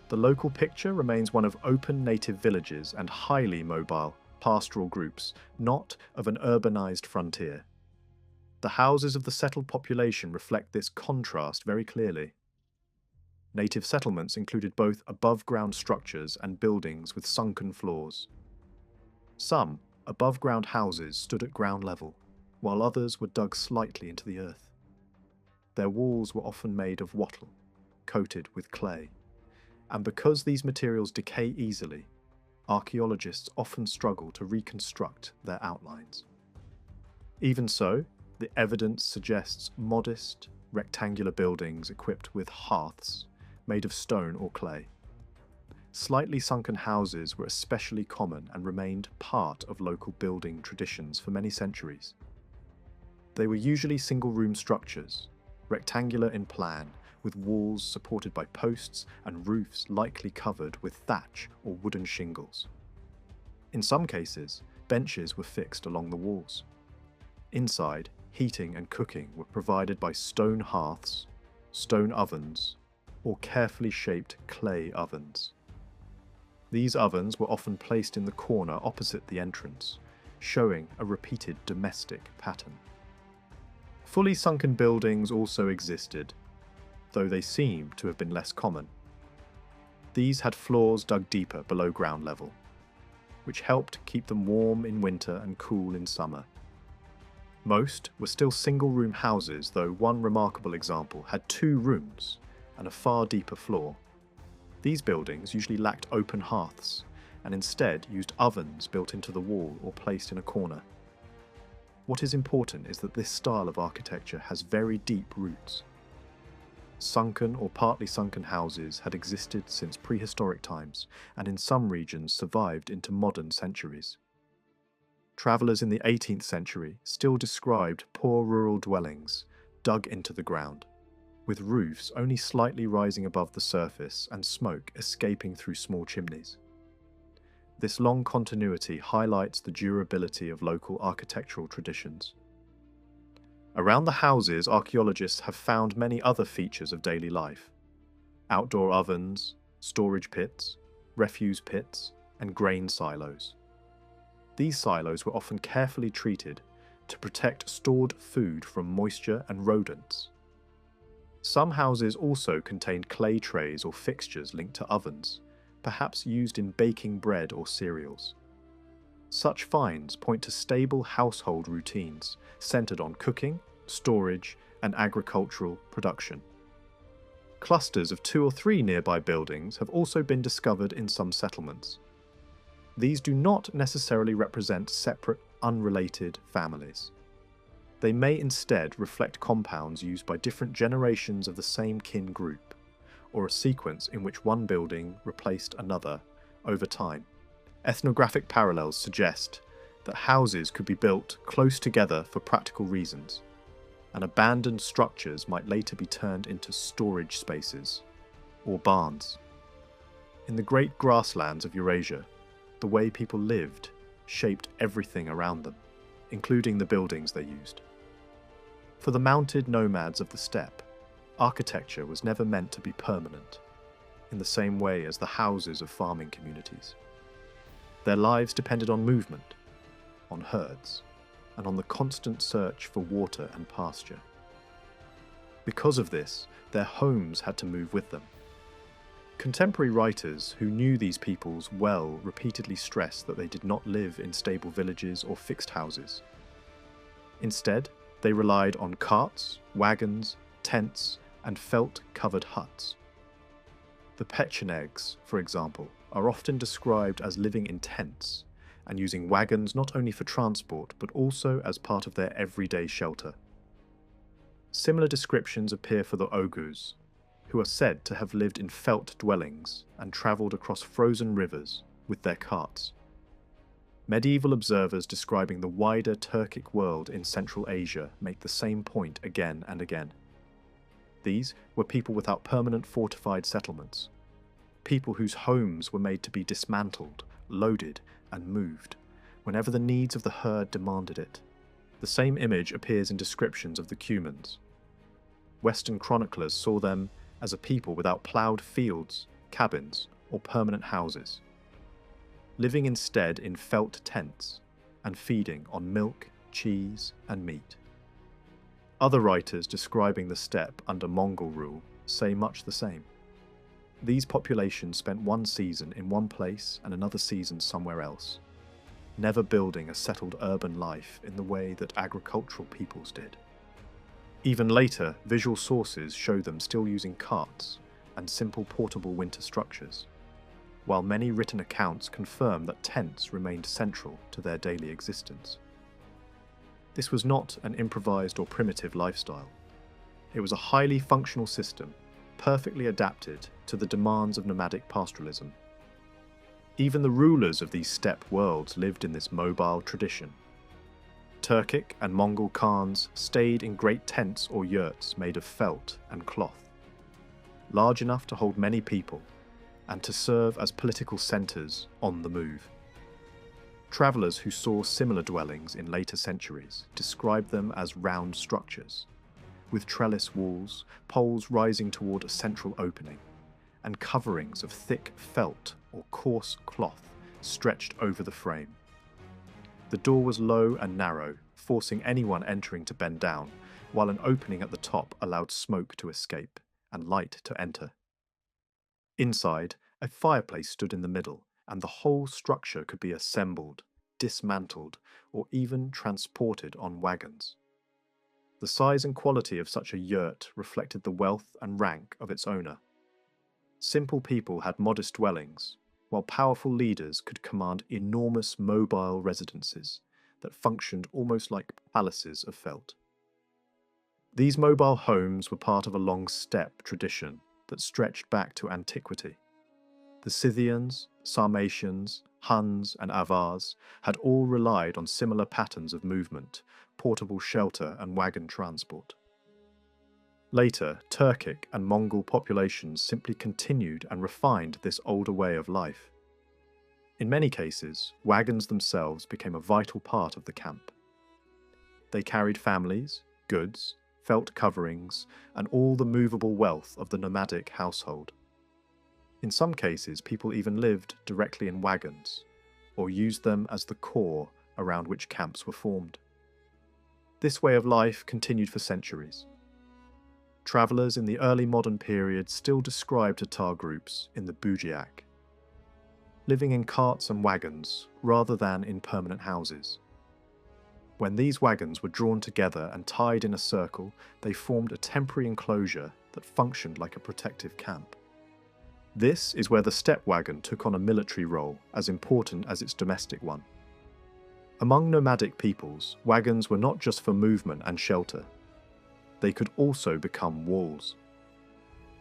The local picture remains one of open native villages and highly mobile pastoral groups, not of an urbanized frontier. The houses of the settled population reflect this contrast very clearly. Native settlements included both above-ground structures and buildings with sunken floors. Some above-ground houses stood at ground level, while others were dug slightly into the earth. Their walls were often made of wattle, coated with clay, and because these materials decay easily, archaeologists often struggle to reconstruct their outlines. Even so, the evidence suggests modest, rectangular buildings equipped with hearths made of stone or clay. Slightly sunken houses were especially common and remained part of local building traditions for many centuries. They were usually single-room structures, rectangular in plan, with walls supported by posts and roofs likely covered with thatch or wooden shingles. In some cases, benches were fixed along the walls. Inside, heating and cooking were provided by stone hearths, stone ovens, or carefully shaped clay ovens. These ovens were often placed in the corner opposite the entrance, showing a repeated domestic pattern. Fully sunken buildings also existed, though they seem to have been less common. These had floors dug deeper below ground level, which helped keep them warm in winter and cool in summer. Most were still single-room houses, though one remarkable example had 2 rooms and a far deeper floor. These buildings usually lacked open hearths, and instead used ovens built into the wall or placed in a corner. What is important is that this style of architecture has very deep roots. Sunken or partly sunken houses had existed since prehistoric times, and in some regions survived into modern centuries. Travellers in the 18th century still described poor rural dwellings dug into the ground, with roofs only slightly rising above the surface and smoke escaping through small chimneys. This long continuity highlights the durability of local architectural traditions. Around the houses, archaeologists have found many other features of daily life: outdoor ovens, storage pits, refuse pits, and grain silos. These silos were often carefully treated to protect stored food from moisture and rodents. Some houses also contained clay trays or fixtures linked to ovens, perhaps used in baking bread or cereals. Such finds point to stable household routines centered on cooking, storage, and agricultural production. Clusters of 2 or 3 nearby buildings have also been discovered in some settlements. These do not necessarily represent separate, unrelated families. They may instead reflect compounds used by different generations of the same kin group, or a sequence in which one building replaced another over time. Ethnographic parallels suggest that houses could be built close together for practical reasons, and abandoned structures might later be turned into storage spaces or barns. In the great grasslands of Eurasia, the way people lived shaped everything around them, including the buildings they used. For the mounted nomads of the steppe, architecture was never meant to be permanent, in the same way as the houses of farming communities. Their lives depended on movement, on herds, and on the constant search for water and pasture. Because of this, their homes had to move with them. Contemporary writers who knew these peoples well repeatedly stressed that they did not live in stable villages or fixed houses. Instead, they relied on carts, wagons, tents, and felt-covered huts. The Pechenegs, for example, are often described as living in tents and using wagons not only for transport but also as part of their everyday shelter. Similar descriptions appear for the Oghuz, who are said to have lived in felt dwellings and travelled across frozen rivers with their carts. Medieval observers describing the wider Turkic world in Central Asia make the same point again and again. These were people without permanent fortified settlements, people whose homes were made to be dismantled, loaded, and moved whenever the needs of the herd demanded it. The same image appears in descriptions of the Cumans. Western chroniclers saw them as a people without ploughed fields, cabins, or permanent houses, living instead in felt tents and feeding on milk, cheese, and meat. Other writers describing the steppe under Mongol rule say much the same. These populations spent one season in one place and another season somewhere else, never building a settled urban life in the way that agricultural peoples did. Even later, visual sources show them still using carts and simple portable winter structures, while many written accounts confirm that tents remained central to their daily existence. This was not an improvised or primitive lifestyle. It was a highly functional system, perfectly adapted to the demands of nomadic pastoralism. Even the rulers of these steppe worlds lived in this mobile tradition. Turkic and Mongol Khans stayed in great tents or yurts made of felt and cloth, large enough to hold many people and to serve as political centres on the move. Travellers who saw similar dwellings in later centuries described them as round structures, with trellis walls, poles rising toward a central opening, and coverings of thick felt or coarse cloth stretched over the frame. The door was low and narrow, forcing anyone entering to bend down, while an opening at the top allowed smoke to escape and light to enter. Inside, a fireplace stood in the middle, and the whole structure could be assembled, dismantled, or even transported on wagons. The size and quality of such a yurt reflected the wealth and rank of its owner. Simple people had modest dwellings, while powerful leaders could command enormous mobile residences that functioned almost like palaces of felt. These mobile homes were part of a long steppe tradition that stretched back to antiquity. The Scythians, Sarmatians, Huns, and Avars had all relied on similar patterns of movement, portable shelter, and wagon transport. Later, Turkic and Mongol populations simply continued and refined this older way of life. In many cases, wagons themselves became a vital part of the camp. They carried families, goods, felt coverings, and all the movable wealth of the nomadic household. In some cases, people even lived directly in wagons, or used them as the core around which camps were formed. This way of life continued for centuries. Travellers in the early modern period still describe Tatar groups in the Bujiak, living in carts and wagons rather than in permanent houses. When these wagons were drawn together and tied in a circle, they formed a temporary enclosure that functioned like a protective camp. This is where the steppe wagon took on a military role as important as its domestic one. Among nomadic peoples, wagons were not just for movement and shelter. They could also become walls.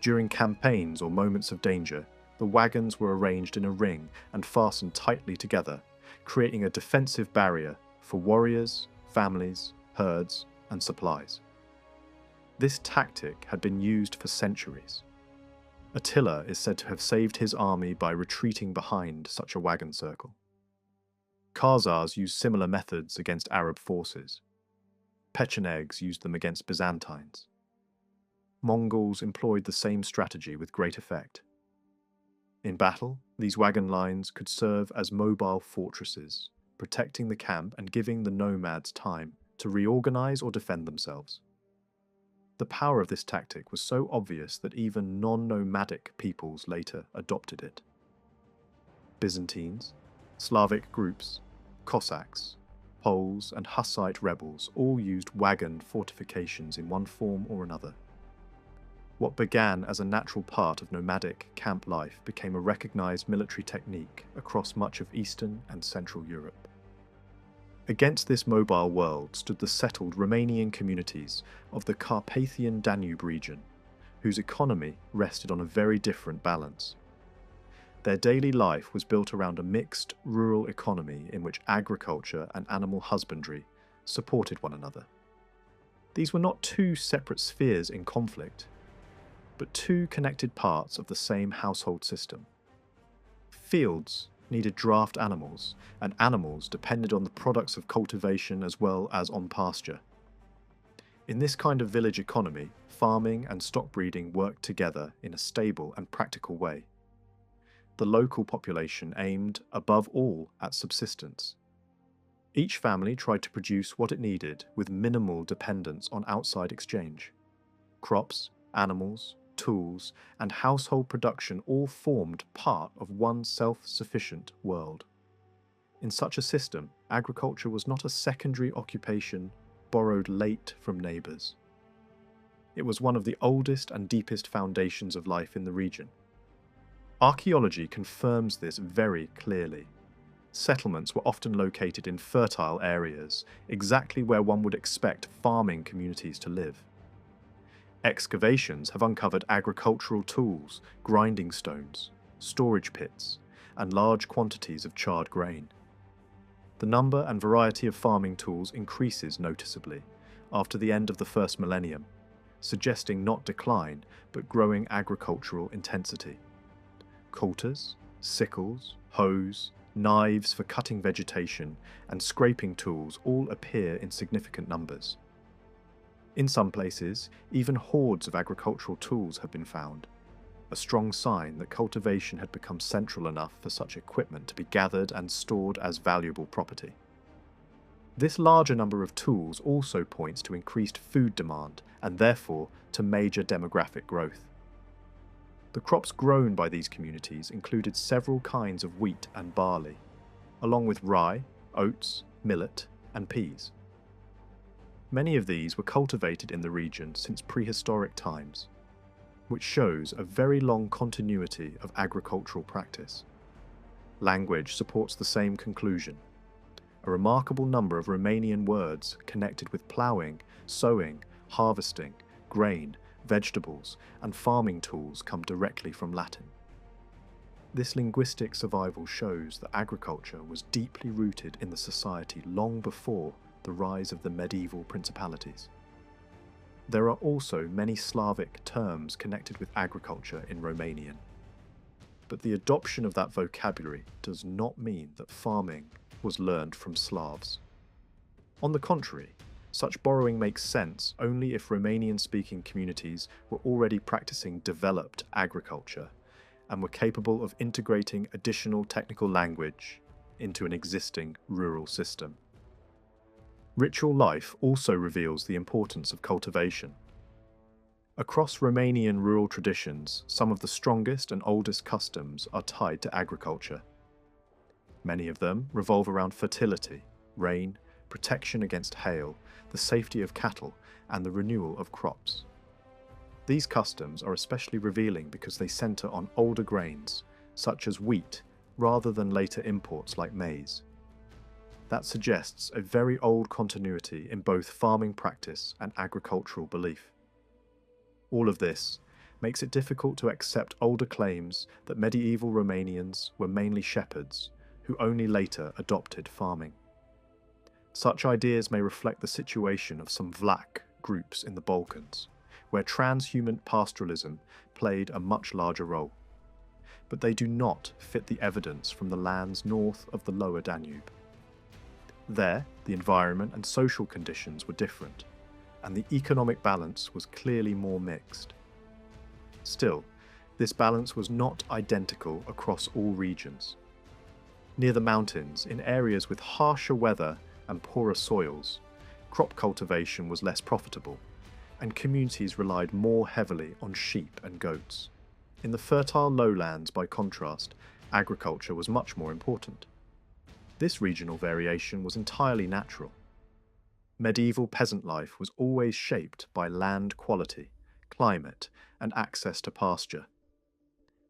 During campaigns or moments of danger, the wagons were arranged in a ring and fastened tightly together, creating a defensive barrier for warriors, families, herds, and supplies. This tactic had been used for centuries. Attila is said to have saved his army by retreating behind such a wagon circle. Khazars used similar methods against Arab forces. Pechenegs used them against Byzantines. Mongols employed the same strategy with great effect. In battle, these wagon lines could serve as mobile fortresses, protecting the camp and giving the nomads time to reorganize or defend themselves. The power of this tactic was so obvious that even non-nomadic peoples later adopted it. Byzantines, Slavic groups, Cossacks, Poles and Hussite rebels all used wagon fortifications in one form or another. What began as a natural part of nomadic camp life became a recognized military technique across much of Eastern and Central Europe. Against this mobile world stood the settled Romanian communities of the Carpathian Danube region, whose economy rested on a very different balance. Their daily life was built around a mixed rural economy in which agriculture and animal husbandry supported one another. These were not two separate spheres in conflict, but two connected parts of the same household system. Fields needed draft animals, and animals depended on the products of cultivation as well as on pasture. In this kind of village economy, farming and stock breeding worked together in a stable and practical way. The local population aimed, above all, at subsistence. Each family tried to produce what it needed with minimal dependence on outside exchange. Crops, animals, tools, and household production all formed part of one self-sufficient world. In such a system, agriculture was not a secondary occupation borrowed late from neighbours. It was one of the oldest and deepest foundations of life in the region. Archaeology confirms this very clearly. Settlements were often located in fertile areas, exactly where one would expect farming communities to live. Excavations have uncovered agricultural tools, grinding stones, storage pits, and large quantities of charred grain. The number and variety of farming tools increases noticeably after the end of the first millennium, suggesting not decline but growing agricultural intensity. Coulters, sickles, hoes, knives for cutting vegetation, and scraping tools all appear in significant numbers. In some places, even hordes of agricultural tools have been found, a strong sign that cultivation had become central enough for such equipment to be gathered and stored as valuable property. This larger number of tools also points to increased food demand and therefore to major demographic growth. The crops grown by these communities included several kinds of wheat and barley, along with rye, oats, millet, and peas. Many of these were cultivated in the region since prehistoric times, which shows a very long continuity of agricultural practice. Language supports the same conclusion. A remarkable number of Romanian words connected with ploughing, sowing, harvesting, grain, vegetables, and farming tools come directly from Latin. This linguistic survival shows that agriculture was deeply rooted in the society long before the rise of the medieval principalities. There are also many Slavic terms connected with agriculture in Romanian, but the adoption of that vocabulary does not mean that farming was learned from Slavs. On the contrary, such borrowing makes sense only if Romanian-speaking communities were already practicing developed agriculture and were capable of integrating additional technical language into an existing rural system. Ritual life also reveals the importance of cultivation. Across Romanian rural traditions, some of the strongest and oldest customs are tied to agriculture. Many of them revolve around fertility, rain, protection against hail, the safety of cattle, and the renewal of crops. These customs are especially revealing because they center on older grains, such as wheat, rather than later imports like maize. That suggests a very old continuity in both farming practice and agricultural belief. All of this makes it difficult to accept older claims that medieval Romanians were mainly shepherds who only later adopted farming. Such ideas may reflect the situation of some Vlach groups in the Balkans, where transhumant pastoralism played a much larger role. But they do not fit the evidence from the lands north of the lower Danube. There, the environment and social conditions were different, and the economic balance was clearly more mixed. Still, this balance was not identical across all regions. Near the mountains, in areas with harsher weather and poorer soils, crop cultivation was less profitable, and communities relied more heavily on sheep and goats. In the fertile lowlands, by contrast, agriculture was much more important. This regional variation was entirely natural. Medieval peasant life was always shaped by land quality, climate, and access to pasture.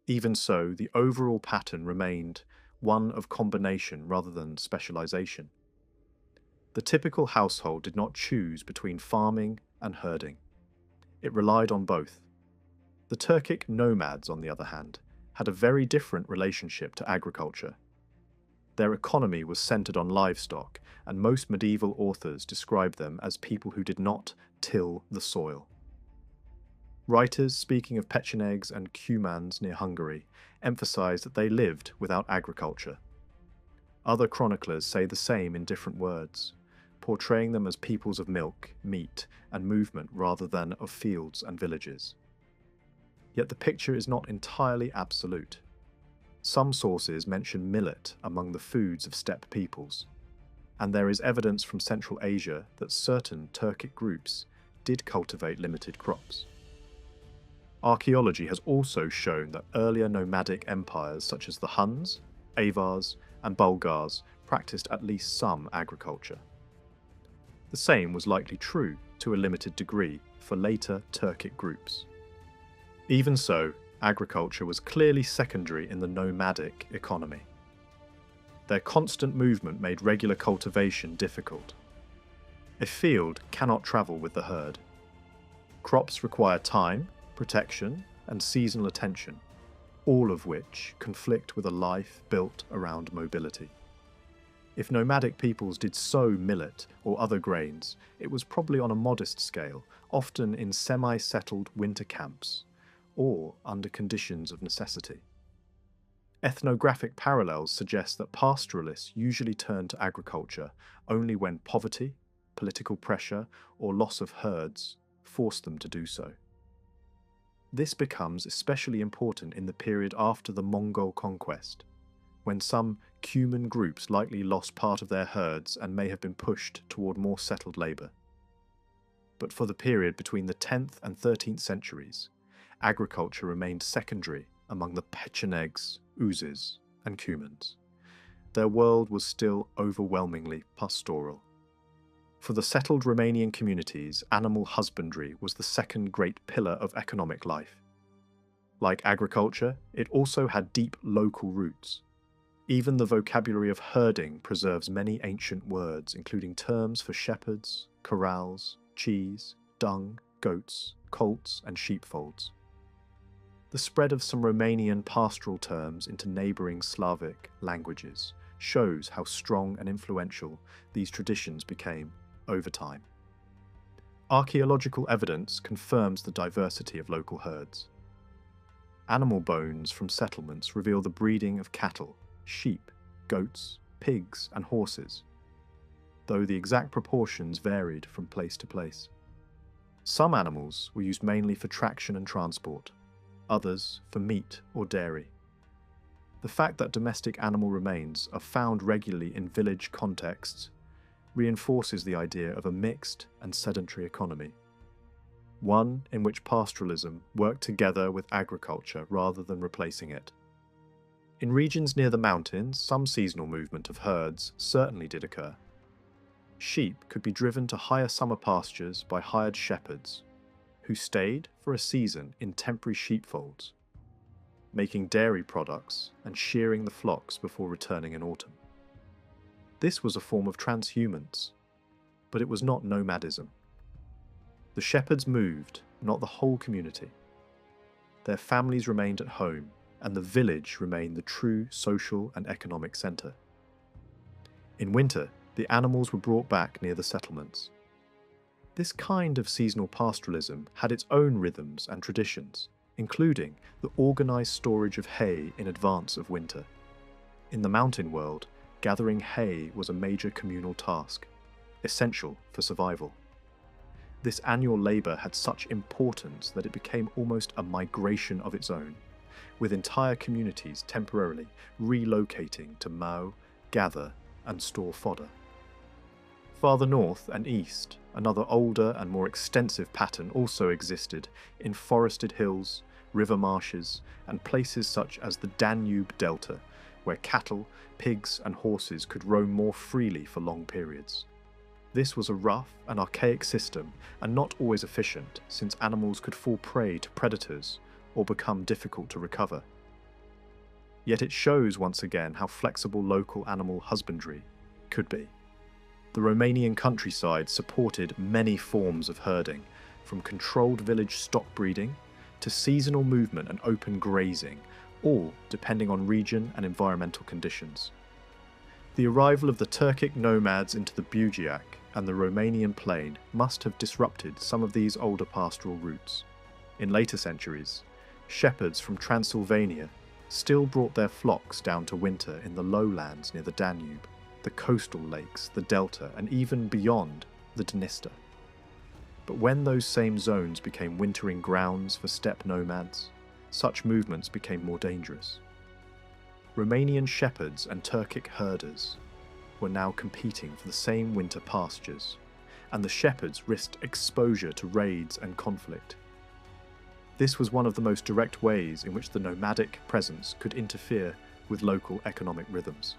Even so, the overall pattern remained one of combination rather than specialization. The typical household did not choose between farming and herding. It relied on both. The Turkic nomads, on the other hand, had a very different relationship to agriculture. Their economy was centered on livestock, and most medieval authors describe them as people who did not till the soil. Writers speaking of Pechenegs and Cumans near Hungary emphasize that they lived without agriculture. Other chroniclers say the same in different words, portraying them as peoples of milk, meat, and movement rather than of fields and villages. Yet the picture is not entirely absolute. Some sources mention millet among the foods of steppe peoples, and there is evidence from Central Asia that certain Turkic groups did cultivate limited crops. Archaeology has also shown that earlier nomadic empires such as the Huns, Avars, and Bulgars practiced at least some agriculture. The same was likely true, to a limited degree, for later Turkic groups. Even so, agriculture was clearly secondary in the nomadic economy. Their constant movement made regular cultivation difficult. A field cannot travel with the herd. Crops require time, protection, and seasonal attention, all of which conflict with a life built around mobility. If nomadic peoples did sow millet or other grains, it was probably on a modest scale, often in semi-settled winter camps, or under conditions of necessity. Ethnographic parallels suggest that pastoralists usually turned to agriculture only when poverty, political pressure, or loss of herds forced them to do so. This becomes especially important in the period after the Mongol conquest, when some Cuman groups likely lost part of their herds and may have been pushed toward more settled labour. But for the period between the 10th and 13th centuries, agriculture remained secondary among the Pechenegs, Uzes, and Cumans. Their world was still overwhelmingly pastoral. For the settled Romanian communities, animal husbandry was the second great pillar of economic life. Like agriculture, it also had deep local roots. Even the vocabulary of herding preserves many ancient words, including terms for shepherds, corrals, cheese, dung, goats, colts, and sheepfolds. The spread of some Romanian pastoral terms into neighbouring Slavic languages shows how strong and influential these traditions became over time. Archaeological evidence confirms the diversity of local herds. Animal bones from settlements reveal the breeding of cattle, sheep, goats, pigs, and horses, though the exact proportions varied from place to place. Some animals were used mainly for traction and transport, others for meat or dairy. The fact that domestic animal remains are found regularly in village contexts reinforces the idea of a mixed and sedentary economy, one in which pastoralism worked together with agriculture rather than replacing it. In regions near the mountains, some seasonal movement of herds certainly did occur. Sheep could be driven to higher summer pastures by hired shepherds, who stayed for a season in temporary sheepfolds, making dairy products and shearing the flocks before returning in autumn. This was a form of transhumance, but it was not nomadism. The shepherds moved, not the whole community. Their families remained at home, and the village remained the true social and economic centre. In winter, the animals were brought back near the settlements. This kind of seasonal pastoralism had its own rhythms and traditions, including the organised storage of hay in advance of winter. In the mountain world, gathering hay was a major communal task, essential for survival. This annual labour had such importance that it became almost a migration of its own, with entire communities temporarily relocating to mow, gather, and store fodder. Farther north and east, another older and more extensive pattern also existed in forested hills, river marshes, and places such as the Danube Delta, where cattle, pigs, and horses could roam more freely for long periods. This was a rough and archaic system, and not always efficient, since animals could fall prey to predators or become difficult to recover. Yet it shows once again how flexible local animal husbandry could be. The Romanian countryside supported many forms of herding, from controlled village stock breeding to seasonal movement and open grazing, all depending on region and environmental conditions. The arrival of the Turkic Nomads into the Bugiac and the Romanian plain must have disrupted some of these older pastoral routes. In later centuries, shepherds from Transylvania still brought their flocks down to winter in the lowlands near the Danube, the coastal lakes, the delta, and even beyond the Dniester. But when those same zones became wintering grounds for steppe nomads, such movements became more dangerous. Romanian shepherds and Turkic herders were now competing for the same winter pastures, and the shepherds risked exposure to raids and conflict. This was one of the most direct ways in which the nomadic presence could interfere with local economic rhythms.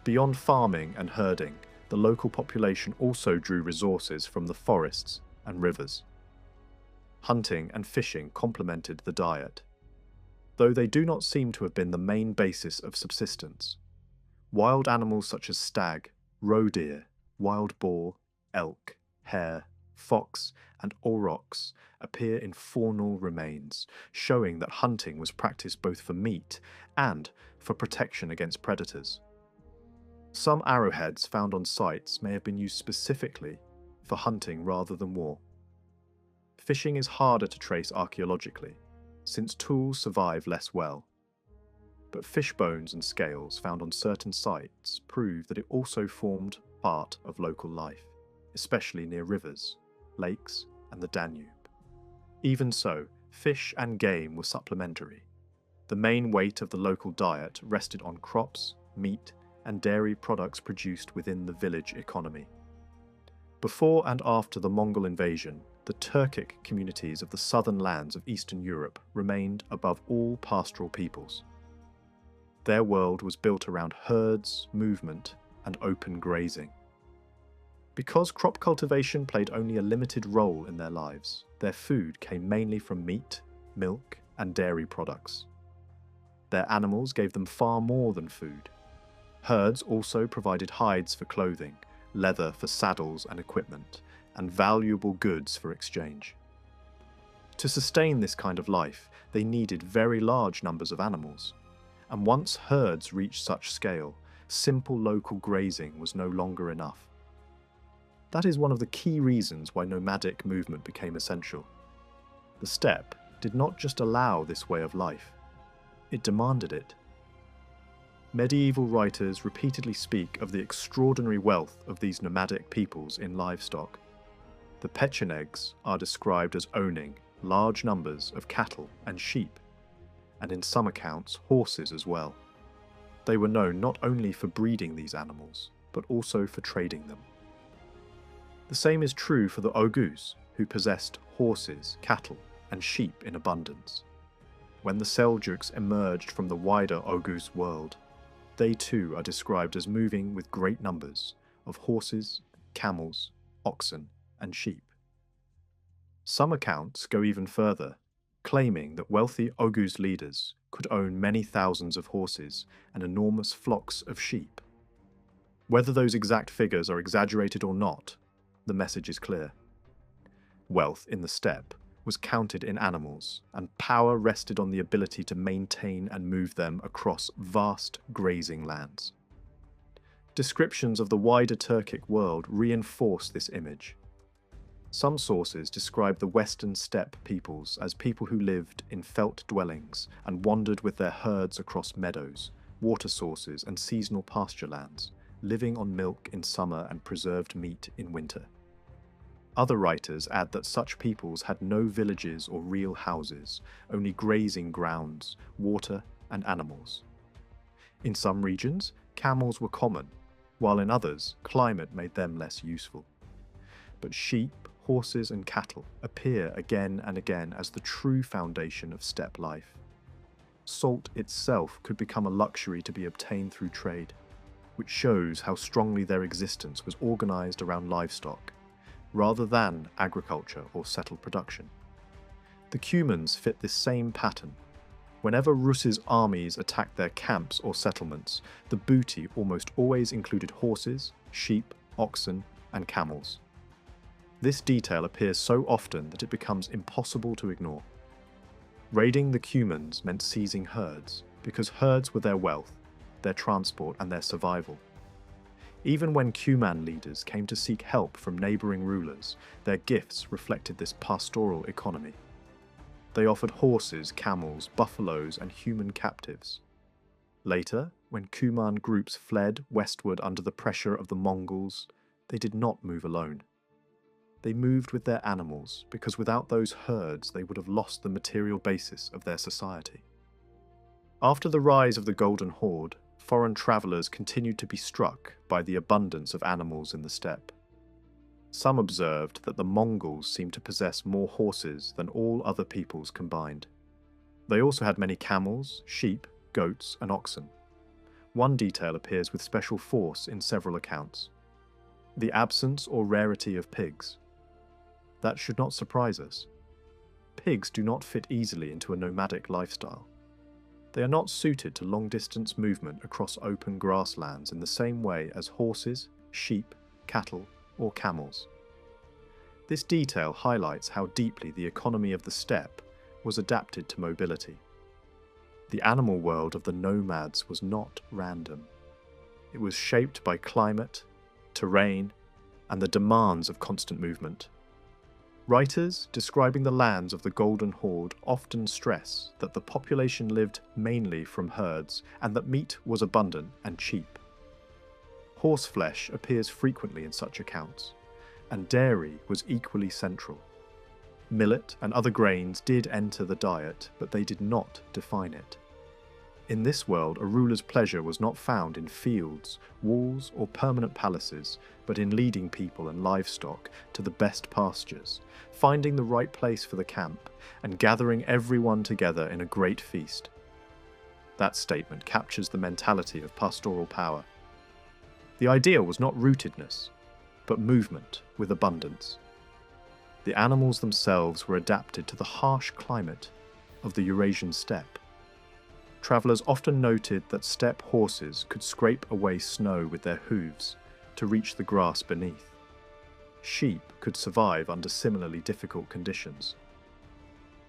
Beyond farming and herding, the local population also drew resources from the forests and rivers. Hunting and fishing complemented the diet, though they do not seem to have been the main basis of subsistence. Wild animals such as stag, roe deer, wild boar, elk, hare, fox, and aurochs appear in faunal remains, showing that hunting was practiced both for meat and for protection against predators. Some arrowheads found on sites may have been used specifically for hunting rather than war. Fishing is harder to trace archaeologically, since tools survive less well. But fish bones and scales found on certain sites prove that it also formed part of local life, especially near rivers, lakes, and the Danube. Even so, fish and game were supplementary. The main weight of the local diet rested on crops, meat, and dairy products produced within the village economy. Before and after the Mongol invasion, the Turkic communities of the southern lands of Eastern Europe remained above all pastoral peoples. Their world was built around herds, movement, and open grazing. Because crop cultivation played only a limited role in their lives, their food came mainly from meat, milk, and dairy products. Their animals gave them far more than food. Herds also provided hides for clothing, leather for saddles and equipment, and valuable goods for exchange. To sustain this kind of life, they needed very large numbers of animals, and once herds reached such scale, simple local grazing was no longer enough. That is one of the key reasons why nomadic movement became essential. The steppe did not just allow this way of life, it demanded it. Medieval writers repeatedly speak of the extraordinary wealth of these nomadic peoples in livestock. The Pechenegs are described as owning large numbers of cattle and sheep, and in some accounts horses as well. They were known not only for breeding these animals, but also for trading them. The same is true for the Oghuz, who possessed horses, cattle, and sheep in abundance. When the Seljuks emerged from the wider Oghuz world, they too are described as moving with great numbers of horses, camels, oxen, and sheep. Some accounts go even further, claiming that wealthy Oghuz leaders could own many thousands of horses and enormous flocks of sheep. Whether those exact figures are exaggerated or not, the message is clear. Wealth in the steppe was counted in animals, and power rested on the ability to maintain and move them across vast grazing lands. Descriptions of the wider Turkic world reinforce this image. Some sources describe the Western steppe peoples as people who lived in felt dwellings and wandered with their herds across meadows, water sources, and seasonal pasture lands, living on milk in summer and preserved meat in winter. Other writers add that such peoples had no villages or real houses, only grazing grounds, water, and animals. In some regions, camels were common, while in others, climate made them less useful. But sheep, horses, and cattle appear again and again as the true foundation of steppe life. Salt itself could become a luxury to be obtained through trade, which shows how strongly their existence was organized around livestock, rather than agriculture or settled production. The Cumans fit this same pattern. Whenever Rus's armies attacked their camps or settlements, the booty almost always included horses, sheep, oxen, and camels. This detail appears so often that it becomes impossible to ignore. Raiding the Cumans meant seizing herds, because herds were their wealth, their transport, and their survival. Even when Cuman leaders came to seek help from neighbouring rulers, their gifts reflected this pastoral economy. They offered horses, camels, buffaloes, and human captives. Later, when Cuman groups fled westward under the pressure of the Mongols, they did not move alone. They moved with their animals, because without those herds they would have lost the material basis of their society. After the rise of the Golden Horde, foreign travellers continued to be struck by the abundance of animals in the steppe. Some observed that the Mongols seemed to possess more horses than all other peoples combined. They also had many camels, sheep, goats, and oxen. One detail appears with special force in several accounts: the absence or rarity of pigs. That should not surprise us. Pigs do not fit easily into a nomadic lifestyle. They are not suited to long-distance movement across open grasslands in the same way as horses, sheep, cattle, or camels. This detail highlights how deeply the economy of the steppe was adapted to mobility. The animal world of the nomads was not random. It was shaped by climate, terrain, and the demands of constant movement. Writers describing the lands of the Golden Horde often stress that the population lived mainly from herds and that meat was abundant and cheap. Horseflesh appears frequently in such accounts, and dairy was equally central. Millet and other grains did enter the diet, but they did not define it. In this world, a ruler's pleasure was not found in fields, walls, or permanent palaces, but in leading people and livestock to the best pastures, finding the right place for the camp, and gathering everyone together in a great feast. That statement captures the mentality of pastoral power. The idea was not rootedness, but movement with abundance. The animals themselves were adapted to the harsh climate of the Eurasian steppe. Travellers often noted that steppe horses could scrape away snow with their hooves to reach the grass beneath. Sheep could survive under similarly difficult conditions.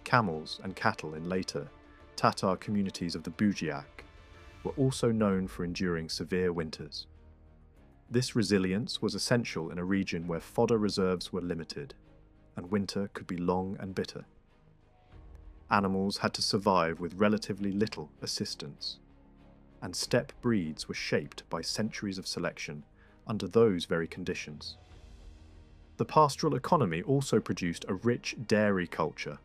Camels and cattle in later Tatar communities of the Bujiak were also known for enduring severe winters. This resilience was essential in a region where fodder reserves were limited, and winter could be long and bitter. Animals had to survive with relatively little assistance, and steppe breeds were shaped by centuries of selection under those very conditions. The pastoral economy also produced a rich dairy culture.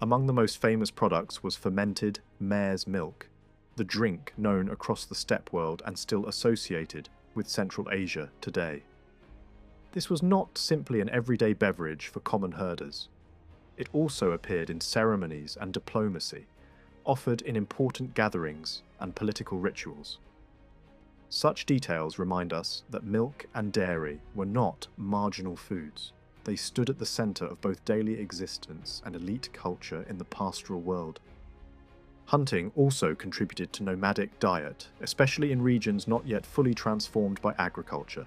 Among the most famous products was fermented mare's milk, the drink known across the steppe world and still associated with Central Asia today. This was not simply an everyday beverage for common herders. It also appeared in ceremonies and diplomacy, offered in important gatherings and political rituals. Such details remind us that milk and dairy were not marginal foods. They stood at the centre of both daily existence and elite culture in the pastoral world. Hunting also contributed to nomadic diet, especially in regions not yet fully transformed by agriculture.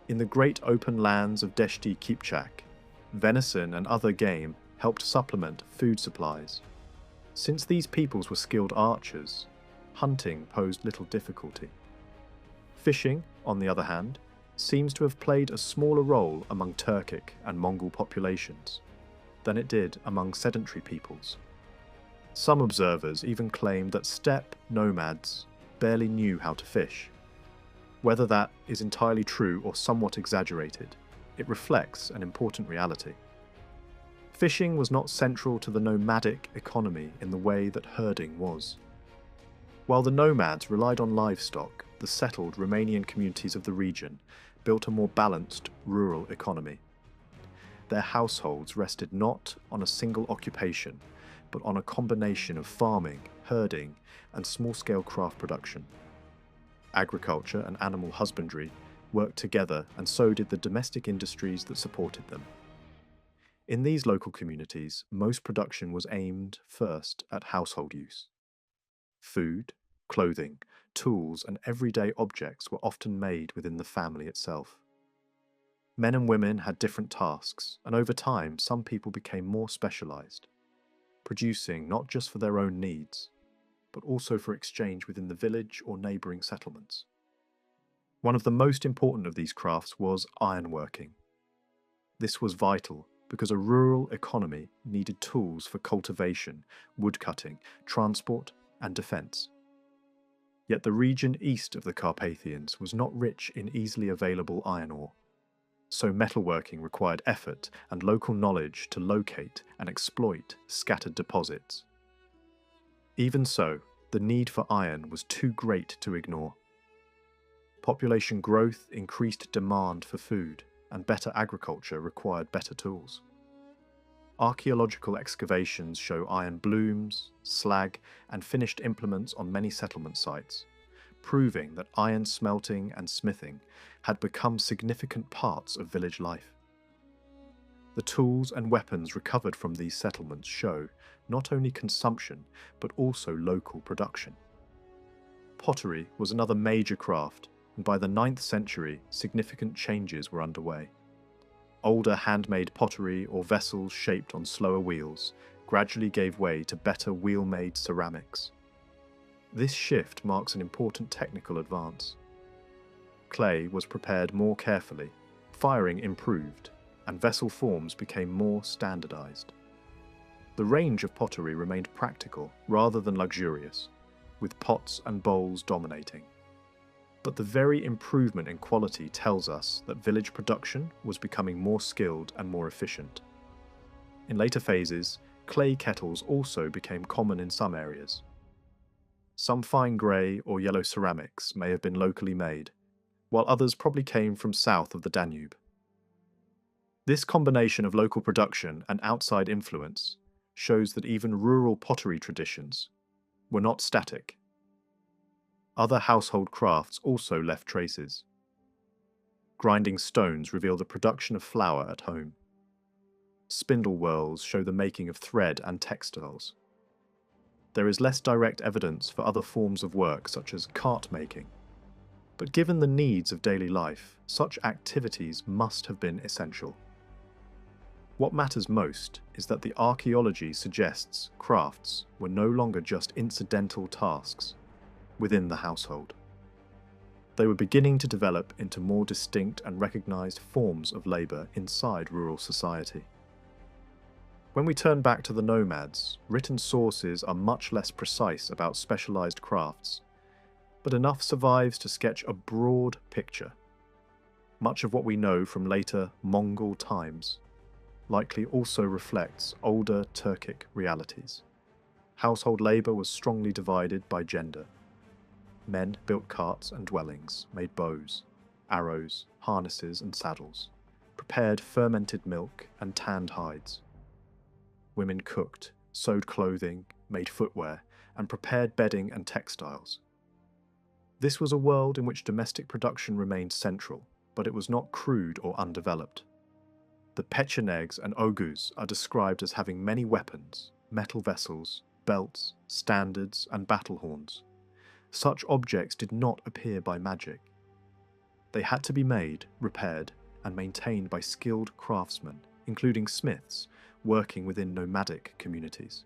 In the great open lands of Deshti Kipchak, venison and other game helped supplement food supplies. Since these peoples were skilled archers, hunting posed little difficulty. Fishing, on the other hand, seems to have played a smaller role among Turkic and Mongol populations than it did among sedentary peoples. Some observers even claim that steppe nomads barely knew how to fish. Whether that is entirely true or somewhat exaggerated, it reflects an important reality. Fishing was not central to the nomadic economy in the way that herding was. While the nomads relied on livestock, the settled Romanian communities of the region built a more balanced rural economy. Their households rested not on a single occupation, but on a combination of farming, herding, and small-scale craft production. Agriculture and animal husbandry worked together, and so did the domestic industries that supported them. In these local communities, most production was aimed first at household use. Food, clothing, tools, and everyday objects were often made within the family itself. Men and women had different tasks, and over time some people became more specialized, producing not just for their own needs, but also for exchange within the village or neighbouring settlements. One of the most important of these crafts was ironworking. This was vital because a rural economy needed tools for cultivation, woodcutting, transport, and defence. Yet the region east of the Carpathians was not rich in easily available iron ore, so metalworking required effort and local knowledge to locate and exploit scattered deposits. Even so, the need for iron was too great to ignore. Population growth increased demand for food, and better agriculture required better tools. Archaeological excavations show iron blooms, slag, and finished implements on many settlement sites, proving that iron smelting and smithing had become significant parts of village life. The tools and weapons recovered from these settlements show not only consumption, but also local production. Pottery was another major craft, and by the 9th century, significant changes were underway. Older handmade pottery or vessels shaped on slower wheels gradually gave way to better wheel-made ceramics. This shift marks an important technical advance. Clay was prepared more carefully, firing improved, and vessel forms became more standardized. The range of pottery remained practical rather than luxurious, with pots and bowls dominating. But the very improvement in quality tells us that village production was becoming more skilled and more efficient. In later phases, clay kettles also became common in some areas. Some fine grey or yellow ceramics may have been locally made, while others probably came from south of the Danube. This combination of local production and outside influence shows that even rural pottery traditions were not static. Other household crafts also left traces. Grinding stones reveal the production of flour at home. Spindle whorls show the making of thread and textiles. There is less direct evidence for other forms of work such as cart making. But given the needs of daily life, such activities must have been essential. What matters most is that the archaeology suggests crafts were no longer just incidental tasks within the household. They were beginning to develop into more distinct and recognized forms of labor inside rural society. When we turn back to the nomads, written sources are much less precise about specialized crafts, but enough survives to sketch a broad picture. Much of what we know from later Mongol times likely also reflects older Turkic realities. Household labor was strongly divided by gender. Men built carts and dwellings, made bows, arrows, harnesses and saddles, prepared fermented milk and tanned hides. Women cooked, sewed clothing, made footwear, and prepared bedding and textiles. This was a world in which domestic production remained central, but it was not crude or undeveloped. The Pechenegs and oghuz are described as having many weapons, metal vessels, belts, standards, and battle horns. Such objects did not appear by magic. They had to be made, repaired, and maintained by skilled craftsmen, including smiths, working within nomadic communities.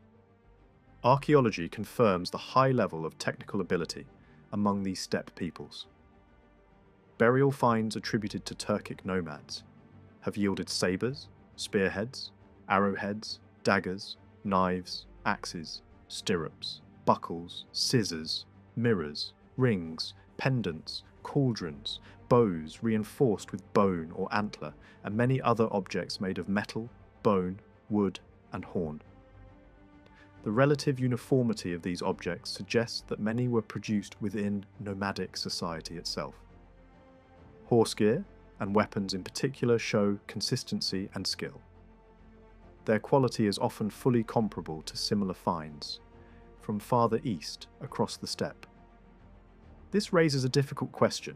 Archaeology confirms the high level of technical ability among these steppe peoples. Burial finds attributed to Turkic nomads have yielded sabres, spearheads, arrowheads, daggers, knives, axes, stirrups, buckles, scissors, mirrors, rings, pendants, cauldrons, bows reinforced with bone or antler, and many other objects made of metal, bone, wood, and horn. The relative uniformity of these objects suggests that many were produced within nomadic society itself. Horse gear, and weapons in particular, show consistency and skill. Their quality is often fully comparable to similar finds from farther east across the steppe. This raises a difficult question.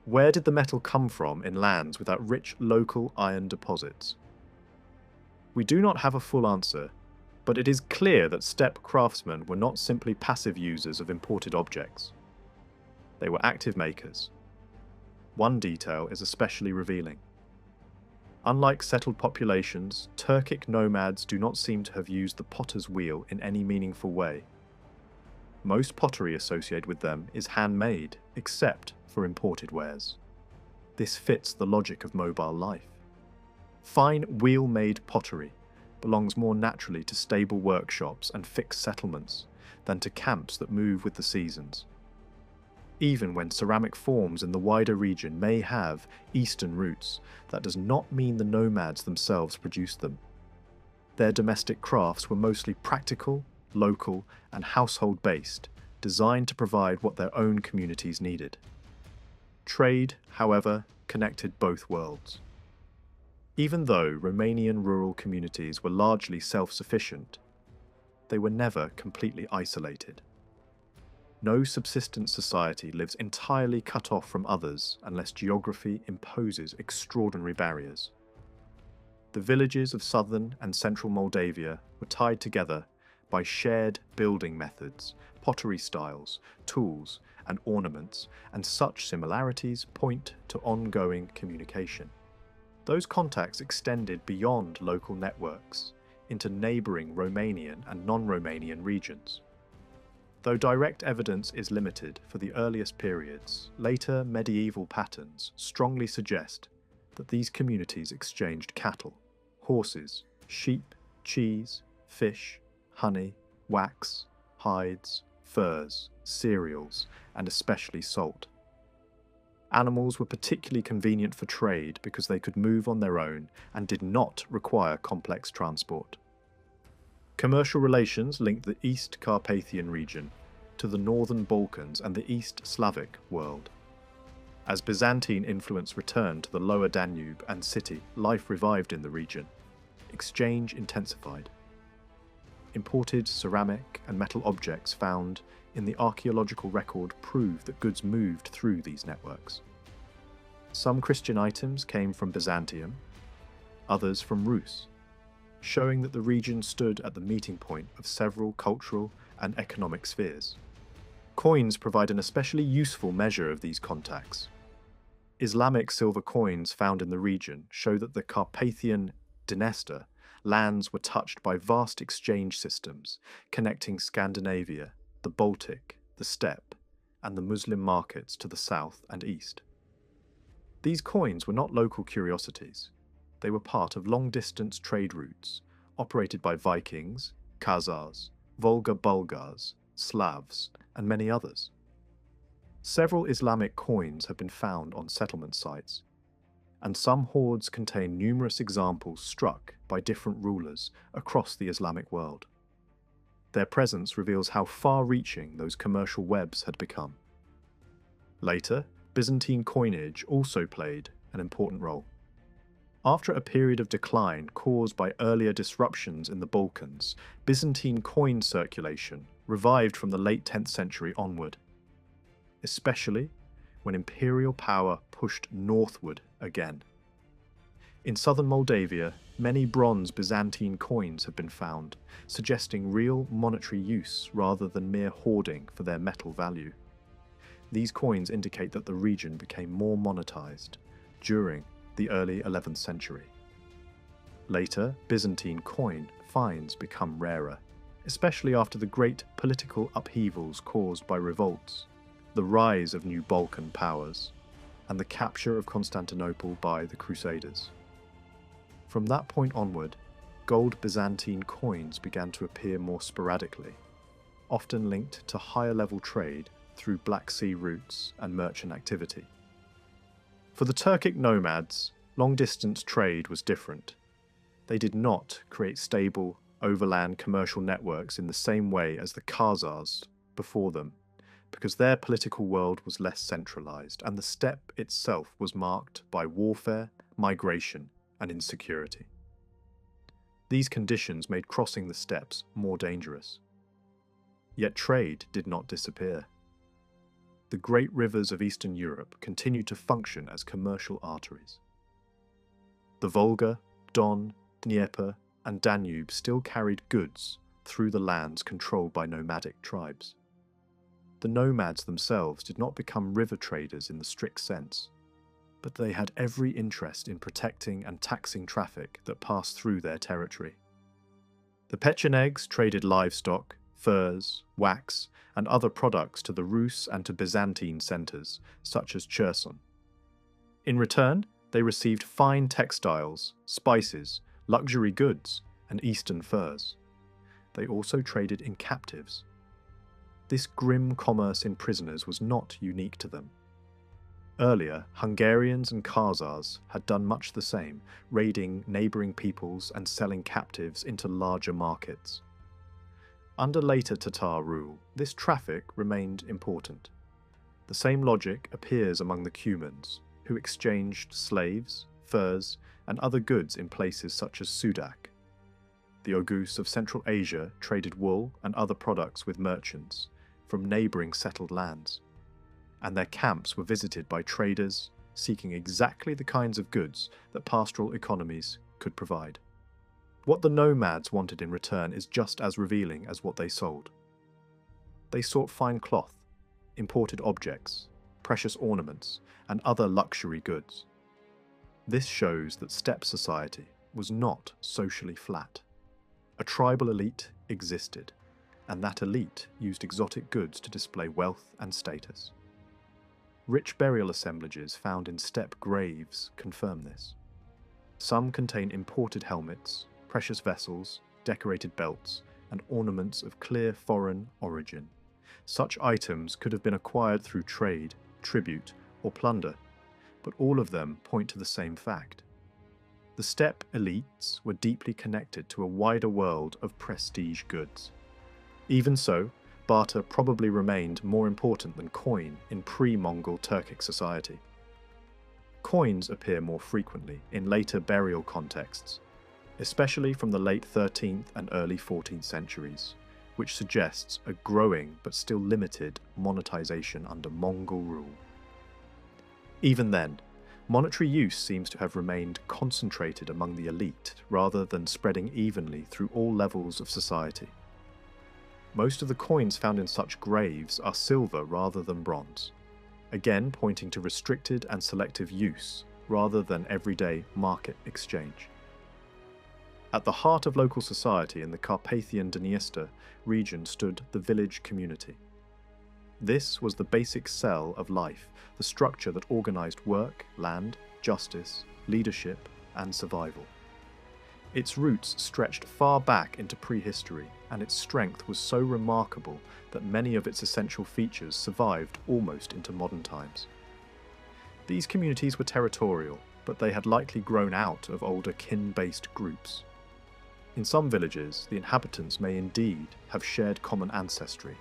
Where did the metal come from in lands without rich local iron deposits? We do not have a full answer, but it is clear that steppe craftsmen were not simply passive users of imported objects. They were active makers. One detail is especially revealing. Unlike settled populations, Turkic nomads do not seem to have used the potter's wheel in any meaningful way. Most pottery associated with them is handmade, except for imported wares. This fits the logic of mobile life. Fine wheel-made pottery belongs more naturally to stable workshops and fixed settlements than to camps that move with the seasons. Even when ceramic forms in the wider region may have Eastern roots, that does not mean the nomads themselves produced them. Their domestic crafts were mostly practical, local, and household-based, designed to provide what their own communities needed. Trade, however, connected both worlds. Even though Romanian rural communities were largely self-sufficient, they were never completely isolated. No subsistence society lives entirely cut off from others unless geography imposes extraordinary barriers. The villages of southern and central Moldavia were tied together by shared building methods, pottery styles, tools, and ornaments, and such similarities point to ongoing communication. Those contacts extended beyond local networks into neighbouring Romanian and non-Romanian regions. Though direct evidence is limited for the earliest periods, later medieval patterns strongly suggest that these communities exchanged cattle, horses, sheep, cheese, fish, honey, wax, hides, furs, cereals, and especially salt. Animals were particularly convenient for trade because they could move on their own and did not require complex transport. Commercial relations linked the East Carpathian region to the northern Balkans and the East Slavic world. As Byzantine influence returned to the lower Danube and city, life revived in the region. Exchange intensified. Imported ceramic and metal objects found in the archaeological record prove that goods moved through these networks. Some Christian items came from Byzantium, others from Rus, showing that the region stood at the meeting point of several cultural and economic spheres. Coins provide an especially useful measure of these contacts. Islamic silver coins found in the region show that the Carpathian Dynasty lands were touched by vast exchange systems connecting Scandinavia, the Baltic, the steppe, and the Muslim markets to the south and east. These coins were not local curiosities. They were part of long-distance trade routes operated by Vikings, Khazars, Volga Bulgars, Slavs, and many others. Several Islamic coins have been found on settlement sites, and some hoards contain numerous examples struck by different rulers across the Islamic world. Their presence reveals how far-reaching those commercial webs had become. Later, Byzantine coinage also played an important role. After a period of decline caused by earlier disruptions in the Balkans, Byzantine coin circulation revived from the late 10th century onward, especially when imperial power pushed northward again. In southern Moldavia, many bronze Byzantine coins have been found, suggesting real monetary use rather than mere hoarding for their metal value. These coins indicate that the region became more monetized during the early 11th century. Later, Byzantine coin finds become rarer, especially after the great political upheavals caused by revolts, the rise of new Balkan powers, and the capture of Constantinople by the Crusaders. From that point onward, gold Byzantine coins began to appear more sporadically, often linked to higher-level trade through Black Sea routes and merchant activity. For the Turkic nomads, long-distance trade was different. They did not create stable, overland commercial networks in the same way as the Khazars before them, because their political world was less centralized, and the steppe itself was marked by warfare, migration, and insecurity. These conditions made crossing the steppes more dangerous. Yet trade did not disappear. The great rivers of Eastern Europe continued to function as commercial arteries. The Volga, Don, Dnieper, and Danube still carried goods through the lands controlled by nomadic tribes. The nomads themselves did not become river traders in the strict sense, but they had every interest in protecting and taxing traffic that passed through their territory. The Pechenegs traded livestock, furs, wax, and other products to the Rus and to Byzantine centres, such as Cherson. In return, they received fine textiles, spices, luxury goods, and Eastern furs. They also traded in captives. This grim commerce in prisoners was not unique to them. Earlier, Hungarians and Khazars had done much the same, raiding neighbouring peoples and selling captives into larger markets. Under later Tatar rule, this traffic remained important. The same logic appears among the Cumans, who exchanged slaves, furs, and other goods in places such as Sudak. The Oghuz of Central Asia traded wool and other products with merchants from neighbouring settled lands, and their camps were visited by traders seeking exactly the kinds of goods that pastoral economies could provide. What the nomads wanted in return is just as revealing as what they sold. They sought fine cloth, imported objects, precious ornaments, and other luxury goods. This shows that steppe society was not socially flat. A tribal elite existed, and that elite used exotic goods to display wealth and status. Rich burial assemblages found in steppe graves confirm this. Some contain imported helmets, precious vessels, decorated belts, and ornaments of clear foreign origin. Such items could have been acquired through trade, tribute, or plunder, but all of them point to the same fact. The steppe elites were deeply connected to a wider world of prestige goods. Even so, barter probably remained more important than coin in pre-Mongol Turkic society. Coins appear more frequently in later burial contexts, especially from the late 13th and early 14th centuries, which suggests a growing but still limited monetization under Mongol rule. Even then, monetary use seems to have remained concentrated among the elite rather than spreading evenly through all levels of society. Most of the coins found in such graves are silver rather than bronze, again pointing to restricted and selective use rather than everyday market exchange. At the heart of local society in the Carpathian Dniester region stood the village community. This was the basic cell of life, the structure that organized work, land, justice, leadership, and survival. Its roots stretched far back into prehistory, and its strength was so remarkable that many of its essential features survived almost into modern times. These communities were territorial, but they had likely grown out of older kin-based groups. In some villages, the inhabitants may indeed have shared common ancestry.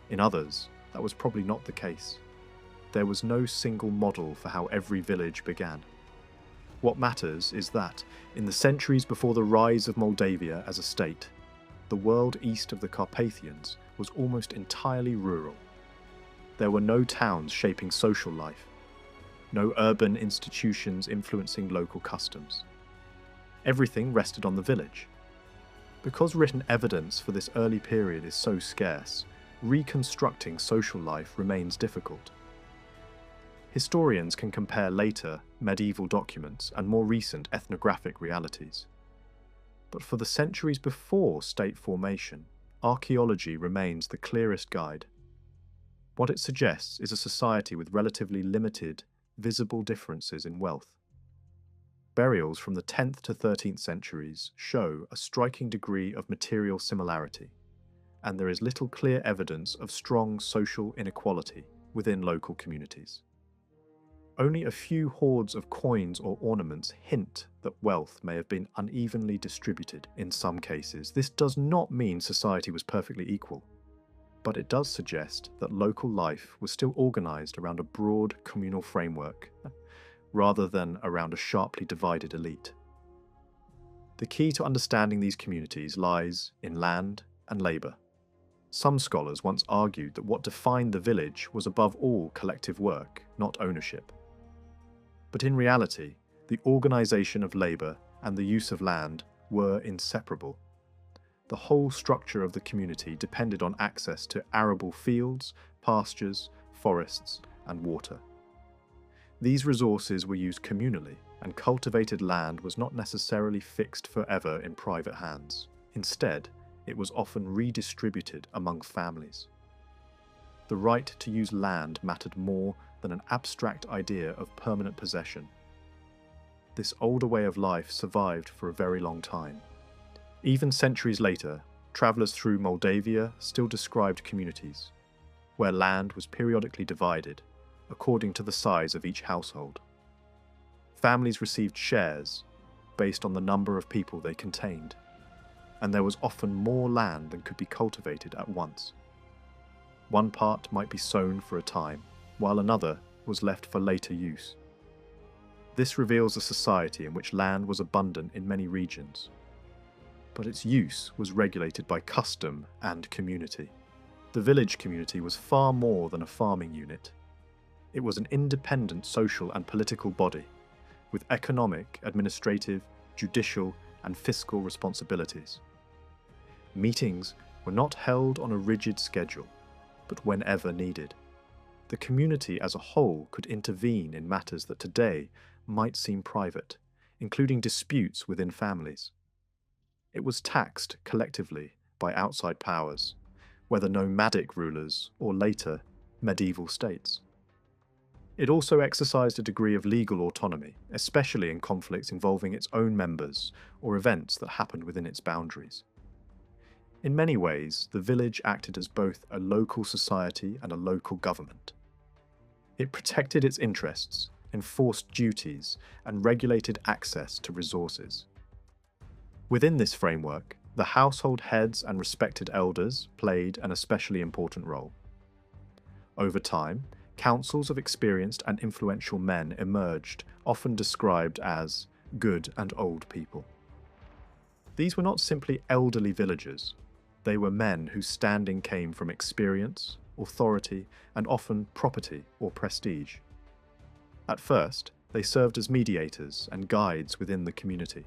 In others, that was probably not the case. There was no single model for how every village began. What matters is that, in the centuries before the rise of Moldavia as a state, the world east of the Carpathians was almost entirely rural. There were no towns shaping social life, no urban institutions influencing local customs. Everything rested on the village. Because written evidence for this early period is so scarce, reconstructing social life remains difficult. Historians can compare later medieval documents and more recent ethnographic realities. But for the centuries before state formation, archaeology remains the clearest guide. What it suggests is a society with relatively limited, visible differences in wealth. Burials from the 10th to 13th centuries show a striking degree of material similarity, and there is little clear evidence of strong social inequality within local communities. Only a few hoards of coins or ornaments hint that wealth may have been unevenly distributed in some cases. This does not mean society was perfectly equal, but it does suggest that local life was still organised around a broad communal framework, rather than around a sharply divided elite. The key to understanding these communities lies in land and labour. Some scholars once argued that what defined the village was above all collective work, not ownership. But in reality, the organisation of labour and the use of land were inseparable. The whole structure of the community depended on access to arable fields, pastures, forests, and water. These resources were used communally, and cultivated land was not necessarily fixed forever in private hands. Instead, it was often redistributed among families. The right to use land mattered more than an abstract idea of permanent possession. This older way of life survived for a very long time. Even centuries later, travellers through Moldavia still described communities, where land was periodically divided, according to the size of each household. Families received shares based on the number of people they contained, and there was often more land than could be cultivated at once. One part might be sown for a time, while another was left for later use. This reveals a society in which land was abundant in many regions, but its use was regulated by custom and community. The village community was far more than a farming unit. It was an independent social and political body, with economic, administrative, judicial, and fiscal responsibilities. Meetings were not held on a rigid schedule, but whenever needed. The community as a whole could intervene in matters that today might seem private, including disputes within families. It was taxed collectively by outside powers, whether nomadic rulers or later medieval states. It also exercised a degree of legal autonomy, especially in conflicts involving its own members or events that happened within its boundaries. In many ways, the village acted as both a local society and a local government. It protected its interests, enforced duties, and regulated access to resources. Within this framework, the household heads and respected elders played an especially important role. Over time, councils of experienced and influential men emerged, often described as good and old people. These were not simply elderly villagers. They were men whose standing came from experience, authority, and often property or prestige. At first, they served as mediators and guides within the community.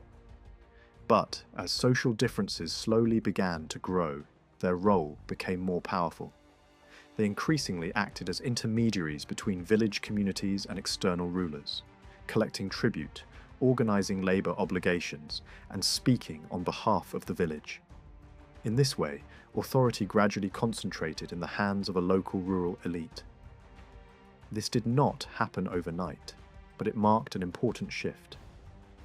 But as social differences slowly began to grow, their role became more powerful. They increasingly acted as intermediaries between village communities and external rulers, collecting tribute, organising labour obligations, and speaking on behalf of the village. In this way, authority gradually concentrated in the hands of a local rural elite. This did not happen overnight, but it marked an important shift.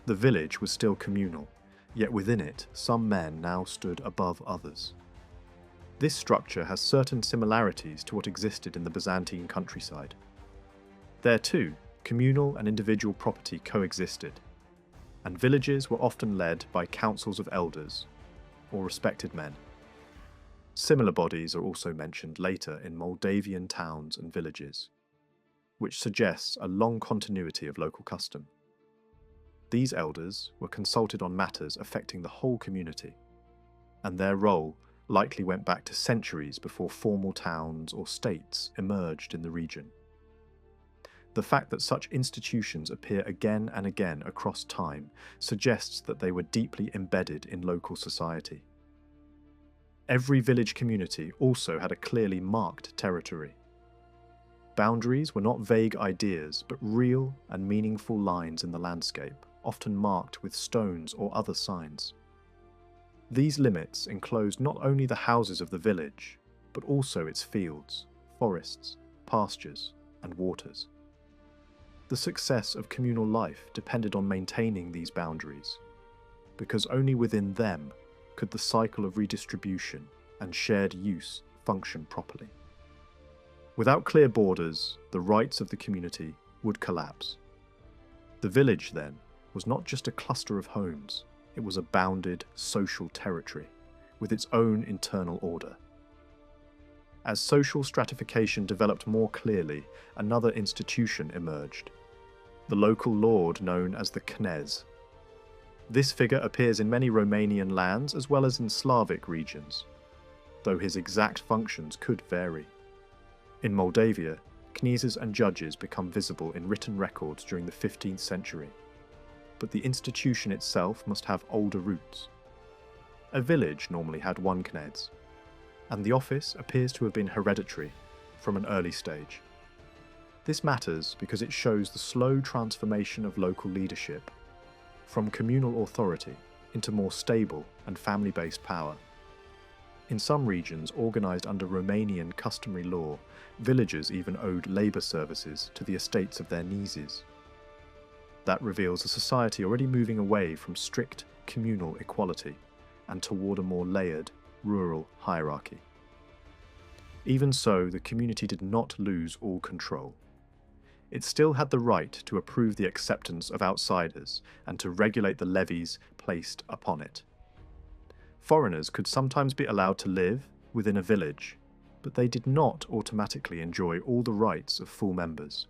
The village was still communal, yet within it, some men now stood above others. This structure has certain similarities to what existed in the Byzantine countryside. There too, communal and individual property coexisted, and villages were often led by councils of elders, or respected men. Similar bodies are also mentioned later in Moldavian towns and villages, which suggests a long continuity of local custom. These elders were consulted on matters affecting the whole community, and their role likely went back to centuries before formal towns or states emerged in the region. The fact that such institutions appear again and again across time suggests that they were deeply embedded in local society. Every village community also had a clearly marked territory. Boundaries were not vague ideas, but real and meaningful lines in the landscape, often marked with stones or other signs. These limits enclosed not only the houses of the village, but also its fields, forests, pastures, and waters. The success of communal life depended on maintaining these boundaries, because only within them could the cycle of redistribution and shared use function properly. Without clear borders, the rights of the community would collapse. The village, then, was not just a cluster of homes, it was a bounded social territory with its own internal order. As social stratification developed more clearly, another institution emerged, the local lord known as the knez. This figure appears in many Romanian lands as well as in Slavic regions, though his exact functions could vary. In Moldavia, kneses and judges become visible in written records during the 15th century, but the institution itself must have older roots. A village normally had one knez, and the office appears to have been hereditary from an early stage. This matters because it shows the slow transformation of local leadership from communal authority into more stable and family-based power. In some regions organised under Romanian customary law, villagers even owed labour services to the estates of their kneses. That reveals a society already moving away from strict communal equality and toward a more layered, rural hierarchy. Even so, the community did not lose all control. It still had the right to approve the acceptance of outsiders and to regulate the levies placed upon it. Foreigners could sometimes be allowed to live within a village, but they did not automatically enjoy all the rights of full members.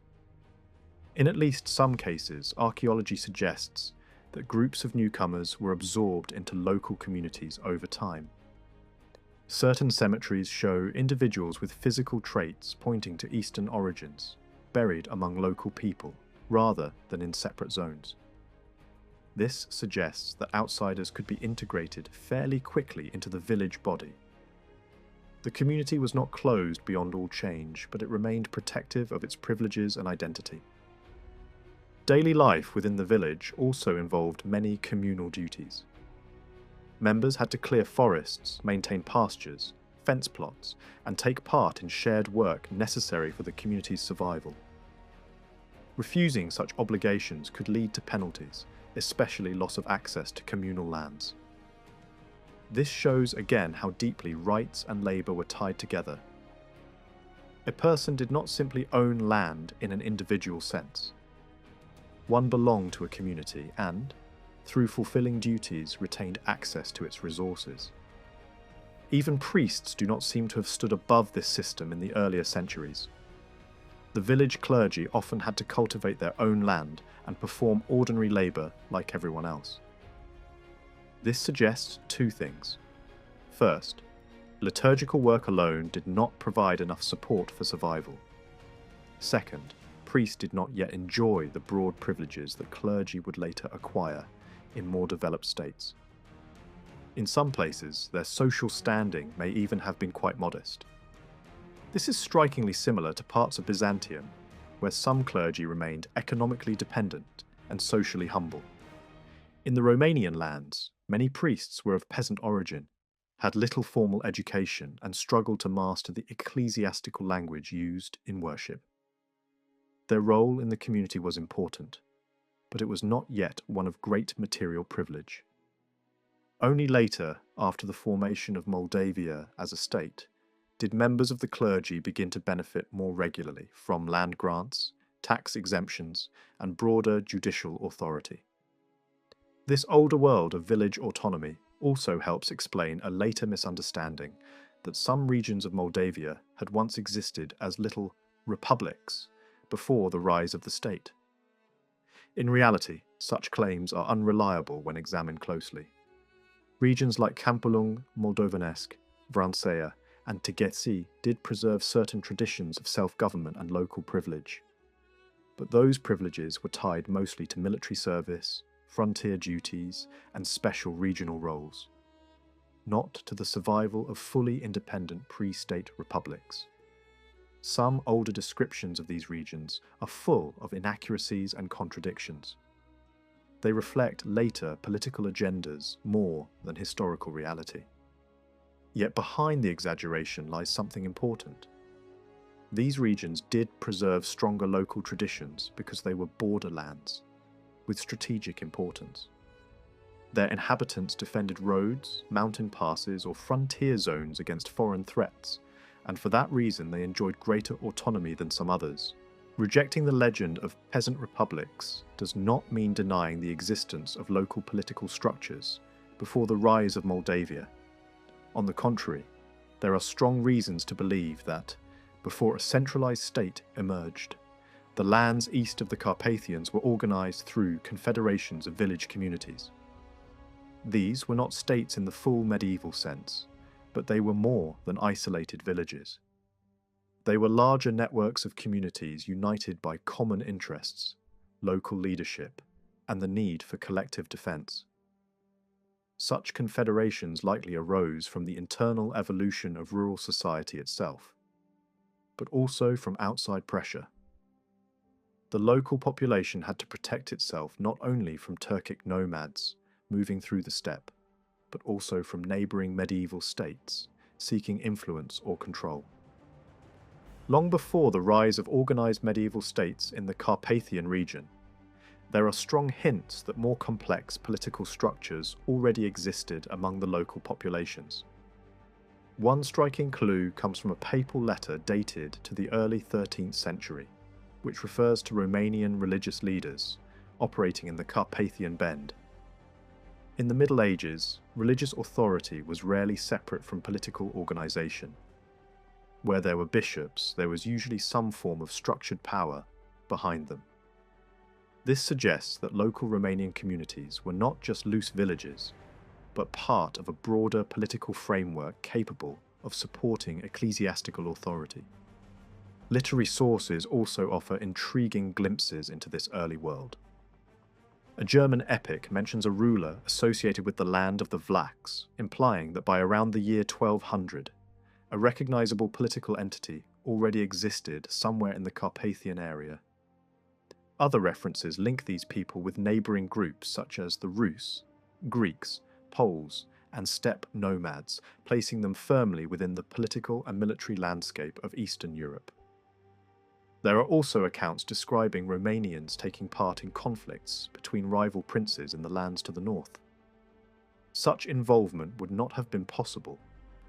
In at least some cases, archaeology suggests that groups of newcomers were absorbed into local communities over time. Certain cemeteries show individuals with physical traits pointing to Eastern origins, buried among local people, rather than in separate zones. This suggests that outsiders could be integrated fairly quickly into the village body. The community was not closed beyond all change, but it remained protective of its privileges and identity. Daily life within the village also involved many communal duties. Members had to clear forests, maintain pastures, fence plots, and take part in shared work necessary for the community's survival. Refusing such obligations could lead to penalties, especially loss of access to communal lands. This shows again how deeply rights and labour were tied together. A person did not simply own land in an individual sense. One belonged to a community and, through fulfilling duties, retained access to its resources. Even priests do not seem to have stood above this system in the earlier centuries. The village clergy often had to cultivate their own land and perform ordinary labour like everyone else. This suggests two things. First, liturgical work alone did not provide enough support for survival. Second, priests did not yet enjoy the broad privileges that clergy would later acquire in more developed states. In some places, their social standing may even have been quite modest. This is strikingly similar to parts of Byzantium, where some clergy remained economically dependent and socially humble. In the Romanian lands, many priests were of peasant origin, had little formal education, and struggled to master the ecclesiastical language used in worship. Their role in the community was important, but it was not yet one of great material privilege. Only later, after the formation of Moldavia as a state, did members of the clergy begin to benefit more regularly from land grants, tax exemptions, and broader judicial authority. This older world of village autonomy also helps explain a later misunderstanding that some regions of Moldavia had once existed as little republics before the rise of the state. In reality, such claims are unreliable when examined closely. Regions like Câmpulung Moldovenesc, Vrancea, and Tegesi did preserve certain traditions of self-government and local privilege. But those privileges were tied mostly to military service, frontier duties, and special regional roles, not to the survival of fully independent pre-state republics. Some older descriptions of these regions are full of inaccuracies and contradictions. They reflect later political agendas more than historical reality. Yet behind the exaggeration lies something important. These regions did preserve stronger local traditions because they were borderlands with strategic importance. Their inhabitants defended roads, mountain passes, or frontier zones against foreign threats, and for that reason they enjoyed greater autonomy than some others. Rejecting the legend of peasant republics does not mean denying the existence of local political structures before the rise of Moldavia. On the contrary, there are strong reasons to believe that, before a centralized state emerged, the lands east of the Carpathians were organized through confederations of village communities. These were not states in the full medieval sense, but they were more than isolated villages. They were larger networks of communities united by common interests, local leadership, and the need for collective defense. Such confederations likely arose from the internal evolution of rural society itself, but also from outside pressure. The local population had to protect itself not only from Turkic nomads moving through the steppe, but also from neighbouring medieval states seeking influence or control. Long before the rise of organised medieval states in the Carpathian region, there are strong hints that more complex political structures already existed among the local populations. One striking clue comes from a papal letter dated to the early 13th century, which refers to Romanian religious leaders operating in the Carpathian Bend. In the Middle Ages, religious authority was rarely separate from political organisation. Where there were bishops, there was usually some form of structured power behind them. This suggests that local Romanian communities were not just loose villages, but part of a broader political framework capable of supporting ecclesiastical authority. Literary sources also offer intriguing glimpses into this early world. A German epic mentions a ruler associated with the land of the Vlachs, implying that by around the year 1200, a recognizable political entity already existed somewhere in the Carpathian area. Other references link these people with neighbouring groups such as the Rus, Greeks, Poles, and steppe nomads, placing them firmly within the political and military landscape of Eastern Europe. There are also accounts describing Romanians taking part in conflicts between rival princes in the lands to the north. Such involvement would not have been possible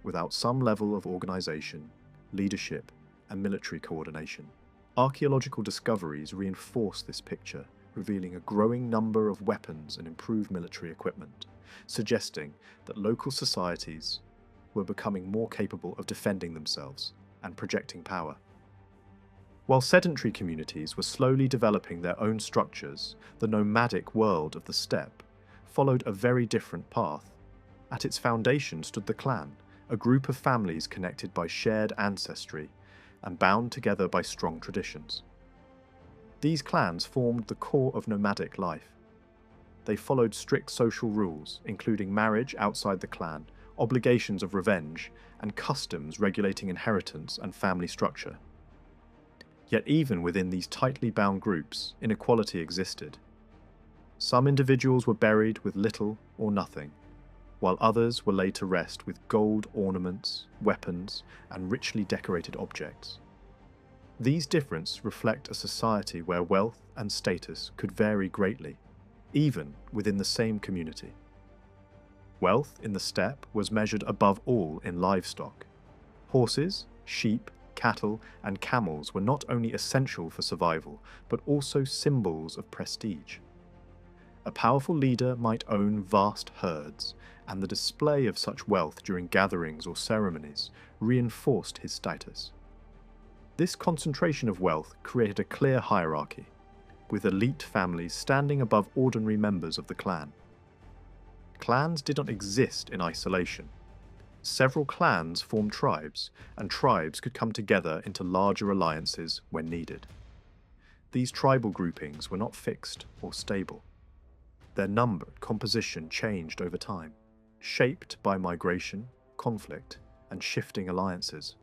without some level of organisation, leadership, and military coordination. Archaeological discoveries reinforce this picture, revealing a growing number of weapons and improved military equipment, suggesting that local societies were becoming more capable of defending themselves and projecting power. While sedentary communities were slowly developing their own structures, the nomadic world of the steppe followed a very different path. At its foundation stood the clan, a group of families connected by shared ancestry and bound together by strong traditions. These clans formed the core of nomadic life. They followed strict social rules, including marriage outside the clan, obligations of revenge, and customs regulating inheritance and family structure. Yet even within these tightly bound groups, inequality existed. Some individuals were buried with little or nothing, while others were laid to rest with gold ornaments, weapons, and richly decorated objects. These differences reflect a society where wealth and status could vary greatly, even within the same community. Wealth in the steppe was measured above all in livestock. Horses, sheep, cattle, and camels were not only essential for survival, but also symbols of prestige. A powerful leader might own vast herds, and the display of such wealth during gatherings or ceremonies reinforced his status. This concentration of wealth created a clear hierarchy, with elite families standing above ordinary members of the clan. Clans did not exist in isolation. Several clans formed tribes, and tribes could come together into larger alliances when needed. These tribal groupings were not fixed or stable. Their number and composition changed over time, shaped by migration, conflict, and shifting alliances.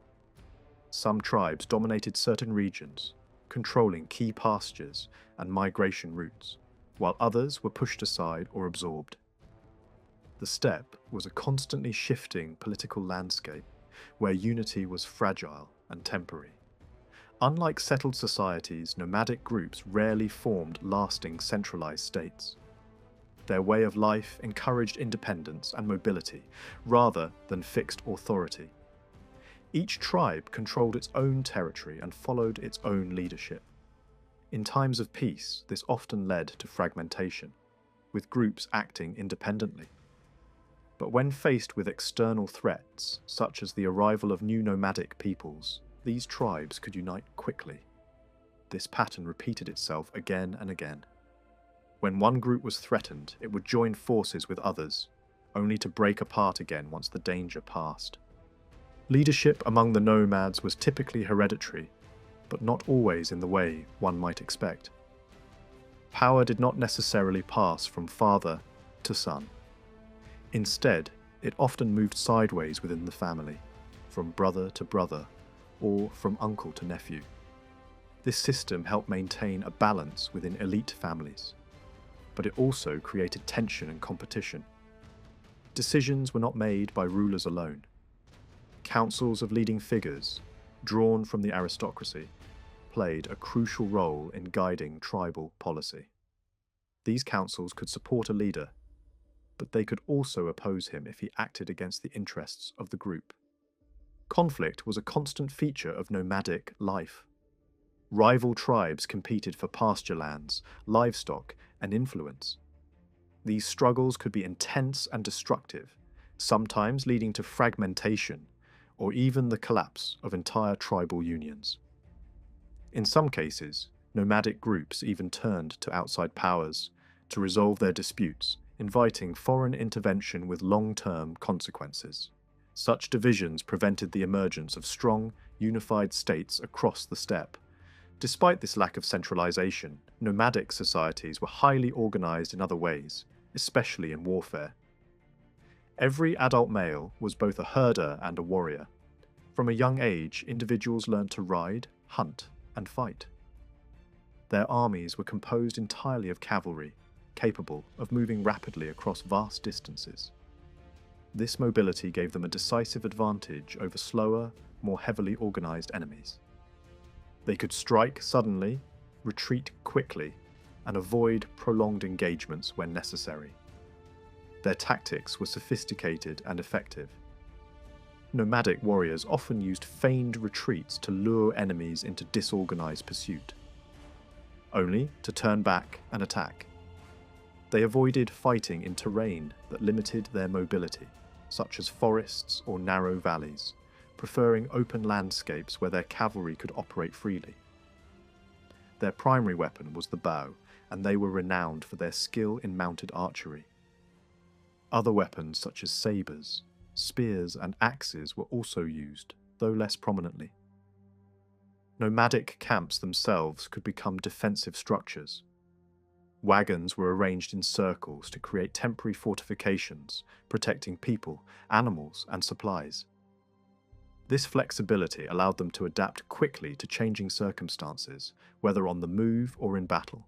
Some tribes dominated certain regions, controlling key pastures and migration routes, while others were pushed aside or absorbed. The steppe was a constantly shifting political landscape where unity was fragile and temporary. Unlike settled societies, nomadic groups rarely formed lasting centralized states. Their way of life encouraged independence and mobility rather than fixed authority. Each tribe controlled its own territory and followed its own leadership. In times of peace, this often led to fragmentation, with groups acting independently. But when faced with external threats, such as the arrival of new nomadic peoples, these tribes could unite quickly. This pattern repeated itself again and again. When one group was threatened, it would join forces with others, only to break apart again once the danger passed. Leadership among the nomads was typically hereditary, but not always in the way one might expect. Power did not necessarily pass from father to son. Instead, it often moved sideways within the family, from brother to brother, or from uncle to nephew. This system helped maintain a balance within elite families, but it also created tension and competition. Decisions were not made by rulers alone. Councils of leading figures, drawn from the aristocracy, played a crucial role in guiding tribal policy. These councils could support a leader, but they could also oppose him if he acted against the interests of the group. Conflict was a constant feature of nomadic life. Rival tribes competed for pasture lands, livestock, and influence. These struggles could be intense and destructive, sometimes leading to fragmentation or even the collapse of entire tribal unions. In some cases, nomadic groups even turned to outside powers to resolve their disputes, inviting foreign intervention with long-term consequences. Such divisions prevented the emergence of strong, unified states across the steppe. Despite this lack of centralization, nomadic societies were highly organized in other ways, especially in warfare. Every adult male was both a herder and a warrior. From a young age, individuals learned to ride, hunt, and fight. Their armies were composed entirely of cavalry, capable of moving rapidly across vast distances. This mobility gave them a decisive advantage over slower, more heavily organized enemies. They could strike suddenly, retreat quickly, and avoid prolonged engagements when necessary. Their tactics were sophisticated and effective. Nomadic warriors often used feigned retreats to lure enemies into disorganized pursuit, only to turn back and attack. They avoided fighting in terrain that limited their mobility, such as forests or narrow valleys, preferring open landscapes where their cavalry could operate freely. Their primary weapon was the bow, and they were renowned for their skill in mounted archery. Other weapons such as sabres, spears, and axes were also used, though less prominently. Nomadic camps themselves could become defensive structures. Wagons were arranged in circles to create temporary fortifications, protecting people, animals, and supplies. This flexibility allowed them to adapt quickly to changing circumstances, whether on the move or in battle.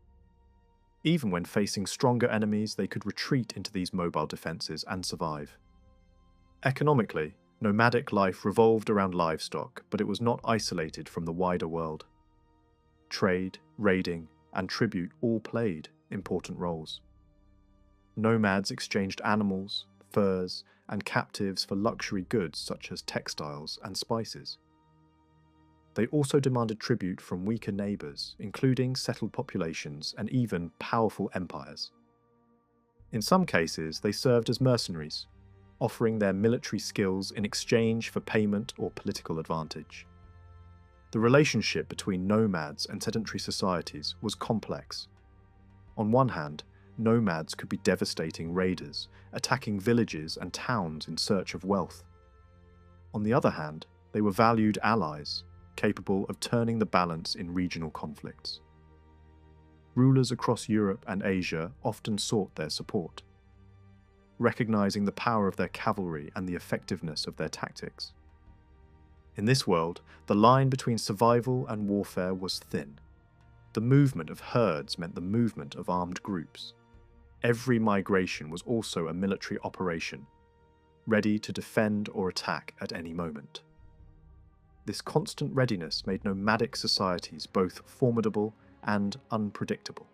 Even when facing stronger enemies, they could retreat into these mobile defences and survive. Economically, nomadic life revolved around livestock, but it was not isolated from the wider world. Trade, raiding, and tribute all played important roles. Nomads exchanged animals, furs, and captives for luxury goods such as textiles and spices. They also demanded tribute from weaker neighbours, including settled populations and even powerful empires. In some cases, they served as mercenaries, offering their military skills in exchange for payment or political advantage. The relationship between nomads and sedentary societies was complex. On one hand, nomads could be devastating raiders, attacking villages and towns in search of wealth. On the other hand, they were valued allies, capable of turning the balance in regional conflicts. Rulers across Europe and Asia often sought their support, recognizing the power of their cavalry and the effectiveness of their tactics. In this world, the line between survival and warfare was thin. The movement of herds meant the movement of armed groups. Every migration was also a military operation, ready to defend or attack at any moment. This constant readiness made nomadic societies both formidable and unpredictable.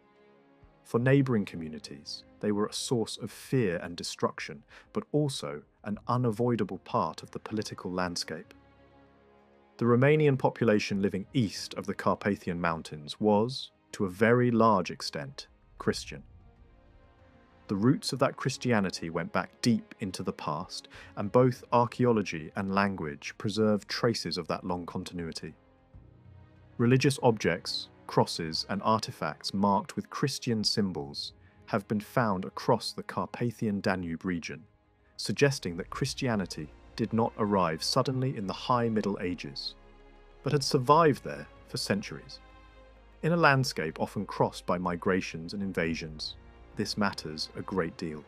For neighbouring communities, they were a source of fear and destruction, but also an unavoidable part of the political landscape. The Romanian population living east of the Carpathian Mountains was, to a very large extent, Christian. The roots of that Christianity went back deep into the past, and both archaeology and language preserve traces of that long continuity. Religious objects, crosses, and artifacts marked with Christian symbols have been found across the Carpathian Danube region, suggesting that Christianity did not arrive suddenly in the High Middle Ages, but had survived there for centuries. In a landscape often crossed by migrations and invasions, this matters a great deal.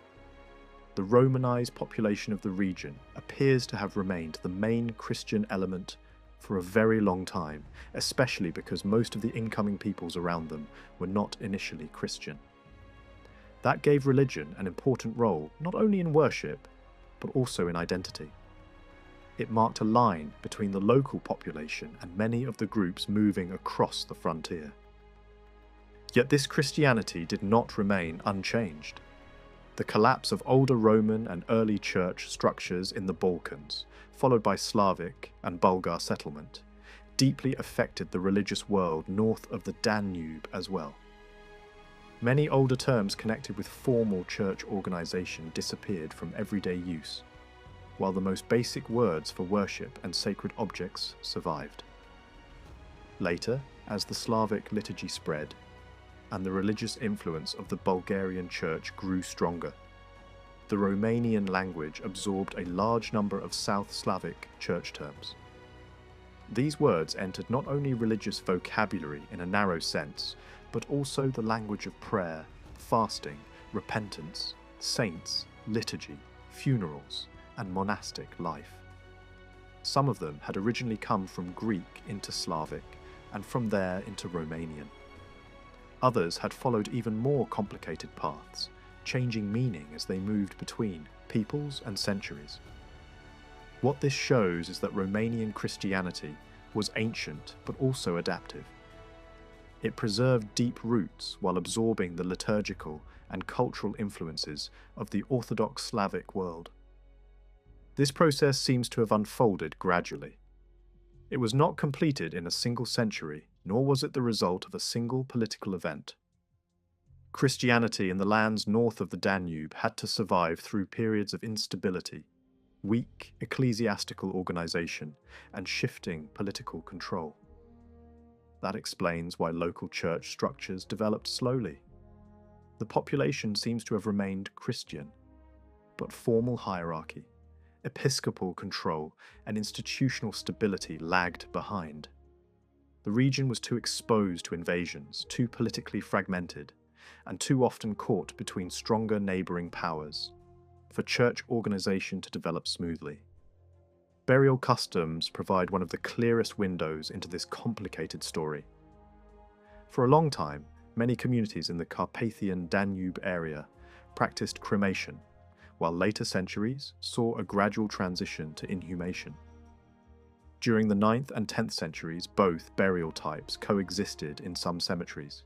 The Romanized population of the region appears to have remained the main Christian element for a very long time, especially because most of the incoming peoples around them were not initially Christian. That gave religion an important role not only in worship, but also in identity. It marked a line between the local population and many of the groups moving across the frontier. Yet this Christianity did not remain unchanged. The collapse of older Roman and early church structures in the Balkans, followed by Slavic and Bulgar settlement, deeply affected the religious world north of the Danube as well. Many older terms connected with formal church organization disappeared from everyday use, while the most basic words for worship and sacred objects survived. Later, as the Slavic liturgy spread, and the religious influence of the Bulgarian church grew stronger, the Romanian language absorbed a large number of South Slavic church terms. These words entered not only religious vocabulary in a narrow sense, but also the language of prayer, fasting, repentance, saints, liturgy, funerals, and monastic life. Some of them had originally come from Greek into Slavic, and from there into Romanian. Others had followed even more complicated paths, changing meaning as they moved between peoples and centuries. What this shows is that Romanian Christianity was ancient but also adaptive. It preserved deep roots while absorbing the liturgical and cultural influences of the Orthodox Slavic world. This process seems to have unfolded gradually. It was not completed in a single century, nor was it the result of a single political event. Christianity in the lands north of the Danube had to survive through periods of instability, weak ecclesiastical organization, and shifting political control. That explains why local church structures developed slowly. The population seems to have remained Christian, but formal hierarchy, episcopal control, and institutional stability lagged behind. The region was too exposed to invasions, too politically fragmented, and too often caught between stronger neighbouring powers for church organisation to develop smoothly. Burial customs provide one of the clearest windows into this complicated story. For a long time, many communities in the Carpathian Danube area practiced cremation, while later centuries saw a gradual transition to inhumation. During the 9th and 10th centuries, both burial types coexisted in some cemeteries.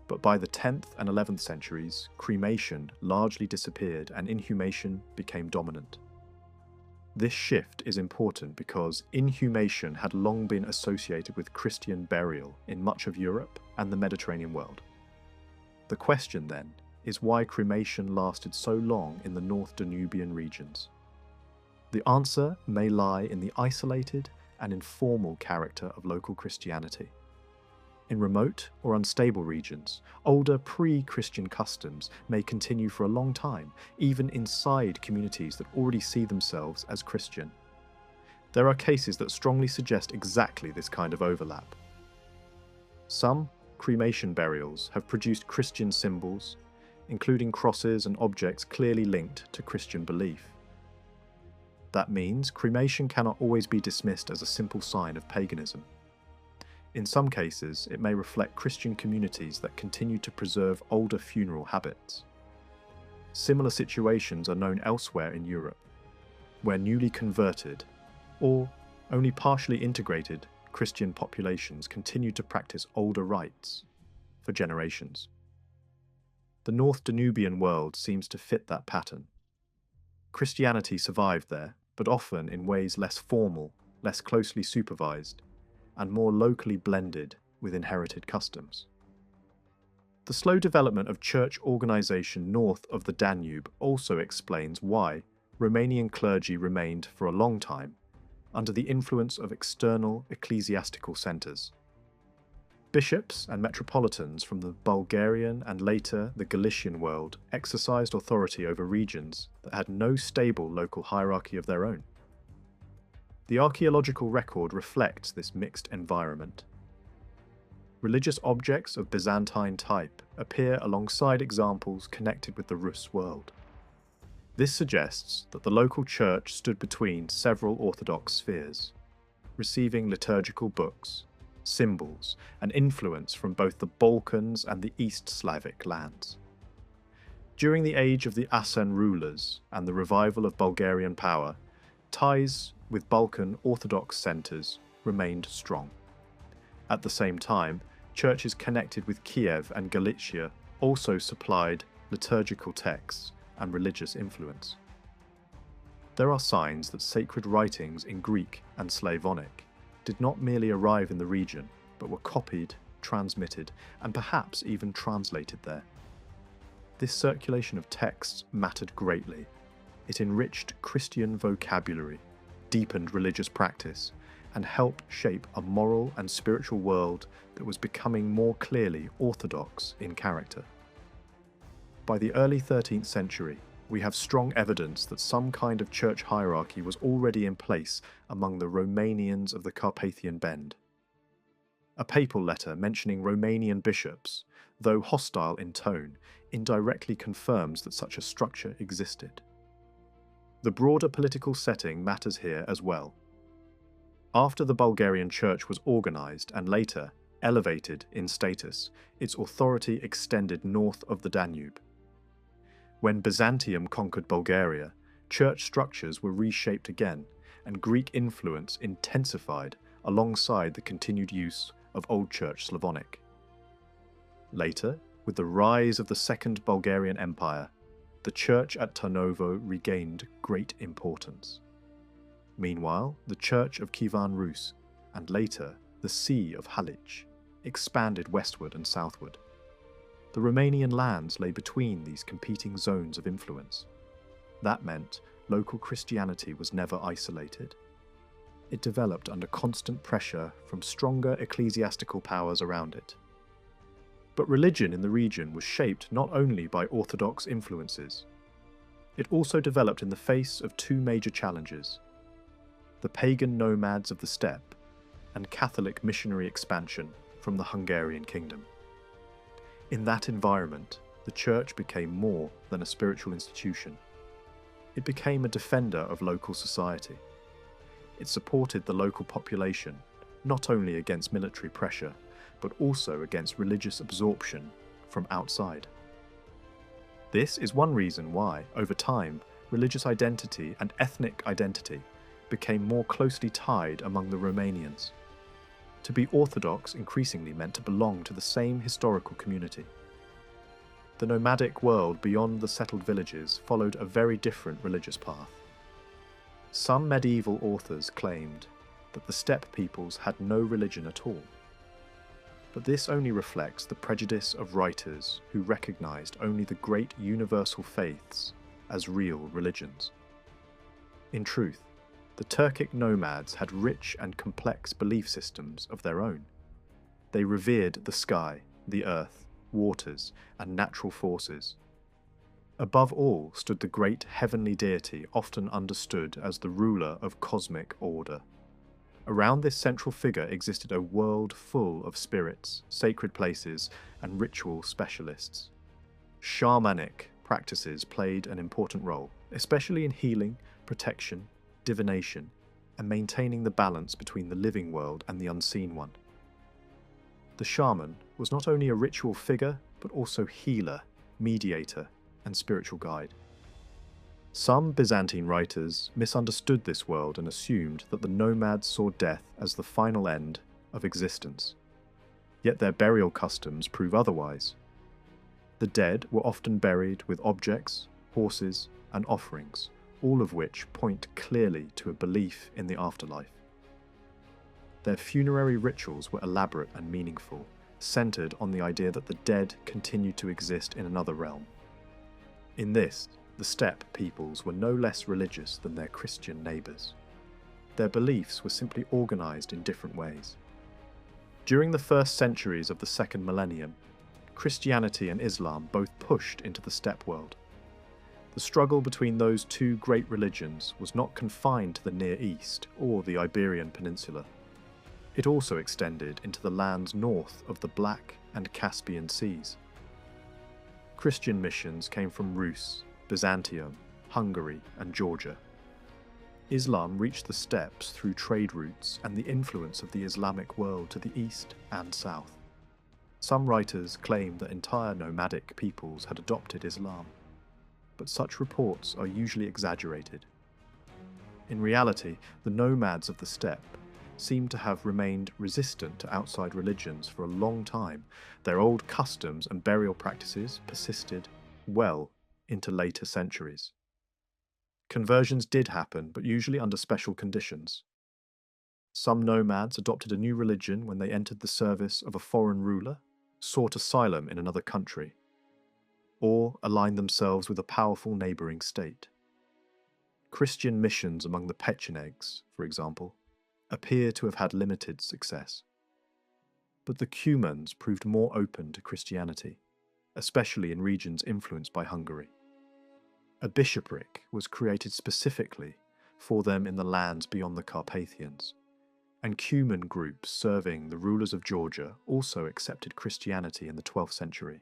But by the 10th and 11th centuries, cremation largely disappeared and inhumation became dominant. This shift is important because inhumation had long been associated with Christian burial in much of Europe and the Mediterranean world. The question, then, is why cremation lasted so long in the North Danubian regions. The answer may lie in the isolated and informal character of local Christianity. In remote or unstable regions, older pre-Christian customs may continue for a long time, even inside communities that already see themselves as Christian. There are cases that strongly suggest exactly this kind of overlap. Some cremation burials have produced Christian symbols, including crosses and objects clearly linked to Christian belief. That means cremation cannot always be dismissed as a simple sign of paganism. In some cases, it may reflect Christian communities that continue to preserve older funeral habits. Similar situations are known elsewhere in Europe, where newly converted, or Only partially integrated Christian populations continued to practice older rites for generations. The North Danubian world seems to fit that pattern. Christianity survived there, but often in ways less formal, less closely supervised, and more locally blended with inherited customs. The slow development of church organisation north of the Danube also explains why Romanian clergy remained for a long time under the influence of external ecclesiastical centres. Bishops and metropolitans from the Bulgarian and later the Galician world exercised authority over regions that had no stable local hierarchy of their own. The archaeological record reflects this mixed environment. Religious objects of Byzantine type appear alongside examples connected with the Rus world. This suggests that the local church stood between several Orthodox spheres, receiving liturgical books, symbols, and influence from both the Balkans and the East Slavic lands. During the age of the Asen rulers and the revival of Bulgarian power, ties with Balkan Orthodox centres remained strong. At the same time, churches connected with Kiev and Galicia also supplied liturgical texts and religious influence. There are signs that sacred writings in Greek and Slavonic did not merely arrive in the region, but were copied, transmitted, and perhaps even translated there. This circulation of texts mattered greatly. It enriched Christian vocabulary, deepened religious practice, and helped shape a moral and spiritual world that was becoming more clearly orthodox in character. By the early 13th century, we have strong evidence that some kind of church hierarchy was already in place among the Romanians of the Carpathian Bend. A papal letter mentioning Romanian bishops, though hostile in tone, indirectly confirms that such a structure existed. The broader political setting matters here as well. After the Bulgarian church was organised and later elevated in status, its authority extended north of the Danube. When Byzantium conquered Bulgaria, church structures were reshaped again, and Greek influence intensified alongside the continued use of Old Church Slavonic. Later, with the rise of the Second Bulgarian Empire, the church at Tarnovo regained great importance. Meanwhile, the Church of Kievan Rus, and later the See of Halic, expanded westward and southward. The Romanian lands lay between these competing zones of influence. That meant local Christianity was never isolated. It developed under constant pressure from stronger ecclesiastical powers around it. But religion in the region was shaped not only by Orthodox influences. It also developed in the face of two major challenges: the pagan nomads of the steppe and Catholic missionary expansion from the Hungarian kingdom. In that environment, the church became more than a spiritual institution. It became a defender of local society. It supported the local population, not only against military pressure, but also against religious absorption from outside. This is one reason why, over time, religious identity and ethnic identity became more closely tied among the Romanians. To be Orthodox increasingly meant to belong to the same historical community. The nomadic world beyond the settled villages followed a very different religious path. Some medieval authors claimed that the steppe peoples had no religion at all. But this only reflects the prejudice of writers who recognized only the great universal faiths as real religions. In truth, the Turkic nomads had rich and complex belief systems of their own. They revered the sky, the earth, waters, and natural forces. Above all stood the great heavenly deity often understood as the ruler of cosmic order. Around this central figure existed a world full of spirits, sacred places, and ritual specialists. Shamanic practices played an important role, especially in healing, protection, divination, and maintaining the balance between the living world and the unseen one. The shaman was not only a ritual figure, but also healer, mediator, and spiritual guide. Some Byzantine writers misunderstood this world and assumed that the nomads saw death as the final end of existence. Yet their burial customs prove otherwise. The dead were often buried with objects, horses, and offerings, all of which point clearly to a belief in the afterlife. Their funerary rituals were elaborate and meaningful, centered on the idea that the dead continued to exist in another realm. In this, the steppe peoples were no less religious than their Christian neighbours. Their beliefs were simply organised in different ways. During the first centuries of the second millennium, Christianity and Islam both pushed into the steppe world. The struggle between those two great religions was not confined to the Near East or the Iberian Peninsula. It also extended into the lands north of the Black and Caspian Seas. Christian missions came from Rus, Byzantium, Hungary, and Georgia. Islam reached the steppes through trade routes and the influence of the Islamic world to the east and south. Some writers claim that entire nomadic peoples had adopted Islam, but such reports are usually exaggerated. In reality, the nomads of the steppe seem to have remained resistant to outside religions for a long time. Their old customs and burial practices persisted well into later centuries. Conversions did happen, but usually under special conditions. Some nomads adopted a new religion when they entered the service of a foreign ruler, sought asylum in another country, or aligned themselves with a powerful neighbouring state. Christian missions among the Pechenegs, for example, appear to have had limited success. But the Cumans proved more open to Christianity, especially in regions influenced by Hungary. A bishopric was created specifically for them in the lands beyond the Carpathians, and Cuman groups serving the rulers of Georgia also accepted Christianity in the 12th century.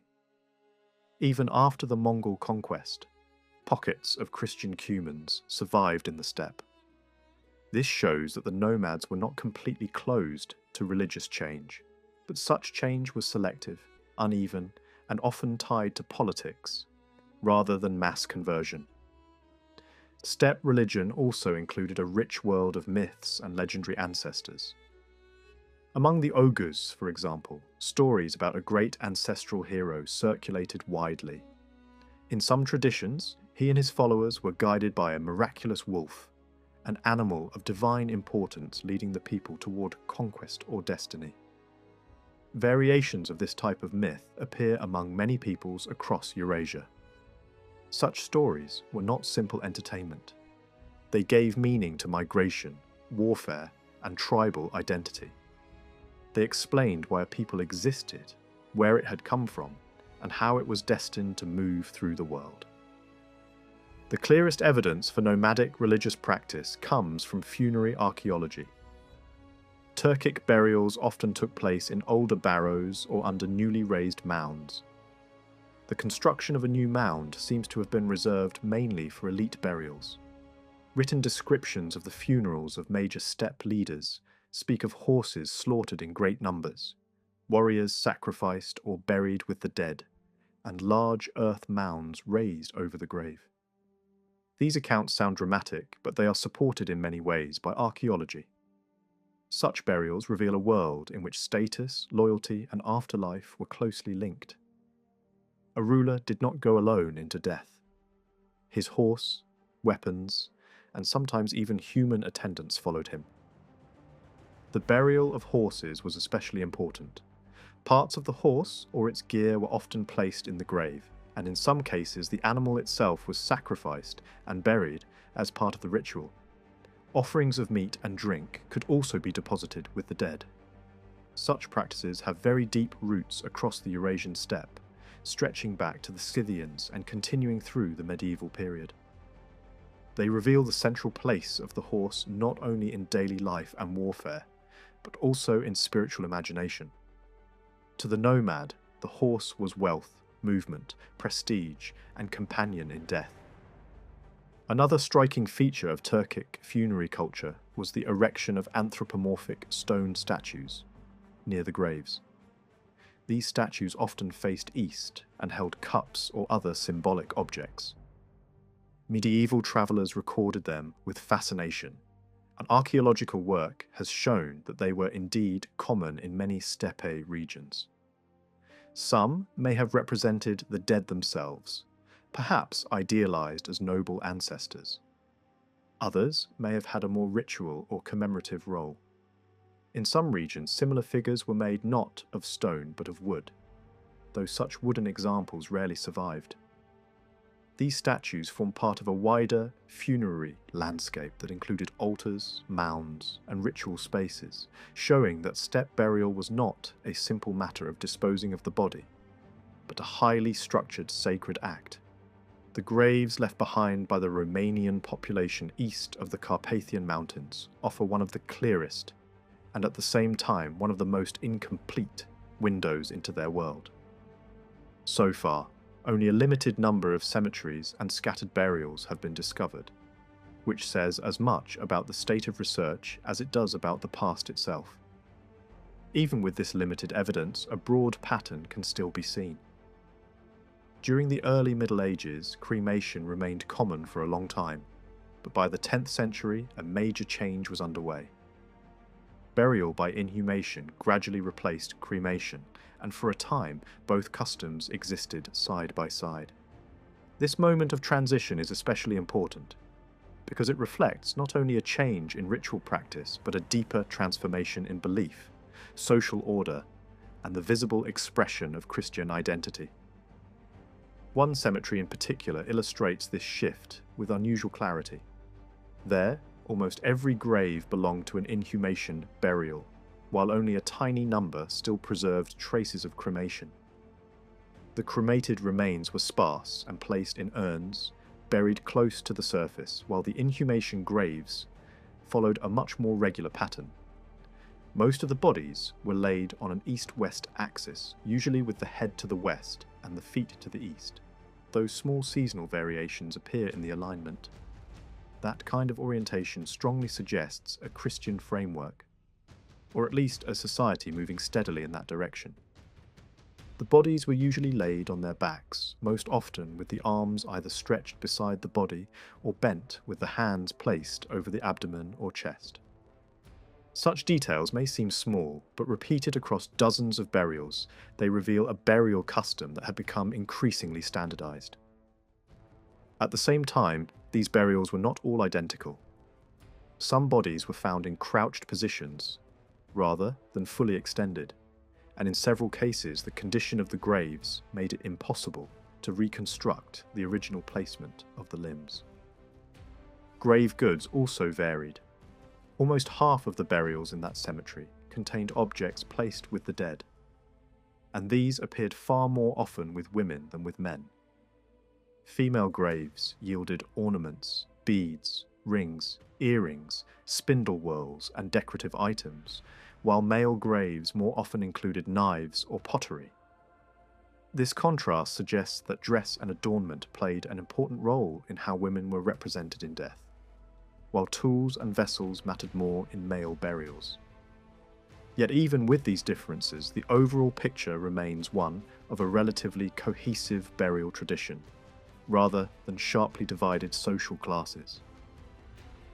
Even after the Mongol conquest, pockets of Christian Cumans survived in the steppe. This shows that the nomads were not completely closed to religious change, but such change was selective, uneven, and often tied to politics, rather than mass conversion. Steppe religion also included a rich world of myths and legendary ancestors. Among the Ogres, for example, stories about a great ancestral hero circulated widely. In some traditions, he and his followers were guided by a miraculous wolf, an animal of divine importance leading the people toward conquest or destiny. Variations of this type of myth appear among many peoples across Eurasia. Such stories were not simple entertainment. They gave meaning to migration, warfare, and tribal identity. They explained why a people existed, where it had come from, and how it was destined to move through the world. The clearest evidence for nomadic religious practice comes from funerary archaeology. Turkic burials often took place in older barrows or under newly raised mounds. The construction of a new mound seems to have been reserved mainly for elite burials. Written descriptions of the funerals of major steppe leaders speak of horses slaughtered in great numbers, warriors sacrificed or buried with the dead, and large earth mounds raised over the grave. These accounts sound dramatic, but they are supported in many ways by archaeology. Such burials reveal a world in which status, loyalty, and afterlife were closely linked. A ruler did not go alone into death. His horse, weapons, and sometimes even human attendants followed him. The burial of horses was especially important. Parts of the horse or its gear were often placed in the grave, and in some cases the animal itself was sacrificed and buried as part of the ritual. Offerings of meat and drink could also be deposited with the dead. Such practices have very deep roots across the Eurasian steppe, stretching back to the Scythians and continuing through the medieval period. They reveal the central place of the horse not only in daily life and warfare, but also in spiritual imagination. To the nomad, the horse was wealth, movement, prestige, and companion in death. Another striking feature of Turkic funerary culture was the erection of anthropomorphic stone statues near the graves. These statues often faced east and held cups or other symbolic objects. Medieval travellers recorded them with fascination, and archaeological work has shown that they were indeed common in many steppe regions. Some may have represented the dead themselves, perhaps idealized as noble ancestors. Others may have had a more ritual or commemorative role. In some regions, similar figures were made not of stone but of wood, though such wooden examples rarely survived. These statues form part of a wider funerary landscape that included altars, mounds, and ritual spaces, showing that steppe burial was not a simple matter of disposing of the body, but a highly structured sacred act. The graves left behind by the Romanian population east of the Carpathian Mountains offer one of the clearest, and at the same time one of the most incomplete, windows into their world. So far, only a limited number of cemeteries and scattered burials have been discovered, which says as much about the state of research as it does about the past itself. Even with this limited evidence, a broad pattern can still be seen. During the early Middle Ages, cremation remained common for a long time, but by the 10th century, a major change was underway. Burial by inhumation gradually replaced cremation, and for a time, both customs existed side by side. This moment of transition is especially important, because it reflects not only a change in ritual practice, but a deeper transformation in belief, social order, and the visible expression of Christian identity. One cemetery in particular illustrates this shift with unusual clarity. There, almost every grave belonged to an inhumation burial, while only a tiny number still preserved traces of cremation. The cremated remains were sparse and placed in urns, buried close to the surface, while the inhumation graves followed a much more regular pattern. Most of the bodies were laid on an east-west axis, usually with the head to the west and the feet to the east, though small seasonal variations appear in the alignment. That kind of orientation strongly suggests a Christian framework, or at least a society moving steadily in that direction. The bodies were usually laid on their backs, most often with the arms either stretched beside the body or bent with the hands placed over the abdomen or chest. Such details may seem small, but repeated across dozens of burials, they reveal a burial custom that had become increasingly standardized. At the same time, these burials were not all identical. Some bodies were found in crouched positions, rather than fully extended, and in several cases the condition of the graves made it impossible to reconstruct the original placement of the limbs. Grave goods also varied. Almost half of the burials in that cemetery contained objects placed with the dead, and these appeared far more often with women than with men. Female graves yielded ornaments, beads, rings, earrings, spindle whorls, and decorative items, while male graves more often included knives or pottery. This contrast suggests that dress and adornment played an important role in how women were represented in death, while tools and vessels mattered more in male burials. Yet even with these differences, the overall picture remains one of a relatively cohesive burial tradition, rather than sharply divided social classes.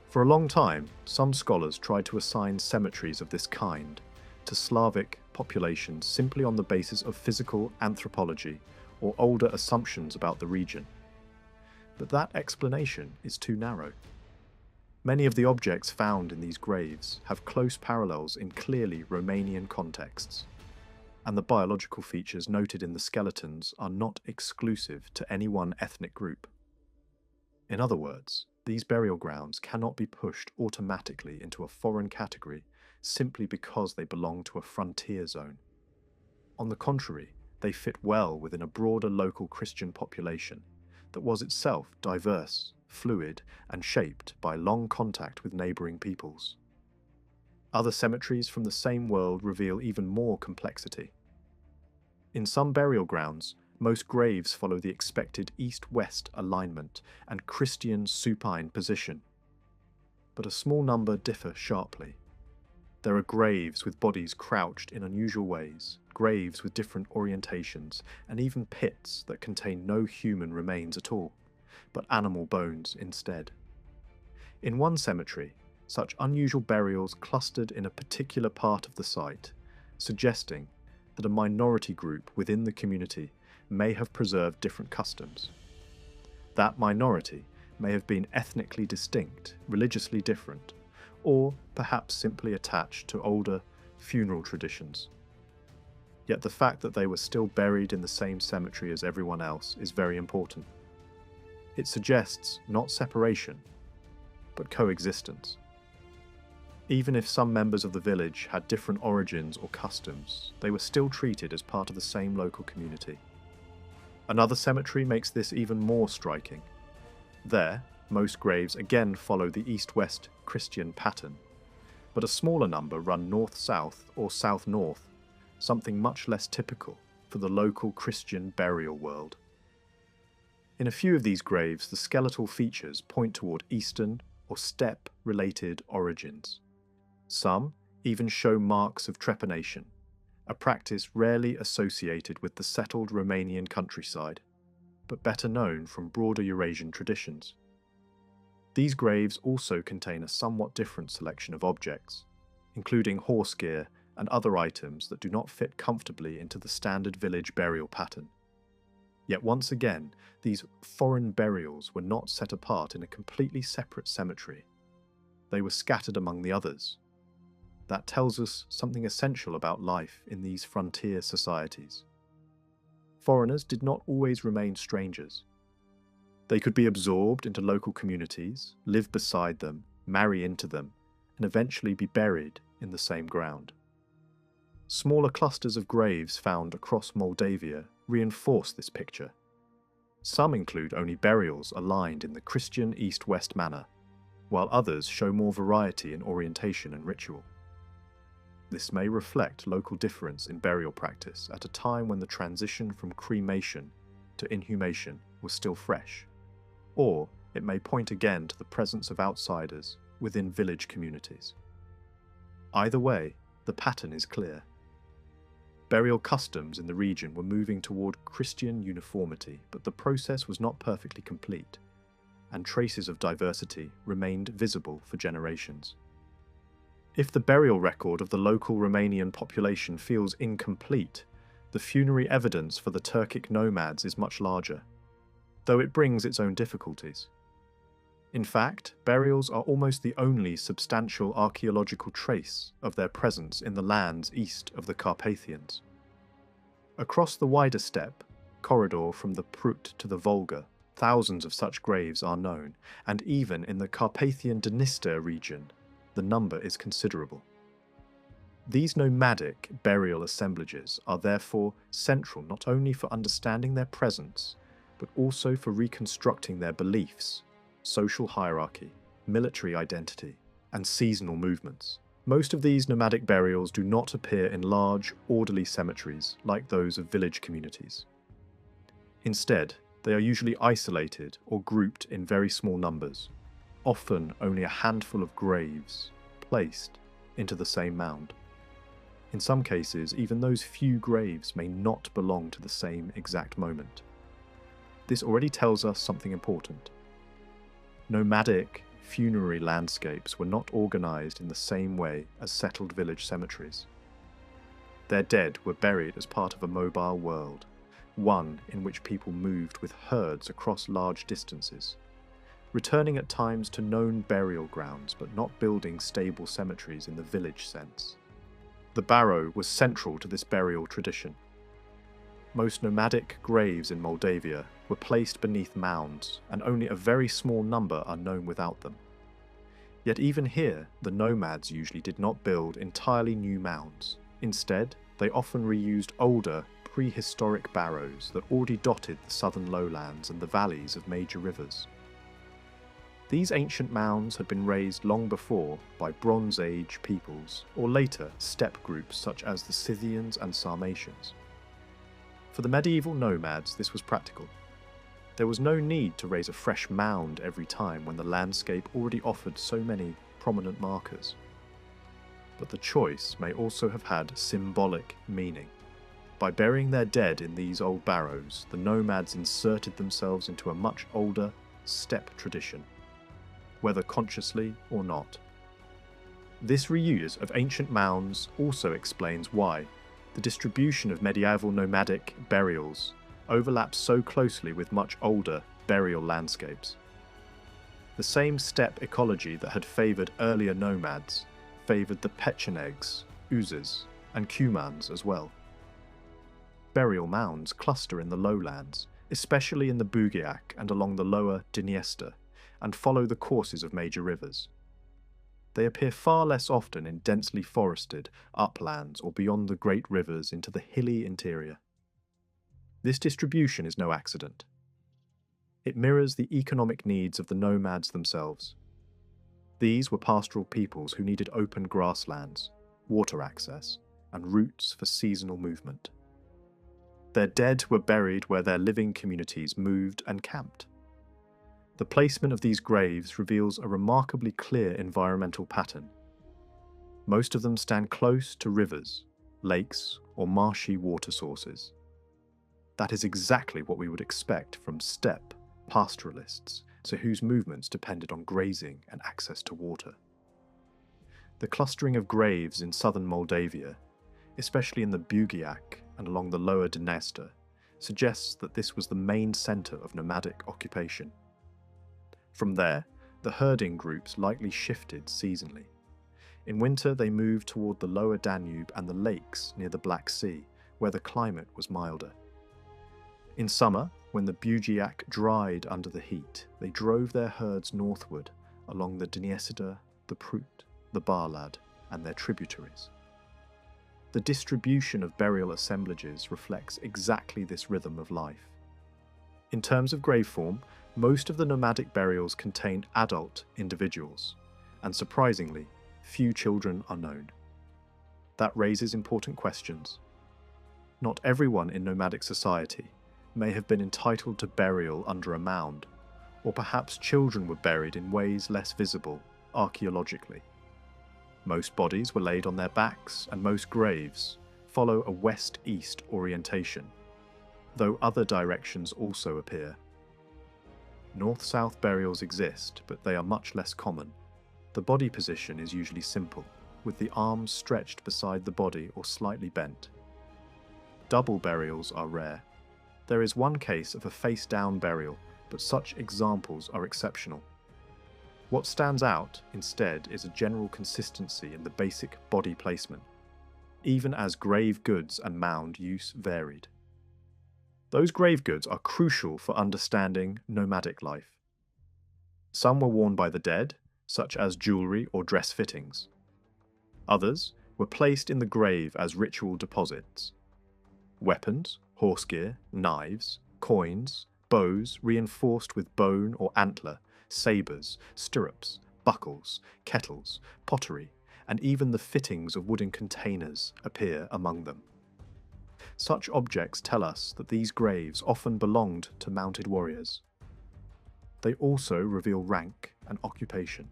For a long time, some scholars tried to assign cemeteries of this kind to Slavic populations simply on the basis of physical anthropology or older assumptions about the region. But that explanation is too narrow. Many of the objects found in these graves have close parallels in clearly Romanian contexts, and the biological features noted in the skeletons are not exclusive to any one ethnic group. In other words, these burial grounds cannot be pushed automatically into a foreign category simply because they belong to a frontier zone. On the contrary, they fit well within a broader local Christian population that was itself diverse, fluid, and shaped by long contact with neighbouring peoples. Other cemeteries from the same world reveal even more complexity. In some burial grounds, most graves follow the expected east-west alignment and Christian supine position, but a small number differ sharply. There are graves with bodies crouched in unusual ways, graves with different orientations, and even pits that contain no human remains at all, but animal bones instead. In one cemetery, such unusual burials clustered in a particular part of the site, suggesting that a minority group within the community may have preserved different customs. That minority may have been ethnically distinct, religiously different, or perhaps simply attached to older funeral traditions. Yet the fact that they were still buried in the same cemetery as everyone else is very important. It suggests not separation, but coexistence. Even if some members of the village had different origins or customs, they were still treated as part of the same local community. Another cemetery makes this even more striking. There, most graves again follow the east-west Christian pattern, but a smaller number run north-south or south-north, something much less typical for the local Christian burial world. In a few of these graves, the skeletal features point toward Eastern or steppe-related origins. Some even show marks of trepanation, a practice rarely associated with the settled Romanian countryside, but better known from broader Eurasian traditions. These graves also contain a somewhat different selection of objects, including horse gear and other items that do not fit comfortably into the standard village burial pattern. Yet once again, these foreign burials were not set apart in a completely separate cemetery. They were scattered among the others. That tells us something essential about life in these frontier societies. Foreigners did not always remain strangers. They could be absorbed into local communities, live beside them, marry into them, and eventually be buried in the same ground. Smaller clusters of graves found across Moldavia reinforce this picture. Some include only burials aligned in the Christian East-West manner, while others show more variety in orientation and ritual. This may reflect local difference in burial practice at a time when the transition from cremation to inhumation was still fresh, or it may point again to the presence of outsiders within village communities. Either way, the pattern is clear. Burial customs in the region were moving toward Christian uniformity, but the process was not perfectly complete, and traces of diversity remained visible for generations. If the burial record of the local Romanian population feels incomplete, the funerary evidence for the Turkic nomads is much larger, though it brings its own difficulties. In fact, burials are almost the only substantial archaeological trace of their presence in the lands east of the Carpathians. Across the wider steppe, corridor from the Prut to the Volga, thousands of such graves are known, and even in the Carpathian Dniester region, the number is considerable. These nomadic burial assemblages are therefore central not only for understanding their presence, but also for reconstructing their beliefs, social hierarchy, military identity, and seasonal movements. Most of these nomadic burials do not appear in large, orderly cemeteries like those of village communities. Instead, they are usually isolated or grouped in very small numbers, often only a handful of graves placed into the same mound. In some cases, even those few graves may not belong to the same exact moment. This already tells us something important. Nomadic, funerary landscapes were not organized in the same way as settled village cemeteries. Their dead were buried as part of a mobile world, one in which people moved with herds across large distances, returning at times to known burial grounds but not building stable cemeteries in the village sense. The barrow was central to this burial tradition. Most nomadic graves in Moldavia were placed beneath mounds, and only a very small number are known without them. Yet even here, the nomads usually did not build entirely new mounds. Instead, they often reused older, prehistoric barrows that already dotted the southern lowlands and the valleys of major rivers. These ancient mounds had been raised long before by Bronze Age peoples, or later steppe groups such as the Scythians and Sarmatians. For the medieval nomads, this was practical. There was no need to raise a fresh mound every time when the landscape already offered so many prominent markers. But the choice may also have had symbolic meaning. By burying their dead in these old barrows, the nomads inserted themselves into a much older, steppe tradition, whether consciously or not. This reuse of ancient mounds also explains why the distribution of medieval nomadic burials overlaps so closely with much older burial landscapes. The same steppe ecology that had favoured earlier nomads favoured the Pechenegs, Uzes, and Cumans as well. Burial mounds cluster in the lowlands, especially in the Bugiak and along the lower Dniester, and follow the courses of major rivers. They appear far less often in densely forested uplands or beyond the great rivers into the hilly interior. This distribution is no accident. It mirrors the economic needs of the nomads themselves. These were pastoral peoples who needed open grasslands, water access, and routes for seasonal movement. Their dead were buried where their living communities moved and camped. The placement of these graves reveals a remarkably clear environmental pattern. Most of them stand close to rivers, lakes, or marshy water sources. That is exactly what we would expect from steppe pastoralists, so whose movements depended on grazing and access to water. The clustering of graves in southern Moldavia, especially in the Bugiak and along the lower Dniester, suggests that this was the main centre of nomadic occupation. From there, the herding groups likely shifted seasonally. In winter, they moved toward the lower Danube and the lakes near the Black Sea, where the climate was milder. In summer, when the Bugiak dried under the heat, they drove their herds northward along the Dniester, the Prut, the Barlad, and their tributaries. The distribution of burial assemblages reflects exactly this rhythm of life. In terms of grave form, most of the nomadic burials contain adult individuals, and surprisingly, few children are known. That raises important questions. Not everyone in nomadic society may have been entitled to burial under a mound, or perhaps children were buried in ways less visible archaeologically. Most bodies were laid on their backs, and most graves follow a west-east orientation, though other directions also appear. North-south burials exist, but they are much less common. The body position is usually simple, with the arms stretched beside the body or slightly bent. Double burials are rare. There is one case of a face-down burial, but such examples are exceptional. What stands out, instead, is a general consistency in the basic body placement, even as grave goods and mound use varied. Those grave goods are crucial for understanding nomadic life. Some were worn by the dead, such as jewellery or dress fittings. Others were placed in the grave as ritual deposits. Weapons, horse gear, knives, coins, bows reinforced with bone or antler, sabres, stirrups, buckles, kettles, pottery, and even the fittings of wooden containers appear among them. Such objects tell us that these graves often belonged to mounted warriors. They also reveal rank and occupation.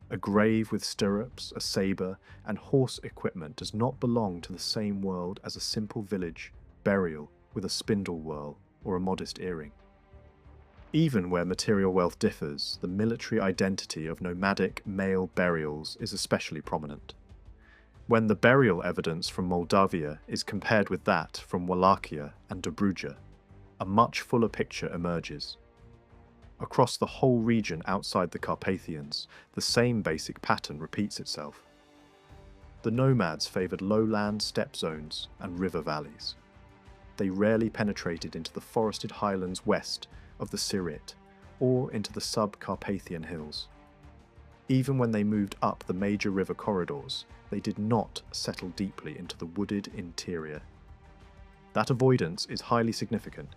A grave with stirrups, a sabre, and horse equipment does not belong to the same world as a simple village burial with a spindle whorl or a modest earring. Even where material wealth differs, the military identity of nomadic male burials is especially prominent. When the burial evidence from Moldavia is compared with that from Wallachia and Dobruja, a much fuller picture emerges. Across the whole region outside the Carpathians, the same basic pattern repeats itself. The nomads favoured lowland steppe zones and river valleys. They rarely penetrated into the forested highlands west of the Siret or into the sub-Carpathian hills. Even when they moved up the major river corridors, they did not settle deeply into the wooded interior. That avoidance is highly significant.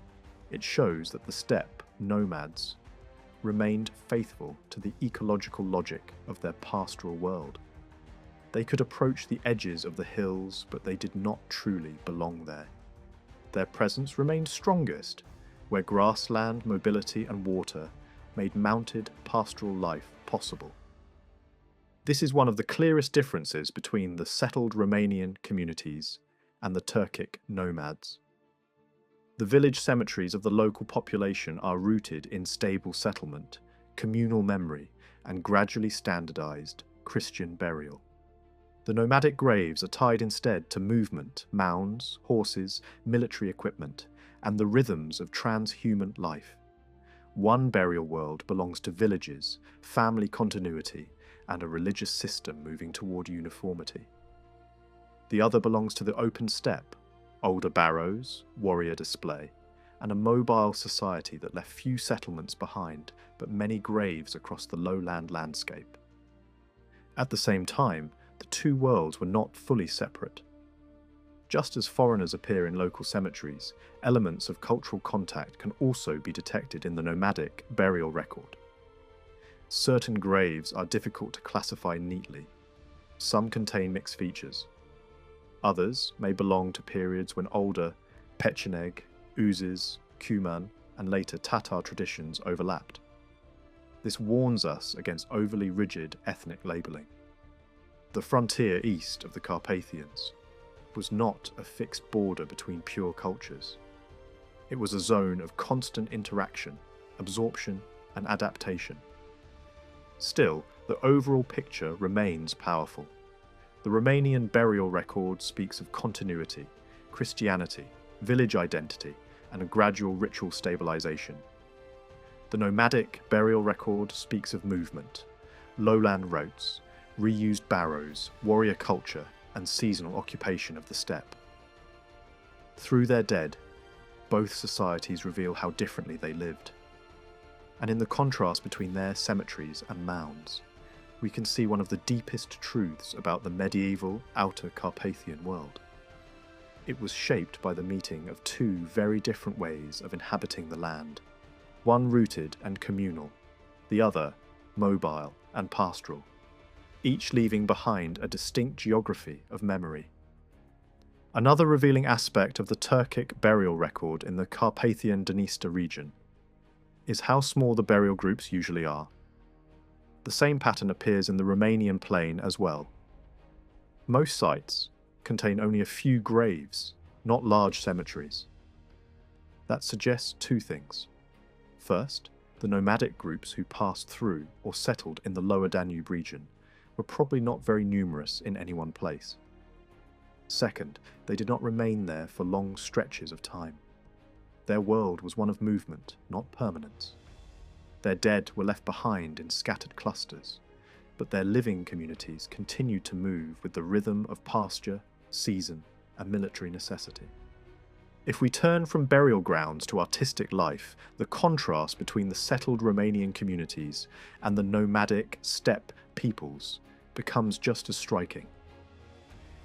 It shows that the steppe nomads remained faithful to the ecological logic of their pastoral world. They could approach the edges of the hills, but they did not truly belong there. Their presence remained strongest where grassland, mobility, and water made mounted pastoral life possible. This is one of the clearest differences between the settled Romanian communities and the Turkic nomads. The village cemeteries of the local population are rooted in stable settlement, communal memory, and gradually standardized Christian burial. The nomadic graves are tied instead to movement, mounds, horses, military equipment, and the rhythms of transhuman life. One burial world belongs to villages, family continuity, and a religious system moving toward uniformity. The other belongs to the open steppe, older barrows, warrior display, and a mobile society that left few settlements behind, but many graves across the lowland landscape. At the same time, the two worlds were not fully separate. Just as foreigners appear in local cemeteries, elements of cultural contact can also be detected in the nomadic burial record. Certain graves are difficult to classify neatly. Some contain mixed features. Others may belong to periods when older Pecheneg, Uzes, Cuman, and later Tatar traditions overlapped. This warns us against overly rigid ethnic labelling. The frontier east of the Carpathians was not a fixed border between pure cultures. It was a zone of constant interaction, absorption, and adaptation. Still, the overall picture remains powerful. The Romanian burial record speaks of continuity, Christianity, village identity, and a gradual ritual stabilization. The nomadic burial record speaks of movement, lowland routes, reused barrows, warrior culture, and seasonal occupation of the steppe. Through their dead, both societies reveal how differently they lived. And in the contrast between their cemeteries and mounds, we can see one of the deepest truths about the medieval outer Carpathian world. It was shaped by the meeting of two very different ways of inhabiting the land, one rooted and communal, the other mobile and pastoral, each leaving behind a distinct geography of memory. Another revealing aspect of the Turkic burial record in the Carpathian Dniester region is how small the burial groups usually are. The same pattern appears in the Romanian plain as well. Most sites contain only a few graves, not large cemeteries. That suggests two things. First, the nomadic groups who passed through or settled in the lower Danube region were probably not very numerous in any one place. Second, they did not remain there for long stretches of time. Their world was one of movement, not permanence. Their dead were left behind in scattered clusters, but their living communities continued to move with the rhythm of pasture, season, and military necessity. If we turn from burial grounds to artistic life, the contrast between the settled Romanian communities and the nomadic steppe peoples becomes just as striking.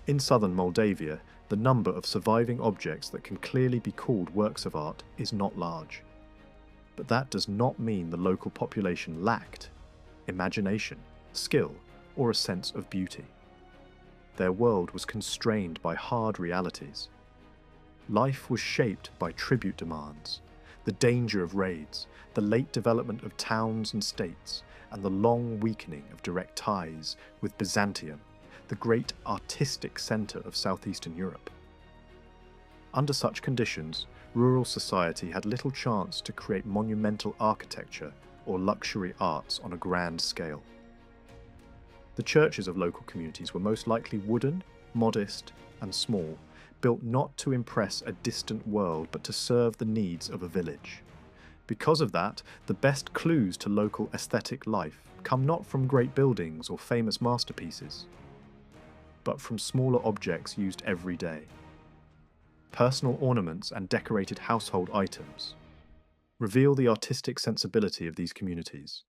In southern Moldavia, the number of surviving objects that can clearly be called works of art is not large. But that does not mean the local population lacked imagination, skill, or a sense of beauty. Their world was constrained by hard realities. Life was shaped by tribute demands, the danger of raids, the late development of towns and states, and the long weakening of direct ties with Byzantium, the great artistic centre of southeastern Europe. Under such conditions, rural society had little chance to create monumental architecture or luxury arts on a grand scale. The churches of local communities were most likely wooden, modest, and small, built not to impress a distant world but to serve the needs of a village. Because of that, the best clues to local aesthetic life come not from great buildings or famous masterpieces, but from smaller objects used every day. Personal ornaments and decorated household items reveal the artistic sensibility of these communities,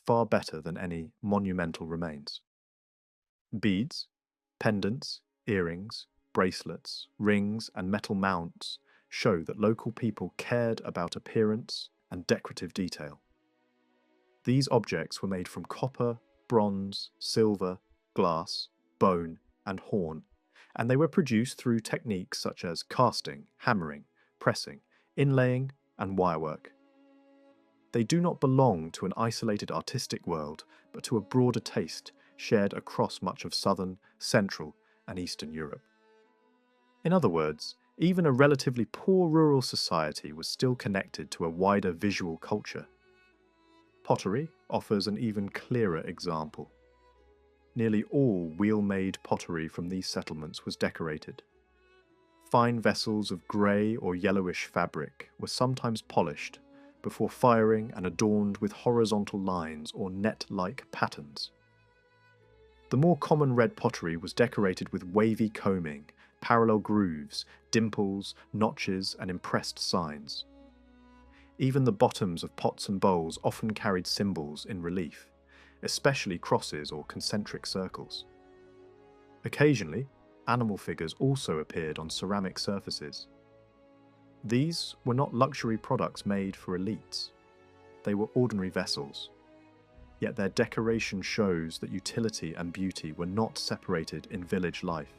far better than any monumental remains. Beads, pendants, earrings, bracelets, rings, and metal mounts show that local people cared about appearance and decorative detail. These objects were made from copper, bronze, silver, glass, bone, and horn, and they were produced through techniques such as casting, hammering, pressing, inlaying, and wirework. They do not belong to an isolated artistic world, but to a broader taste shared across much of southern, central, and eastern Europe. In other words, Even a relatively poor rural society was still connected to a wider visual culture. Pottery offers an even clearer example. Nearly all wheel-made pottery from these settlements was decorated. Fine vessels of grey or yellowish fabric were sometimes polished before firing and adorned with horizontal lines or net-like patterns. The more common red pottery was decorated with wavy combing, parallel grooves, dimples, notches, and impressed signs. Even the bottoms of pots and bowls often carried symbols in relief, especially crosses or concentric circles. Occasionally, animal figures also appeared on ceramic surfaces. These were not luxury products made for elites. They were ordinary vessels. Yet their decoration shows that utility and beauty were not separated in village life.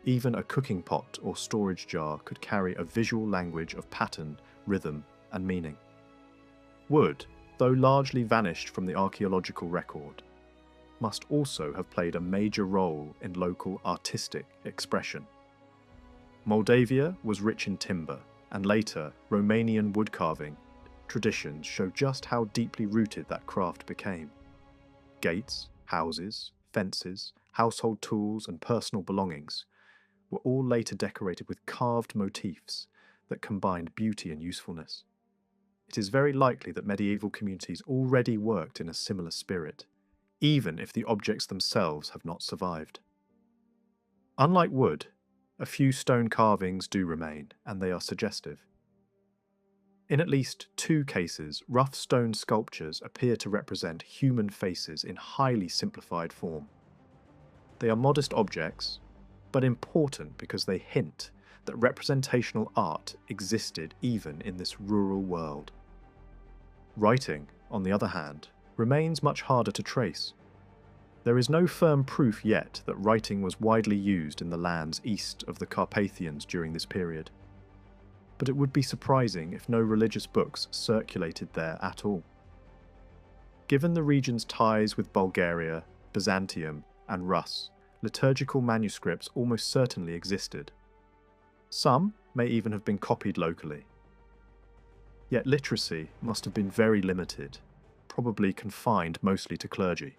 Even a cooking pot or storage jar could carry a visual language of pattern, rhythm, and meaning. Wood, though largely vanished from the archaeological record, must also have played a major role in local artistic expression. Moldavia was rich in timber, and later Romanian woodcarving traditions show just how deeply rooted that craft became. Gates, houses, fences, household tools, and personal belongings were all later decorated with carved motifs that combined beauty and usefulness. It is very likely that medieval communities already worked in a similar spirit, even if the objects themselves have not survived. Unlike wood, a few stone carvings do remain, and they are suggestive. In at least 2 cases, rough stone sculptures appear to represent human faces in highly simplified form. They are modest objects, but important because they hint that representational art existed even in this rural world. Writing, on the other hand, remains much harder to trace. There is no firm proof yet that writing was widely used in the lands east of the Carpathians during this period, but it would be surprising if no religious books circulated there at all. Given the region's ties with Bulgaria, Byzantium, and Rus, liturgical manuscripts almost certainly existed. Some may even have been copied locally. Yet literacy must have been very limited, probably confined mostly to clergy.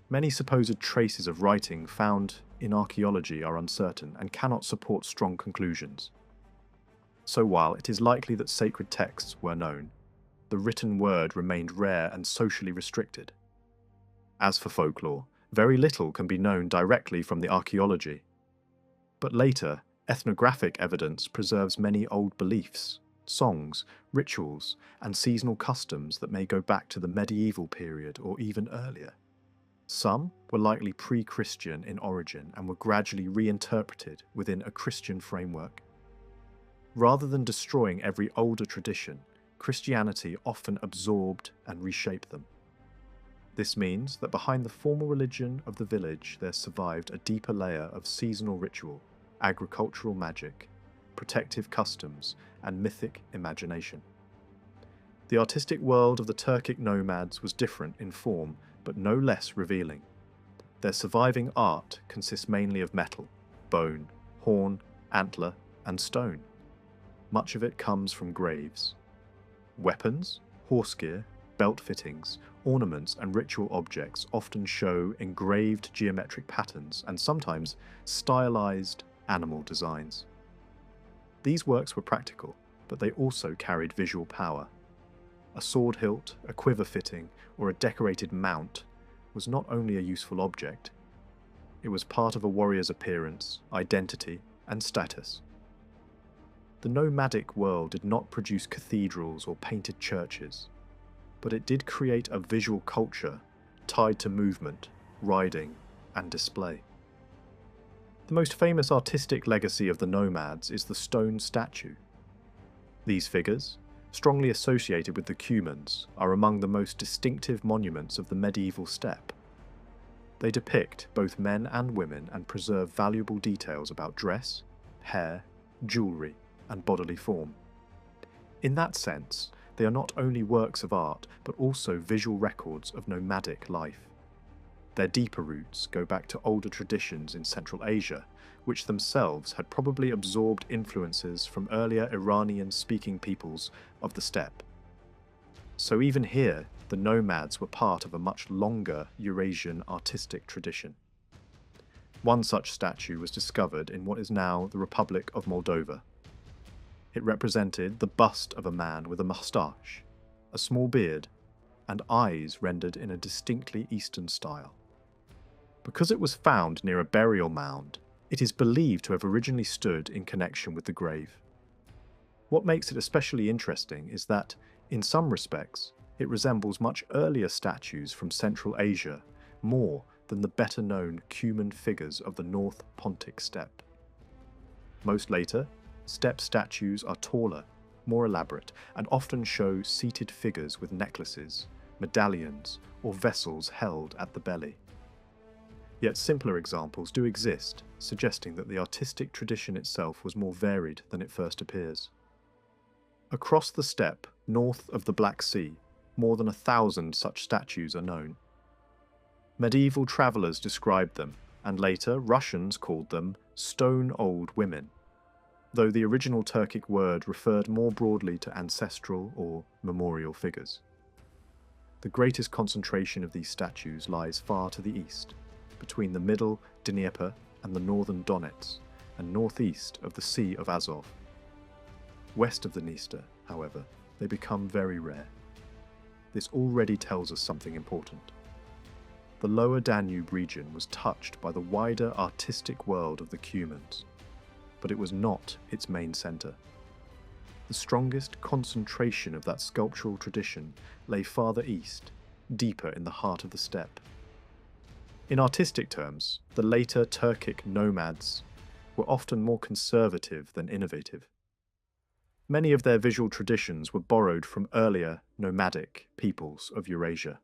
Many supposed traces of writing found in archaeology are uncertain and cannot support strong conclusions. So while it is likely that sacred texts were known, the written word remained rare and socially restricted. As for folklore, very little can be known directly from the archaeology. But later, ethnographic evidence preserves many old beliefs, songs, rituals, and seasonal customs that may go back to the medieval period or even earlier. Some were likely pre-Christian in origin and were gradually reinterpreted within a Christian framework. Rather than destroying every older tradition, Christianity often absorbed and reshaped them. This means that behind the formal religion of the village there survived a deeper layer of seasonal ritual, agricultural magic, protective customs, and mythic imagination. The artistic world of the Turkic nomads was different in form, but no less revealing. Their surviving art consists mainly of metal, bone, horn, antler, and stone. Much of it comes from graves. Weapons, horse gear, belt fittings, ornaments, and ritual objects often show engraved geometric patterns and sometimes stylized animal designs. These works were practical, but they also carried visual power. A sword hilt, a quiver fitting, or a decorated mount was not only a useful object, it was part of a warrior's appearance, identity, and status. The nomadic world did not produce cathedrals or painted churches, but it did create a visual culture tied to movement, riding, and display. The most famous artistic legacy of the nomads is the stone statue. These figures, strongly associated with the Cumans, are among the most distinctive monuments of the medieval steppe. They depict both men and women and preserve valuable details about dress, hair, jewellery, and bodily form. In that sense, they are not only works of art, but also visual records of nomadic life. Their deeper roots go back to older traditions in Central Asia, which themselves had probably absorbed influences from earlier Iranian-speaking peoples of the steppe. So even here, the nomads were part of a much longer Eurasian artistic tradition. One such statue was discovered in what is now the Republic of Moldova. It represented the bust of a man with a moustache, a small beard, and eyes rendered in a distinctly Eastern style. Because it was found near a burial mound, it is believed to have originally stood in connection with the grave. What makes it especially interesting is that, in some respects, it resembles much earlier statues from Central Asia more than the better-known Cuman figures of the North Pontic steppe. Most later, steppe statues are taller, more elaborate, and often show seated figures with necklaces, medallions, or vessels held at the belly. Yet simpler examples do exist, suggesting that the artistic tradition itself was more varied than it first appears. Across the steppe, north of the Black Sea, more than 1,000 such statues are known. Medieval travellers described them, and later Russians called them stone-old women, though the original Turkic word referred more broadly to ancestral or memorial figures. The greatest concentration of these statues lies far to the east, between the middle Dnieper and the northern Donets, and northeast of the Sea of Azov. West of the Dniester, however, they become very rare. This already tells us something important. The lower Danube region was touched by the wider artistic world of the Cumans, but it was not its main centre. The strongest concentration of that sculptural tradition lay farther east, deeper in the heart of the steppe. In artistic terms, the later Turkic Nomads were often more conservative than innovative. Many of their visual traditions were borrowed from earlier nomadic peoples of Eurasia.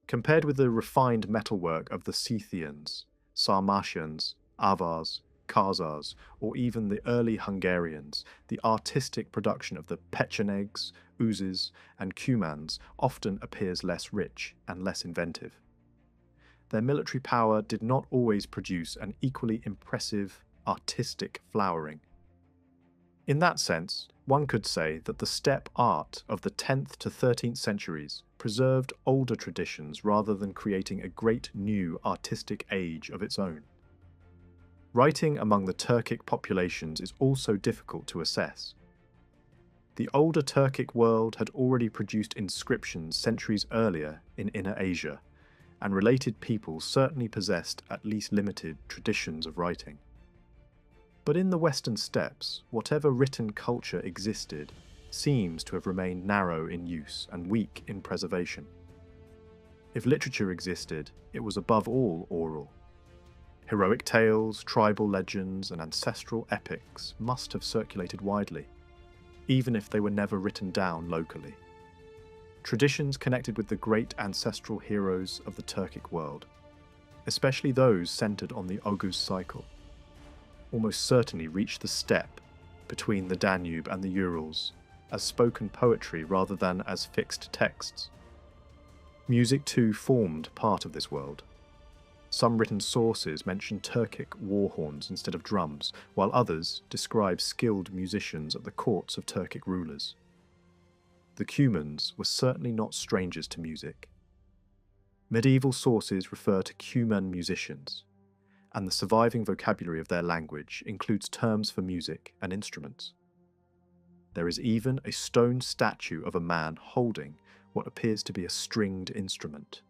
Compared with the refined metalwork of the Scythians, Sarmatians, Avars, Khazars, or even the early Hungarians, the artistic production of the Pechenegs, Uzes, and Cumans often appears less rich and less inventive. Their military power did not always produce an equally impressive artistic flowering. In that sense, one could say that the steppe art of the 10th to 13th centuries preserved older traditions rather than creating a great new artistic age of its own. Writing among the Turkic populations is also difficult to assess. The older Turkic world had already produced inscriptions centuries earlier in Inner Asia, and related peoples certainly possessed at least limited traditions of writing. But in the western steppes, whatever written culture existed seems to have remained narrow in use and weak in preservation. If literature existed, it was above all oral. Heroic tales, tribal legends, and ancestral epics must have circulated widely, even if they were never written down locally. Traditions connected with the great ancestral heroes of the Turkic world, especially those centered on the Oghuz cycle, almost certainly reached the steppe between the Danube and the Urals as spoken poetry rather than as fixed texts. Music too formed part of this world. Some written sources mention Turkic war horns instead of drums, while others describe skilled musicians at the courts of Turkic rulers. The Cumans were certainly not strangers to music. Medieval sources refer to Cuman musicians, and the surviving vocabulary of their language includes terms for music and instruments. There is even a stone statue of a man holding what appears to be a stringed instrument,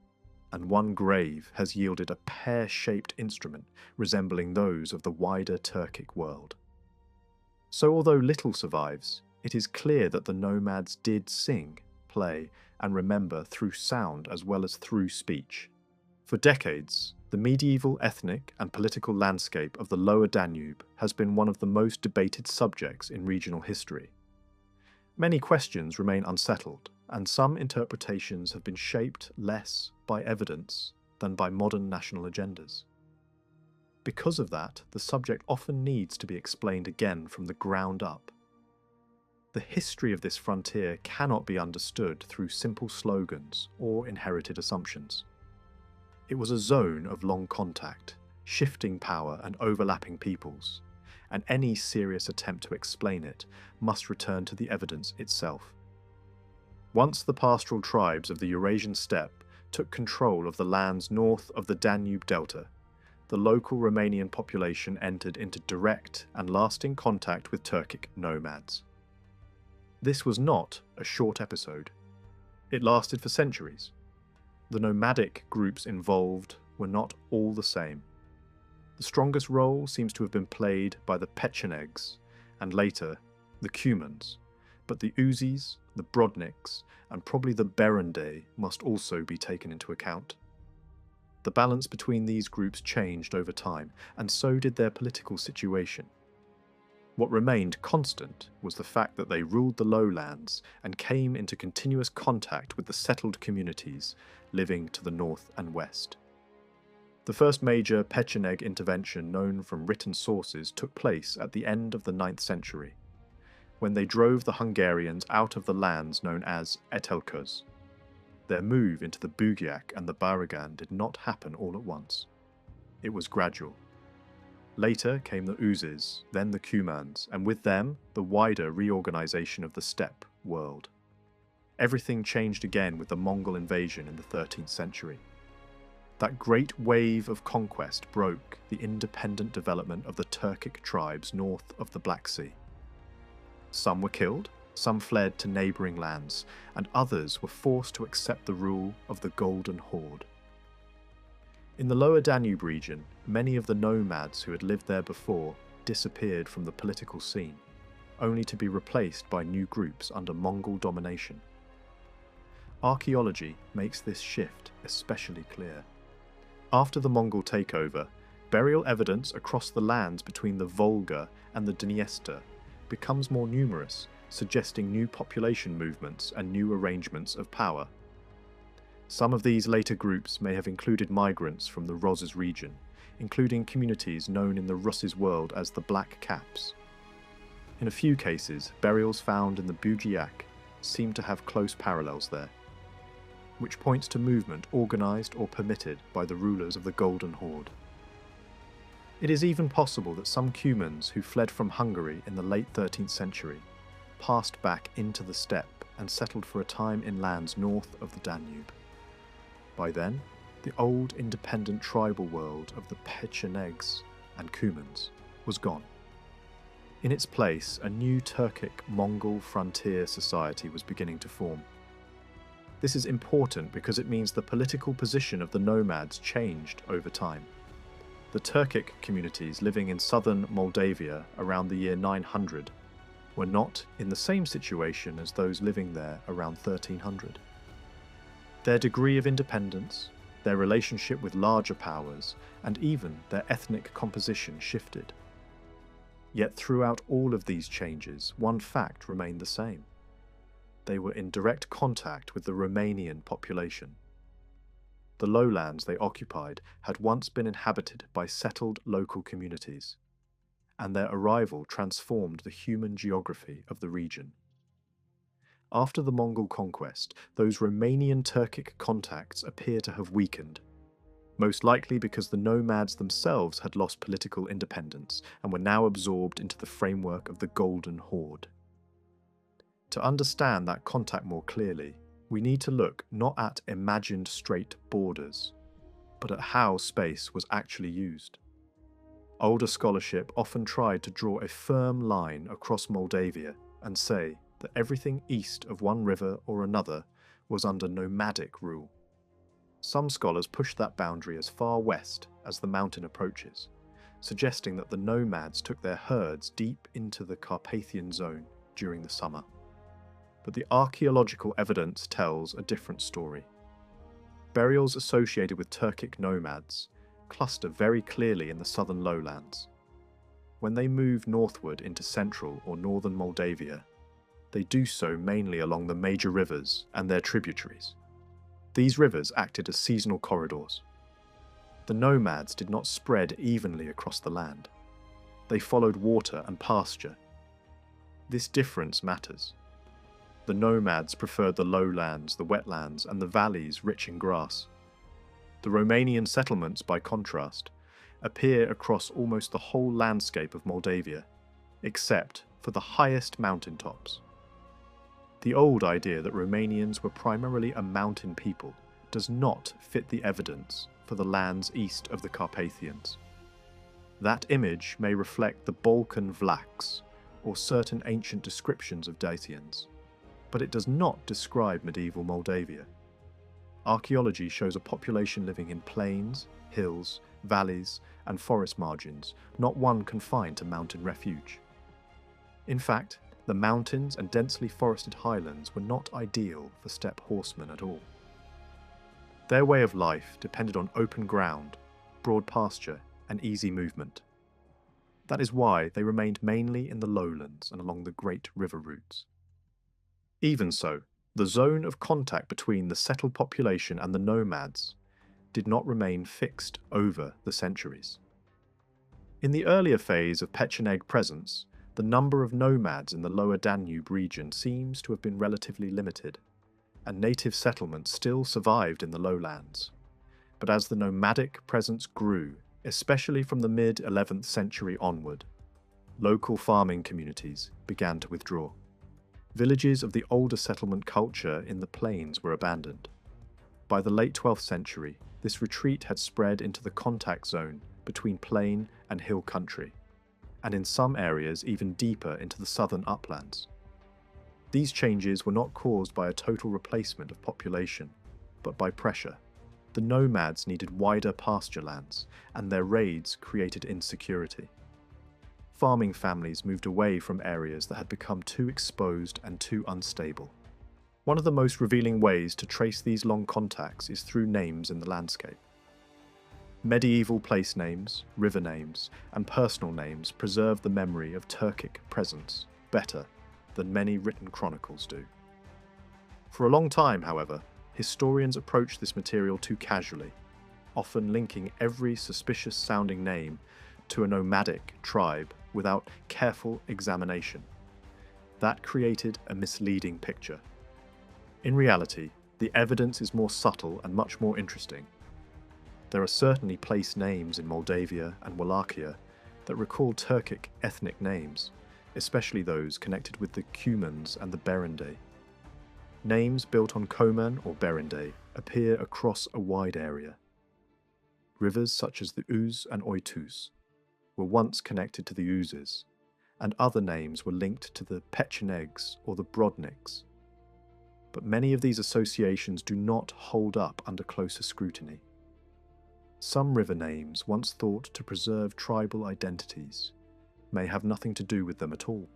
and one grave has yielded a pear-shaped instrument resembling those of the wider Turkic world. So although little survives, it is clear that the nomads did sing, play, and remember through sound as well as through speech. For decades, the medieval ethnic and political landscape of the lower Danube has been one of the most debated subjects in regional history. Many questions remain unsettled, and some interpretations have been shaped less by evidence than by modern national agendas. Because of that, the subject often needs to be explained again from the ground up. The history of this frontier cannot be understood through simple slogans or inherited assumptions. It was a zone of long contact, shifting power and overlapping peoples, and any serious attempt to explain it must return to the evidence itself. Once the pastoral tribes of the Eurasian steppe took control of the lands north of the Danube delta, the local Romanian population entered into direct and lasting contact with Turkic nomads. This was not a short episode. It lasted for centuries. The nomadic groups involved were not all the same. The strongest role seems to have been played by the Pechenegs and later the Cumans, but the Uzis, the Brodniks, and probably the Berendei must also be taken into account. The balance between these groups changed over time, and so did their political situation. What remained constant was the fact that they ruled the lowlands and came into continuous contact with the settled communities living to the north and west. The first major Pecheneg intervention known from written sources took place at the end of the 9th century, when they drove the Hungarians out of the lands known as Etelköz. Their move into the Bugiak and the Baragan did not happen all at once. It was gradual. Later came the Uzis, then the Cumans, and with them, the wider reorganization of the steppe world. Everything changed again with the Mongol invasion in the 13th century. That great wave of conquest broke the independent development of the Turkic tribes north of the Black Sea. Some were killed, some fled to neighbouring lands, and others were forced to accept the rule of the Golden Horde. In the lower Danube region, many of the nomads who had lived there before disappeared from the political scene, only to be replaced by new groups under Mongol domination. Archaeology makes this shift especially clear. After the Mongol takeover, burial evidence across the lands between the Volga and the Dniester becomes more numerous, suggesting new population movements and new arrangements of power. Some of these later groups may have included migrants from the Rozes region, including communities known in the Russes world as the Black Caps. In a few cases, burials found in the Bugiak seem to have close parallels there, which points to movement organised or permitted by the rulers of the Golden Horde. It is even possible that some Cumans who fled from Hungary in the late 13th century passed back into the steppe and settled for a time in lands north of the Danube. By then, the old independent tribal world of the Pechenegs and Cumans was gone. In its place, a new Turkic-Mongol frontier society was beginning to form. This is important because it means the political position of the nomads changed over time. The Turkic communities living in southern Moldavia around the year 900 were not in the same situation as those living there around 1300. Their degree of independence, their relationship with larger powers, and even their ethnic composition shifted. Yet throughout all of these changes, one fact remained the same. They were in direct contact with the Romanian population. The lowlands they occupied had once been inhabited by settled local communities, and their arrival transformed the human geography of the region. After the Mongol conquest, those Romanian-Turkic contacts appear to have weakened, most likely because the nomads themselves had lost political independence and were now absorbed into the framework of the Golden Horde. To understand that contact more clearly, we need to look not at imagined straight borders, but at how space was actually used. Older scholarship often tried to draw a firm line across Moldavia and say that everything east of one river or another was under nomadic rule. Some scholars push that boundary as far west as the mountain approaches, suggesting that the nomads took their herds deep into the Carpathian zone during the summer. But the archaeological evidence tells a different story. Burials associated with Turkic nomads cluster very clearly in the southern lowlands. When they move northward into central or northern Moldavia, they do so mainly along the major rivers and their tributaries. These rivers acted as seasonal corridors. The nomads did not spread evenly across the land. They followed water and pasture. This difference matters. The nomads preferred the lowlands, the wetlands, and the valleys rich in grass. The Romanian settlements, by contrast, appear across almost the whole landscape of Moldavia, except for the highest mountaintops. The old idea that Romanians were primarily a mountain people does not fit the evidence for the lands east of the Carpathians. That image may reflect the Balkan Vlachs or certain ancient descriptions of Dacians, but it does not describe medieval Moldavia. Archaeology shows a population living in plains, hills, valleys, and forest margins, not one confined to mountain refuge. In fact, the mountains and densely forested highlands were not ideal for steppe horsemen at all. Their way of life depended on open ground, broad pasture, and easy movement. That is why they remained mainly in the lowlands and along the great river routes. Even so, the zone of contact between the settled population and the nomads did not remain fixed over the centuries. In the earlier phase of Pecheneg presence, the number of nomads in the lower Danube region seems to have been relatively limited, and native settlements still survived in the lowlands. But as the nomadic presence grew, especially from the mid-11th century onward, local farming communities began to withdraw. Villages of the older settlement culture in the plains were abandoned. By the late 12th century, this retreat had spread into the contact zone between plain and hill country, and in some areas even deeper into the southern uplands. These changes were not caused by a total replacement of population, but by pressure. The nomads needed wider pasture lands, and their raids created insecurity. Farming families moved away from areas that had become too exposed and too unstable. One of the most revealing ways to trace these long contacts is through names in the landscape. Medieval place names, river names, and personal names preserve the memory of Turkic presence better than many written chronicles do. For a long time, however, historians approached this material too casually, often linking every suspicious-sounding name to a nomadic tribe without careful examination. That created a misleading picture. In reality, the evidence is more subtle and much more interesting. There are certainly place names in Moldavia and Wallachia that recall Turkic ethnic names, especially those connected with the Cumans and the Berende. Names built on Coman or Berende appear across a wide area. Rivers such as the Uz and Oitus were once connected to the Uzes, and other names were linked to the Pechenegs or the Brodniks. But many of these associations do not hold up under closer scrutiny. Some river names, once thought to preserve tribal identities, may have nothing to do with them at all.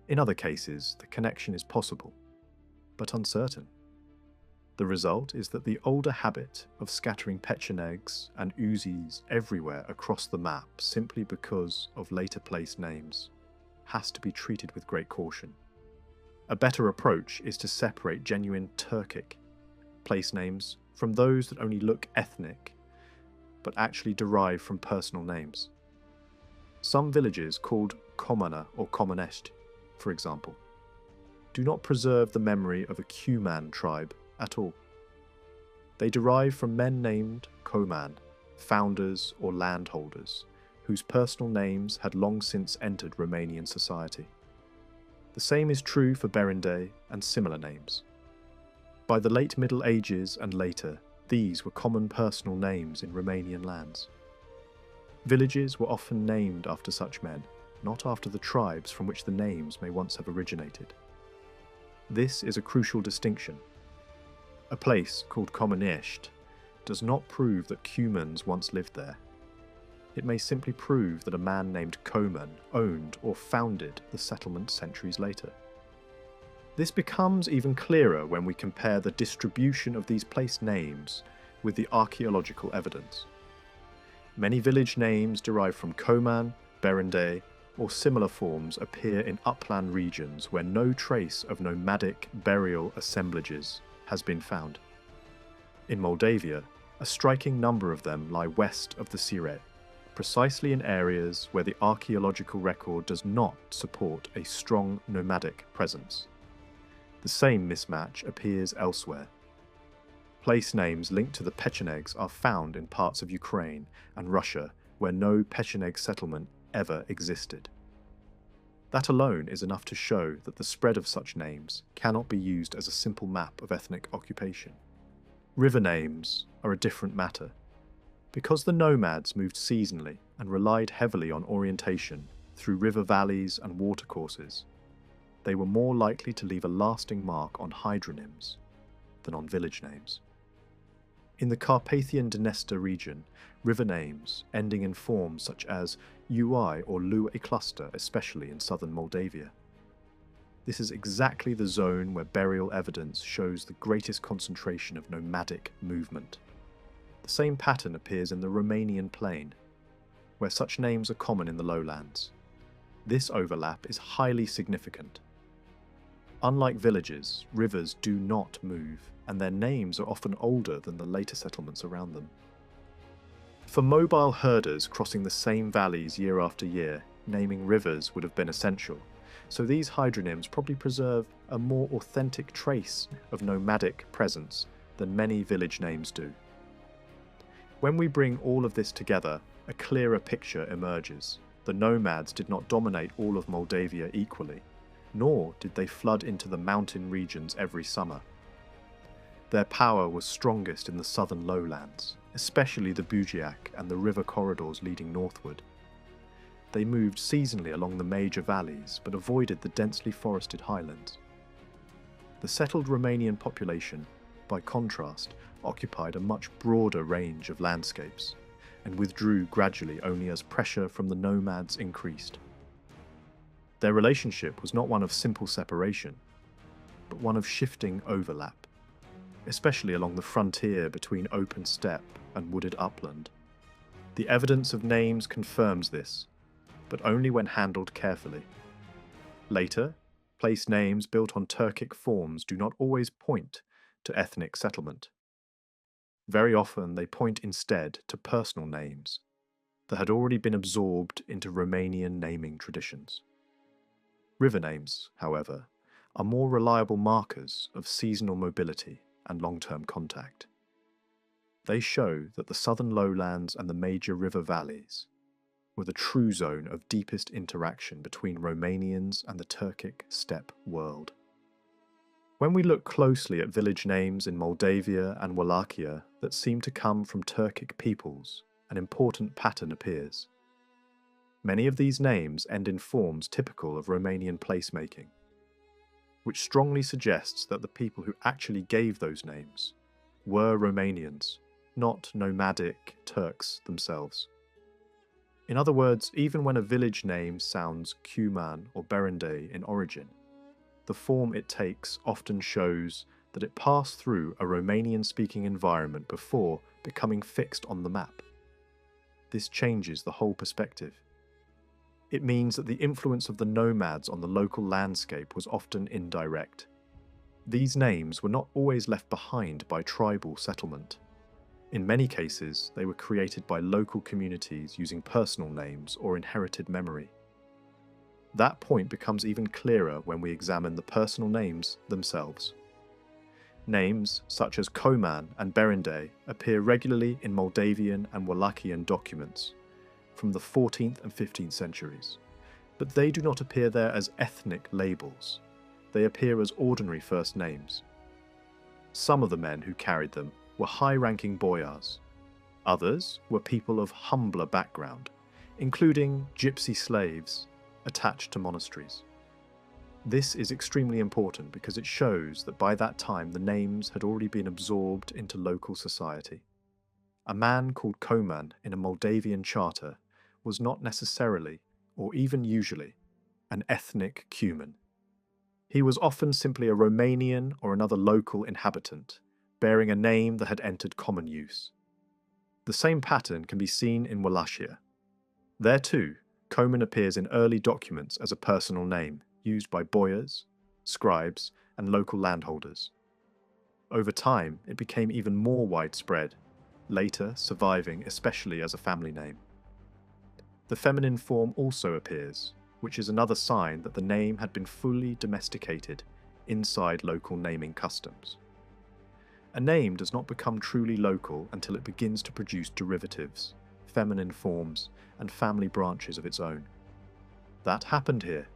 In other cases, the connection is possible, but uncertain. The result is that the older habit of scattering Pechenegs and Uzis everywhere across the map simply because of later place names has to be treated with great caution. A better approach is to separate genuine Turkic place names from those that only look ethnic but actually derive from personal names. Some villages called Comana or Comanești, for example, do not preserve the memory of a Cuman tribe at all. They derive from men named Coman, founders or landholders, whose personal names had long since entered Romanian society. The same is true for Berende and similar names. By the late Middle Ages and later, these were common personal names in Romanian lands. Villages were often named after such men, not after the tribes from which the names may once have originated. This is a crucial distinction. A place called Comanești does not prove that Cumans once lived there. It may simply prove that a man named Coman owned or founded the settlement centuries later. This becomes even clearer when we compare the distribution of these place names with the archaeological evidence. Many village names derived from Coman, Berende, or similar forms appear in upland regions where no trace of nomadic burial assemblages has been found. In Moldavia, a striking number of them lie west of the Siret, precisely in areas where the archaeological record does not support a strong nomadic presence. The same mismatch appears elsewhere. Place names linked to the Pechenegs are found in parts of Ukraine and Russia where no Pecheneg settlement ever existed. That alone is enough to show that the spread of such names cannot be used as a simple map of ethnic occupation. River names are a different matter. Because the nomads moved seasonally and relied heavily on orientation through river valleys and watercourses, they were more likely to leave a lasting mark on hydronyms than on village names. In the Carpathian Dniester region, river names ending in forms such as ui or lu a cluster, especially in southern Moldavia. This is exactly the zone where burial evidence shows the greatest concentration of nomadic movement. The same pattern appears in the Romanian plain, where such names are common in the lowlands. This overlap is highly significant. Unlike villages, rivers do not move, and their names are often older than the later settlements around them. For mobile herders crossing the same valleys year after year, naming rivers would have been essential, so these hydronyms probably preserve a more authentic trace of nomadic presence than many village names do. When we bring all of this together, a clearer picture emerges. The nomads did not dominate all of Moldavia equally, nor did they flood into the mountain regions every summer. Their power was strongest in the southern lowlands, especially the Bujiac and the river corridors leading northward. They moved seasonally along the major valleys, but avoided the densely forested highlands. The settled Romanian population, by contrast, occupied a much broader range of landscapes, and withdrew gradually only as pressure from the nomads increased. Their relationship was not one of simple separation, but one of shifting overlap, especially along the frontier between open steppe and wooded upland. The evidence of names confirms this, but only when handled carefully. Later, place names built on Turkic forms do not always point to ethnic settlement. Very often they point instead to personal names that had already been absorbed into Romanian naming traditions. River names, however, are more reliable markers of seasonal mobility and long-term contact. They show that the southern lowlands and the major river valleys were the true zone of deepest interaction between Romanians and the Turkic steppe world. When we look closely at village names in Moldavia and Wallachia that seem to come from Turkic peoples, an important pattern appears. Many of these names end in forms typical of Romanian placemaking, which strongly suggests that the people who actually gave those names were Romanians, not nomadic Turks themselves. In other words, even when a village name sounds Cuman or Berendei in origin, the form it takes often shows that it passed through a Romanian-speaking environment before becoming fixed on the map. This changes the whole perspective. It means that the influence of the nomads on the local landscape was often indirect. These names were not always left behind by tribal settlement. In many cases, they were created by local communities using personal names or inherited memory. That point becomes even clearer when we examine the personal names themselves. Names such as Cuman and Berendei appear regularly in Moldavian and Wallachian documents from the 14th and 15th centuries, but they do not appear there as ethnic labels. They appear as ordinary first names. Some of the men who carried them were high-ranking boyars. Others were people of humbler background, including gypsy slaves attached to monasteries. This is extremely important because it shows that by that time the names had already been absorbed into local society. A man called Cuman in a Moldavian charter was not necessarily, or even usually, an ethnic Cuman. He was often simply a Romanian or another local inhabitant, bearing a name that had entered common use. The same pattern can be seen in Wallachia. There too, Cuman appears in early documents as a personal name, used by boyars, scribes, and local landholders. Over time, it became even more widespread, later surviving especially as a family name. The feminine form also appears, which is another sign that the name had been fully domesticated inside local naming customs. A name does not become truly local until it begins to produce derivatives, feminine forms, and family branches of its own. That happened here.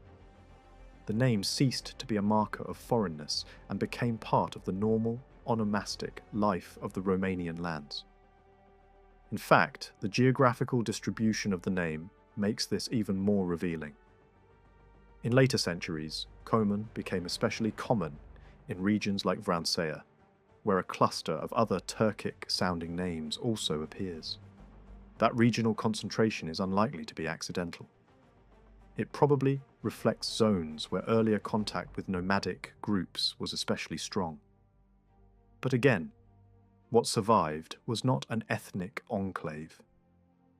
The name ceased to be a marker of foreignness and became part of the normal, onomastic life of the Romanian lands. In fact, the geographical distribution of the name makes this even more revealing. In later centuries, Cuman became especially common in regions like Vrancea, where a cluster of other Turkic-sounding names also appears. That regional concentration is unlikely to be accidental. It probably reflects zones where earlier contact with nomadic groups was especially strong. But again, what survived was not an ethnic enclave.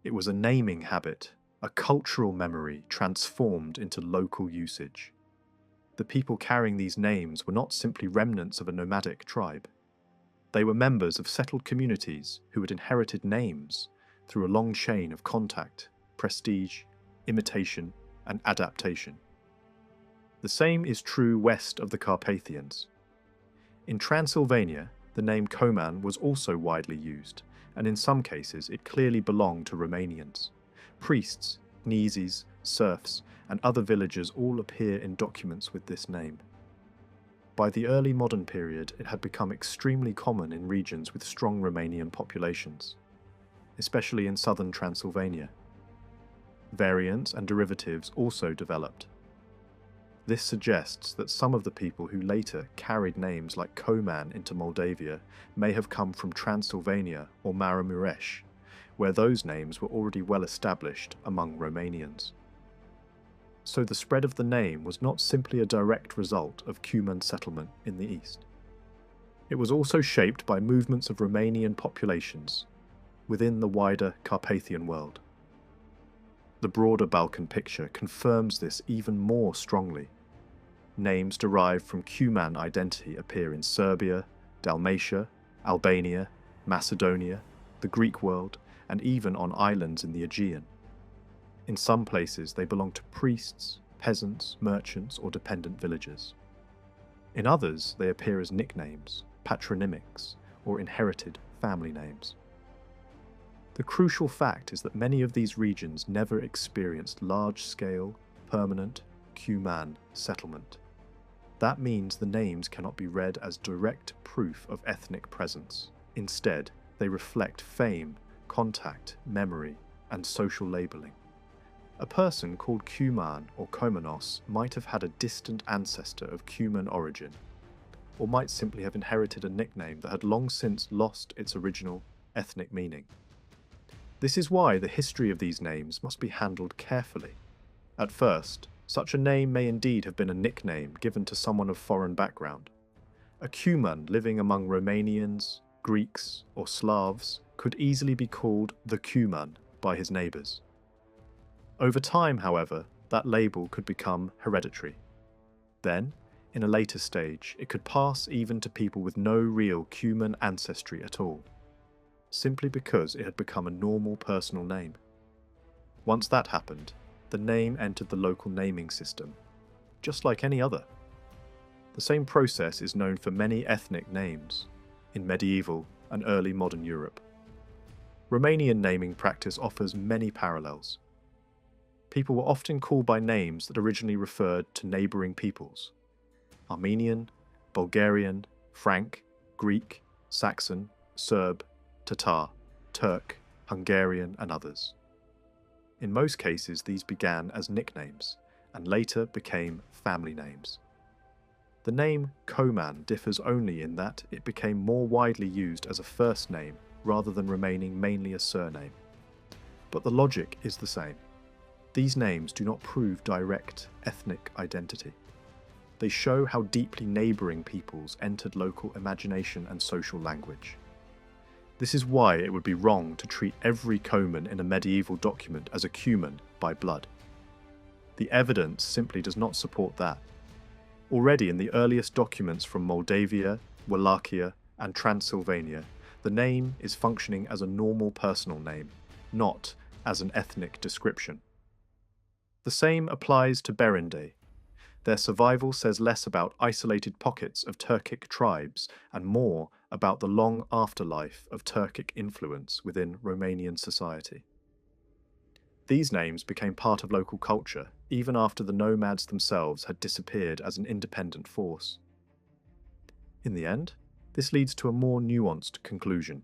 It was a naming habit, a cultural memory transformed into local usage. The people carrying these names were not simply remnants of a nomadic tribe. They were members of settled communities who had inherited names through a long chain of contact, prestige, imitation, and adaptation. The same is true west of the Carpathians. In Transylvania, the name Cuman was also widely used, and in some cases it clearly belonged to Romanians. Priests, kneses, serfs, and other villagers all appear in documents with this name. By the early modern period, it had become extremely common in regions with strong Romanian populations, especially in southern Transylvania. Variants and derivatives also developed. This suggests that some of the people who later carried names like Cuman into Moldavia may have come from Transylvania or Maramuresh, where those names were already well established among Romanians. So the spread of the name was not simply a direct result of Cuman settlement in the east. It was also shaped by movements of Romanian populations within the wider Carpathian world. The broader Balkan picture confirms this even more strongly. Names derived from Cuman identity appear in Serbia, Dalmatia, Albania, Macedonia, the Greek world, and even on islands in the Aegean. In some places they belong to priests, peasants, merchants, or dependent villagers. In others they appear as nicknames, patronymics, or inherited family names. The crucial fact is that many of these regions never experienced large-scale, permanent Cuman settlement. That means the names cannot be read as direct proof of ethnic presence. Instead, they reflect fame, contact, memory, and social labelling. A person called Cuman or Cumanos might have had a distant ancestor of Cuman origin, or might simply have inherited a nickname that had long since lost its original ethnic meaning. This is why the history of these names must be handled carefully. At first, such a name may indeed have been a nickname given to someone of foreign background. A Cuman living among Romanians, Greeks, or Slavs could easily be called the Cuman by his neighbours. Over time, however, that label could become hereditary. Then, in a later stage, it could pass even to people with no real Cuman ancestry at all, simply because it had become a normal personal name. Once that happened, the name entered the local naming system, just like any other. The same process is known for many ethnic names in medieval and early modern Europe. Romanian naming practice offers many parallels. People were often called by names that originally referred to neighbouring peoples: Armenian, Bulgarian, Frank, Greek, Saxon, Serb, Tatar, Turk, Hungarian, and others. In most cases, these began as nicknames, and later became family names. The name Cuman differs only in that it became more widely used as a first name rather than remaining mainly a surname. But the logic is the same. These names do not prove direct ethnic identity. They show how deeply neighbouring peoples entered local imagination and social language. This is why it would be wrong to treat every Cuman in a medieval document as a Cuman by blood. The evidence simply does not support that. Already in the earliest documents from Moldavia, Wallachia, and Transylvania, the name is functioning as a normal personal name, not as an ethnic description. The same applies to Berende. Their survival says less about isolated pockets of Turkic tribes and more about the long afterlife of Turkic influence within Romanian society. These names became part of local culture even after the nomads themselves had disappeared as an independent force. In the end, this leads to a more nuanced conclusion.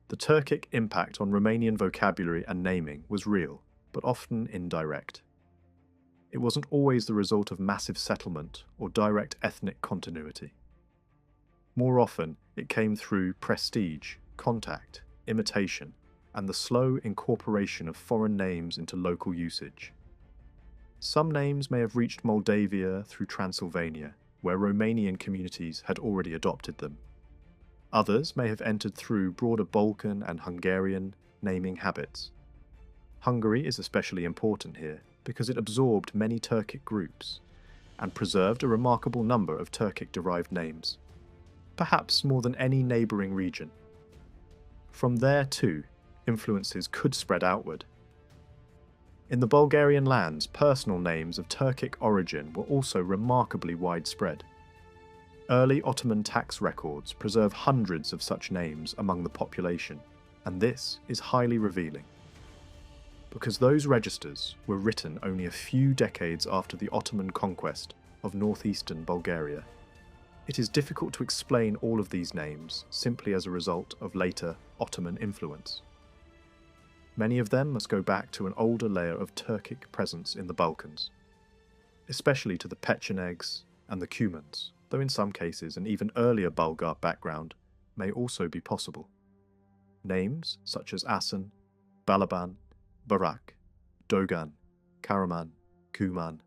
The Turkic impact on Romanian vocabulary and naming was real, but often indirect. It wasn't always the result of massive settlement or direct ethnic continuity. More often, it came through prestige, contact, imitation, and the slow incorporation of foreign names into local usage. Some names may have reached Moldavia through Transylvania, where Romanian communities had already adopted them. Others may have entered through broader Balkan and Hungarian naming habits. Hungary is especially important here because it absorbed many Turkic groups and preserved a remarkable number of Turkic-derived names, perhaps more than any neighbouring region. From there, too, influences could spread outward. In the Bulgarian lands, personal names of Turkic origin were also remarkably widespread. Early Ottoman tax records preserve hundreds of such names among the population, and this is highly revealing. Because those registers were written only a few decades after the Ottoman conquest of northeastern Bulgaria, it is difficult to explain all of these names simply as a result of later Ottoman influence. Many of them must go back to an older layer of Turkic presence in the Balkans, especially to the Pechenegs and the Cumans, though in some cases an even earlier Bulgar background may also be possible. Names such as Asen, Balaban, Barak, Dogan, Karaman, Cuman,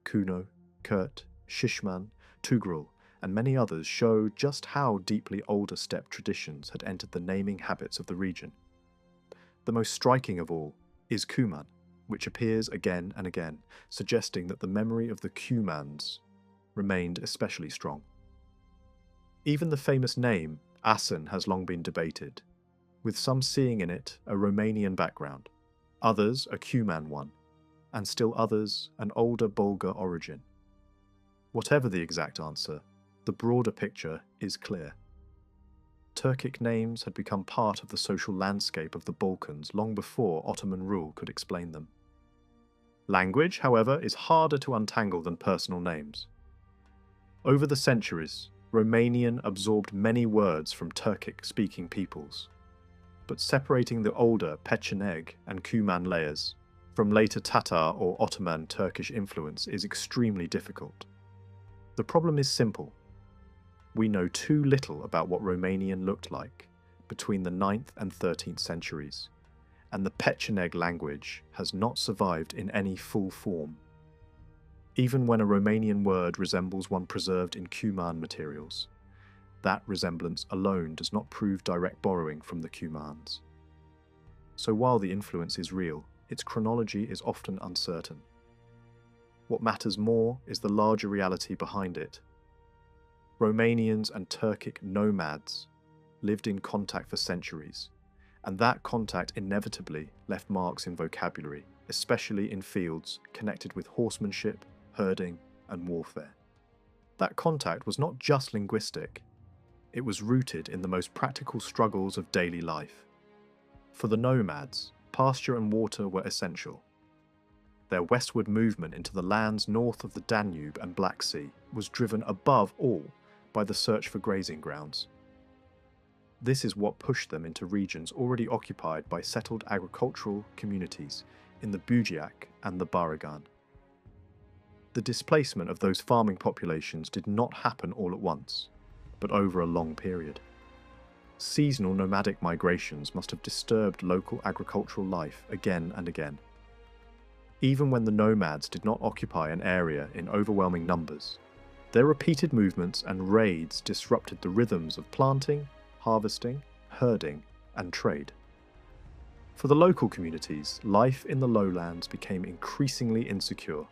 Kuno, Kurt, Shishman, Tugrul, and many others show just how deeply older steppe traditions had entered the naming habits of the region. The most striking of all is Cuman, which appears again and again, suggesting that the memory of the Cumans remained especially strong. Even the famous name, Asen, has long been debated, with some seeing in it a Romanian background, others a Cuman one, and still others an older Bulgar origin. Whatever the exact answer, the broader picture is clear. Turkic names had become part of the social landscape of the Balkans long before Ottoman rule could explain them. Language, however, is harder to untangle than personal names. Over the centuries, Romanian absorbed many words from Turkic-speaking peoples, but separating the older Pecheneg and Cuman layers from later Tatar or Ottoman Turkish influence is extremely difficult. The problem is simple. We know too little about what Romanian looked like between the 9th and 13th centuries, and the Pecheneg language has not survived in any full form. Even when a Romanian word resembles one preserved in Cuman materials, that resemblance alone does not prove direct borrowing from the Cumans. So while the influence is real, its chronology is often uncertain. What matters more is the larger reality behind it. Romanians and Turkic nomads lived in contact for centuries, and that contact inevitably left marks in vocabulary, especially in fields connected with horsemanship, herding, and warfare. That contact was not just linguistic, it was rooted in the most practical struggles of daily life. For the nomads, pasture and water were essential. Their westward movement into the lands north of the Danube and Black Sea was driven above all by the search for grazing grounds. This is what pushed them into regions already occupied by settled agricultural communities in the Bujiak and the Baragan. The displacement of those farming populations did not happen all at once, but over a long period. Seasonal nomadic migrations must have disturbed local agricultural life again and again. Even when the nomads did not occupy an area in overwhelming numbers, their repeated movements and raids disrupted the rhythms of planting, harvesting, herding, and trade. For the local communities, life in the lowlands became increasingly insecure.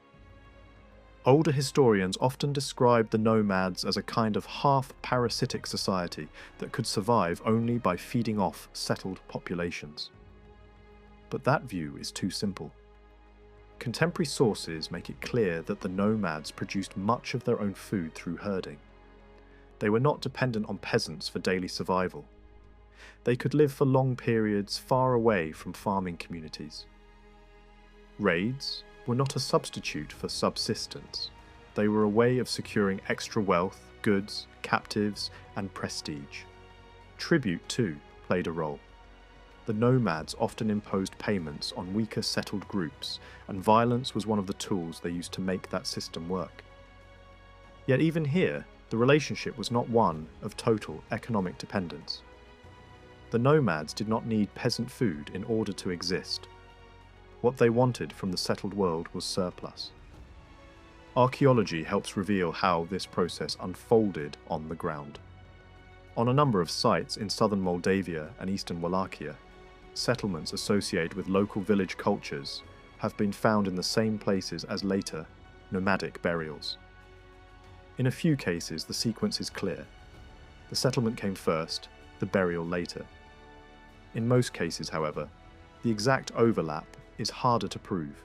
Older historians often described the nomads as a kind of half-parasitic society that could survive only by feeding off settled populations. But that view is too simple. Contemporary sources make it clear that the nomads produced much of their own food through herding. They were not dependent on peasants for daily survival. They could live for long periods far away from farming communities. Raids were not a substitute for subsistence. They were a way of securing extra wealth, goods, captives, and prestige. Tribute, too, played a role. The nomads often imposed payments on weaker settled groups, and violence was one of the tools they used to make that system work. Yet even here, the relationship was not one of total economic dependence. The nomads did not need peasant food in order to exist. What they wanted from the settled world was surplus. Archaeology helps reveal how this process unfolded on the ground. On a number of sites in southern Moldavia and eastern Wallachia, settlements associated with local village cultures have been found in the same places as later nomadic burials. In a few cases, the sequence is clear. The settlement came first, the burial later. In most cases, however, the exact overlap is harder to prove.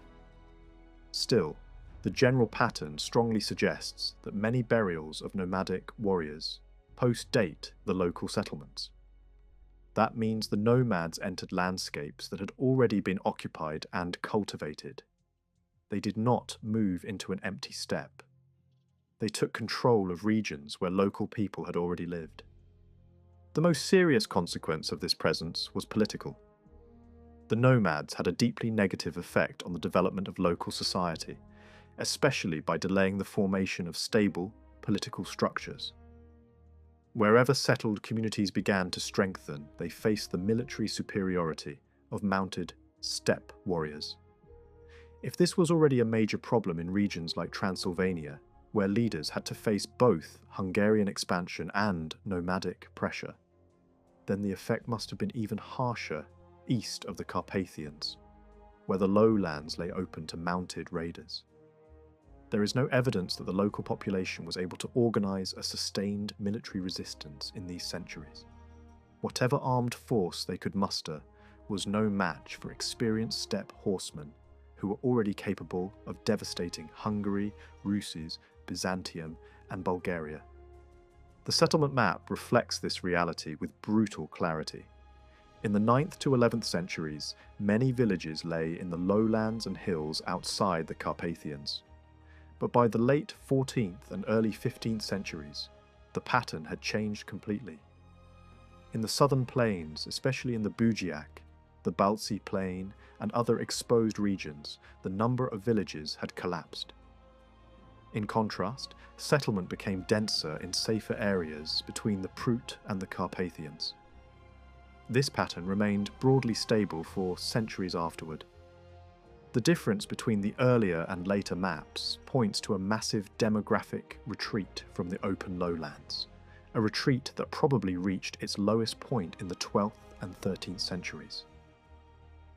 Still, the general pattern strongly suggests that many burials of nomadic warriors post-date the local settlements. That means the nomads entered landscapes that had already been occupied and cultivated. They did not move into an empty steppe. They took control of regions where local people had already lived. The most serious consequence of this presence was political. The nomads had a deeply negative effect on the development of local society, especially by delaying the formation of stable political structures. Wherever settled communities began to strengthen, they faced the military superiority of mounted steppe warriors. If this was already a major problem in regions like Transylvania, where leaders had to face both Hungarian expansion and nomadic pressure, then the effect must have been even harsher east of the Carpathians, where the lowlands lay open to mounted raiders. There is no evidence that the local population was able to organise a sustained military resistance in these centuries. Whatever armed force they could muster was no match for experienced steppe horsemen who were already capable of devastating Hungary, Rus', Byzantium, and Bulgaria. The settlement map reflects this reality with brutal clarity. In the 9th to 11th centuries, many villages lay in the lowlands and hills outside the Carpathians. But by the late 14th and early 15th centuries, the pattern had changed completely. In the southern plains, especially in the Bujiac, the Balci Plain, and other exposed regions, the number of villages had collapsed. In contrast, settlement became denser in safer areas between the Prut and the Carpathians. This pattern remained broadly stable for centuries afterward. The difference between the earlier and later maps points to a massive demographic retreat from the open lowlands, a retreat that probably reached its lowest point in the 12th and 13th centuries.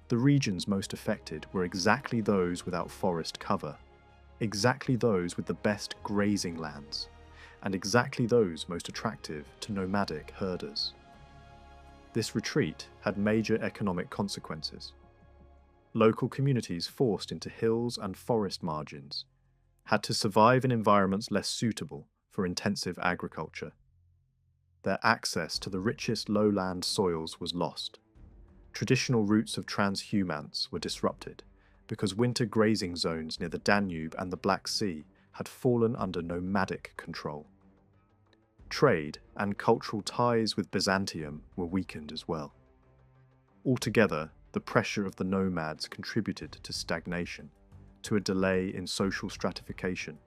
The regions most affected were exactly those without forest cover, exactly those with the best grazing lands, and exactly those most attractive to nomadic herders. This retreat had major economic consequences. Local communities forced into hills and forest margins had to survive in environments less suitable for intensive agriculture. Their access to the richest lowland soils was lost. Traditional routes of transhumance were disrupted because winter grazing zones near the Danube and the Black Sea had fallen under nomadic control. Trade and cultural ties with Byzantium were weakened as well. Altogether, the pressure of the nomads contributed to stagnation, to a delay in social stratification,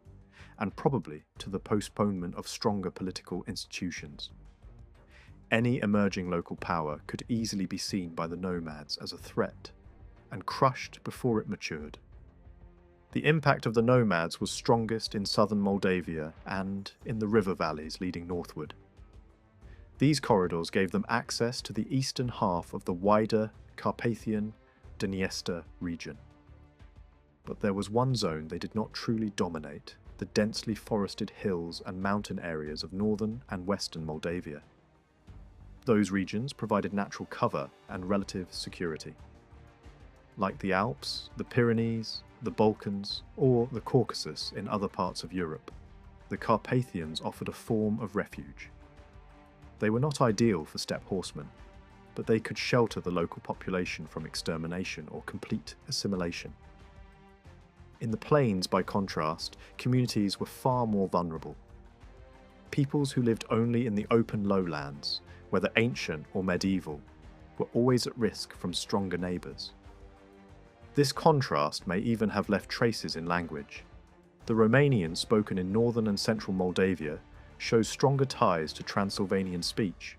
and probably to the postponement of stronger political institutions. Any emerging local power could easily be seen by the nomads as a threat, and crushed before it matured. The impact of the nomads was strongest in southern Moldavia and in the river valleys leading northward. These corridors gave them access to the eastern half of the wider Carpathian Dniester region. But there was one zone they did not truly dominate, the densely forested hills and mountain areas of northern and western Moldavia. Those regions provided natural cover and relative security. Like the Alps, the Pyrenees, the Balkans, or the Caucasus in other parts of Europe, the Carpathians offered a form of refuge. They were not ideal for steppe horsemen, but they could shelter the local population from extermination or complete assimilation. In the plains, by contrast, communities were far more vulnerable. Peoples who lived only in the open lowlands, whether ancient or medieval, were always at risk from stronger neighbours. This contrast may even have left traces in language. The Romanian spoken in northern and central Moldavia shows stronger ties to Transylvanian speech,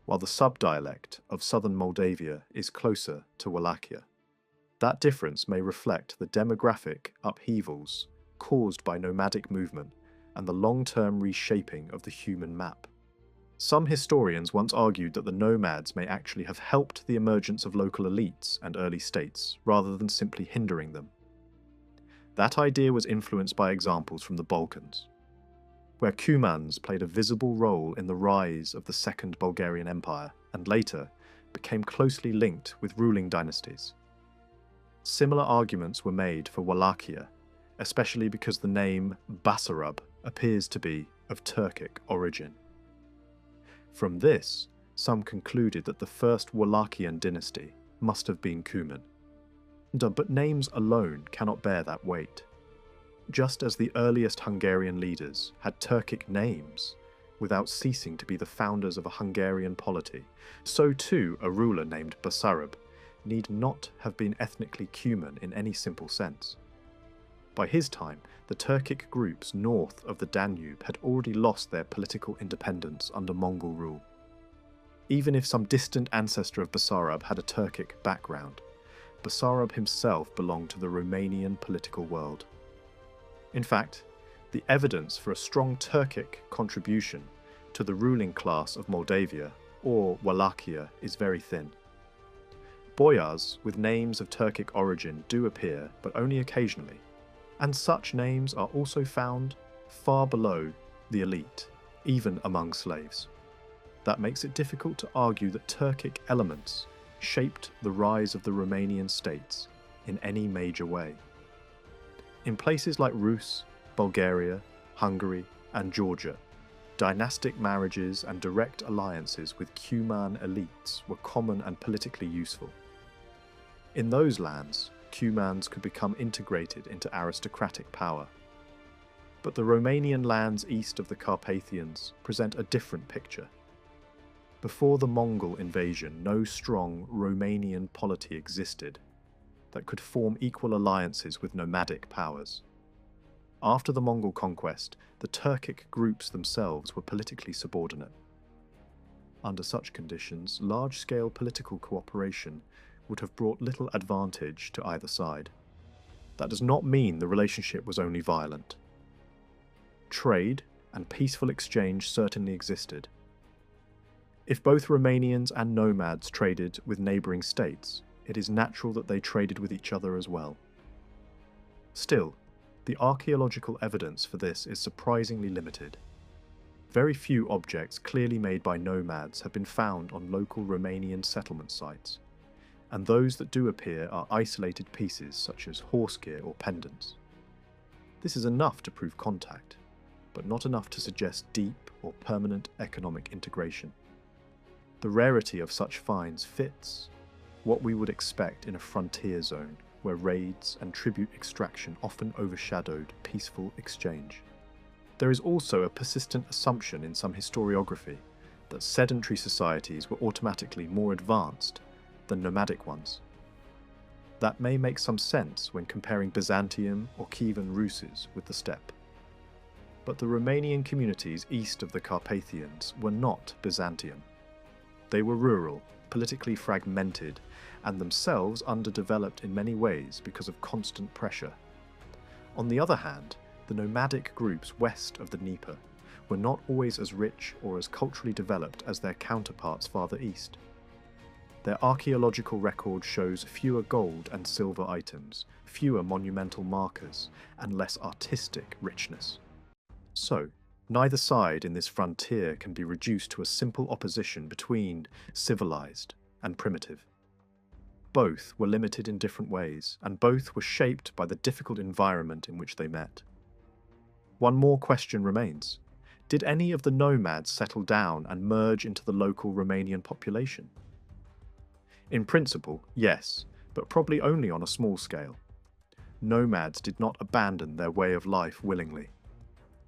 while the subdialect of southern Moldavia is closer to Wallachia. That difference may reflect the demographic upheavals caused by nomadic movement and the long-term reshaping of the human map. Some historians once argued that the nomads may actually have helped the emergence of local elites and early states, rather than simply hindering them. That idea was influenced by examples from the Balkans, where Cumans played a visible role in the rise of the Second Bulgarian Empire and later became closely linked with ruling dynasties. Similar arguments were made for Wallachia, especially because the name Basarab appears to be of Turkic origin. From this, some concluded that the first Wallachian dynasty must have been Cuman. But names alone cannot bear that weight. Just as the earliest Hungarian leaders had Turkic names without ceasing to be the founders of a Hungarian polity, so too a ruler named Basarab need not have been ethnically Cuman in any simple sense. By his time, the Turkic groups north of the Danube had already lost their political independence under Mongol rule. Even if some distant ancestor of Basarab had a Turkic background, Basarab himself belonged to the Romanian political world. In fact, the evidence for a strong Turkic contribution to the ruling class of Moldavia, or Wallachia, is very thin. Boyars with names of Turkic origin do appear, but only occasionally, and such names are also found far below the elite, even among slaves. That makes it difficult to argue that Turkic elements shaped the rise of the Romanian states in any major way. In places like Rus, Bulgaria, Hungary, and Georgia, dynastic marriages and direct alliances with Cuman elites were common and politically useful. In those lands, Cumans could become integrated into aristocratic power. But the Romanian lands east of the Carpathians present a different picture. Before the Mongol invasion, no strong Romanian polity existed that could form equal alliances with nomadic powers. After the Mongol conquest, the Turkic groups themselves were politically subordinate. Under such conditions, large-scale political cooperation would have brought little advantage to either side. That does not mean the relationship was only violent. Trade and peaceful exchange certainly existed. If both Romanians and nomads traded with neighbouring states, it is natural that they traded with each other as well. Still, the archaeological evidence for this is surprisingly limited. Very few objects clearly made by nomads have been found on local Romanian settlement sites, and those that do appear are isolated pieces such as horse gear or pendants. This is enough to prove contact, but not enough to suggest deep or permanent economic integration. The rarity of such finds fits what we would expect in a frontier zone where raids and tribute extraction often overshadowed peaceful exchange. There is also a persistent assumption in some historiography that sedentary societies were automatically more advanced than nomadic ones. That may make some sense when comparing Byzantium or Kievan Ruses with the steppe. But the Romanian communities east of the Carpathians were not Byzantium. They were rural, politically fragmented, and themselves underdeveloped in many ways because of constant pressure. On the other hand, the nomadic groups west of the Dnieper were not always as rich or as culturally developed as their counterparts farther east. Their archaeological record shows fewer gold and silver items, fewer monumental markers, and less artistic richness. So, neither side in this frontier can be reduced to a simple opposition between civilized and primitive. both were limited in different ways, and both were shaped by the difficult environment in which they met. One more question remains. Did any of the nomads settle down and merge into the local Romanian population? In principle, yes, but probably only on a small scale. Nomads did not abandon their way of life willingly.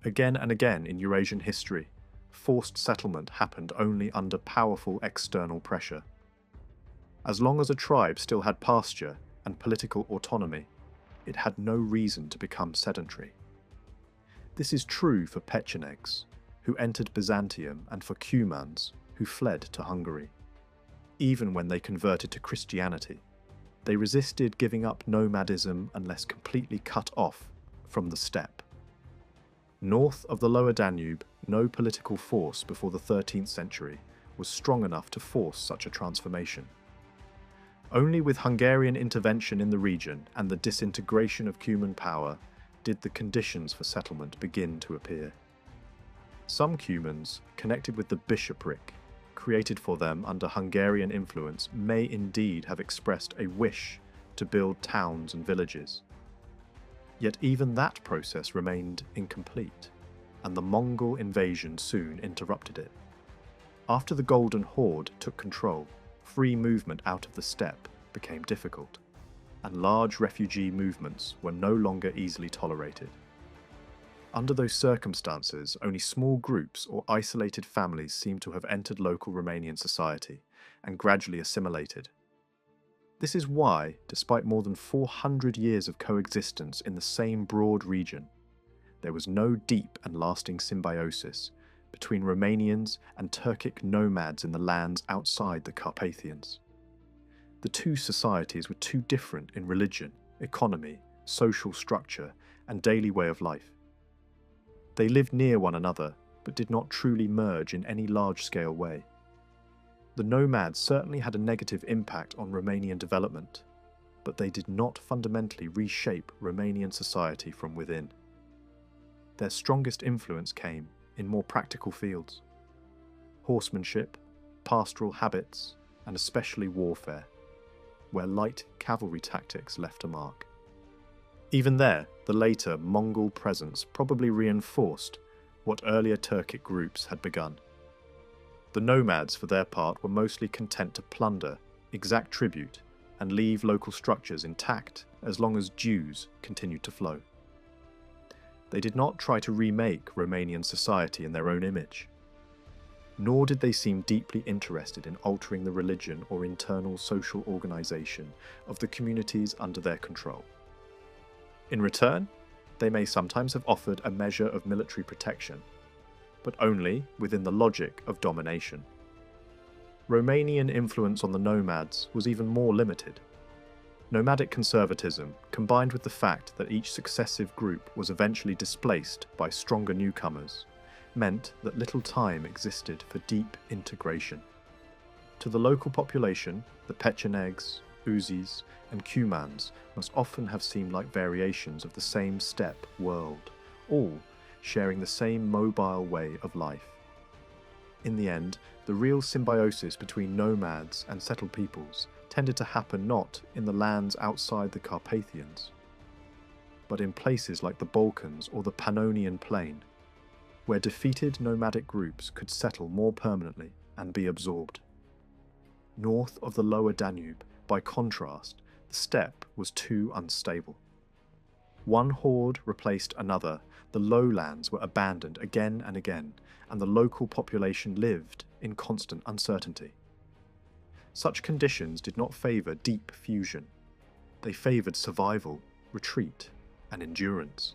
Again and again in Eurasian history, forced settlement happened only under powerful external pressure. As long as a tribe still had pasture and political autonomy, it had no reason to become sedentary. This is true for Pechenegs, who entered Byzantium, and for Cumans, who fled to Hungary. Even when they converted to Christianity, they resisted giving up nomadism unless completely cut off from the steppe. North of the lower Danube, no political force before the 13th century was strong enough to force such a transformation. Only with Hungarian intervention in the region and the disintegration of Cuman power did the conditions for settlement begin to appear. Some Cumans, connected with the bishopric, created for them under Hungarian influence, may indeed have expressed a wish to build towns and villages. Yet even that process remained incomplete, and the Mongol invasion soon interrupted it. After the Golden Horde took control, free movement out of the steppe became difficult, and large refugee movements were no longer easily tolerated. Under those circumstances, only small groups or isolated families seem to have entered local Romanian society and gradually assimilated. This is why, despite more than 400 years of coexistence in the same broad region, there was no deep and lasting symbiosis between Romanians and Turkic nomads in the lands outside the Carpathians. The two societies were too different in religion, economy, social structure, and daily way of life. They lived near one another, but did not truly merge in any large-scale way. The nomads certainly had a negative impact on Romanian development, but they did not fundamentally reshape Romanian society from within. Their strongest influence came in more practical fields: horsemanship, pastoral habits, and especially warfare, where light cavalry tactics left a mark. Even there, the later Mongol presence probably reinforced what earlier Turkic groups had begun. The nomads, for their part, were mostly content to plunder, exact tribute, and leave local structures intact as long as dues continued to flow. They did not try to remake Romanian society in their own image, nor did they seem deeply interested in altering the religion or internal social organization of the communities under their control. In return, they may sometimes have offered a measure of military protection, but only within the logic of domination. Romanian influence on the nomads was even more limited. Nomadic conservatism, combined with the fact that each successive group was eventually displaced by stronger newcomers, meant that little time existed for deep integration. To the local population, the Pechenegs, Uzis, and Cumans must often have seemed like variations of the same steppe world, all sharing the same mobile way of life. In the end, the real symbiosis between nomads and settled peoples tended to happen not in the lands outside the Carpathians, but in places like the Balkans or the Pannonian Plain, where defeated nomadic groups could settle more permanently and be absorbed. North of the lower Danube, by contrast, the steppe was too unstable. One horde replaced another, the lowlands were abandoned again and again, and the local population lived in constant uncertainty. Such conditions did not favour deep fusion. They favoured survival, retreat, and endurance.